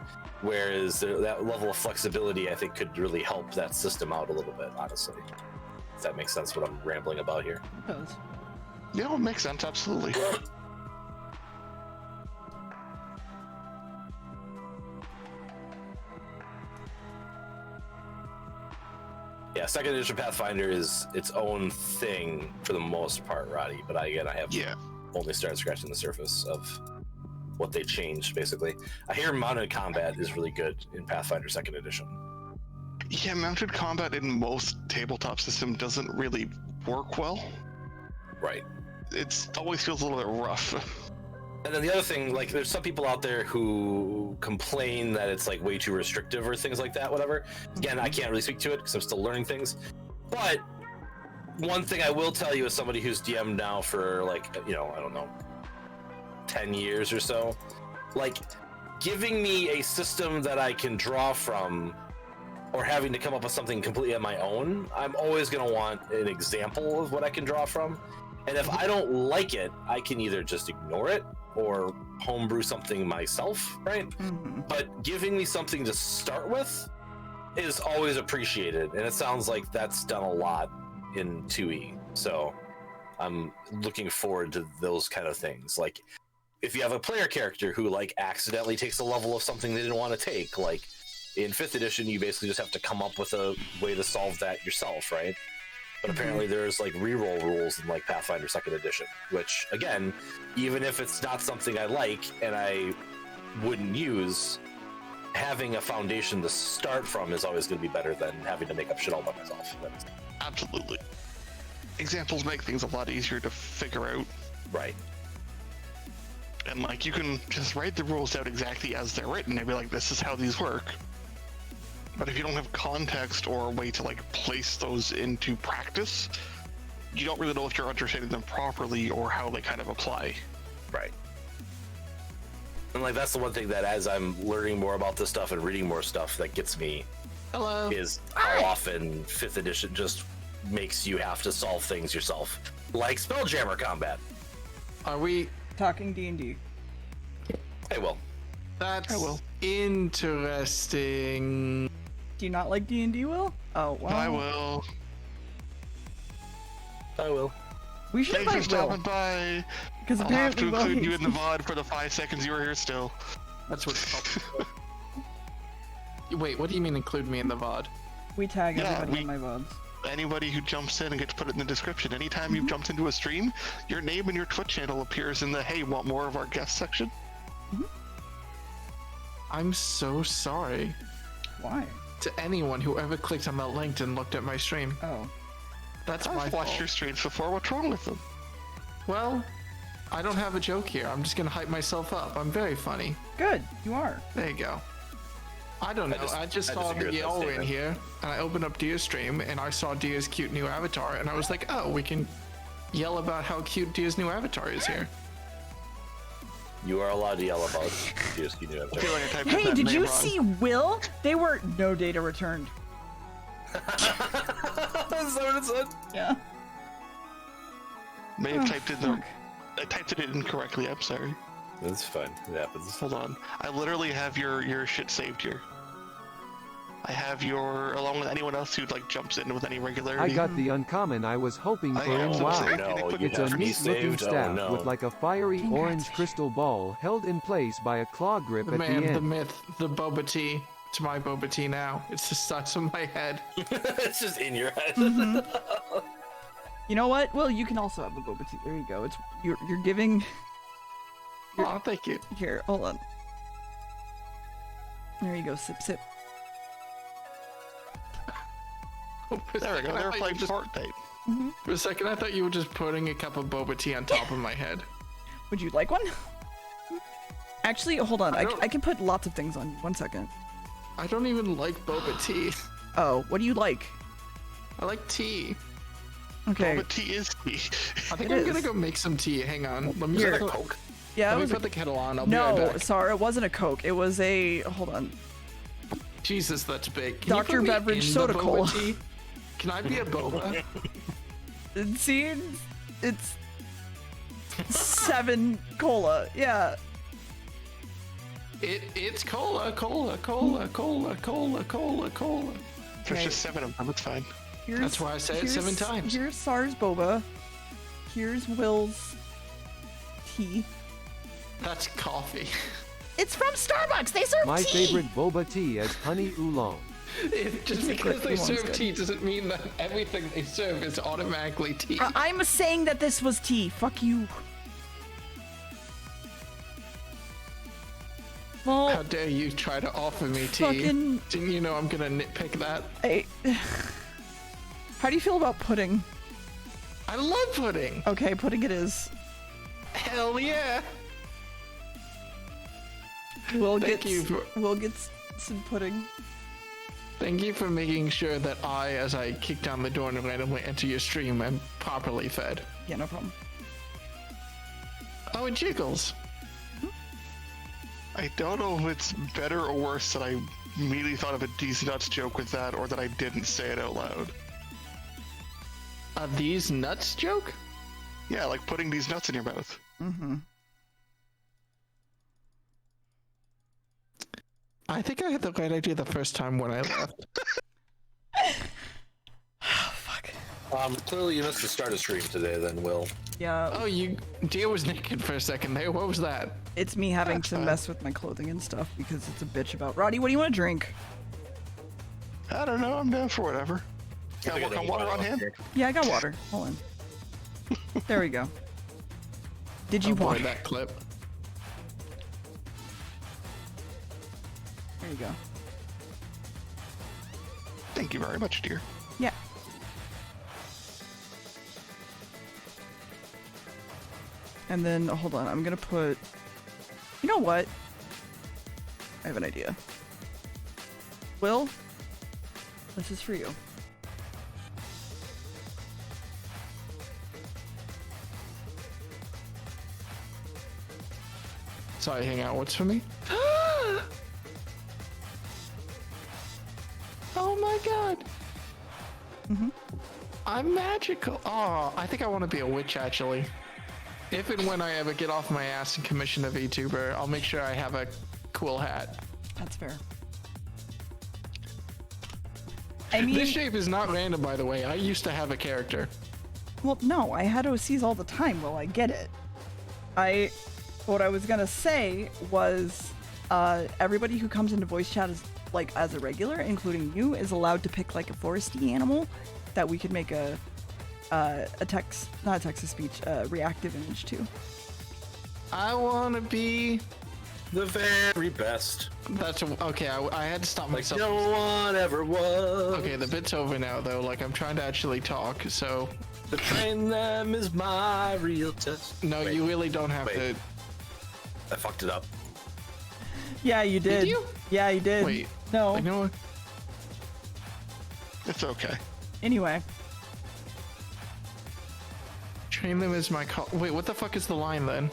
[SPEAKER 5] Whereas that level of flexibility I think could really help that system out a little bit, honestly. If that makes sense what I'm rambling about here.
[SPEAKER 1] It does.
[SPEAKER 2] Yeah, it makes sense, absolutely.
[SPEAKER 5] Yeah, 2nd edition Pathfinder is its own thing for the most part, Roddy. But I have only started scratching the surface of what they changed, basically. I hear mounted combat is really good in Pathfinder 2nd edition.
[SPEAKER 2] Yeah, mounted combat in most tabletop system doesn't really work well.
[SPEAKER 5] Right.
[SPEAKER 2] It's always feels a little bit rough.
[SPEAKER 5] And then the other thing, like, there's some people out there who complain that it's like way too restrictive or things like that, whatever. Again, I can't really speak to it because I'm still learning things. But one thing I will tell you as somebody who's DM'd now for like, you know, I don't know, 10 years or so, like, giving me a system that I can draw from or having to come up with something completely on my own, I'm always going to want an example of what I can draw from. And if I don't like it, I can either just ignore it or homebrew something myself, right? But giving me something to start with is always appreciated. And it sounds like that's done a lot in 2E. So I'm looking forward to those kind of things. Like, if you have a player character who like accidentally takes a level of something they didn't want to take, like in 5th edition, you basically just have to come up with a way to solve that yourself, right? But apparently there's like reroll rules in like Pathfinder 2nd edition, which again, even if it's not something I like and I wouldn't use, having a foundation to start from is always going to be better than having to make up shit all by myself.
[SPEAKER 2] Absolutely. Examples make things a lot easier to figure out.
[SPEAKER 5] Right.
[SPEAKER 2] And like, you can just write the rules out exactly as they're written and be like, this is how these work. But if you don't have context or a way to like place those into practice, you don't really know if you're understanding them properly or how they kind of apply.
[SPEAKER 5] Right. And like, that's the one thing that as I'm learning more about this stuff and reading more stuff that gets me is how often 5th edition just makes you have to solve things yourself, like Spelljammer combat.
[SPEAKER 7] Are we
[SPEAKER 1] Talking D&D.
[SPEAKER 5] I will.
[SPEAKER 7] That's
[SPEAKER 2] I will.
[SPEAKER 7] interesting.
[SPEAKER 1] Do you not like D&D, Will? Oh, well.
[SPEAKER 2] I will.
[SPEAKER 5] I will.
[SPEAKER 1] We should
[SPEAKER 2] Thanks for
[SPEAKER 1] invite Will.
[SPEAKER 2] stopping by.
[SPEAKER 1] Because
[SPEAKER 2] I'll have
[SPEAKER 1] apparently
[SPEAKER 2] to
[SPEAKER 1] Will
[SPEAKER 2] include you
[SPEAKER 1] hates
[SPEAKER 2] in the VOD for the 5 seconds you were here still.
[SPEAKER 7] That's what. Wait, what do you mean include me in the VOD?
[SPEAKER 1] We tag
[SPEAKER 2] Yeah,
[SPEAKER 1] everybody in my VODs.
[SPEAKER 2] Anybody who jumps in and gets put it in the description. Anytime you've jumped into a stream, your name and your Twitch channel appears in the "Hey, want more of our guest" section.
[SPEAKER 7] I'm so sorry
[SPEAKER 1] Why?
[SPEAKER 7] to anyone who ever clicked on that link and looked at my stream.
[SPEAKER 1] Oh.
[SPEAKER 7] That's my
[SPEAKER 2] I've watched
[SPEAKER 7] fault.
[SPEAKER 2] your streams before. What's wrong with them?
[SPEAKER 7] Well, I don't have a joke here. I'm just gonna hype myself up. I'm very funny.
[SPEAKER 1] Good. You are.
[SPEAKER 7] There you go. I don't know. I just saw
[SPEAKER 5] disagree with that
[SPEAKER 7] Yell in
[SPEAKER 5] statement.
[SPEAKER 7] here, and I opened up Deer's stream, and I saw Deer's cute new avatar, and I was like, oh, we can yell about how cute Deer's new avatar is here.
[SPEAKER 5] You are allowed to yell about DSQ new
[SPEAKER 2] I
[SPEAKER 5] avatar.
[SPEAKER 2] feel like I typed in
[SPEAKER 1] Hey,
[SPEAKER 2] that
[SPEAKER 1] did
[SPEAKER 2] name
[SPEAKER 1] you
[SPEAKER 2] wrong.
[SPEAKER 1] see Will? They were no data returned.
[SPEAKER 5] Is that what it said?
[SPEAKER 1] Yeah.
[SPEAKER 2] May have typed in the. I typed it in incorrectly. I'm sorry.
[SPEAKER 5] That's fine. It happens.
[SPEAKER 2] Hold on. I literally have your shit saved here. I have your, along with anyone else who like jumps in with any regularity.
[SPEAKER 6] I got the uncommon I was hoping
[SPEAKER 2] I
[SPEAKER 6] for
[SPEAKER 2] am
[SPEAKER 6] in
[SPEAKER 2] so
[SPEAKER 6] WoW.
[SPEAKER 2] sorry.
[SPEAKER 5] No,
[SPEAKER 2] They put
[SPEAKER 5] you
[SPEAKER 2] it
[SPEAKER 6] It's a
[SPEAKER 5] have to be
[SPEAKER 6] neat looking
[SPEAKER 5] saved.
[SPEAKER 6] staff
[SPEAKER 5] Oh no.
[SPEAKER 6] with like a fiery orange crystal ball held in place by a claw grip
[SPEAKER 7] The
[SPEAKER 6] at
[SPEAKER 7] man,
[SPEAKER 6] the
[SPEAKER 7] the
[SPEAKER 6] end.
[SPEAKER 7] myth, the Boba Tea. It's my Boba Tea now. It's the size of my head.
[SPEAKER 5] It's just in your head.
[SPEAKER 1] You know what? Well, you can also have a boba tea. There you go. It's you're giving.
[SPEAKER 7] Oh, thank you.
[SPEAKER 1] Here, hold on. There you go. Sip, sip.
[SPEAKER 2] There we go. They're playing
[SPEAKER 7] just,
[SPEAKER 2] Fortnite.
[SPEAKER 7] for a second, I thought you were just putting a cup of Boba Tea on top of my head.
[SPEAKER 1] Would you like one? Actually, hold on.
[SPEAKER 7] I
[SPEAKER 1] I
[SPEAKER 7] don't-
[SPEAKER 1] can put lots of things on you. 1 second.
[SPEAKER 7] I don't even like Boba Tea.
[SPEAKER 1] Oh, what do you like?
[SPEAKER 7] I like tea.
[SPEAKER 1] Okay.
[SPEAKER 2] But tea is tea.
[SPEAKER 7] I think
[SPEAKER 1] It
[SPEAKER 7] I'm
[SPEAKER 1] is.
[SPEAKER 7] gonna go make some tea. Hang on. Let me
[SPEAKER 1] Here.
[SPEAKER 7] put,
[SPEAKER 5] Coke.
[SPEAKER 1] Yeah, it
[SPEAKER 7] let me
[SPEAKER 1] was.
[SPEAKER 7] put the kettle on. I'll be right
[SPEAKER 1] No,
[SPEAKER 7] back.
[SPEAKER 1] sorry, it wasn't a Coke. It was a. Hold on.
[SPEAKER 7] Jesus, that's big. Can you
[SPEAKER 1] Dr.
[SPEAKER 7] put me
[SPEAKER 1] Beverage
[SPEAKER 7] in
[SPEAKER 1] Soda
[SPEAKER 7] the boba
[SPEAKER 1] Cola.
[SPEAKER 7] tea? Can I be a boba?
[SPEAKER 1] See, it's 7 cola. Yeah.
[SPEAKER 7] It's cola.
[SPEAKER 2] There's
[SPEAKER 1] Okay.
[SPEAKER 2] just 7 of them. It's fine.
[SPEAKER 1] Here's,
[SPEAKER 7] That's why I say it 7 times.
[SPEAKER 1] Here's SARS boba. Here's Will's tea.
[SPEAKER 7] That's coffee.
[SPEAKER 1] It's from Starbucks. They serve
[SPEAKER 6] My
[SPEAKER 1] tea.
[SPEAKER 6] favorite boba tea is honey oolong.
[SPEAKER 7] Just
[SPEAKER 1] a
[SPEAKER 7] because
[SPEAKER 1] quick
[SPEAKER 7] they
[SPEAKER 1] one,
[SPEAKER 7] serve
[SPEAKER 1] good.
[SPEAKER 7] tea doesn't mean that everything they serve is automatically tea.
[SPEAKER 1] I'm saying that this was tea. Fuck you.
[SPEAKER 7] How
[SPEAKER 1] Well,
[SPEAKER 7] dare you try to offer me tea?
[SPEAKER 1] fucking.
[SPEAKER 7] Didn't you know I'm gonna nitpick that?
[SPEAKER 1] How do you feel about pudding?
[SPEAKER 7] I love pudding.
[SPEAKER 1] Okay, pudding it is.
[SPEAKER 7] Hell yeah.
[SPEAKER 1] We'll
[SPEAKER 7] Thank
[SPEAKER 1] get
[SPEAKER 7] you for-
[SPEAKER 1] we'll get some pudding.
[SPEAKER 7] Thank you for making sure that I, as I kick down the door and randomly enter your stream, am properly fed.
[SPEAKER 1] Yeah, no problem.
[SPEAKER 7] Oh, it jiggles.
[SPEAKER 2] I don't know if it's better or worse that I immediately thought of a These Nuts joke with that, or that I didn't say it out loud.
[SPEAKER 7] These nuts joke?
[SPEAKER 2] Yeah, like putting these nuts in your mouth.
[SPEAKER 1] Mm-hmm.
[SPEAKER 7] I think I had the right idea the first time when I left.
[SPEAKER 1] Oh, fuck.
[SPEAKER 5] Clearly you missed the start of stream today then, Will.
[SPEAKER 1] Yeah,
[SPEAKER 7] Oh, Deer was naked for a second there. What was that?
[SPEAKER 1] it's me having to mess with my clothing and stuff because it's a bitch about. Roddy, what do you want to drink?
[SPEAKER 2] I don't know, I'm down for whatever. Got
[SPEAKER 5] I
[SPEAKER 2] work
[SPEAKER 5] think
[SPEAKER 2] on water on hand?
[SPEAKER 1] Yeah, I got water. Hold on. There we go. Did you
[SPEAKER 7] Oh boy,
[SPEAKER 1] want?
[SPEAKER 7] that clip.
[SPEAKER 1] There you go.
[SPEAKER 2] Thank you very much, dear.
[SPEAKER 1] Yeah. And then, hold on, I'm gonna put... You know what? I have an idea. Will? This is for you.
[SPEAKER 7] Sorry, hang out. What's for me? Oh my god. I'm magical. Oh, I think I want to be a witch actually. If and when I ever get off my ass and commission a VTuber, I'll make sure I have a cool hat.
[SPEAKER 1] That's fair. I mean,
[SPEAKER 7] This shape is not random, by the way. I used to have a character.
[SPEAKER 1] well, no, I had OCs all the time. Well, I get it. What I was gonna say was, everybody who comes into voice chat is like as a regular, including you, is allowed to pick like a foresty animal that we could make a text, not a text to speech, reactive image to.
[SPEAKER 7] I want to be...
[SPEAKER 5] The very best.
[SPEAKER 7] That's okay. I had to stop
[SPEAKER 5] Like
[SPEAKER 7] myself.
[SPEAKER 5] no one ever was.
[SPEAKER 7] Okay, the bit's over now though. Like I'm trying to actually talk, so
[SPEAKER 5] Betraying them is my real test.
[SPEAKER 7] no,
[SPEAKER 5] Wait,
[SPEAKER 7] you really don't have
[SPEAKER 5] wait. I fucked it up.
[SPEAKER 1] Yeah, you did.
[SPEAKER 7] you?
[SPEAKER 1] Yeah, you did.
[SPEAKER 7] Wait.
[SPEAKER 1] No.
[SPEAKER 7] to. You know what?
[SPEAKER 2] It's okay.
[SPEAKER 1] Anyway,
[SPEAKER 7] Train them as my call. Wait, what the fuck is the line then?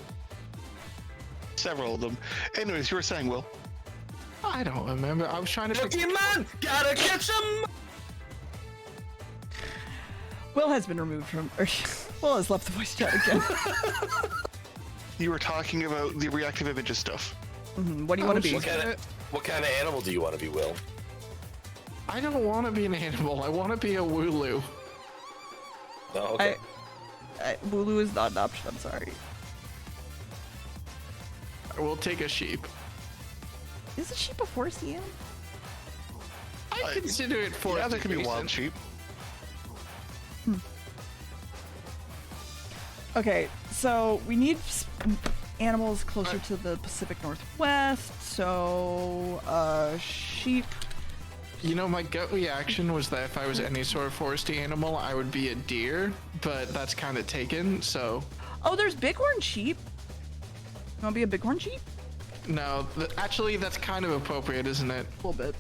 [SPEAKER 2] Several of them. Anyways, you were saying, Will.
[SPEAKER 7] I don't remember. I was trying to.
[SPEAKER 5] Pokemon, gotta catch 'em.
[SPEAKER 1] Will has been removed from, or Will has left the voice chat again.
[SPEAKER 2] You were talking about the reactive images stuff.
[SPEAKER 1] What do you want to be?
[SPEAKER 5] What kind of animal do you want to be, Will?
[SPEAKER 7] I don't want to be an animal. I want to be a Wooloo.
[SPEAKER 5] No, okay.
[SPEAKER 1] Wooloo is not an option, I'm sorry.
[SPEAKER 7] We'll take a sheep.
[SPEAKER 1] Is a sheep a foresty animal?
[SPEAKER 7] I consider it for.
[SPEAKER 2] Yeah, there can be wild sheep.
[SPEAKER 1] Okay, so we need animals closer to the Pacific Northwest, so sheep.
[SPEAKER 7] You know, my gut reaction was that if I was any sort of foresty animal, I would be a deer, but that's kind of taken. So
[SPEAKER 1] Oh, there's bighorn sheep. You want to be a bighorn sheep?
[SPEAKER 7] no, actually, that's kind of appropriate, isn't it?
[SPEAKER 1] A little bit.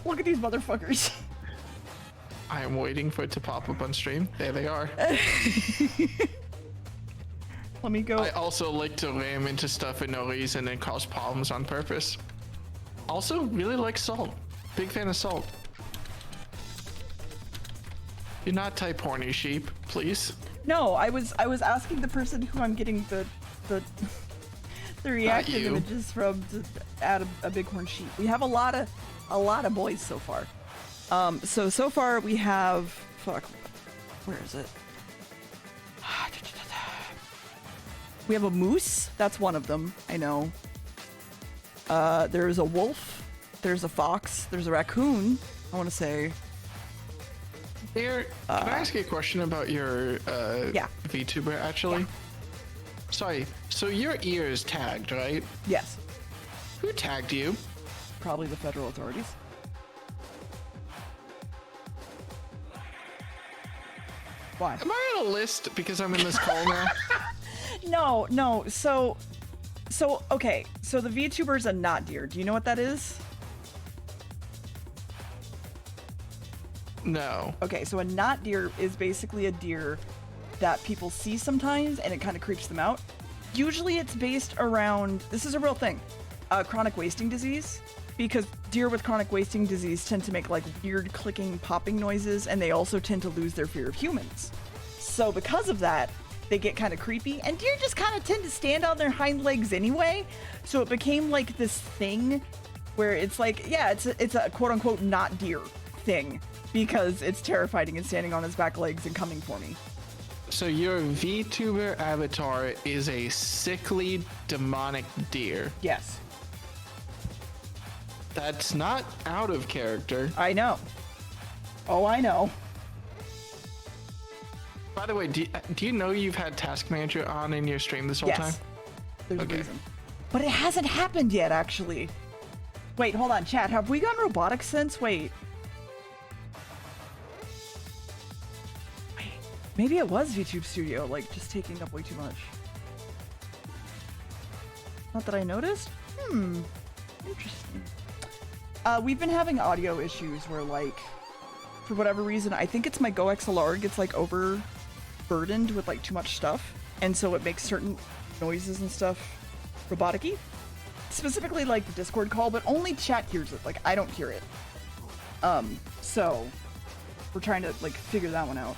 [SPEAKER 1] Look at these motherfuckers.
[SPEAKER 7] I am waiting for it to pop up on stream. There they are.
[SPEAKER 1] Let me go.
[SPEAKER 7] I also like to ram into stuff for no reason and cause problems on purpose. Also, really like salt. Big fan of salt. Do not type horny sheep, please.
[SPEAKER 1] No, I was asking the person who I'm getting the reactive
[SPEAKER 7] you.
[SPEAKER 1] images from to add a bighorn sheep. We have a lot of boys so far. So far we have where is it? We have a moose. That's one of them. I know. There's a wolf. There's a fox. There's a raccoon. I want to say.
[SPEAKER 7] Here, can I ask you a question about your
[SPEAKER 1] Yeah.
[SPEAKER 7] VTuber actually? Sorry, so your ear is tagged, right?
[SPEAKER 1] Yes,
[SPEAKER 7] Who tagged you?
[SPEAKER 1] probably the federal authorities. Why?
[SPEAKER 7] Am I on a list because I'm in this call now?
[SPEAKER 1] No. So okay. So the VTuber is a not deer. Do you know what that is?
[SPEAKER 7] No.
[SPEAKER 1] Okay, so a not deer is basically a deer that people see sometimes, and it kind of creeps them out. Usually, it's based around, this is a real thing, chronic wasting disease. Because deer with chronic wasting disease tend to make like weird clicking, popping noises, and they also tend to lose their fear of humans. So because of that, they get kind of creepy, and deer just kind of tend to stand on their hind legs anyway. So it became like this thing where it's like, yeah, it's a quote unquote not deer thing because it's terrifying and standing on its back legs and coming for me.
[SPEAKER 7] So your VTuber avatar is a sickly, demonic deer.
[SPEAKER 1] Yes.
[SPEAKER 7] That's not out of character.
[SPEAKER 1] I know. Oh, I know.
[SPEAKER 7] By the way, do you know you've had Task Manager on in your stream this whole time?
[SPEAKER 1] There's
[SPEAKER 7] Okay.
[SPEAKER 1] a reason. But it hasn't happened yet, actually. Wait, hold on, chat. Have we gone robotic since? Wait. Maybe it was VTube Studio, like, just taking up way too much. Not that I noticed? Interesting. We've been having audio issues where, like, for whatever reason, I think it's my Go XLR gets, like, overburdened with, like, too much stuff. And so it makes certain noises and stuff robotic-y. Specifically, like, the Discord call, but only chat hears it. Like, I don't hear it. So we're trying to, like, figure that one out.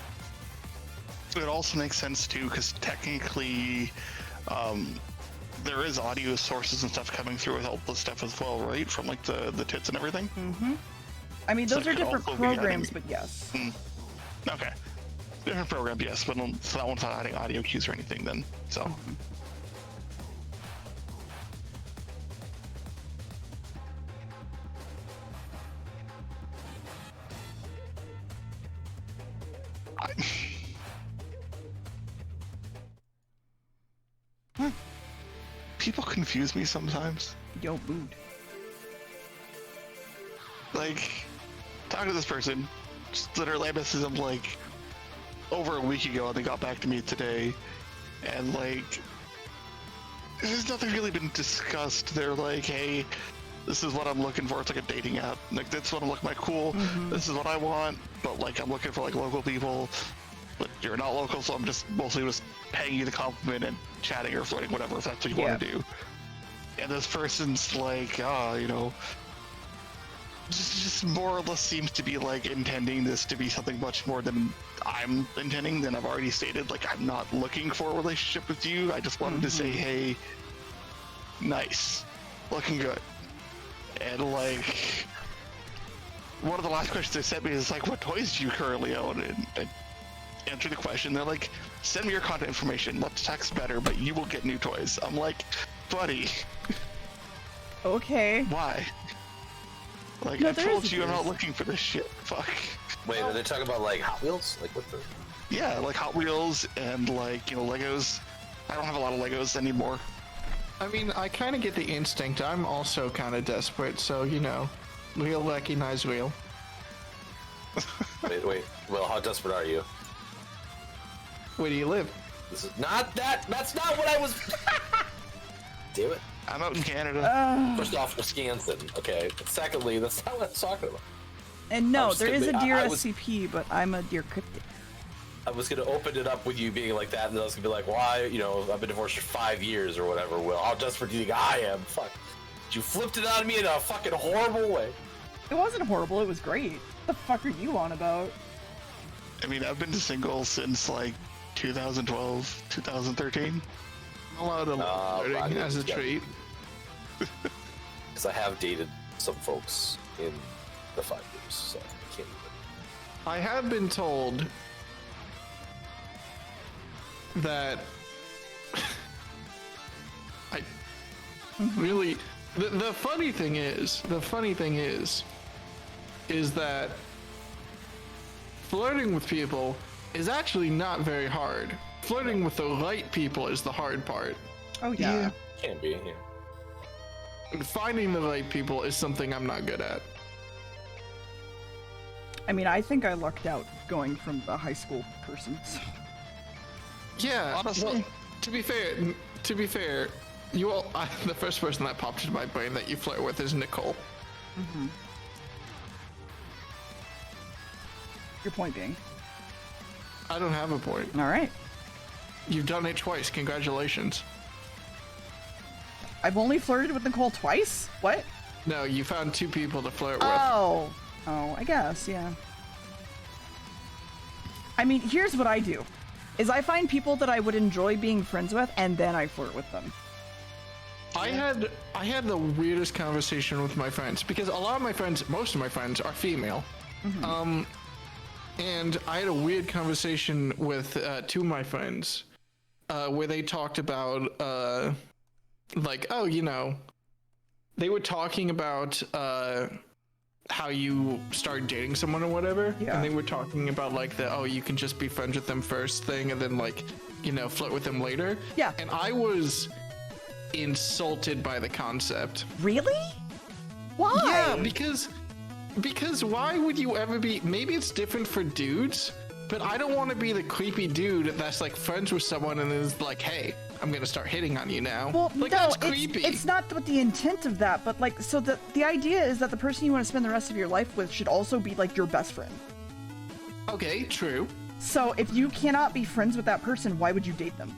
[SPEAKER 2] It also makes sense too, because technically, there is audio sources and stuff coming through with all this stuff as well, right? From like the tits and everything.
[SPEAKER 1] I mean,
[SPEAKER 2] So
[SPEAKER 1] those
[SPEAKER 2] it
[SPEAKER 1] are
[SPEAKER 2] could
[SPEAKER 1] different
[SPEAKER 2] also be adding-
[SPEAKER 1] programs, but yes.
[SPEAKER 2] Okay, different program, yes, but so that one's not adding audio cues or anything then. So people confuse me sometimes.
[SPEAKER 1] Yo, mood.
[SPEAKER 2] Like, talking to this person, just literally I messaged them like over a week ago, and they got back to me today, and like, there's nothing really been discussed. They're like, hey, this is what I'm looking for. It's like a dating app. Like, that's what I'm looking like. Cool. This is what I want, but like, I'm looking for like local people. But you're not local, so I'm just mostly just paying you the compliment and chatting or flirting, whatever, if that's what you want to do. And this person's like, you know, just more or less seems to be like intending this to be something much more than I'm intending, than I've already stated. Like, I'm not looking for a relationship with you. I just wanted to say, hey, nice, looking good. And like, one of the last questions they sent me is like, what toys do you currently own? And I answer the question. They're like, send me your contact information. Let's text better, but you will get new toys. I'm like, buddy,
[SPEAKER 1] Okay.
[SPEAKER 2] why? Like,
[SPEAKER 1] No,
[SPEAKER 2] I
[SPEAKER 1] there
[SPEAKER 2] told
[SPEAKER 1] is a
[SPEAKER 2] you I'm not
[SPEAKER 1] difference.
[SPEAKER 2] looking for this shit. Fuck.
[SPEAKER 5] Wait, are they talking about like Hot Wheels? Like what the?
[SPEAKER 2] Yeah, like Hot Wheels and like, you know, Legos. I don't have a lot of Legos anymore.
[SPEAKER 7] I mean, I kind of get the instinct. I'm also kind of desperate, so, you know, real recognize real.
[SPEAKER 5] Wait. Well, how desperate are you?
[SPEAKER 7] Where do you live?
[SPEAKER 5] This is not that. That's not what I was. Damn it.
[SPEAKER 2] I'm out in Canada.
[SPEAKER 5] First off, Wisconsin. Okay. Secondly, that's not what I was talking about.
[SPEAKER 1] And no,
[SPEAKER 5] I'm
[SPEAKER 1] there is a
[SPEAKER 5] stupid.
[SPEAKER 1] deer
[SPEAKER 5] I was-
[SPEAKER 1] SCP, but I'm a deer cryptid.
[SPEAKER 5] I was gonna open it up with you being like that, and then I was gonna be like, "Why? You know, I've been divorced for 5 years or whatever." Will, how desperate do you think I am? Fuck. You flipped it on me in a fucking horrible way.
[SPEAKER 1] It wasn't horrible. It was great. What the fuck are you on about?
[SPEAKER 2] I mean, I've been single since like 2012, 2013.
[SPEAKER 7] A lot of flirting
[SPEAKER 5] Rocky,
[SPEAKER 7] as a
[SPEAKER 5] yeah.
[SPEAKER 7] treat.
[SPEAKER 5] Because I have dated some folks in the 5 years, so I can't even.
[SPEAKER 7] I have been told that I really the funny thing is that flirting with people is actually not very hard. Flirting with the right people is the hard part.
[SPEAKER 1] Oh yeah.
[SPEAKER 5] Can be, yeah.
[SPEAKER 7] And finding the right people is something I'm not good at.
[SPEAKER 1] I mean, I think I lucked out going from the high school person. So.
[SPEAKER 7] Yeah.
[SPEAKER 2] Honestly.
[SPEAKER 7] Well, to be fair, you all. The first person that popped into my brain that you flirt with is Nicole.
[SPEAKER 1] Mm-hmm. Your point being?
[SPEAKER 7] I don't have a point.
[SPEAKER 1] All right.
[SPEAKER 7] You've done it twice. Congratulations.
[SPEAKER 1] I've only flirted with Nicole twice? What?
[SPEAKER 7] No, you found 2 people to flirt with.
[SPEAKER 1] Oh, I guess, yeah. I mean, here's what I do. Is I find people that I would enjoy being friends with, and then I flirt with them.
[SPEAKER 7] I had the weirdest conversation with my friends because a lot of my friends, most of my friends, are female.
[SPEAKER 1] Mm-hmm.
[SPEAKER 7] And I had a weird conversation with 2 of my friends where they talked about like, oh, you know, they were talking about how you start dating someone or whatever.
[SPEAKER 1] Yeah.
[SPEAKER 7] And they were talking about like you can just be friends with them first thing and then like, you know, flirt with them later.
[SPEAKER 1] Yeah.
[SPEAKER 7] And I was insulted by the concept.
[SPEAKER 1] Really? Why?
[SPEAKER 7] Yeah, because why would you ever be, maybe it's different for dudes, but I don't want to be the creepy dude that's like friends with someone and is like, hey, I'm gonna start hitting on you now.
[SPEAKER 1] Well,
[SPEAKER 7] like,
[SPEAKER 1] no,
[SPEAKER 7] that's creepy.
[SPEAKER 1] it's not with the intent of that, but like, so the idea is that the person you want to spend the rest of your life with should also be like your best friend.
[SPEAKER 7] Okay, true.
[SPEAKER 1] So if you cannot be friends with that person, why would you date them?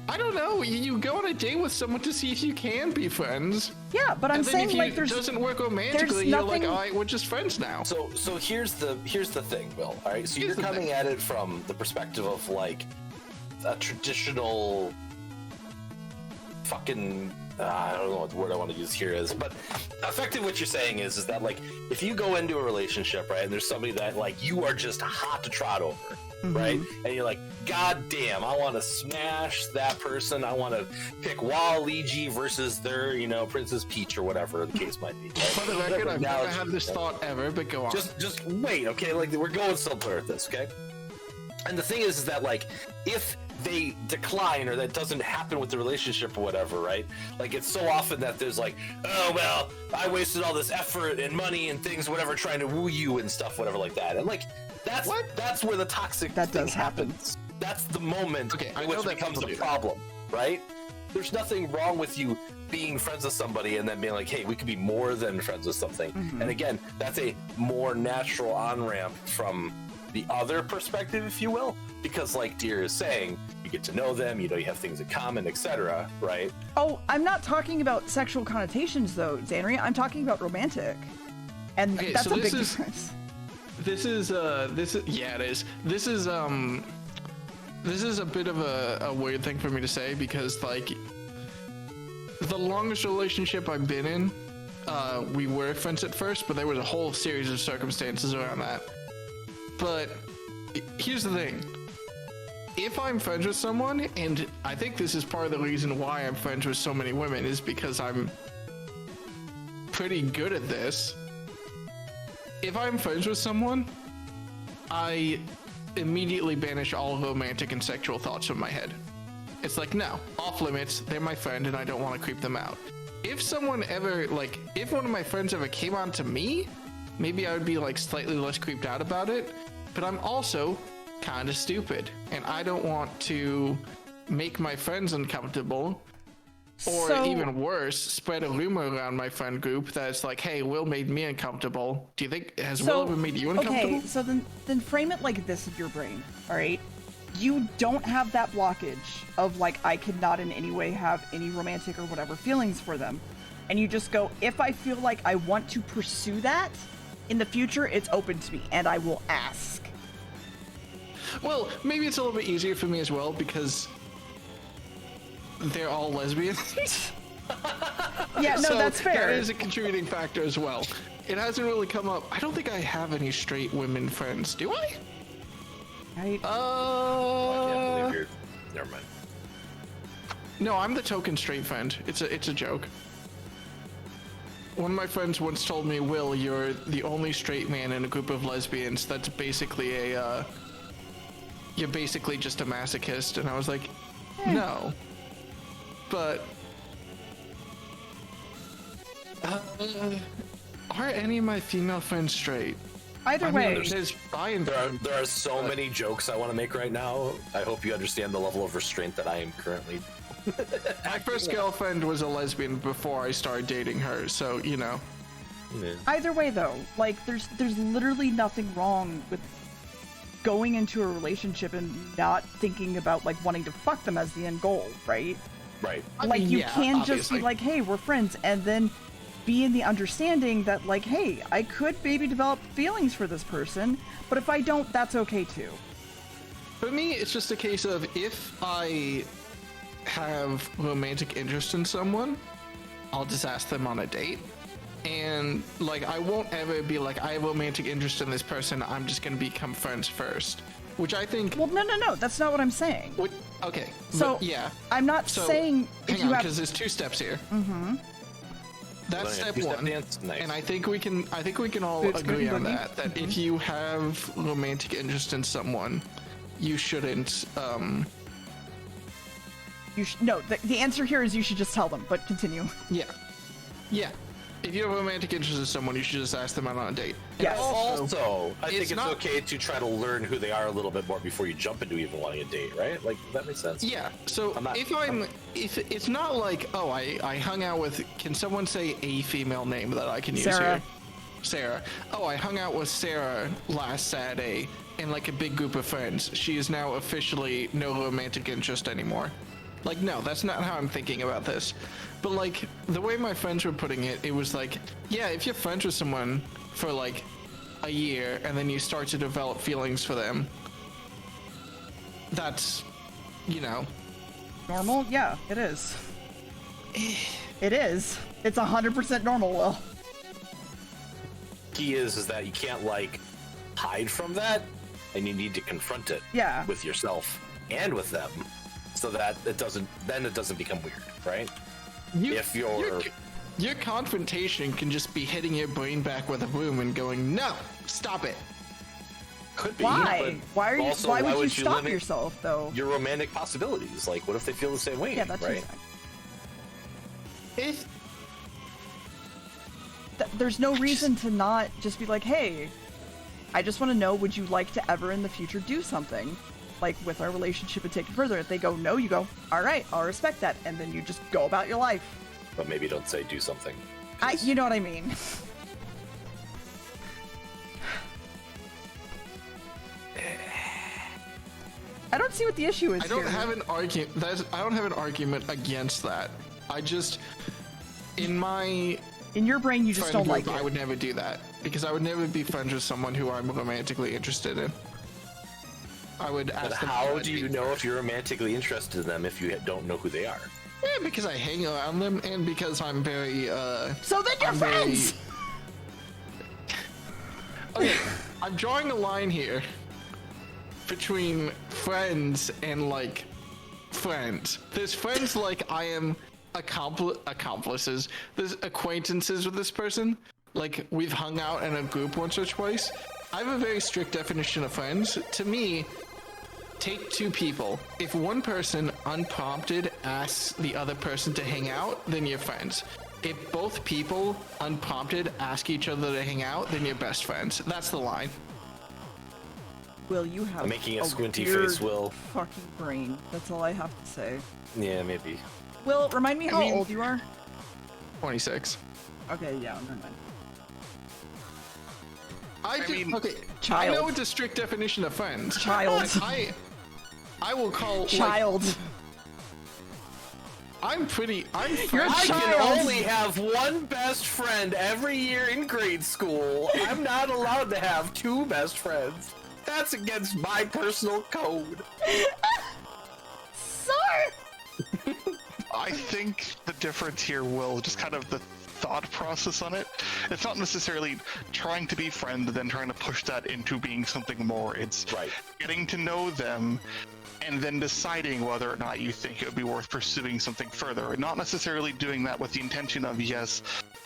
[SPEAKER 7] I don't know. You go on a date with someone to see if you can be friends.
[SPEAKER 1] Yeah, but I'm
[SPEAKER 7] and then
[SPEAKER 1] saying
[SPEAKER 7] if
[SPEAKER 1] like
[SPEAKER 7] it
[SPEAKER 1] there's
[SPEAKER 7] doesn't work romantically, you're like, all right, we're just friends now.
[SPEAKER 5] So here's the thing, Will. All right, so you're coming at it from the perspective of like a traditional fucking I don't know what the word I want to use here is, but effectively what you're saying is that like if you go into a relationship, right, and there's somebody that like you are just hot to trot over, right, and you're like, god damn, I want to smash that person, I want to pick Waluigi versus their, you know, Princess Peach or whatever the case might be. Right?
[SPEAKER 7] For the record, I've never had this thought ever, but go on.
[SPEAKER 5] Just wait, okay? Like we're going somewhere with this, okay? And the thing is that like if they decline or that doesn't happen with the relationship or whatever, right? Like it's so often that there's like, oh well, I wasted all this effort and money and things, whatever, trying to woo you and stuff, whatever, like that. And like that's where the toxic thing happens. That's the moment in which it becomes a problem, right? There's nothing wrong with you being friends with somebody and then being like, hey, we could be more than friends with something. And again, that's a more natural on-ramp from the other perspective, if you will, because like Deer is saying, you get to know them, you know, you have things in common, etc., right?
[SPEAKER 1] Oh, I'm not talking about sexual connotations though, Zanri. I'm talking about romantic, and
[SPEAKER 7] Okay,
[SPEAKER 1] that's
[SPEAKER 7] so
[SPEAKER 1] a big
[SPEAKER 7] this is-
[SPEAKER 1] difference.
[SPEAKER 7] This is yeah, it is. This is a bit of a weird thing for me to say because like the longest relationship I've been in, we were friends at first, but there was a whole series of circumstances around that. But here's the thing. If I'm friends with someone, and I think this is part of the reason why I'm friends with so many women, is because I'm pretty good at this. If I'm friends with someone, I immediately banish all romantic and sexual thoughts from my head. It's like, no, off limits, they're my friend and I don't want to creep them out. If someone ever, like, if one of my friends ever came on to me, maybe I would be like slightly less creeped out about it, but I'm also kind of stupid and I don't want to make my friends uncomfortable. Or even worse, spread a rumor around my friend group that's like, hey, Will made me uncomfortable. Do you think, has Will ever made you uncomfortable?
[SPEAKER 1] Okay, so then frame it like this with your brain, all right? You don't have that blockage of like, I could not in any way have any romantic or whatever feelings for them. And you just go, if I feel like I want to pursue that in the future, it's open to me and I will ask.
[SPEAKER 7] Well, maybe it's a little bit easier for me as well because they're all lesbians.
[SPEAKER 1] Yeah, no,
[SPEAKER 7] So
[SPEAKER 1] that's fair.
[SPEAKER 7] That is a contributing factor as well. It hasn't really come up. I don't think I have any straight women friends. Do I?
[SPEAKER 1] Right?
[SPEAKER 5] Never mind.
[SPEAKER 7] No, I'm the token straight friend. It's a joke. One of my friends once told me, Will, you're the only straight man in a group of lesbians that's basically you're basically just a masochist. And I was like, no. But are any of my female friends straight?
[SPEAKER 1] Either way,
[SPEAKER 7] there's fine.
[SPEAKER 5] There are so many jokes I want to make right now. I hope you understand the level of restraint that I am currently.
[SPEAKER 7] My first girlfriend was a lesbian before I started dating her, so you know.
[SPEAKER 5] Yeah.
[SPEAKER 1] either way though, like there's literally nothing wrong with going into a relationship and not thinking about like wanting to fuck them as the end goal, right?
[SPEAKER 5] Right.
[SPEAKER 1] Like you
[SPEAKER 7] yeah,
[SPEAKER 1] can just be
[SPEAKER 7] obviously.
[SPEAKER 1] like, hey, we're friends, and then be in the understanding that like, hey, I could maybe develop feelings for this person, but if I don't, that's okay too.
[SPEAKER 7] For me, it's just a case of if I have romantic interest in someone, I'll just ask them on a date. And like I won't ever be like, I have romantic interest in this person, I'm just gonna become friends first. Which I think
[SPEAKER 1] Well, no, that's not what I'm saying.
[SPEAKER 7] okay.
[SPEAKER 1] So
[SPEAKER 7] but yeah.
[SPEAKER 1] I'm not
[SPEAKER 7] So
[SPEAKER 1] saying if
[SPEAKER 7] hang
[SPEAKER 1] you
[SPEAKER 7] on,
[SPEAKER 1] have.
[SPEAKER 7] because there's 2 steps here. That's
[SPEAKER 5] Well, yeah,
[SPEAKER 7] step
[SPEAKER 5] two-step
[SPEAKER 7] 1.
[SPEAKER 5] dance, nice.
[SPEAKER 7] And I think we can all
[SPEAKER 1] Boots,
[SPEAKER 7] agree
[SPEAKER 1] booty,
[SPEAKER 7] on
[SPEAKER 1] booty.
[SPEAKER 7] that. That if you have romantic interest in someone, you shouldn't
[SPEAKER 1] No, the answer here is you should just tell them. But continue.
[SPEAKER 7] yeah. If you have romantic interest in someone, you should just ask them out on a date.
[SPEAKER 1] Yes.
[SPEAKER 5] Also, I think
[SPEAKER 7] it's
[SPEAKER 5] it's
[SPEAKER 7] not-
[SPEAKER 5] okay to try to learn who they are a little bit more before you jump into even wanting a date, right? Like that makes sense.
[SPEAKER 7] Yeah. So if it's not like, oh, I hung out with, can someone say a female name that I can use
[SPEAKER 1] Sarah.
[SPEAKER 7] here? Sarah. Oh, I hung out with Sarah last Saturday in like a big group of friends. She is now officially no romantic interest anymore. Like, no, that's not how I'm thinking about this. But like the way my friends were putting it, it was like, yeah, if you're friends with someone for like a year and then you start to develop feelings for them, that's, you know,
[SPEAKER 1] Normal? Yeah, it is. It is. It's 100% normal, Will.
[SPEAKER 5] Key is that you can't like hide from that, and you need to confront it.
[SPEAKER 1] Yeah.
[SPEAKER 5] With yourself and with them, so that it doesn't become weird, right? If
[SPEAKER 7] your confrontation can just be hitting your brain back with a broom and going, no, stop it.
[SPEAKER 5] Could be.
[SPEAKER 1] Why?
[SPEAKER 5] but
[SPEAKER 1] Why would you
[SPEAKER 5] would
[SPEAKER 1] stop
[SPEAKER 5] limit
[SPEAKER 1] yourself though?
[SPEAKER 5] your romantic possibilities? Like, what if they feel the same way?
[SPEAKER 1] Yeah, that's
[SPEAKER 5] right.
[SPEAKER 7] If
[SPEAKER 1] There's no reason to not just be like, hey, I just want to know, would you like to ever in the future do something? Like with our relationship and take it further. If they go, no, you go, all right, I'll respect that. And then you just go about your life.
[SPEAKER 5] But maybe don't say do something.
[SPEAKER 1] You know what I mean? I don't see what the issue is
[SPEAKER 7] I don't
[SPEAKER 1] here.
[SPEAKER 7] have an argument. I don't have an argument against that. I just, in my
[SPEAKER 1] In your brain, you just
[SPEAKER 7] friend
[SPEAKER 1] don't like
[SPEAKER 7] group,
[SPEAKER 1] it.
[SPEAKER 7] I would never do that because I would never be friends with someone who I'm romantically interested in. I would ask
[SPEAKER 5] But
[SPEAKER 7] them.
[SPEAKER 5] how do you know if you're romantically interested in them if you don't know who they are?
[SPEAKER 7] Yeah, because I hang around them and because I'm very.
[SPEAKER 1] So then you're
[SPEAKER 7] I'm very-
[SPEAKER 1] friends!
[SPEAKER 7] Okay, I'm drawing a line here between friends and like friends. There's friends like I am accomplices. There's acquaintances with this person. Like we've hung out in a group once or twice. I have a very strict definition of friends. To me, take 2 people. If one person unprompted asks the other person to hang out, then you're friends. If both people unprompted ask each other to hang out, then you're best friends. That's the line.
[SPEAKER 1] Will, you have
[SPEAKER 5] I'm making a squinty
[SPEAKER 1] weird
[SPEAKER 5] face, Will.
[SPEAKER 1] fucking brain. That's all I have to say.
[SPEAKER 5] Yeah, maybe.
[SPEAKER 1] Will, remind me how
[SPEAKER 7] mean-
[SPEAKER 1] old you are?
[SPEAKER 7] 26.
[SPEAKER 1] Okay, yeah, never mind.
[SPEAKER 7] Okay.
[SPEAKER 1] Child.
[SPEAKER 7] I know it's a strict definition of friends.
[SPEAKER 1] Child.
[SPEAKER 7] I will call like,
[SPEAKER 1] Child.
[SPEAKER 7] I'm
[SPEAKER 1] You're
[SPEAKER 7] friends.
[SPEAKER 1] a
[SPEAKER 5] I can
[SPEAKER 1] child.
[SPEAKER 5] only have one best friend every year in grade school. I'm not allowed to have 2 best friends. That's against my personal code.
[SPEAKER 1] Sir!
[SPEAKER 2] I think the difference here will just kind of the thought process on it. It's not necessarily trying to be friend, then trying to push that into being something more. It's
[SPEAKER 5] Right.
[SPEAKER 2] getting to know them and then deciding whether or not you think it would be worth pursuing something further. And not necessarily doing that with the intention of, yes,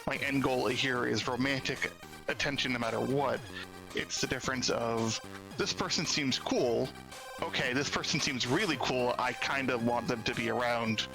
[SPEAKER 2] my end goal here is romantic attention no matter what. It's the difference of, this person seems cool. Okay, this person seems really cool. I kind of want them to be around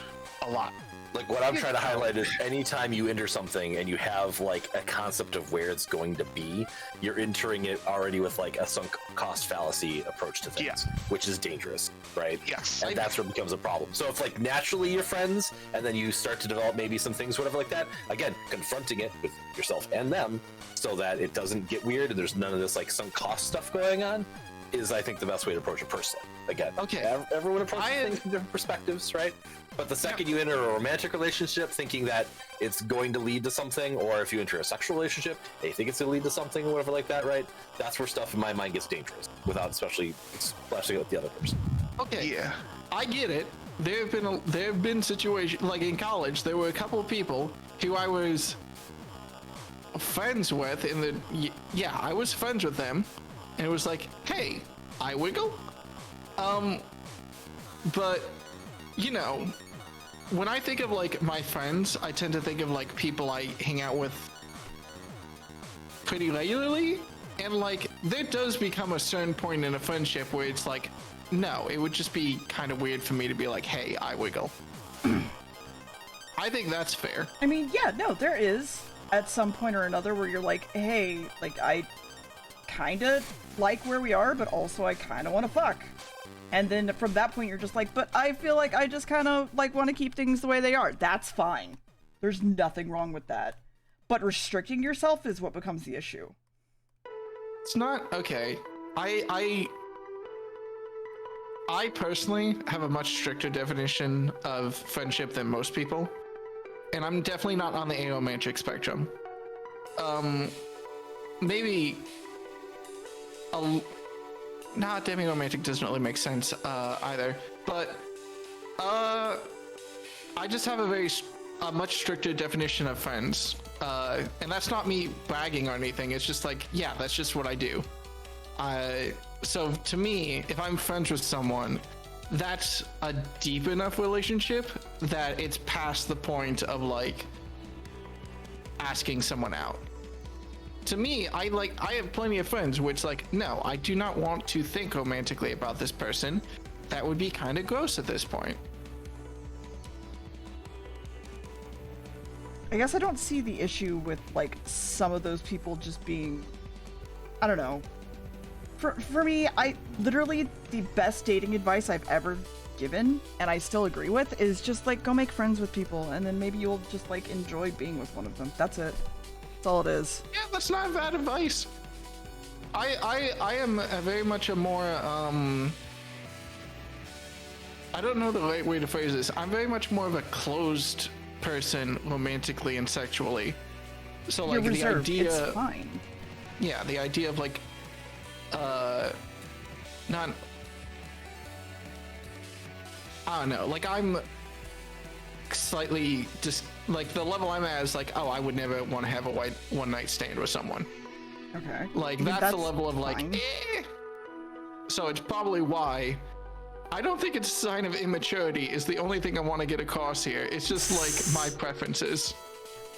[SPEAKER 2] a lot.
[SPEAKER 5] Like what I'm trying to highlight is anytime you enter something and you have like a concept of where it's going to be, you're entering it already with like a sunk cost fallacy approach to things, which is dangerous, right?
[SPEAKER 2] Yes.
[SPEAKER 5] And that's where it becomes a problem. So if like naturally you're friends and then you start to develop maybe some things, whatever like that, again, confronting it with yourself and them so that it doesn't get weird and there's none of this like sunk cost stuff going on is, I think, the best way to approach it personally. Again, everyone approaches things from different perspectives, right? But the second you enter a romantic relationship thinking that it's going to lead to something, or if you enter a sexual relationship, they think it's going to lead to something or whatever like that, right? That's where stuff in my mind gets dangerous without especially splashing it with the other person.
[SPEAKER 7] Okay.
[SPEAKER 2] Yeah.
[SPEAKER 7] I get it. There have been situations like in college. There were a couple of people who I was friends with. I was friends with them, and it was like, hey, I wiggle. But you know, when I think of like my friends, I tend to think of like people I hang out with pretty regularly, and like there does become a certain point in a friendship where it's like, no, it would just be kind of weird for me to be like, hey, I wiggle. I think that's fair.
[SPEAKER 1] I mean, yeah, no, there is at some point or another where you're like, hey, like I kind of like where we are, but also I kind of want to fuck. And then from that point, you're just like, but I feel like I just kind of like want to keep things the way they are. That's fine. There's nothing wrong with that. But restricting yourself is what becomes the issue.
[SPEAKER 7] It's not okay. I personally have a much stricter definition of friendship than most people, and I'm definitely not on the aromantic spectrum. Maybe demi-romantic doesn't really make sense either, but I just have a much stricter definition of friends, and that's not me bragging or anything. It's just like, yeah, that's just what I do. So to me, if I'm friends with someone, that's a deep enough relationship that it's past the point of like asking someone out. To me, I have plenty of friends which like, no, I do not want to think romantically about this person. That would be kind of gross at this point.
[SPEAKER 1] I guess I don't see the issue with like some of those people just being, I don't know. For me, I literally, the best dating advice I've ever given, and I still agree with, is just like go make friends with people, and then maybe you'll just like enjoy being with one of them. That's it. That's all it is.
[SPEAKER 7] Yeah, that's not bad advice. I am very much a more I don't know the right way to phrase this. I'm very much more of a closed person romantically and sexually. So like
[SPEAKER 1] You're reserved.
[SPEAKER 7] the idea,
[SPEAKER 1] it's fine.
[SPEAKER 7] Yeah, the idea of like not, I don't know, like I'm slightly just like the level I'm at is like, oh, I would never want to have a one night stand with someone.
[SPEAKER 1] Okay.
[SPEAKER 7] Like
[SPEAKER 1] I mean,
[SPEAKER 7] that's the level of like
[SPEAKER 1] fine.
[SPEAKER 7] So it's probably why I don't think it's a sign of immaturity is the only thing I want to get across here. It's just like my preferences.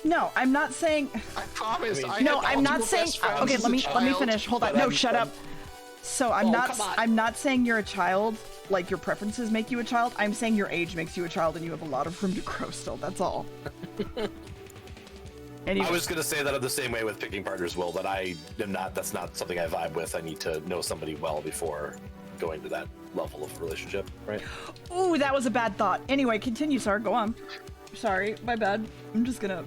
[SPEAKER 1] No, I'm not saying.
[SPEAKER 7] I promise.
[SPEAKER 1] I'm not saying. Okay, let me finish. Hold on. No, shut up. So I'm not saying you're a child. Like your preferences make you a child. I'm saying your age makes you a child, and you have a lot of room to grow still. That's all. Anyway.
[SPEAKER 5] I was gonna say that I'm the same way with picking partners, Will. That I am not. That's not something I vibe with. I need to know somebody well before going to that level of relationship, right?
[SPEAKER 1] Ooh, that was a bad thought. Anyway, continue, sir. Go on. Sorry, my bad. I'm just gonna.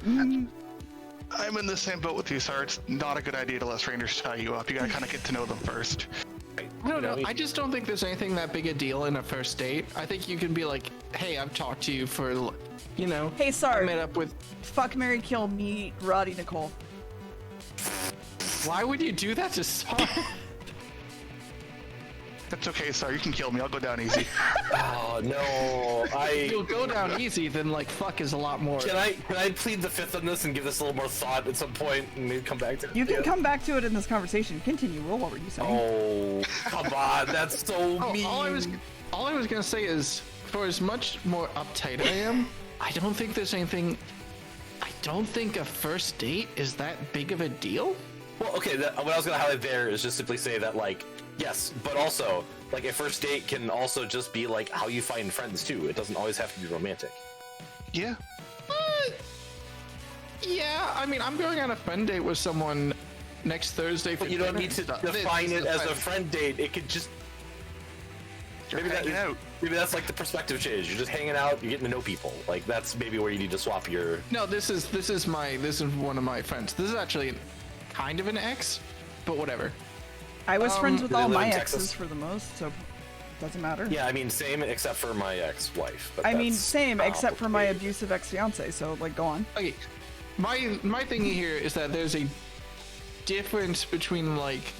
[SPEAKER 2] I'm in the same boat with you, sir. It's not a good idea to let strangers tie you up. You gotta kind of get to know them first.
[SPEAKER 7] I don't know. I just don't think there's anything that big a deal in a first date. I think you can be like, hey, I've talked to you for, you know.
[SPEAKER 1] Hey, sorry.
[SPEAKER 7] I met up with.
[SPEAKER 1] Fuck, marry, kill, me, Roddy, Nicole.
[SPEAKER 7] Why would you do that to Sar?
[SPEAKER 2] That's okay, sir. You can kill me. I'll go down easy.
[SPEAKER 5] Oh no!
[SPEAKER 7] You'll go down easy, then like fuck is a lot more.
[SPEAKER 5] Can I plead the fifth on this and give this a little more thought at some point and maybe come back to it?
[SPEAKER 1] You can come back to it in this conversation. Continue, Will. What were you saying?
[SPEAKER 5] Oh, come on! That's so mean.
[SPEAKER 7] All I was gonna say is, for as much more uptight I am, I don't think there's anything. I don't think a first date is that big of a deal.
[SPEAKER 5] Well, okay. What I was gonna highlight there is just simply say that like. Yes, but also, like, a first date can also just be, like, how you find friends, too. It doesn't always have to be romantic.
[SPEAKER 2] Yeah.
[SPEAKER 7] Yeah, I mean, I'm going on a friend date with someone next Thursday. For
[SPEAKER 5] But you don't
[SPEAKER 7] dinner
[SPEAKER 5] need to
[SPEAKER 7] and stuff.
[SPEAKER 5] define
[SPEAKER 7] This
[SPEAKER 5] it
[SPEAKER 7] is
[SPEAKER 5] as a friend date. It could just maybe
[SPEAKER 2] hanging out.
[SPEAKER 5] Maybe that's like the perspective change. You're just hanging out. You're getting to know people. Like that's maybe where you need to swap your.
[SPEAKER 7] No, this is one of my friends. This is actually kind of an ex, but whatever.
[SPEAKER 1] I was friends with
[SPEAKER 5] Do they
[SPEAKER 1] all
[SPEAKER 5] live
[SPEAKER 1] my
[SPEAKER 5] in
[SPEAKER 1] exes
[SPEAKER 5] Texas?
[SPEAKER 1] for the most, so doesn't matter.
[SPEAKER 5] Yeah, I mean, same except for my ex-wife. But
[SPEAKER 1] I mean,
[SPEAKER 5] that's
[SPEAKER 1] same, except for my
[SPEAKER 5] complicated.
[SPEAKER 1] abusive ex-fiance, so, like, go on.
[SPEAKER 7] Okay, my thing here is that there's a difference between like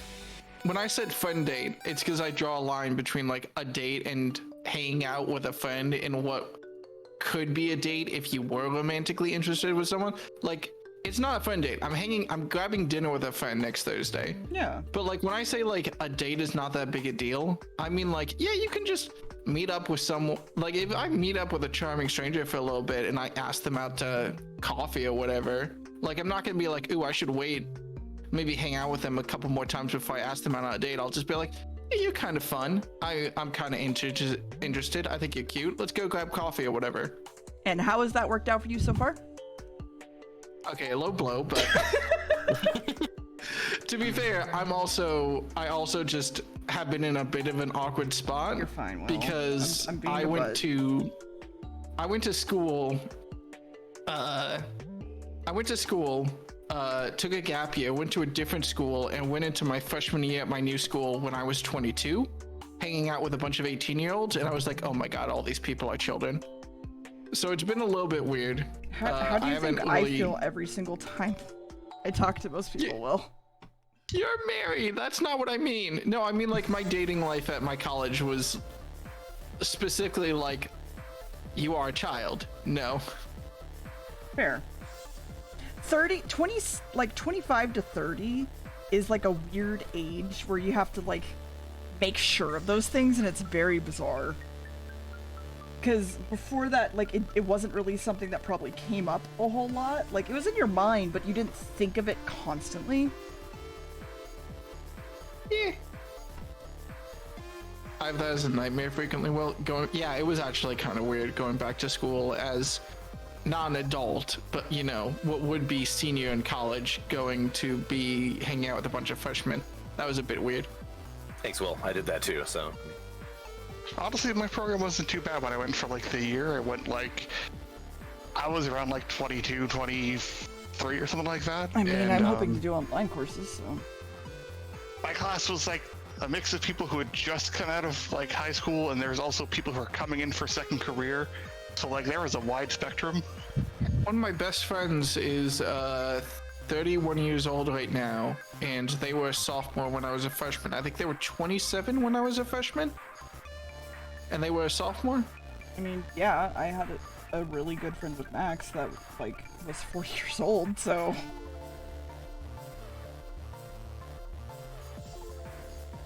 [SPEAKER 7] when I said friend date, it's because I draw a line between like a date and hanging out with a friend and what could be a date if you were romantically interested with someone. Like, it's not a friend date. I'm grabbing dinner with a friend next Thursday.
[SPEAKER 1] Yeah.
[SPEAKER 7] But like when I say like a date is not that big a deal, I mean like, yeah, you can just meet up with someone. Like if I meet up with a charming stranger for a little bit and I ask them out to coffee or whatever, like I'm not gonna be like, ooh, I should wait, maybe hang out with them a couple more times before I ask them out on a date. I'll just be like, hey, you're kind of fun. I'm kind of interested. I think you're cute. Let's go grab coffee or whatever.
[SPEAKER 1] And how has that worked out for you so far?
[SPEAKER 7] Okay, low blow, but to be fair, I also just have been in a bit of an awkward spot.
[SPEAKER 1] You're fine, Will.
[SPEAKER 7] Because
[SPEAKER 1] I'm being
[SPEAKER 7] I
[SPEAKER 1] a
[SPEAKER 7] went
[SPEAKER 1] butt.
[SPEAKER 7] to school. Took a gap year, went to a different school, and went into my freshman year at my new school when I was 22, hanging out with a bunch of 18-year-olds, and I was like, oh my god, all these people are children. So it's been a little bit weird.
[SPEAKER 1] How do
[SPEAKER 7] I
[SPEAKER 1] you think
[SPEAKER 7] haven't
[SPEAKER 1] I
[SPEAKER 7] really-
[SPEAKER 1] feel every single time I talk to most people, Will?
[SPEAKER 7] You're married. That's not what I mean. No, I mean like my dating life at my college was specifically like, you are a child. No.
[SPEAKER 1] Fair. 25 to 30 is like a weird age where you have to like make sure of those things, and it's very bizarre. Because before that, like, it wasn't really something that probably came up a whole lot. Like, it was in your mind, but you didn't think of it constantly.
[SPEAKER 7] Yeah. I have that as a nightmare frequently. Well, yeah, it was actually kind of weird going back to school as not an adult, but you know, what would be senior in college, going to be hanging out with a bunch of freshmen. That was a bit weird.
[SPEAKER 5] Thanks, Will. I did that too. So
[SPEAKER 2] Honestly, my program wasn't too bad when I went for like the year. I went like, I was around like 22, 23 or something like that.
[SPEAKER 1] I mean,
[SPEAKER 2] and,
[SPEAKER 1] I'm hoping to do online courses, so.
[SPEAKER 2] My class was like a mix of people who had just come out of like high school, and there's also people who are coming in for second career. So like there was a wide spectrum.
[SPEAKER 7] One of my best friends is 31 years old right now, and they were a sophomore when I was a freshman. I think they were 27 when I was a freshman, and they were a sophomore.
[SPEAKER 1] I mean, yeah, I had a really good friend with Max that, like, was 4 years old, so.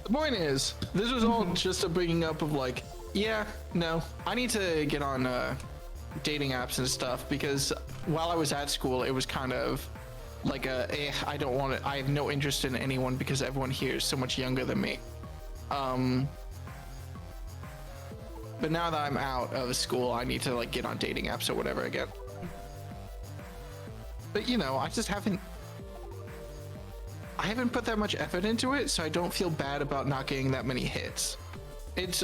[SPEAKER 7] The point is, this was all just a bringing up of like, yeah, no, I need to get on dating apps and stuff, because while I was at school, it was kind of like I don't want to, I have no interest in anyone because everyone here is so much younger than me. But now that I'm out of school, I need to like get on dating apps or whatever again. But you know, I haven't put that much effort into it, so I don't feel bad about not getting that many hits. It's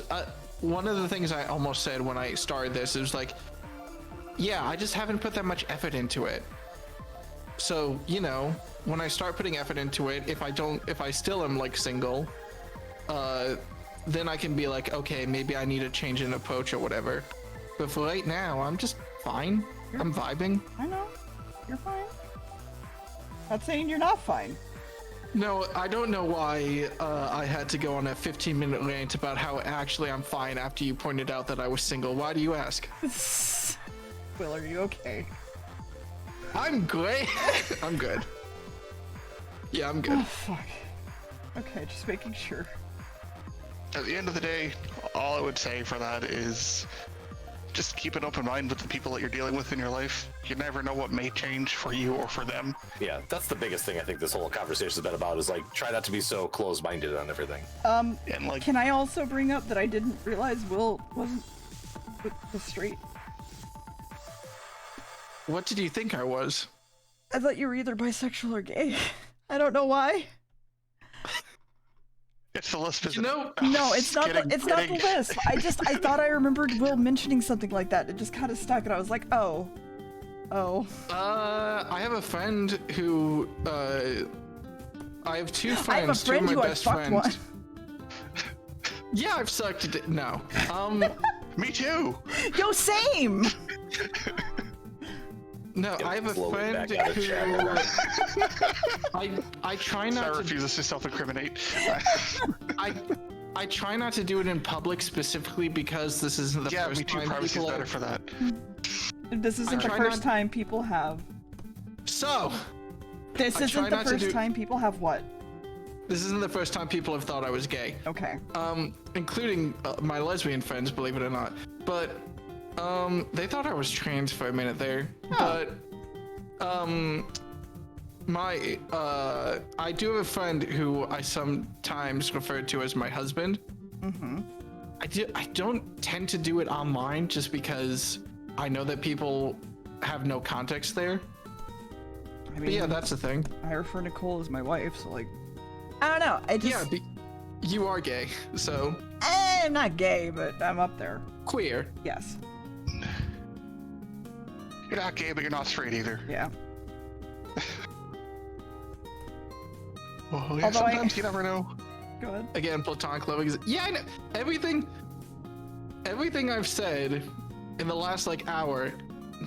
[SPEAKER 7] one of the things I almost said when I started this. It was like, yeah, I just haven't put that much effort into it. So, you know, when I start putting effort into it, if I still am like single, then I can be like, okay, maybe I need to change an approach or whatever. But for right now, I'm just fine. I'm vibing.
[SPEAKER 1] I know. You're fine. Not saying you're not fine.
[SPEAKER 7] No, I don't know why I had to go on a 15-minute rant about how actually I'm fine after you pointed out that I was single. Why do you ask?
[SPEAKER 1] Will, are you okay?
[SPEAKER 7] I'm great. I'm good. Yeah, I'm good.
[SPEAKER 1] Oh, fuck. Okay, just making sure.
[SPEAKER 2] At the end of the day, all I would say for that is just keep an open mind with the people that you're dealing with in your life. You never know what may change for you or for them.
[SPEAKER 5] yeah, that's the biggest thing I think this whole conversation has been about, is like try not to be so close-minded on everything.
[SPEAKER 2] And like,
[SPEAKER 1] Can I also bring up that I didn't realize Will was straight?
[SPEAKER 7] What did you think I was?
[SPEAKER 1] I thought you were either bisexual or gay. I don't know why.
[SPEAKER 2] It's the list.
[SPEAKER 7] You know,
[SPEAKER 1] No, it's not. It's not the
[SPEAKER 2] kidding.
[SPEAKER 1] list. I thought I remembered Will mentioning something like that. It just kind of stuck, and I was like, oh.
[SPEAKER 7] I have a friend who, I have two friends.
[SPEAKER 1] I have a friend
[SPEAKER 7] two of
[SPEAKER 1] who
[SPEAKER 7] my
[SPEAKER 1] I
[SPEAKER 7] best
[SPEAKER 1] fucked
[SPEAKER 7] friends.
[SPEAKER 1] one.
[SPEAKER 7] Yeah, I've sucked it. No.
[SPEAKER 2] Me too.
[SPEAKER 1] Yo, same.
[SPEAKER 7] No, I have a
[SPEAKER 5] Slowly
[SPEAKER 7] friend
[SPEAKER 5] back out of
[SPEAKER 7] who
[SPEAKER 5] chat.
[SPEAKER 7] I try
[SPEAKER 2] Sarah
[SPEAKER 7] not to
[SPEAKER 2] refuses to self-incriminate.
[SPEAKER 7] I try not to do it in public specifically because this isn't the
[SPEAKER 2] Yeah,
[SPEAKER 7] first
[SPEAKER 2] me too.
[SPEAKER 7] time
[SPEAKER 2] Privacy's
[SPEAKER 7] people
[SPEAKER 2] better
[SPEAKER 7] have...
[SPEAKER 2] for that.
[SPEAKER 1] This isn't the
[SPEAKER 7] try
[SPEAKER 1] first
[SPEAKER 7] not-
[SPEAKER 1] time people have.
[SPEAKER 7] So,
[SPEAKER 1] This
[SPEAKER 7] I
[SPEAKER 1] isn't
[SPEAKER 7] try
[SPEAKER 1] the
[SPEAKER 7] not to
[SPEAKER 1] first
[SPEAKER 7] do-
[SPEAKER 1] time people have what?
[SPEAKER 7] this isn't the first time people have thought I was gay.
[SPEAKER 1] Okay.
[SPEAKER 7] Including my lesbian friends, believe it or not. But they thought I was trans for a minute there. But I do have a friend who I sometimes refer to as my husband.
[SPEAKER 1] Mm-hmm.
[SPEAKER 7] I don't tend to do it online just because I know that people have no context there.
[SPEAKER 1] I
[SPEAKER 7] But
[SPEAKER 1] mean,
[SPEAKER 7] yeah, that's the thing.
[SPEAKER 1] I refer Nicole as my wife, so like, I don't know. I just,
[SPEAKER 7] Yeah, you are gay, so
[SPEAKER 1] I'm not gay, but I'm up there.
[SPEAKER 7] queer.
[SPEAKER 1] Yes.
[SPEAKER 2] You're not gay, but you're not straight either.
[SPEAKER 1] Yeah.
[SPEAKER 2] Well, yeah,
[SPEAKER 1] Although
[SPEAKER 2] sometimes you never know.
[SPEAKER 1] Go ahead.
[SPEAKER 7] Again, platonic love exists. Yeah, I know. Everything I've said in the last like hour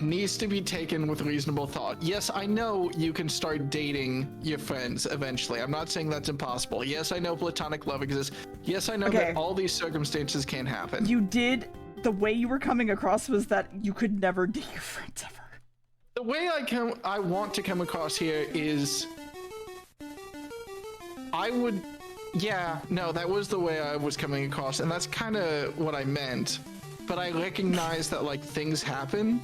[SPEAKER 7] needs to be taken with reasonable thought. Yes, I know you can start dating your friends eventually. I'm not saying that's impossible. Yes, I know platonic love exists. Yes, I know
[SPEAKER 1] Okay.
[SPEAKER 7] that all these circumstances can happen.
[SPEAKER 1] You did. The way you were coming across was that you could never date your friends ever.
[SPEAKER 7] The way I want to come across here is that was the way I was coming across, and that's kind of what I meant. But I recognize that like things happen,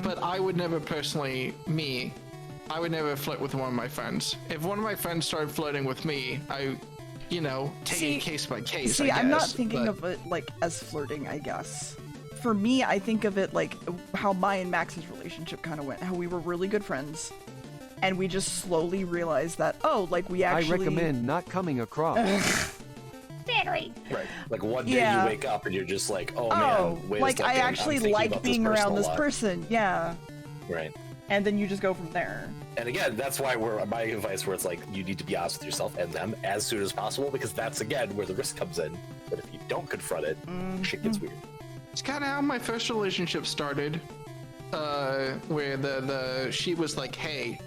[SPEAKER 7] but I would never personally, I would never flirt with one of my friends. If one of my friends started flirting with me, I, take it case by case.
[SPEAKER 1] See,
[SPEAKER 7] I
[SPEAKER 1] I'm not
[SPEAKER 7] guess,
[SPEAKER 1] thinking
[SPEAKER 7] but-
[SPEAKER 1] of it like as flirting, I guess. For me, I think of it like how my and Max's relationship kind of went. How we were really good friends, and we just slowly realized that, oh, like we actually.
[SPEAKER 6] I recommend not coming across.
[SPEAKER 3] Battery.
[SPEAKER 5] Right. Like one day
[SPEAKER 1] Yeah.
[SPEAKER 5] you wake up and you're just like, oh,
[SPEAKER 1] Oh,
[SPEAKER 5] man, wait a
[SPEAKER 1] like I
[SPEAKER 5] second, I'm
[SPEAKER 1] actually
[SPEAKER 5] thinking
[SPEAKER 1] like
[SPEAKER 5] about this
[SPEAKER 1] being
[SPEAKER 5] person
[SPEAKER 1] around
[SPEAKER 5] a
[SPEAKER 1] this
[SPEAKER 5] lot.
[SPEAKER 1] person. Yeah.
[SPEAKER 5] Right.
[SPEAKER 1] And then you just go from there.
[SPEAKER 5] And again, that's why my advice where it's like you need to be honest with yourself and them as soon as possible, because that's again where the risk comes in. But if you don't confront it, shit gets weird.
[SPEAKER 7] It's kind of how my first relationship started, where she was like, hey,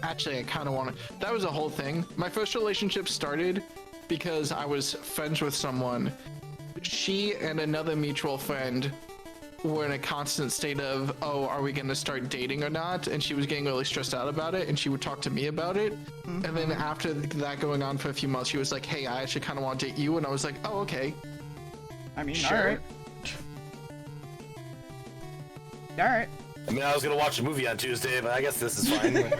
[SPEAKER 7] actually, I kind of want to. That was a whole thing. My first relationship started because I was friends with someone. She and another mutual friend were in a constant state of, oh, are we going to start dating or not? And she was getting really stressed out about it, and she would talk to me about it. And then after that going on for a few months, she was like, hey, I actually kind of want to date you. And I was like, oh, okay.
[SPEAKER 1] I mean,
[SPEAKER 7] Sure.
[SPEAKER 1] all right. All right.
[SPEAKER 5] I mean, I was gonna watch a movie on Tuesday, but I guess this is fine.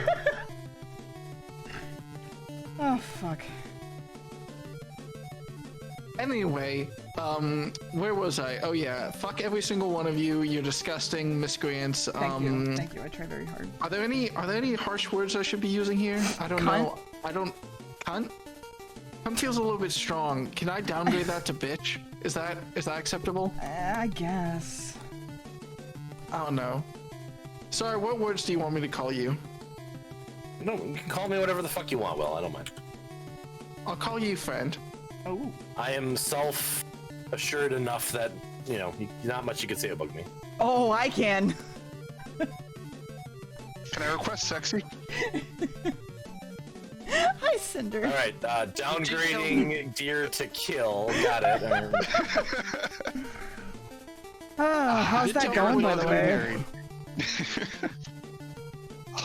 [SPEAKER 1] Oh, fuck.
[SPEAKER 7] Anyway, where was I? Oh yeah, fuck every single one of you. You're disgusting miscreants.
[SPEAKER 1] Thank you. Thank you. I try very hard.
[SPEAKER 7] Are there any harsh words I should be using here? I don't know. I don't. Cunt. Cunt feels a little bit strong. Can I downgrade that to bitch? Is that acceptable?
[SPEAKER 1] I guess.
[SPEAKER 7] I don't know. Sorry, what words do you want me to call you?
[SPEAKER 5] No, you can call me whatever the fuck you want, Will. I don't mind.
[SPEAKER 7] I'll call you friend.
[SPEAKER 1] Oh.
[SPEAKER 5] I am self-assured enough that, not much you can say about me.
[SPEAKER 1] Oh, I can.
[SPEAKER 2] Can I request sexy?
[SPEAKER 1] Hi, Cinder.
[SPEAKER 5] All right, downgrading deer to kill. Got it.
[SPEAKER 1] How's that going, by the way?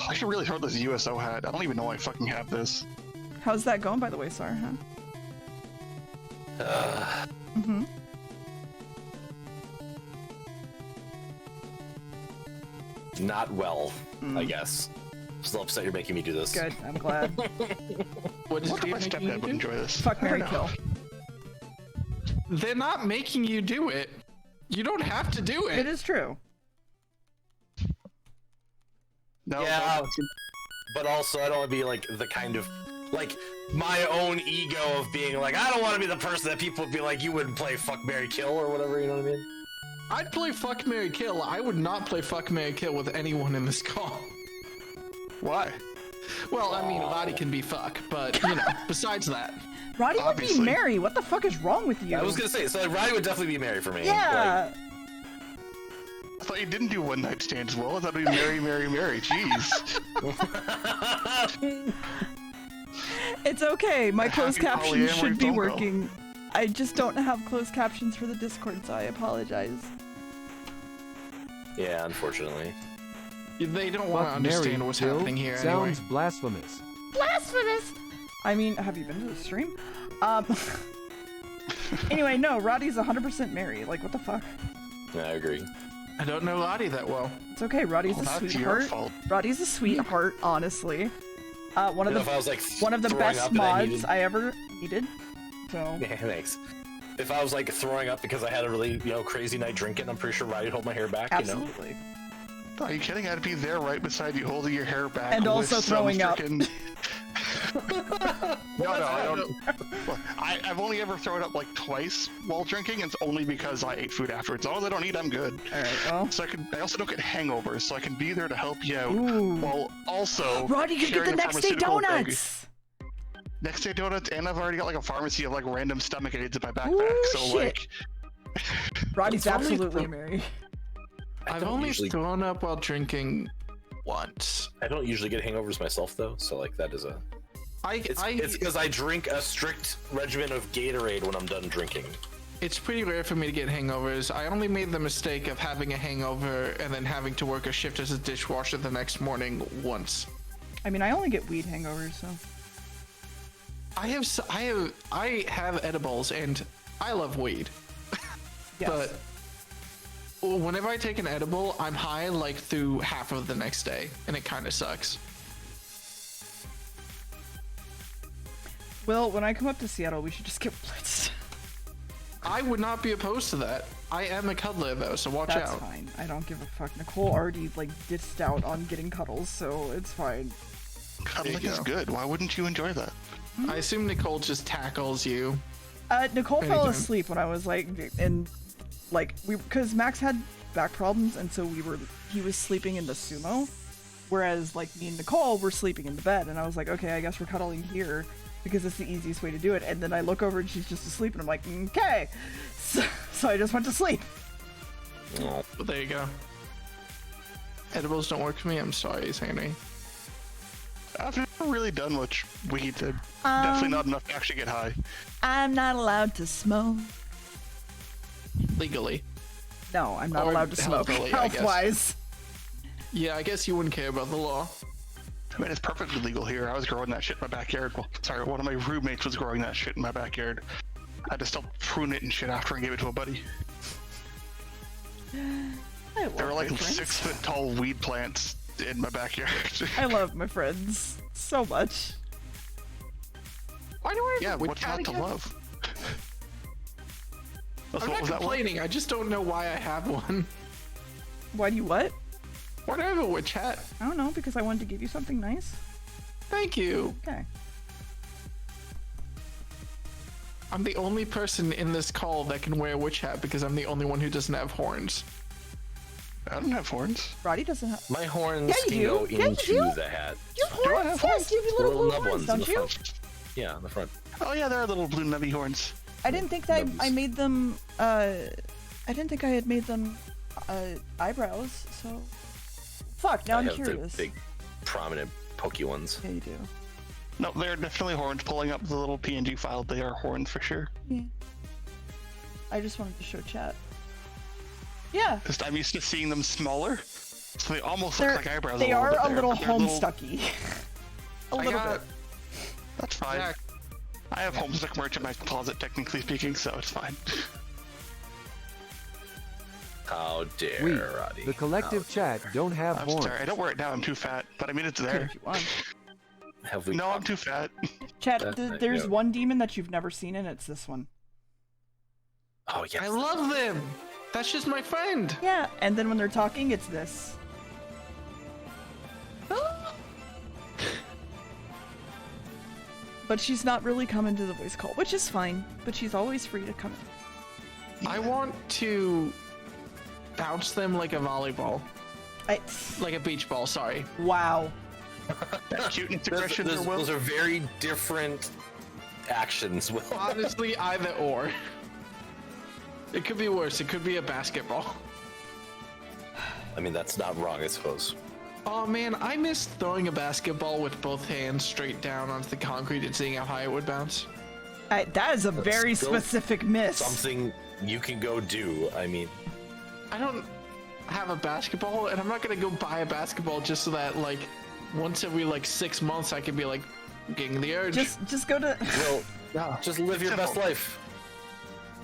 [SPEAKER 2] I should really throw this USO hat. I don't even know I fucking have this.
[SPEAKER 1] How's that going, by the way, Sar? Huh? Mm-hmm.
[SPEAKER 5] Not well, I guess. Still upset you're making me do this.
[SPEAKER 1] Good. I'm glad.
[SPEAKER 7] What is
[SPEAKER 2] I wonder if my
[SPEAKER 7] it making you
[SPEAKER 2] stepdad would
[SPEAKER 7] do?
[SPEAKER 2] enjoy this.
[SPEAKER 1] Fuck, Mary, kill.
[SPEAKER 7] They're not making you do it. You don't have to do
[SPEAKER 1] It
[SPEAKER 7] it.
[SPEAKER 1] is true.
[SPEAKER 2] No,
[SPEAKER 5] Yeah.
[SPEAKER 2] no,
[SPEAKER 5] But also, I don't want to be like the kind of like my own ego of being like, I don't want to be the person that people would be like, you wouldn't play Fuck, Marry, Kill or whatever. You know what I mean?
[SPEAKER 7] I'd play Fuck, Marry, Kill. I would not play Fuck, Marry, Kill with anyone in this call.
[SPEAKER 2] why?
[SPEAKER 7] Well, I mean, Roddy can be fuck, but, you know, besides that.
[SPEAKER 1] Roddy would be
[SPEAKER 2] Obviously.
[SPEAKER 1] Mary. What the fuck is wrong with you?
[SPEAKER 5] I was gonna say, so like, Roddy would definitely be Mary for me.
[SPEAKER 1] Yeah.
[SPEAKER 2] I thought you didn't do one night stands well. I thought it'd be Mary, Mary, Mary. Jeez.
[SPEAKER 1] It's okay. My
[SPEAKER 2] A
[SPEAKER 1] closed
[SPEAKER 2] happy
[SPEAKER 1] captions
[SPEAKER 2] polyamory
[SPEAKER 1] should be
[SPEAKER 2] phone call.
[SPEAKER 1] working. I just don't have closed captions for the Discord, so I apologize.
[SPEAKER 5] Yeah, unfortunately.
[SPEAKER 7] They don't want to
[SPEAKER 6] Fuck
[SPEAKER 7] understand
[SPEAKER 6] Mary,
[SPEAKER 7] what's
[SPEAKER 6] Kill
[SPEAKER 7] happening here
[SPEAKER 6] sounds
[SPEAKER 7] anyway.
[SPEAKER 6] blasphemous.
[SPEAKER 1] Blasphemous! I mean, have you been to the stream? Anyway, no, Roddy's 100% Mary. Like, what the fuck?
[SPEAKER 5] Yeah, I agree.
[SPEAKER 7] I don't know Roddy that well.
[SPEAKER 1] It's okay. Roddy's
[SPEAKER 2] Well,
[SPEAKER 1] a
[SPEAKER 2] that's your
[SPEAKER 1] sweetheart.
[SPEAKER 2] fault.
[SPEAKER 1] Roddy's a sweetheart, honestly. One of
[SPEAKER 5] You know, if I
[SPEAKER 1] the
[SPEAKER 5] was like
[SPEAKER 1] one of the
[SPEAKER 5] throwing
[SPEAKER 1] best
[SPEAKER 5] up and I
[SPEAKER 1] mods
[SPEAKER 5] needed-
[SPEAKER 1] I ever needed. So
[SPEAKER 5] Yeah, thanks. If I was like throwing up because I had a really, crazy night drinking, I'm pretty sure Roddy'd hold my hair back,
[SPEAKER 1] absolutely.
[SPEAKER 2] Are you kidding? I'd be there right beside you, holding your hair back.
[SPEAKER 1] And
[SPEAKER 2] with
[SPEAKER 1] also
[SPEAKER 2] some
[SPEAKER 1] throwing up.
[SPEAKER 2] frickin- no, I don't. I've only ever thrown up like twice while drinking, and it's only because I ate food afterwards. As long as I don't eat, I'm good.
[SPEAKER 1] All right. Well,
[SPEAKER 2] So I also don't get hangovers, so I can be there to help you out
[SPEAKER 1] Ooh.
[SPEAKER 2] while also.
[SPEAKER 1] Roddy, you get
[SPEAKER 2] carrying
[SPEAKER 1] the
[SPEAKER 2] a
[SPEAKER 1] next day
[SPEAKER 2] pharmaceutical bag.
[SPEAKER 1] donuts.
[SPEAKER 2] Next day donuts, and I've already got like a pharmacy of like random stomach aids in my backpack.
[SPEAKER 1] Ooh,
[SPEAKER 2] so
[SPEAKER 1] shit.
[SPEAKER 2] like,
[SPEAKER 1] Roddy's
[SPEAKER 7] It's only
[SPEAKER 1] absolutely
[SPEAKER 7] from-
[SPEAKER 1] Mary.
[SPEAKER 7] I've only thrown up while drinking once.
[SPEAKER 5] I don't usually get hangovers myself though, so like that is a. It's because I drink a strict regimen of Gatorade when I'm done drinking.
[SPEAKER 7] It's pretty rare for me to get hangovers. I only made the mistake of having a hangover and then having to work a shift as a dishwasher the next morning once.
[SPEAKER 1] I mean, I only get weed hangovers, so.
[SPEAKER 7] I have edibles and I love weed.
[SPEAKER 1] Yes.
[SPEAKER 7] But whenever I take an edible, I'm high like through half of the next day, and it kind of sucks.
[SPEAKER 1] Well, when I come up to Seattle, we should just get blitzed.
[SPEAKER 7] I would not be opposed to that. I am a cuddler though, so watch
[SPEAKER 1] That's
[SPEAKER 7] out.
[SPEAKER 1] fine. I don't give a fuck. Nicole already like dissed out on getting cuddles, so it's fine.
[SPEAKER 2] cuddling
[SPEAKER 7] you
[SPEAKER 2] is
[SPEAKER 7] go.
[SPEAKER 2] good. Why wouldn't you enjoy that?
[SPEAKER 7] I assume Nicole just tackles you.
[SPEAKER 1] Nicole fell
[SPEAKER 7] Anytime.
[SPEAKER 1] asleep when I was like, because Max had back problems, and so he was sleeping in the sumo, whereas like me and Nicole were sleeping in the bed, and I was like, okay, I guess we're cuddling here because it's the easiest way to do it. And then I look over and she's just asleep, and I'm like, okay, so I just went to sleep.
[SPEAKER 5] Oh,
[SPEAKER 7] But there you go. Edibles don't work for me. I'm sorry, Sandy.
[SPEAKER 2] I've never really done much weed. Definitely not enough to actually get high.
[SPEAKER 1] I'm not allowed to smoke.
[SPEAKER 7] Legally.
[SPEAKER 1] No, I'm not
[SPEAKER 7] Or
[SPEAKER 1] allowed to smoke.
[SPEAKER 7] healthily, I guess.
[SPEAKER 1] Health-wise.
[SPEAKER 7] Yeah, I guess you wouldn't care about the law.
[SPEAKER 2] I mean, it's perfectly legal here. I was growing that shit in my backyard. Well, sorry, one of my roommates was growing that shit in my backyard. I had to still prune it and shit after I gave it to a buddy.
[SPEAKER 1] I love
[SPEAKER 2] There were like
[SPEAKER 1] my friends.
[SPEAKER 2] 6 foot tall weed plants in my backyard.
[SPEAKER 1] I love my friends so much.
[SPEAKER 7] Why do I
[SPEAKER 2] yeah,
[SPEAKER 7] have a
[SPEAKER 2] what's
[SPEAKER 7] cat
[SPEAKER 2] not to
[SPEAKER 7] again?
[SPEAKER 2] love?
[SPEAKER 7] I'm
[SPEAKER 2] what
[SPEAKER 7] not
[SPEAKER 2] was that one?
[SPEAKER 7] complaining. I just don't know why I have one.
[SPEAKER 1] Why do you what?
[SPEAKER 7] Why do I have a witch hat?
[SPEAKER 1] I don't know, because I wanted to give you something nice.
[SPEAKER 7] Thank you.
[SPEAKER 1] Okay.
[SPEAKER 7] I'm the only person in this call that can wear a witch hat because I'm the only one who doesn't have horns.
[SPEAKER 2] I don't have horns.
[SPEAKER 1] Roddy doesn't have.
[SPEAKER 5] my horns
[SPEAKER 1] Yeah, you
[SPEAKER 5] can
[SPEAKER 1] do.
[SPEAKER 5] go
[SPEAKER 1] Yeah, you
[SPEAKER 5] into
[SPEAKER 1] do.
[SPEAKER 5] the hat.
[SPEAKER 1] You have
[SPEAKER 2] Do I
[SPEAKER 1] horns?
[SPEAKER 2] have
[SPEAKER 1] Yes, you have little blue
[SPEAKER 5] nub
[SPEAKER 1] horns,
[SPEAKER 5] ones in
[SPEAKER 1] don't
[SPEAKER 5] the
[SPEAKER 1] you?
[SPEAKER 5] front. Yeah, in the front.
[SPEAKER 2] Oh yeah, there are little blue nubby horns.
[SPEAKER 1] I didn't think that I
[SPEAKER 5] Nubs.
[SPEAKER 1] made them. I didn't think I had made them eyebrows. So. Fuck. Now
[SPEAKER 5] I
[SPEAKER 1] I'm
[SPEAKER 5] have
[SPEAKER 1] curious.
[SPEAKER 5] the big, prominent, pokey ones.
[SPEAKER 1] Yeah, you do.
[SPEAKER 2] No, they're definitely horns. Pulling up the little PNG file, they are horns for sure.
[SPEAKER 1] Yeah. I just wanted to show chat. Yeah.
[SPEAKER 2] Just I'm used to seeing them smaller, so they almost
[SPEAKER 1] They're,
[SPEAKER 2] look like eyebrows.
[SPEAKER 1] they are
[SPEAKER 2] bit
[SPEAKER 1] a
[SPEAKER 2] there,
[SPEAKER 1] little
[SPEAKER 2] but they're
[SPEAKER 1] homestucky. A little bit.
[SPEAKER 2] That's fine.
[SPEAKER 7] Yeah.
[SPEAKER 2] I have Homestuck merch in my closet, technically speaking, so it's fine.
[SPEAKER 5] How dare,
[SPEAKER 6] We,
[SPEAKER 5] Roddy?
[SPEAKER 6] the collective chat, don't have
[SPEAKER 2] I'm
[SPEAKER 6] horns.
[SPEAKER 2] sorry, I don't wear it now. I'm too fat, but I mean it's
[SPEAKER 1] Good
[SPEAKER 2] there.
[SPEAKER 1] if you want.
[SPEAKER 5] Have we?
[SPEAKER 2] No, I'm too fat.
[SPEAKER 1] Chat.
[SPEAKER 5] That's not
[SPEAKER 1] There's
[SPEAKER 5] good.
[SPEAKER 1] one demon that you've never seen, and it's this one.
[SPEAKER 5] Oh yes.
[SPEAKER 7] I love them. That's just my friend.
[SPEAKER 1] Yeah. And then when they're talking, it's this. But she's not really coming to the voice call, which is fine. But she's always free to come in.
[SPEAKER 7] I want to bounce them like a volleyball. Like a beach ball, sorry.
[SPEAKER 1] Wow.
[SPEAKER 2] That cute integration there, Will.
[SPEAKER 5] Those are very different actions, Will.
[SPEAKER 7] Honestly, either or. It could be worse. It could be a basketball.
[SPEAKER 5] I mean, that's not wrong, I suppose.
[SPEAKER 7] Oh man, I miss throwing a basketball with both hands straight down onto the concrete and seeing how high it would bounce.
[SPEAKER 1] That is a very
[SPEAKER 5] still
[SPEAKER 1] specific miss.
[SPEAKER 5] Something you can go do. I mean,
[SPEAKER 7] I don't have a basketball, and I'm not gonna go buy a basketball just so that like once every like 6 months I can be like getting the urge.
[SPEAKER 1] Just go to.
[SPEAKER 5] Well, just live your best life.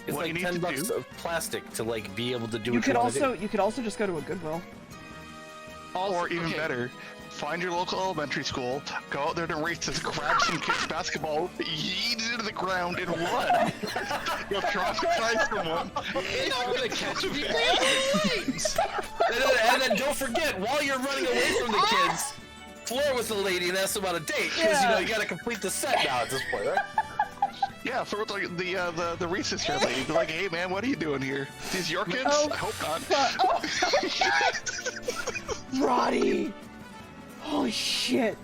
[SPEAKER 5] It's
[SPEAKER 2] What
[SPEAKER 5] like
[SPEAKER 2] you need to
[SPEAKER 5] $10
[SPEAKER 2] do-
[SPEAKER 5] of plastic to like be able to do.
[SPEAKER 1] You
[SPEAKER 5] what
[SPEAKER 1] could
[SPEAKER 5] you wanna
[SPEAKER 1] also
[SPEAKER 5] do.
[SPEAKER 1] you could also just go to a Goodwill.
[SPEAKER 2] Or even
[SPEAKER 7] okay.
[SPEAKER 2] better, find your local elementary school, go out there to races, grab some kids' basketball, yeet it into the ground, and run. You'll traumatize someone.
[SPEAKER 7] You're not gonna catch me.
[SPEAKER 5] And then don't forget, while you're running away from the kids, flirt with the lady and ask them on a date, because you know you gotta complete the set now at this point, right?
[SPEAKER 2] Yeah, for like the recess here lady, be like, hey man, what are you doing here? These your kids?
[SPEAKER 1] Oh,
[SPEAKER 2] I hope not.
[SPEAKER 1] Roddy! Holy shit!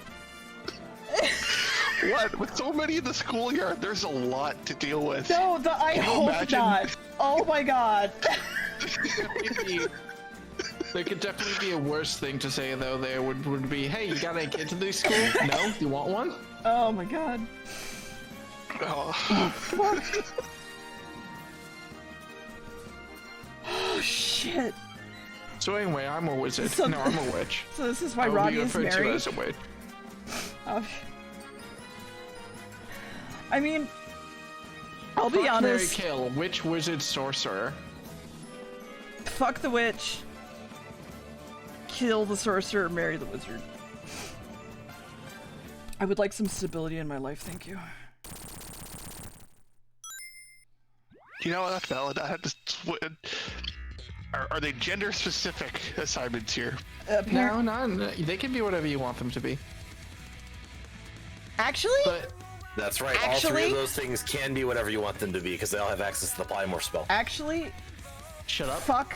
[SPEAKER 2] What? With so many in the schoolyard, there's a lot to deal with.
[SPEAKER 1] No, I
[SPEAKER 2] Can you
[SPEAKER 1] hope
[SPEAKER 2] imagine?
[SPEAKER 1] not. Oh my god.
[SPEAKER 7] There could definitely be a worse thing to say though. There would be, hey, you got any kids in this school? No? You want one?
[SPEAKER 1] Oh my god.
[SPEAKER 2] Oh.
[SPEAKER 1] Oh shit.
[SPEAKER 7] So anyway, I'm a wizard.
[SPEAKER 1] So-
[SPEAKER 7] No, I'm a witch.
[SPEAKER 1] So this is why
[SPEAKER 7] I will
[SPEAKER 1] Roddy
[SPEAKER 7] be
[SPEAKER 1] is
[SPEAKER 7] referred to
[SPEAKER 1] married.
[SPEAKER 7] as a witch.
[SPEAKER 1] Oh. I mean, I'll be
[SPEAKER 7] Fuck, marry,
[SPEAKER 1] honest.
[SPEAKER 7] kill. Witch, wizard, sorcerer.
[SPEAKER 1] Fuck the witch. Kill the sorcerer, marry the wizard. I would like some stability in my life, thank you.
[SPEAKER 2] You know what? That's valid. I had to. Are they gender specific assignments here?
[SPEAKER 7] No, they can be whatever you want them to be.
[SPEAKER 1] Actually,
[SPEAKER 7] But
[SPEAKER 5] That's right. All three of those things can be whatever you want them to be because they all have access to the polymorph spell.
[SPEAKER 1] actually,
[SPEAKER 7] shut up.
[SPEAKER 1] fuck.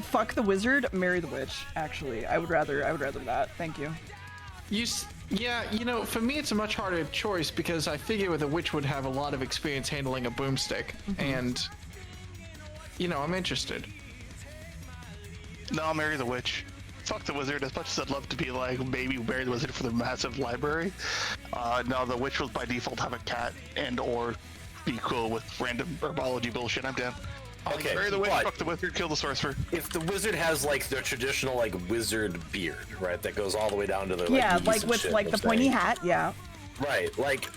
[SPEAKER 1] Fuck the wizard, marry the witch. Actually, I would rather that. Thank you.
[SPEAKER 7] Yeah, you know, for me it's a much harder choice because I figure the witch would have a lot of experience handling a boomstick, and you know, I'm interested.
[SPEAKER 2] No, I'll marry the witch. Fuck the wizard. As much as I'd love to be like maybe marry the wizard for the massive library, no, the witch will by default have a cat and or be cool with random herbology bullshit. I'm down.
[SPEAKER 5] Okay,
[SPEAKER 2] Marry the witch.
[SPEAKER 5] but-
[SPEAKER 2] Fuck the wizard. Kill the sorcerer.
[SPEAKER 5] If the wizard has like the traditional like wizard beard, right, that goes all the way down to their like,
[SPEAKER 1] Yeah,
[SPEAKER 5] knees
[SPEAKER 1] like
[SPEAKER 5] and
[SPEAKER 1] with
[SPEAKER 5] shit,
[SPEAKER 1] like
[SPEAKER 5] I'm
[SPEAKER 1] the pointy
[SPEAKER 5] saying.
[SPEAKER 1] hat. Yeah.
[SPEAKER 5] Right, like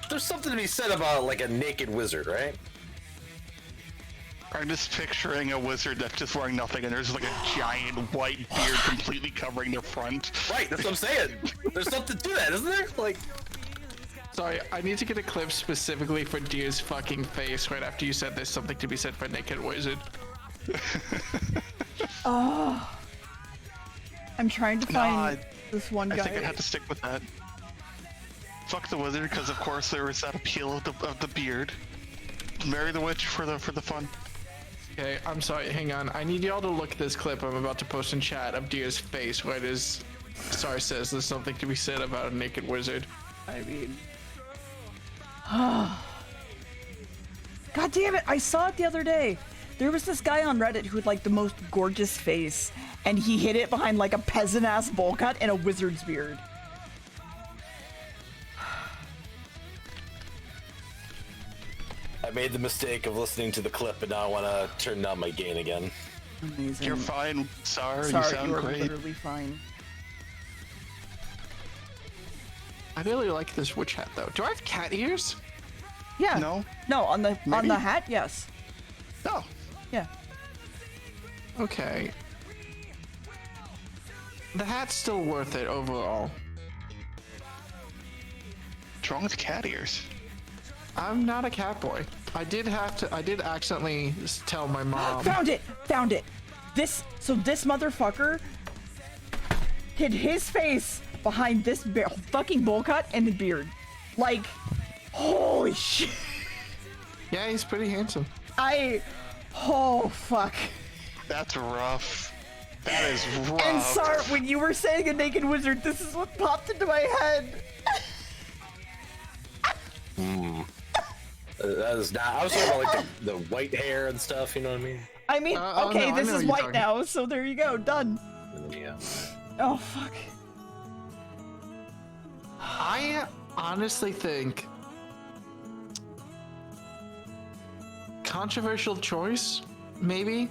[SPEAKER 5] there's something to be said about like a naked wizard, right?
[SPEAKER 2] I'm just picturing a wizard that's just wearing nothing, and there's like a giant white beard completely covering their front.
[SPEAKER 5] Right, that's what I'm saying. There's something to that, isn't there? Like,
[SPEAKER 7] Sorry, I need to get a clip specifically for Deer's fucking face right after you said there's something to be said for naked wizard.
[SPEAKER 1] Oh. I'm trying to find this one
[SPEAKER 2] I
[SPEAKER 1] guy.
[SPEAKER 2] think I'd have to stick with that. Fuck the wizard, because of course there is that appeal of the beard. Marry the witch for the fun.
[SPEAKER 7] Okay, I'm sorry, hang on. I need y'all to look at this clip I'm about to post in chat of Deer's face where it is. Sorry says there's something to be said about a naked wizard.
[SPEAKER 1] I mean. God damn it, I saw it the other day. There was this guy on Reddit who had like the most gorgeous face, and he hid it behind like a peasant ass bowl cut and a wizard's beard.
[SPEAKER 5] I made the mistake of listening to the clip, and now I want to turn down my gain again.
[SPEAKER 1] Amazing.
[SPEAKER 2] You're fine, Sar. You
[SPEAKER 1] Sorry,
[SPEAKER 2] sound
[SPEAKER 1] you are
[SPEAKER 2] great.
[SPEAKER 1] literally fine.
[SPEAKER 7] I really like this witch hat though. Do I have cat ears?
[SPEAKER 1] Yeah.
[SPEAKER 2] No?
[SPEAKER 1] No, on the
[SPEAKER 2] Maybe?
[SPEAKER 1] hat, yes.
[SPEAKER 2] No.
[SPEAKER 1] Yeah.
[SPEAKER 7] Okay. The hat's still worth it overall.
[SPEAKER 2] What's wrong with cat ears?
[SPEAKER 7] I'm not a cat boy. I did accidentally tell my mom.
[SPEAKER 1] Found it! Found it! This motherfucker hid his face behind this fucking bowl cut and the beard. Like, holy shit.
[SPEAKER 7] Yeah, he's pretty handsome.
[SPEAKER 1] Oh, fuck.
[SPEAKER 2] That's rough. That is rough.
[SPEAKER 1] And Sar, when you were saying a naked wizard, this is what popped into my head.
[SPEAKER 5] That is not. I was talking about like the white hair and stuff. You know what I mean?
[SPEAKER 1] I mean,
[SPEAKER 7] oh,
[SPEAKER 1] okay,
[SPEAKER 7] no, I
[SPEAKER 1] this
[SPEAKER 7] know
[SPEAKER 1] is
[SPEAKER 7] what you're
[SPEAKER 1] white
[SPEAKER 7] talking.
[SPEAKER 1] now, so there you go, done.
[SPEAKER 5] Yeah.
[SPEAKER 1] Oh, fuck.
[SPEAKER 7] I honestly think controversial choice, maybe.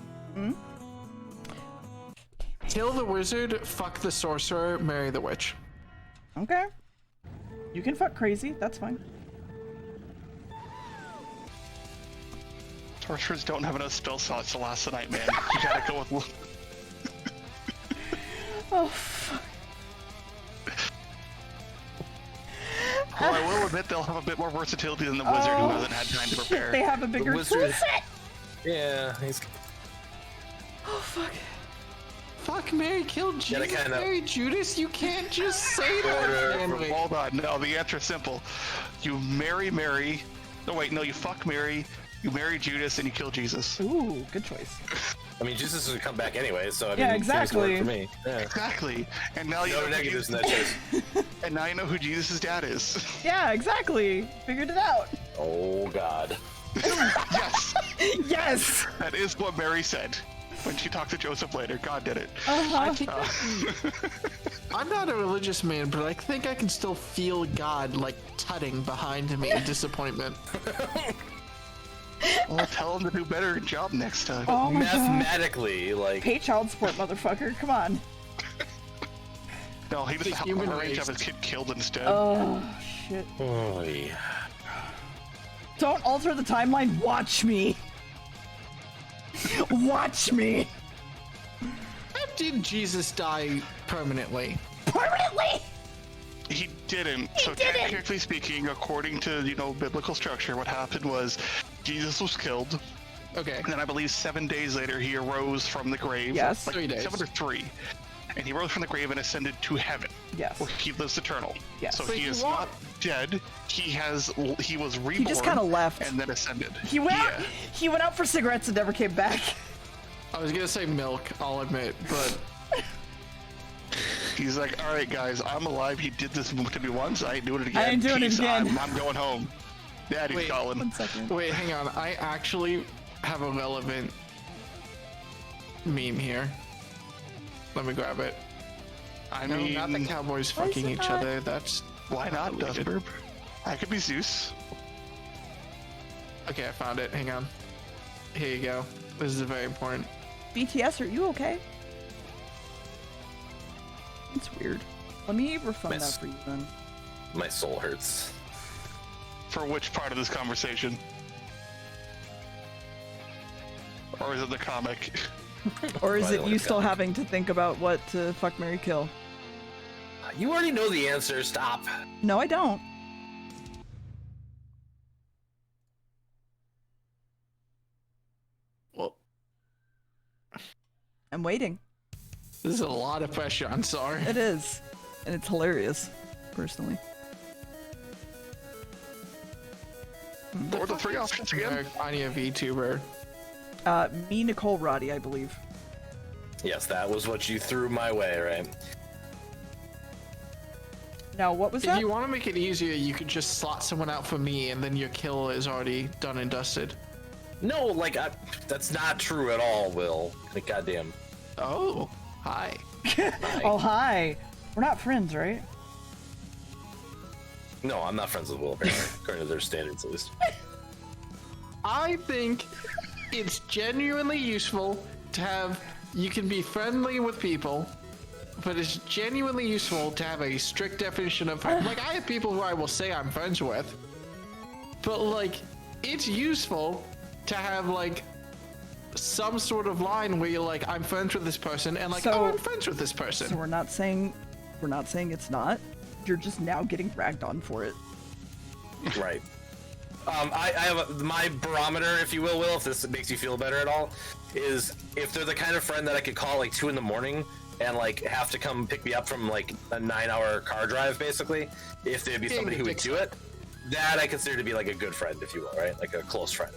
[SPEAKER 7] Kill the wizard, fuck the sorcerer, marry the witch.
[SPEAKER 1] Okay. You can fuck crazy, that's fine.
[SPEAKER 2] Sorcerers don't have enough spell slots to last the night, man. You gotta go with.
[SPEAKER 1] Oh, fuck.
[SPEAKER 2] Well, I will admit they'll have a bit more versatility than the wizard who hasn't had time to prepare.
[SPEAKER 1] They have a bigger
[SPEAKER 5] wizard-
[SPEAKER 1] toolset.
[SPEAKER 5] Yeah, he's.
[SPEAKER 1] Oh, fuck.
[SPEAKER 7] Fuck, Mary, kill Jesus,
[SPEAKER 5] kinda-
[SPEAKER 7] marry Judas? You can't just say that, Henry.
[SPEAKER 2] Hold on, no, the answer is simple. You marry Mary. No, wait, no, you fuck Mary, you marry Judas, and you kill Jesus.
[SPEAKER 1] Ooh, good choice.
[SPEAKER 5] I mean, Jesus would come back anyway, so I mean,
[SPEAKER 1] Yeah,
[SPEAKER 5] things work
[SPEAKER 1] exactly.
[SPEAKER 5] for me. Yeah.
[SPEAKER 2] Exactly. And now you
[SPEAKER 5] No
[SPEAKER 2] know who
[SPEAKER 5] negatives in
[SPEAKER 2] Jesus,
[SPEAKER 5] that choice.
[SPEAKER 2] and now you know who Jesus' dad is.
[SPEAKER 1] Yeah, exactly. Figured it out.
[SPEAKER 5] Oh God.
[SPEAKER 2] Yes,
[SPEAKER 1] Yes!
[SPEAKER 2] that is what Mary said when she talked to Joseph later. God did it.
[SPEAKER 1] Uh-huh.
[SPEAKER 7] I'm not a religious man, but I think I can still feel God, like, tutting behind me in disappointment.
[SPEAKER 2] Well, tell him to do better job next time.
[SPEAKER 1] Oh my god.
[SPEAKER 5] Mathematically, like.
[SPEAKER 1] Pay child support, motherfucker. Come on.
[SPEAKER 2] No, he just
[SPEAKER 7] the
[SPEAKER 2] have
[SPEAKER 7] human
[SPEAKER 2] to arrange to
[SPEAKER 7] race.
[SPEAKER 2] have his kid killed instead.
[SPEAKER 1] Oh, shit.
[SPEAKER 5] Oh, yeah.
[SPEAKER 1] Don't alter the timeline. Watch me. Watch me.
[SPEAKER 7] How did Jesus die permanently?
[SPEAKER 1] Permanently.
[SPEAKER 2] He didn't. So
[SPEAKER 1] didn't!
[SPEAKER 2] technically speaking, according to, biblical structure, what happened was Jesus was killed,
[SPEAKER 7] Okay.
[SPEAKER 2] and then I believe 7 days later he arose from the grave.
[SPEAKER 1] Yes.
[SPEAKER 7] 3 days.
[SPEAKER 2] 7 or 3. And he rose from the grave and ascended to heaven,
[SPEAKER 1] Yes.
[SPEAKER 2] where he lives eternal.
[SPEAKER 1] Yes.
[SPEAKER 2] So
[SPEAKER 1] But
[SPEAKER 2] he
[SPEAKER 7] you
[SPEAKER 2] is
[SPEAKER 7] want-
[SPEAKER 2] not dead. He was reborn.
[SPEAKER 1] He just kind of left.
[SPEAKER 2] and then ascended.
[SPEAKER 1] He went out.
[SPEAKER 2] Yeah.
[SPEAKER 1] He went out for cigarettes and never came back.
[SPEAKER 7] I was gonna say milk, I'll admit, but
[SPEAKER 2] He's like, all right, guys, I'm alive. He did this to me once. I ain't doing it again.
[SPEAKER 1] I ain't doing it
[SPEAKER 2] Peace.
[SPEAKER 1] again.
[SPEAKER 2] I'm going home. Daddy's
[SPEAKER 7] Wait.
[SPEAKER 2] calling.
[SPEAKER 1] 1 second.
[SPEAKER 7] wait, hang on. I actually have a relevant meme here. Let me grab it.
[SPEAKER 2] I
[SPEAKER 7] No,
[SPEAKER 2] mean,
[SPEAKER 7] not the cowboys
[SPEAKER 1] Why is
[SPEAKER 7] fucking
[SPEAKER 1] it
[SPEAKER 7] each
[SPEAKER 1] not?
[SPEAKER 7] other. That's
[SPEAKER 2] why not,
[SPEAKER 7] related.
[SPEAKER 2] Dustburb? I could be Zeus.
[SPEAKER 7] okay. I found it. Hang on. Here you go. This is very important.
[SPEAKER 1] BTS, are you okay? It's weird. Let me refund
[SPEAKER 5] Miss.
[SPEAKER 1] that for you then.
[SPEAKER 5] My soul hurts.
[SPEAKER 2] For which part of this conversation? Or is it the comic?
[SPEAKER 1] Or is
[SPEAKER 5] By the
[SPEAKER 1] it
[SPEAKER 5] way,
[SPEAKER 1] you still
[SPEAKER 5] God.
[SPEAKER 1] having to think about what to fuck, marry, kill?
[SPEAKER 5] You already know the answer. Stop.
[SPEAKER 1] No, I don't.
[SPEAKER 7] Well,
[SPEAKER 1] I'm waiting.
[SPEAKER 7] this is a lot of pressure. I'm sorry.
[SPEAKER 1] It is. And it's hilarious, personally.
[SPEAKER 2] What were the 3 options again?
[SPEAKER 7] I need a VTuber.
[SPEAKER 1] Me, Nicole, Roddy, I believe.
[SPEAKER 5] Yes, that was what you threw my way, right?
[SPEAKER 1] Now, what was
[SPEAKER 7] If
[SPEAKER 1] that?
[SPEAKER 7] you want to make it easier, you could just slot someone out for me, and then your kill is already done and dusted.
[SPEAKER 5] No, like that's not true at all, Will. Like, goddamn.
[SPEAKER 7] Oh, hi.
[SPEAKER 1] Oh, hi. We're not friends, right?
[SPEAKER 5] No, I'm not friends with Will, apparently, according to their standards, at least.
[SPEAKER 7] I think it's genuinely useful to have. You can be friendly with people, but it's genuinely useful to have a strict definition of friend. Like, I have people who I will say I'm friends with, but like, it's useful to have like some sort of line where you're like, I'm friends with this person, and like,
[SPEAKER 1] So-
[SPEAKER 7] oh, I'm friends with this person.
[SPEAKER 1] So we're not saying it's not. You're just now getting ragged on for it.
[SPEAKER 5] Right. I have my barometer, if you will, if this makes you feel better at all, is if they're the kind of friend that I could call like 2 a.m. and like have to come pick me up from like a 9-hour car drive, basically. If there'd be somebody who would do it, that I consider to be like a good friend, if you will, right? Like a close friend.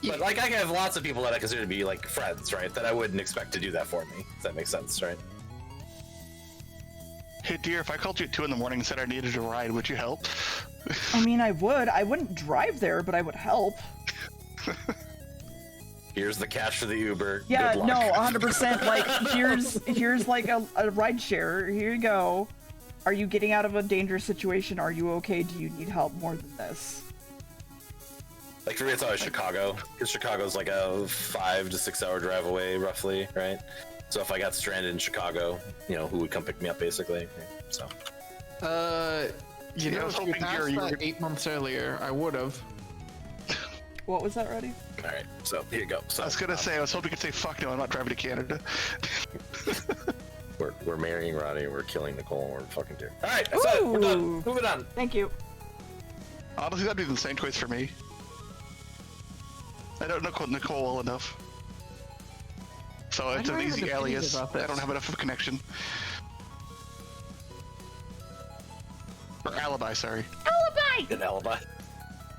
[SPEAKER 7] Yeah.
[SPEAKER 5] But like I have lots of people that I consider to be like friends, right? That I wouldn't expect to do that for me. If that makes sense, right?
[SPEAKER 2] Hey, dear, if I called you at 2 in the morning and said I needed a ride, would you help?
[SPEAKER 1] I mean, I would. I wouldn't drive there, but I would help.
[SPEAKER 5] Here's the cash for the Uber.
[SPEAKER 1] Yeah,
[SPEAKER 5] Good luck.
[SPEAKER 1] no, 100%. Like, here's like a ride share. Here you go. Are you getting out of a dangerous situation? Are you okay? Do you need help more than this?
[SPEAKER 5] Like for me, it's always Chicago, because Chicago's like a 5 to 6 hour drive away, roughly, right? So if I got stranded in Chicago, you know, who would come pick me up, basically? So.
[SPEAKER 7] You
[SPEAKER 2] Yeah, I
[SPEAKER 7] know,
[SPEAKER 2] was
[SPEAKER 7] if you
[SPEAKER 2] hoping
[SPEAKER 7] asked
[SPEAKER 2] you
[SPEAKER 7] that
[SPEAKER 2] were-
[SPEAKER 7] 8 months earlier, I would have.
[SPEAKER 1] What was that, Reddy?
[SPEAKER 5] All right, so here you go. So
[SPEAKER 2] I was gonna say, I was hoping you could say, fuck no, I'm not driving to Canada.
[SPEAKER 5] we're marrying Ronnie, we're killing Nicole, and we're fucking dude. All right, that's it. We're done.
[SPEAKER 1] Ooh.
[SPEAKER 5] Moving on.
[SPEAKER 1] Thank you.
[SPEAKER 2] Honestly, that'd be the same choice for me. I don't know Nicole well enough. So it's
[SPEAKER 7] do
[SPEAKER 2] an
[SPEAKER 7] I have an
[SPEAKER 2] easy
[SPEAKER 7] opinion
[SPEAKER 2] alias.
[SPEAKER 7] about
[SPEAKER 2] I
[SPEAKER 7] this?
[SPEAKER 2] don't have enough of a connection. Or alibi, sorry.
[SPEAKER 3] Alibi!
[SPEAKER 5] An alibi.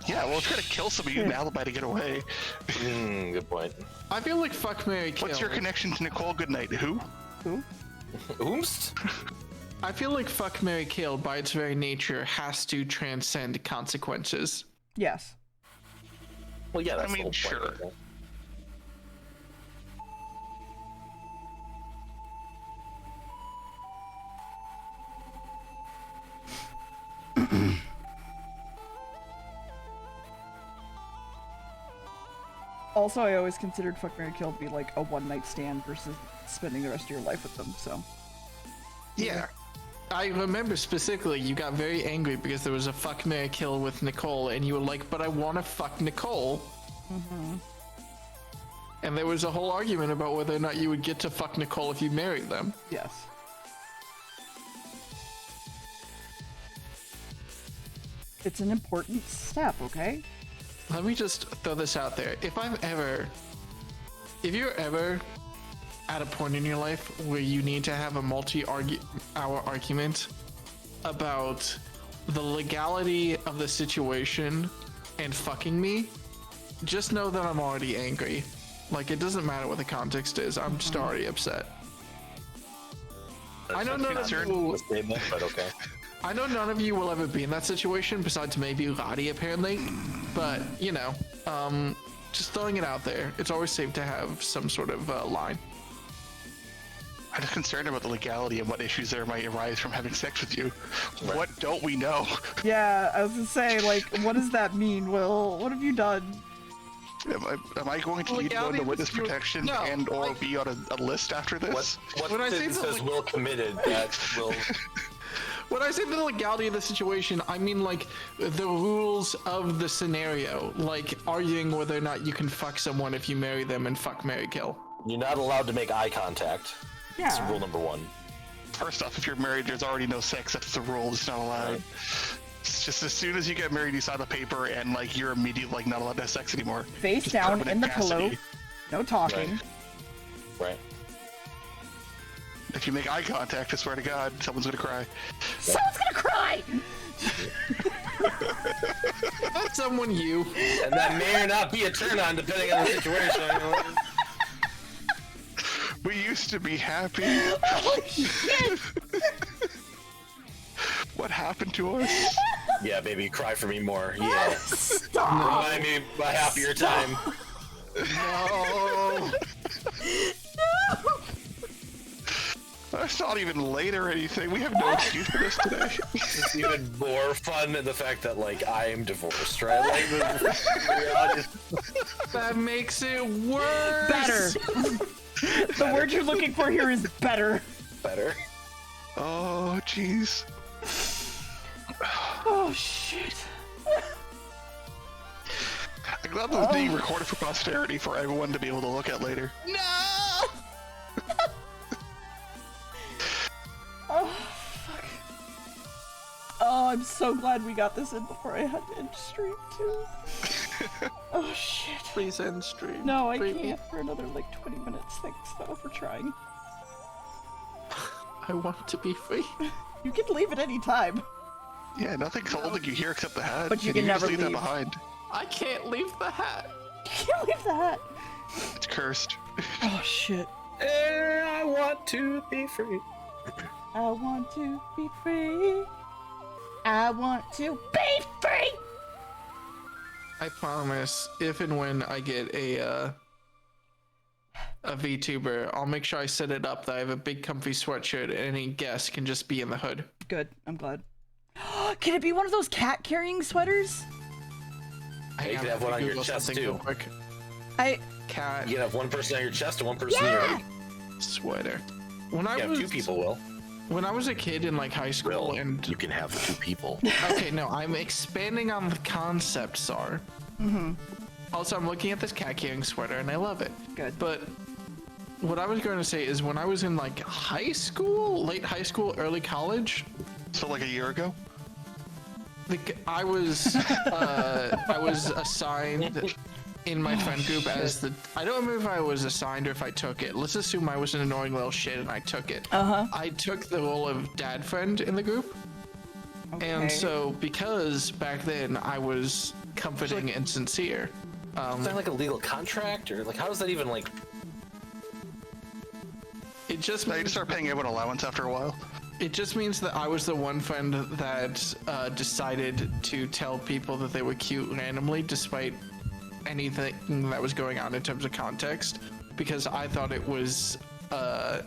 [SPEAKER 2] Yeah, well, if you're gonna kill somebody, you need an alibi to get away.
[SPEAKER 5] Good point.
[SPEAKER 7] I feel like fuck, marry, kill.
[SPEAKER 2] What's your connection to Nicole Goodnight? Who?
[SPEAKER 5] Ooms?
[SPEAKER 7] I feel like fuck, marry, kill by its very nature has to transcend consequences.
[SPEAKER 1] Yes.
[SPEAKER 5] Well, yeah, that's
[SPEAKER 2] I mean,
[SPEAKER 5] the whole
[SPEAKER 2] sure.
[SPEAKER 5] point, right?
[SPEAKER 1] Also, I always considered fuck, marry, kill to be like a one-night stand versus spending the rest of your life with them, so.
[SPEAKER 7] Yeah. I remember specifically you got very angry because there was a fuck, marry, kill with Nicole, and you were like, but I want to fuck Nicole.
[SPEAKER 1] Mm-hmm.
[SPEAKER 7] And there was a whole argument about whether or not you would get to fuck Nicole if you married them.
[SPEAKER 1] Yes. It's an important step, okay?
[SPEAKER 7] Let me just throw this out there. If you're ever at a point in your life where you need to have a multi-hour argument about the legality of the situation and fucking me, just know that I'm already angry. Like, it doesn't matter what the context is. I'm just already upset. I know none of you.
[SPEAKER 5] Statement, but okay.
[SPEAKER 7] I know none of you will ever be in that situation, besides maybe Lottie, apparently. But, you know, just throwing it out there. It's always safe to have some sort of line.
[SPEAKER 2] I'm just concerned about the legality and what issues there might arise from having sex with you. What don't we know?
[SPEAKER 1] Yeah, I was gonna say, like, what does that mean, Will? What have you done?
[SPEAKER 2] Am I going to need to go
[SPEAKER 7] Legality
[SPEAKER 2] into witness
[SPEAKER 7] is your-
[SPEAKER 2] protection
[SPEAKER 7] No,
[SPEAKER 2] and or be on a list after this?
[SPEAKER 5] What
[SPEAKER 7] When I say
[SPEAKER 5] sentence
[SPEAKER 7] that,
[SPEAKER 5] says
[SPEAKER 7] like-
[SPEAKER 5] Will committed that will...
[SPEAKER 7] When I say the legality of the situation, I mean, like, the rules of the scenario. Like, arguing whether or not you can fuck someone if you marry them and fuck, marry, kill.
[SPEAKER 5] You're not allowed to make eye contact. That's
[SPEAKER 1] Yeah.
[SPEAKER 5] rule number 1.
[SPEAKER 2] First off, if you're married, there's already no sex. That's the rule. It's not allowed.
[SPEAKER 5] Right.
[SPEAKER 2] It's just as soon as you get married, you sign the paper, and like you're immediately like not allowed to have sex anymore.
[SPEAKER 1] Face
[SPEAKER 2] Just
[SPEAKER 1] down
[SPEAKER 2] permanent
[SPEAKER 1] in the
[SPEAKER 2] custody.
[SPEAKER 1] pillow. No talking.
[SPEAKER 5] Right.
[SPEAKER 2] If you make eye contact, I swear to God, someone's gonna cry.
[SPEAKER 3] Someone's gonna cry!
[SPEAKER 7] Not someone you.
[SPEAKER 5] And that may or not be a turn on depending on the situation.
[SPEAKER 2] We used to be happy.
[SPEAKER 3] Holy shit!
[SPEAKER 2] What happened to us?
[SPEAKER 5] Yeah, baby, cry for me more. Yeah.
[SPEAKER 3] Stop!
[SPEAKER 5] Remind me of a happier time.
[SPEAKER 7] No.
[SPEAKER 2] It's not even late or anything. We have no excuse for this today.
[SPEAKER 5] It's even more fun in the fact that, like, I am divorced, right? Like, we're all just...
[SPEAKER 7] That makes it worse.
[SPEAKER 1] Better. The word you're looking for here is better.
[SPEAKER 5] better.
[SPEAKER 2] Oh, jeez.
[SPEAKER 1] Oh, shit.
[SPEAKER 2] I'm glad this is being recorded for posterity for everyone to be able to look at later.
[SPEAKER 7] No.
[SPEAKER 1] Oh, fuck. Oh, I'm so glad we got this in before I had to end stream, too. Oh, shit.
[SPEAKER 7] Please end stream.
[SPEAKER 1] No, I
[SPEAKER 7] Please.
[SPEAKER 1] can't for another, like, 20 minutes. Thanks, though, for trying.
[SPEAKER 7] I want to be free.
[SPEAKER 1] You can leave at any time.
[SPEAKER 2] Yeah, nothing's holding you here except the hat.
[SPEAKER 1] But you
[SPEAKER 2] and
[SPEAKER 1] can
[SPEAKER 2] just
[SPEAKER 1] never
[SPEAKER 2] leave that
[SPEAKER 1] leave.
[SPEAKER 2] behind.
[SPEAKER 7] I can't leave the hat.
[SPEAKER 1] Can't leave the hat.
[SPEAKER 2] It's cursed.
[SPEAKER 1] Oh shit.
[SPEAKER 5] I want to be free.
[SPEAKER 1] I want to be free. I want to be free.
[SPEAKER 7] I promise, if and when I get a VTuber, I'll make sure I set it up that I have a big comfy sweatshirt and any guest can just be in the hood.
[SPEAKER 1] Good. I'm glad. Can it be one of those cat carrying sweaters?
[SPEAKER 5] You could have one on your chest too.
[SPEAKER 7] Cat
[SPEAKER 5] You can have one person on your chest and one person in your head.
[SPEAKER 7] sweater. When I
[SPEAKER 5] You have
[SPEAKER 7] was
[SPEAKER 5] 2 people, Will.
[SPEAKER 7] when I was a kid in like high school
[SPEAKER 5] Will,
[SPEAKER 7] and
[SPEAKER 5] you can have 2 people.
[SPEAKER 7] okay, no, I'm expanding on the concept, Sar. Mm-hmm. Also, I'm looking at this cat carrying sweater and I love it.
[SPEAKER 1] Good.
[SPEAKER 7] But what I was going to say is when I was in like high school, late high school, early college,
[SPEAKER 2] So like a year ago?
[SPEAKER 7] I was assigned in my friend group as the I don't remember if I was assigned or if I took it. Let's assume I was an annoying little shit and I took it. I took the role of dad friend in the group.
[SPEAKER 1] Okay.
[SPEAKER 7] And so because back then I was comforting and sincere.
[SPEAKER 5] Is that like a legal contract or like how does that even like?
[SPEAKER 7] It just
[SPEAKER 2] No, you
[SPEAKER 7] means
[SPEAKER 2] just start paying everyone allowance after a while.
[SPEAKER 7] It just means that I was the one friend that decided to tell people that they were cute randomly, despite anything that was going on in terms of context, because I thought it was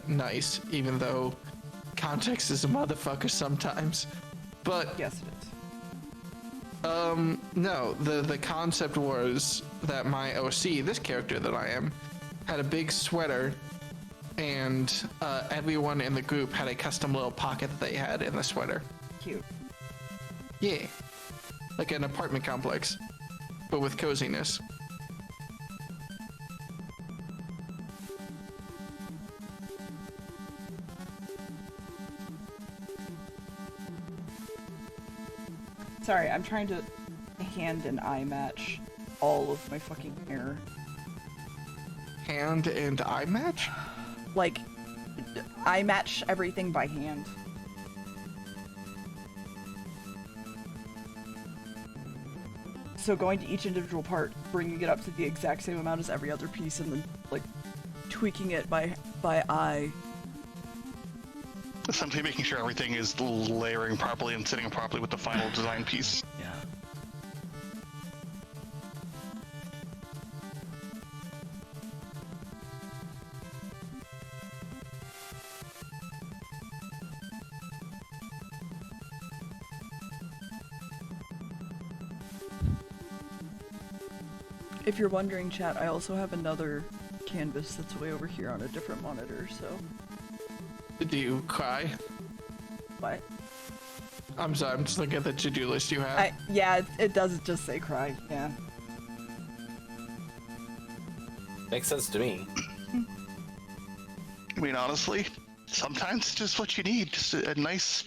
[SPEAKER 7] nice, even though context is a motherfucker sometimes. But
[SPEAKER 1] Yes, it is.
[SPEAKER 7] no, the concept was that my OC, this character that I am, had a big sweater. And everyone in the group had a custom little pocket that they had in the sweater.
[SPEAKER 1] Cute.
[SPEAKER 7] Yeah. Like an apartment complex, but with coziness.
[SPEAKER 1] Sorry, I'm trying to hand and eye match all of my fucking hair.
[SPEAKER 7] Hand and eye match?
[SPEAKER 1] Like, I match everything by hand. So going to each individual part, bringing it up to the exact same amount as every other piece, and then like tweaking it by eye.
[SPEAKER 2] Essentially making sure everything is layering properly and sitting properly with the final design piece.
[SPEAKER 1] Yeah. If you're wondering, chat, I also have another canvas that's way over here on a different monitor, so...
[SPEAKER 7] Do you cry?
[SPEAKER 1] What?
[SPEAKER 7] I'm sorry, I'm just looking at the to-do list you have.
[SPEAKER 1] Yeah, it does just say cry, yeah.
[SPEAKER 5] Makes sense to me.
[SPEAKER 2] I mean, honestly, sometimes it's just what you need. Just a nice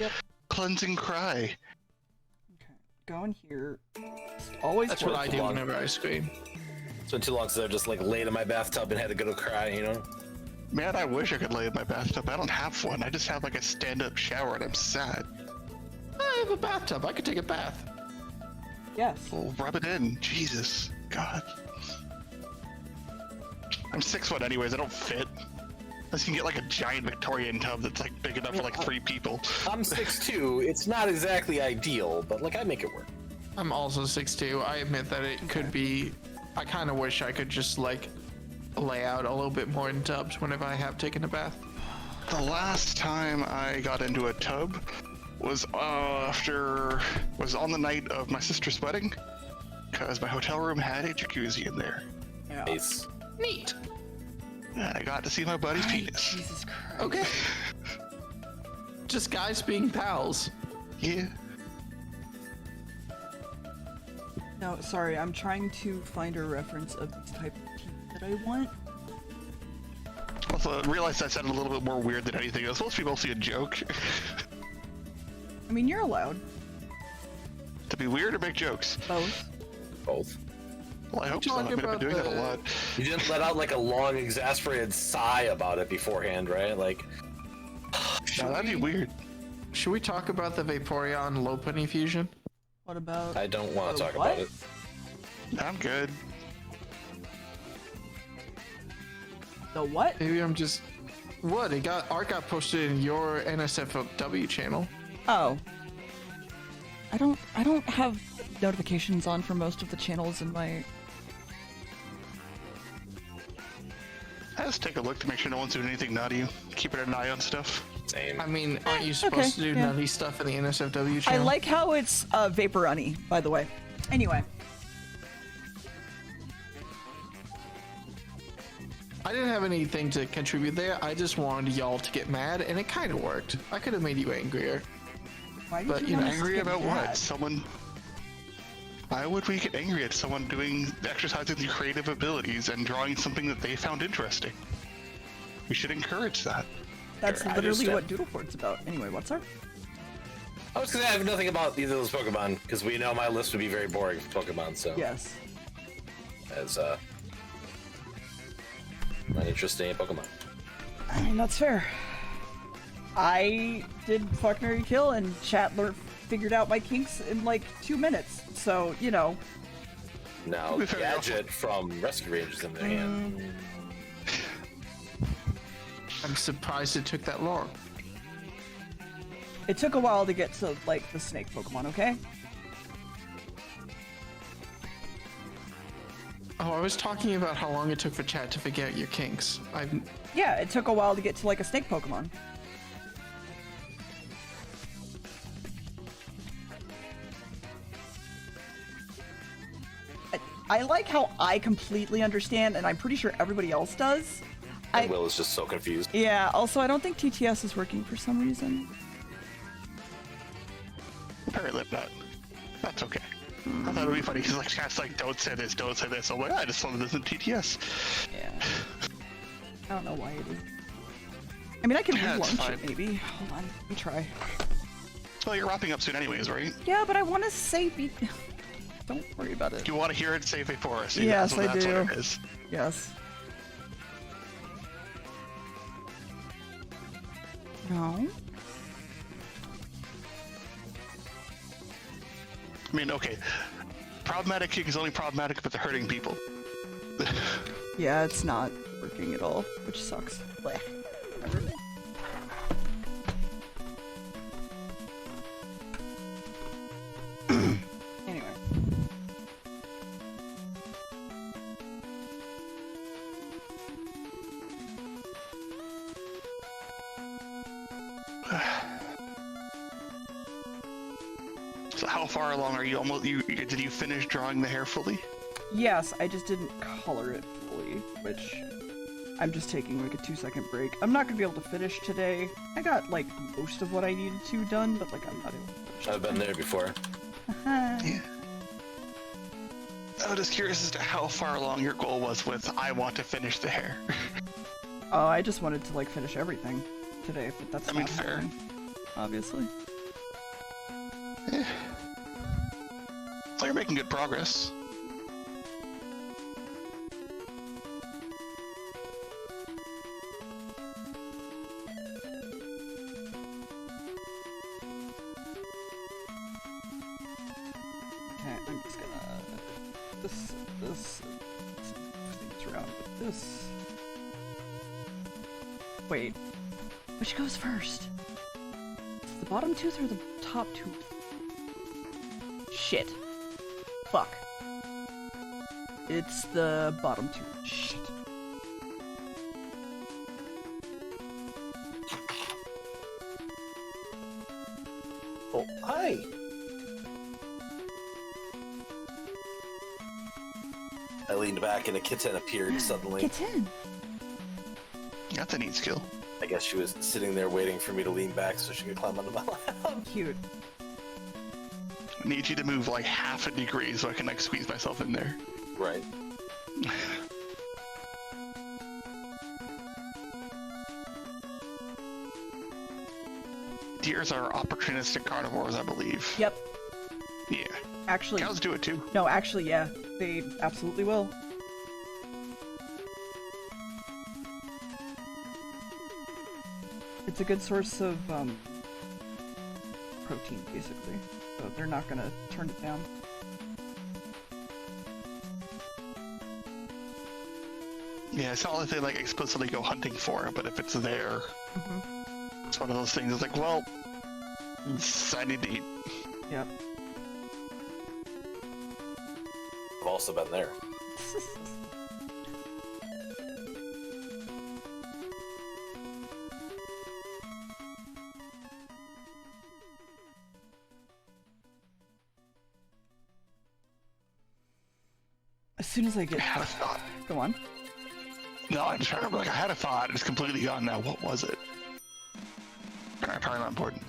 [SPEAKER 2] cleansing cry.
[SPEAKER 1] Okay, go in here. It's always
[SPEAKER 7] That's what I do
[SPEAKER 5] long.
[SPEAKER 7] whenever I scream.
[SPEAKER 5] It's been too long since I've just like laid in my bathtub and had a good old cry, you know?
[SPEAKER 2] Man, I wish I could lay in my bathtub. I don't have one. I just have like a stand-up shower and I'm sad.
[SPEAKER 7] I have a bathtub, I could take a bath.
[SPEAKER 1] Yes.
[SPEAKER 2] Well, rub it in. Jesus. God. I'm 6'1" anyways, I don't fit. Unless you can get like a giant Victorian tub that's like big enough for like 3 people.
[SPEAKER 5] I'm 6'2". It's not exactly ideal, but like I make it work.
[SPEAKER 7] I'm also 6'2". I admit that it could be... I kind of wish I could just like lay out a little bit more in tubs whenever I have taken a bath.
[SPEAKER 2] The last time I got into a tub was on the night of my sister's wedding, because my hotel room had a jacuzzi in there.
[SPEAKER 1] Yeah.
[SPEAKER 5] Nice.
[SPEAKER 7] Neat.
[SPEAKER 2] And I got to see my buddy's penis.
[SPEAKER 1] Jesus Christ.
[SPEAKER 7] Okay. Just guys being pals.
[SPEAKER 2] Yeah.
[SPEAKER 1] No, sorry, I'm trying to find a reference of this type of tea that I want.
[SPEAKER 2] Also, I realized that sounded a little bit more weird than anything. It was supposed to be mostly a joke.
[SPEAKER 1] I mean, you're allowed.
[SPEAKER 2] To be weird or make jokes?
[SPEAKER 1] Both.
[SPEAKER 5] Both.
[SPEAKER 2] Well, I hope so. I
[SPEAKER 7] Talking
[SPEAKER 2] mean, I've been
[SPEAKER 7] about
[SPEAKER 2] doing that a lot.
[SPEAKER 5] You didn't let out like a long, exasperated sigh about it beforehand, right? Like,
[SPEAKER 2] No, that'd be weird.
[SPEAKER 7] should we talk about the Vaporeon Lopunny fusion?
[SPEAKER 1] What about?
[SPEAKER 5] I don't want
[SPEAKER 1] The
[SPEAKER 5] to talk
[SPEAKER 1] what?
[SPEAKER 5] about it.
[SPEAKER 2] I'm good.
[SPEAKER 1] The what?
[SPEAKER 7] Maybe I'm just. What? Art got posted in your NSFW channel.
[SPEAKER 1] Oh. I don't have notifications on for most of the channels in my.
[SPEAKER 2] Let's take a look to make sure no one's doing anything naughty. Keeping an eye on stuff.
[SPEAKER 5] Same.
[SPEAKER 7] I mean, aren't you supposed
[SPEAKER 1] okay,
[SPEAKER 7] to do
[SPEAKER 1] yeah.
[SPEAKER 7] nutty stuff in the NSFW
[SPEAKER 1] I
[SPEAKER 7] channel?
[SPEAKER 1] like how it's Vaporunny, by the way. Anyway.
[SPEAKER 7] I didn't have anything to contribute there. I just wanted y'all to get mad, and it kind of worked. I could have made you angrier.
[SPEAKER 1] Why did
[SPEAKER 7] But,
[SPEAKER 1] you
[SPEAKER 7] you know,
[SPEAKER 1] want us to
[SPEAKER 2] Angry
[SPEAKER 1] get
[SPEAKER 2] about
[SPEAKER 1] mad?
[SPEAKER 2] what? Someone. Why would we get angry at someone exercising their creative abilities and drawing something that they found interesting? We should encourage that.
[SPEAKER 1] That's
[SPEAKER 5] Sure, I
[SPEAKER 1] literally
[SPEAKER 5] understand.
[SPEAKER 1] what Doodleford's about. Anyway, what's our?
[SPEAKER 5] I was gonna have nothing about either of those Pokemon because we know my list would be very boring for Pokemon. So
[SPEAKER 1] Yes.
[SPEAKER 5] as not interested in Pokemon.
[SPEAKER 1] I mean, that's fair. I did fuck, marry, kill, and chat figured out my kinks in like 2 minutes. So, you know.
[SPEAKER 5] Now
[SPEAKER 2] be fair,
[SPEAKER 5] Gadget from Rescue Rangers in their hand.
[SPEAKER 7] I'm surprised it took that long.
[SPEAKER 1] It took a while to get to, like, the snake Pokemon, okay?
[SPEAKER 7] Oh, I was talking about how long it took for chat to figure out your kinks.
[SPEAKER 1] Yeah, it took a while to get to, like, a snake Pokemon. I like how I completely understand, and I'm pretty sure everybody else does.
[SPEAKER 5] And Will is just so confused.
[SPEAKER 1] Yeah, also, I don't think TTS is working for some reason.
[SPEAKER 2] Apparently not. That's okay. I thought it would be funny because like chat's like, don't say this, don't say this. I'm like, I just wanted this in TTS.
[SPEAKER 1] Yeah. I don't know why it is. I mean, I can
[SPEAKER 2] Yeah, it's
[SPEAKER 1] relaunch
[SPEAKER 2] fine.
[SPEAKER 1] it, maybe. Hold on, let me try.
[SPEAKER 2] Well, you're wrapping up soon anyways, right?
[SPEAKER 1] Yeah, but I want to save it. Don't worry about it.
[SPEAKER 2] Do you want to hear it say Vaporus?
[SPEAKER 1] Yes, I
[SPEAKER 2] that's
[SPEAKER 1] do.
[SPEAKER 2] What it is.
[SPEAKER 1] Yes. No.
[SPEAKER 2] I mean, okay. Problematic kick is only problematic if it's hurting people.
[SPEAKER 1] Yeah, it's not working at all, which sucks. Blech. Whatever. Anyway.
[SPEAKER 2] So how far along are you? Did you finish drawing the hair fully?
[SPEAKER 1] Yes, I just didn't color it fully, which I'm just taking like a 2-second break. I'm not gonna be able to finish today. I got like most of what I needed to done, but like I'm not able to finish.
[SPEAKER 5] I've been there before.
[SPEAKER 2] Yeah. I'm just curious as to how far along your goal was with I want to finish the hair.
[SPEAKER 1] Oh, I just wanted to like finish everything today, but that's
[SPEAKER 2] I mean,
[SPEAKER 1] not
[SPEAKER 2] fair.
[SPEAKER 1] happening, obviously.
[SPEAKER 2] So you're making good progress.
[SPEAKER 1] Okay, I'm just gonna this things around with this. Wait, which goes first? The bottom tooth or the top tooth? Shit. Fuck. It's the bottom tooth. Shit.
[SPEAKER 5] Oh, hi. I leaned back and a kitten appeared suddenly.
[SPEAKER 1] Kitten.
[SPEAKER 2] That's a neat skill.
[SPEAKER 5] I guess she was sitting there waiting for me to lean back so she could climb onto my lap.
[SPEAKER 1] Cute.
[SPEAKER 2] I need you to move like half a degree so I can like squeeze myself in there.
[SPEAKER 5] Right.
[SPEAKER 2] Deers are opportunistic carnivores, I believe.
[SPEAKER 1] Yep.
[SPEAKER 2] Yeah.
[SPEAKER 1] Actually,
[SPEAKER 2] Cows do it too.
[SPEAKER 1] no, actually, yeah. They absolutely will. It's a good source of protein, basically. So they're not gonna turn it down.
[SPEAKER 2] Yeah, it's not like they like explicitly go hunting for it, but if it's there, it's one of those things. It's like, well, I need to eat.
[SPEAKER 1] Yep.
[SPEAKER 5] I've also been there.
[SPEAKER 1] As soon as I get...
[SPEAKER 2] I had a thought.
[SPEAKER 1] Go on.
[SPEAKER 2] No, I'm trying to remember. Like, I had a thought. It's completely gone now. What was it? Probably not important.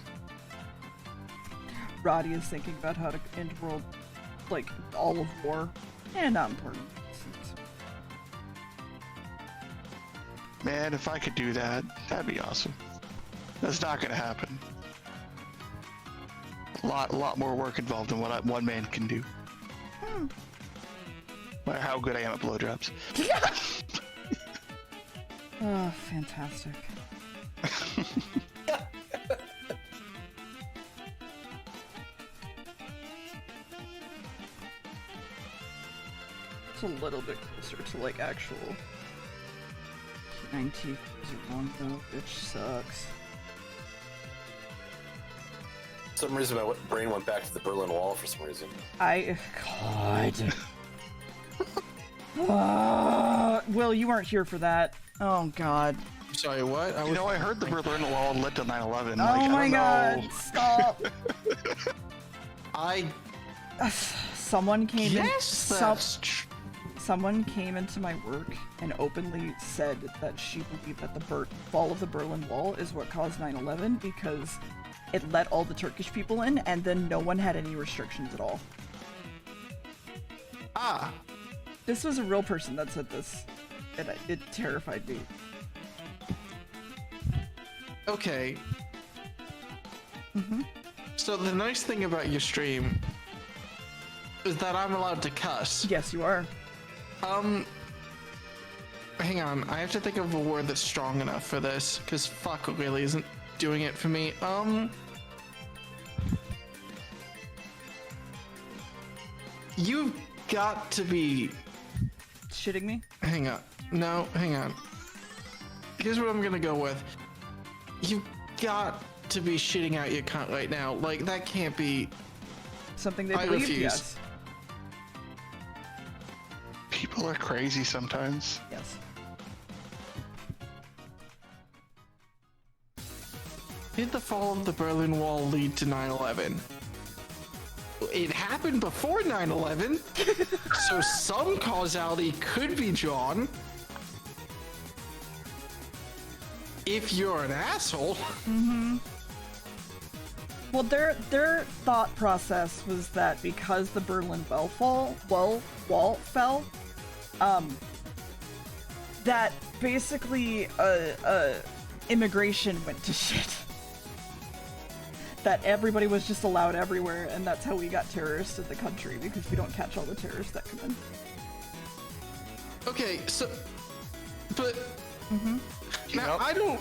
[SPEAKER 1] Roddy is thinking about how to end world, like, all of war. And not important.
[SPEAKER 2] Man, if I could do that, that'd be awesome. That's not gonna happen. A lot more work involved than what one man can do. No matter how good I am at blowjobs.
[SPEAKER 1] Oh, fantastic. It's a little bit closer to like actual 19 wrong though, which sucks.
[SPEAKER 5] For some reason, my brain went back to the Berlin Wall for some reason.
[SPEAKER 1] God. Will, you weren't here for that. Oh God.
[SPEAKER 7] Sorry, what?
[SPEAKER 2] You know, I heard the Berlin Wall led to 9/11.
[SPEAKER 1] Oh
[SPEAKER 2] Like, I
[SPEAKER 1] my
[SPEAKER 2] don't
[SPEAKER 1] God!
[SPEAKER 2] know.
[SPEAKER 1] Stop. Someone came
[SPEAKER 7] Yes,
[SPEAKER 1] in.
[SPEAKER 7] that's true.
[SPEAKER 1] Someone came into my work and openly said that she believed that the fall of the Berlin Wall is what caused 9/11 because it let all the Turkish people in and then no one had any restrictions at all.
[SPEAKER 7] Ah,
[SPEAKER 1] This was a real person that said this, and it terrified me.
[SPEAKER 7] okay. So the nice thing about your stream is that I'm allowed to cuss.
[SPEAKER 1] Yes, you are.
[SPEAKER 7] Hang on, I have to think of a word that's strong enough for this, because fuck really isn't doing it for me. You've got to be...
[SPEAKER 1] Shitting me?
[SPEAKER 7] Hang on. No, hang on. Here's what I'm gonna go with. You've got to be shitting out your cunt right now. Like, that can't be...
[SPEAKER 1] Something they
[SPEAKER 7] I
[SPEAKER 1] believed,
[SPEAKER 7] refuse.
[SPEAKER 1] yes.
[SPEAKER 2] People are crazy sometimes.
[SPEAKER 1] Yes.
[SPEAKER 7] Did the fall of the Berlin Wall lead to 9/11? It happened before 9/11, so some causality could be drawn. If you're an asshole.
[SPEAKER 1] Well, their thought process was that because the Berlin wall fell, that basically immigration went to shit. That everybody was just allowed everywhere, and that's how we got terrorists in the country, because we don't catch all the terrorists that come in.
[SPEAKER 7] Okay, so, but now
[SPEAKER 2] Yep.
[SPEAKER 7] I don't.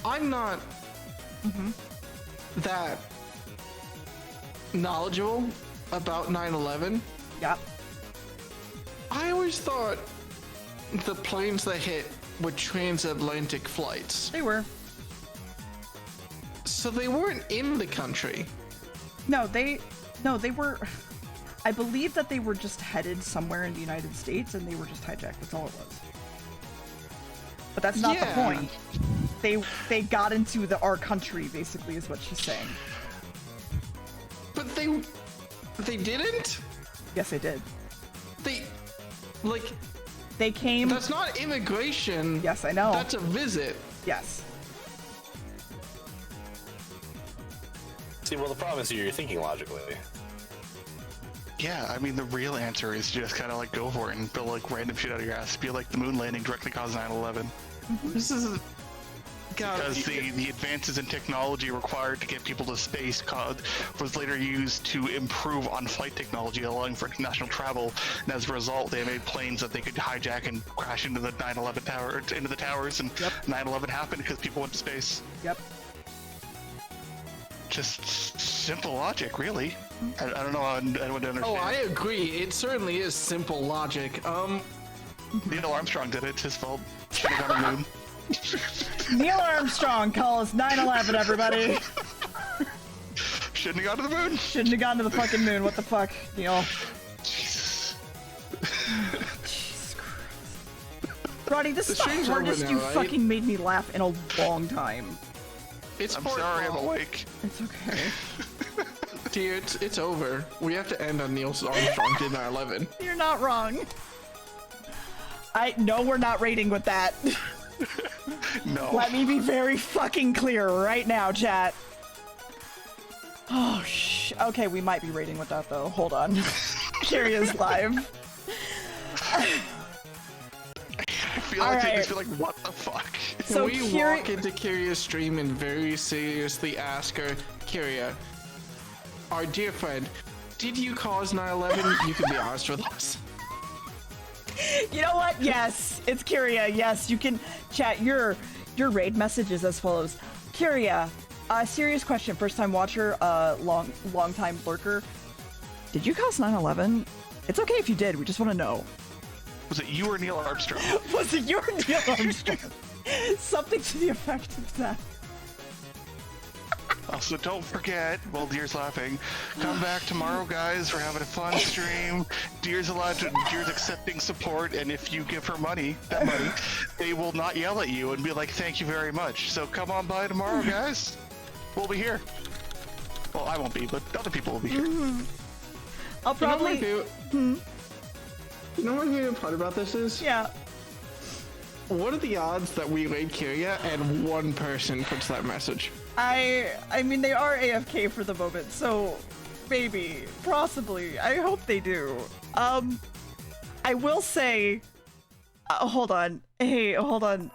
[SPEAKER 7] I'm not that knowledgeable about 9/11.
[SPEAKER 1] Yeah.
[SPEAKER 7] I always thought the planes that hit were transatlantic flights,
[SPEAKER 1] They were.
[SPEAKER 7] so they weren't in the country.
[SPEAKER 1] No, they were. I believe that they were just headed somewhere in the United States, and they were just hijacked. That's all it was. But that's not the
[SPEAKER 7] Yeah.
[SPEAKER 1] point. They got into our country, basically, is what she's saying.
[SPEAKER 7] But they didn't.
[SPEAKER 1] Yes, they did.
[SPEAKER 7] They like
[SPEAKER 1] They came.
[SPEAKER 7] that's not immigration.
[SPEAKER 1] Yes, I know.
[SPEAKER 7] That's a visit.
[SPEAKER 1] Yes.
[SPEAKER 5] See, well, the problem is you're thinking logically.
[SPEAKER 2] Yeah, I mean, the real answer is just kind of like go for it and build like random shit out of your ass. Be like the moon landing directly caused 9/11.
[SPEAKER 7] This is
[SPEAKER 2] Because the advances in technology required to get people to space was later used to improve on flight technology, allowing for international travel. And as a result, they made planes that they could hijack and crash into the 9/11 tower, into the towers. And 9/11 happened because people went to space.
[SPEAKER 1] Yep.
[SPEAKER 2] just simple logic, really. I don't know how anyone to understand.
[SPEAKER 7] Oh, I agree. It certainly is simple logic.
[SPEAKER 2] Neil Armstrong did it. It's his fault. Should have gone to the moon.
[SPEAKER 1] Neil Armstrong, call us 9/11, everybody.
[SPEAKER 2] Shouldn't have gone to the moon.
[SPEAKER 1] Shouldn't have gone to the fucking moon. What the fuck, Neil?
[SPEAKER 2] Jesus.
[SPEAKER 1] Jesus Christ. Roddy, this is the
[SPEAKER 7] stream's over
[SPEAKER 1] hardest
[SPEAKER 7] now,
[SPEAKER 1] you
[SPEAKER 7] right?
[SPEAKER 1] fucking made me laugh in a long time.
[SPEAKER 7] It's
[SPEAKER 2] I'm
[SPEAKER 7] part
[SPEAKER 2] sorry, I'm
[SPEAKER 7] of-
[SPEAKER 2] awake.
[SPEAKER 1] It's okay.
[SPEAKER 7] Dear, it's over. We have to end on Neil Armstrong did 9/11.
[SPEAKER 1] You're not wrong. No, we're not rating with that.
[SPEAKER 2] No.
[SPEAKER 1] Let me be very fucking clear right now, chat. Oh, okay, we might be rating with that, though. Hold on. Curious live.
[SPEAKER 2] I feel like
[SPEAKER 1] Alright.
[SPEAKER 2] they just feel like, what the fuck?
[SPEAKER 1] So
[SPEAKER 7] we walk into Kyria's stream and very seriously ask her, Kyria, our dear friend, did you cause 9/11? You can be honest with us.
[SPEAKER 1] You know what? Yes, it's Kyria. Yes, you can chat. Your raid message is as follows. Kyria, serious question. First time watcher, long time lurker. Did you cause 9/11? It's okay if you did. We just want to know.
[SPEAKER 2] Was it you or Neil Armstrong?
[SPEAKER 1] Was it your Neil Armstrong? Something to the effect of that.
[SPEAKER 2] Also, don't forget, while Deer's laughing, come back tomorrow, guys. We're having a fun stream. Deer's accepting support, and if you give her that money, they will not yell at you and be like, thank you very much. So come on by tomorrow, guys. We'll be here. Well, I won't be, but other people will be here.
[SPEAKER 1] I'll probably.
[SPEAKER 7] You know what my favorite part about this is?
[SPEAKER 1] Yeah.
[SPEAKER 7] What are the odds that we raid Kyria and one person puts that message?
[SPEAKER 1] I mean, they are AFK for the moment, so maybe, possibly. I hope they do. I will say, hold on. Hey, hold on.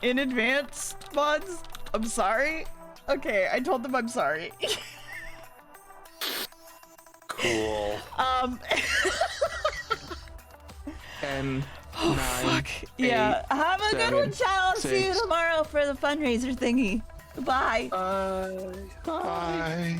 [SPEAKER 1] In advance, mods, I'm sorry. Okay, I told them I'm sorry.
[SPEAKER 5] Cool.
[SPEAKER 7] And
[SPEAKER 1] Oh,
[SPEAKER 7] 9,
[SPEAKER 1] fuck. Yeah. Have a good one,
[SPEAKER 7] 7,
[SPEAKER 1] child. See you
[SPEAKER 7] 6.
[SPEAKER 1] tomorrow for the fundraiser thingy. Goodbye.
[SPEAKER 2] Bye.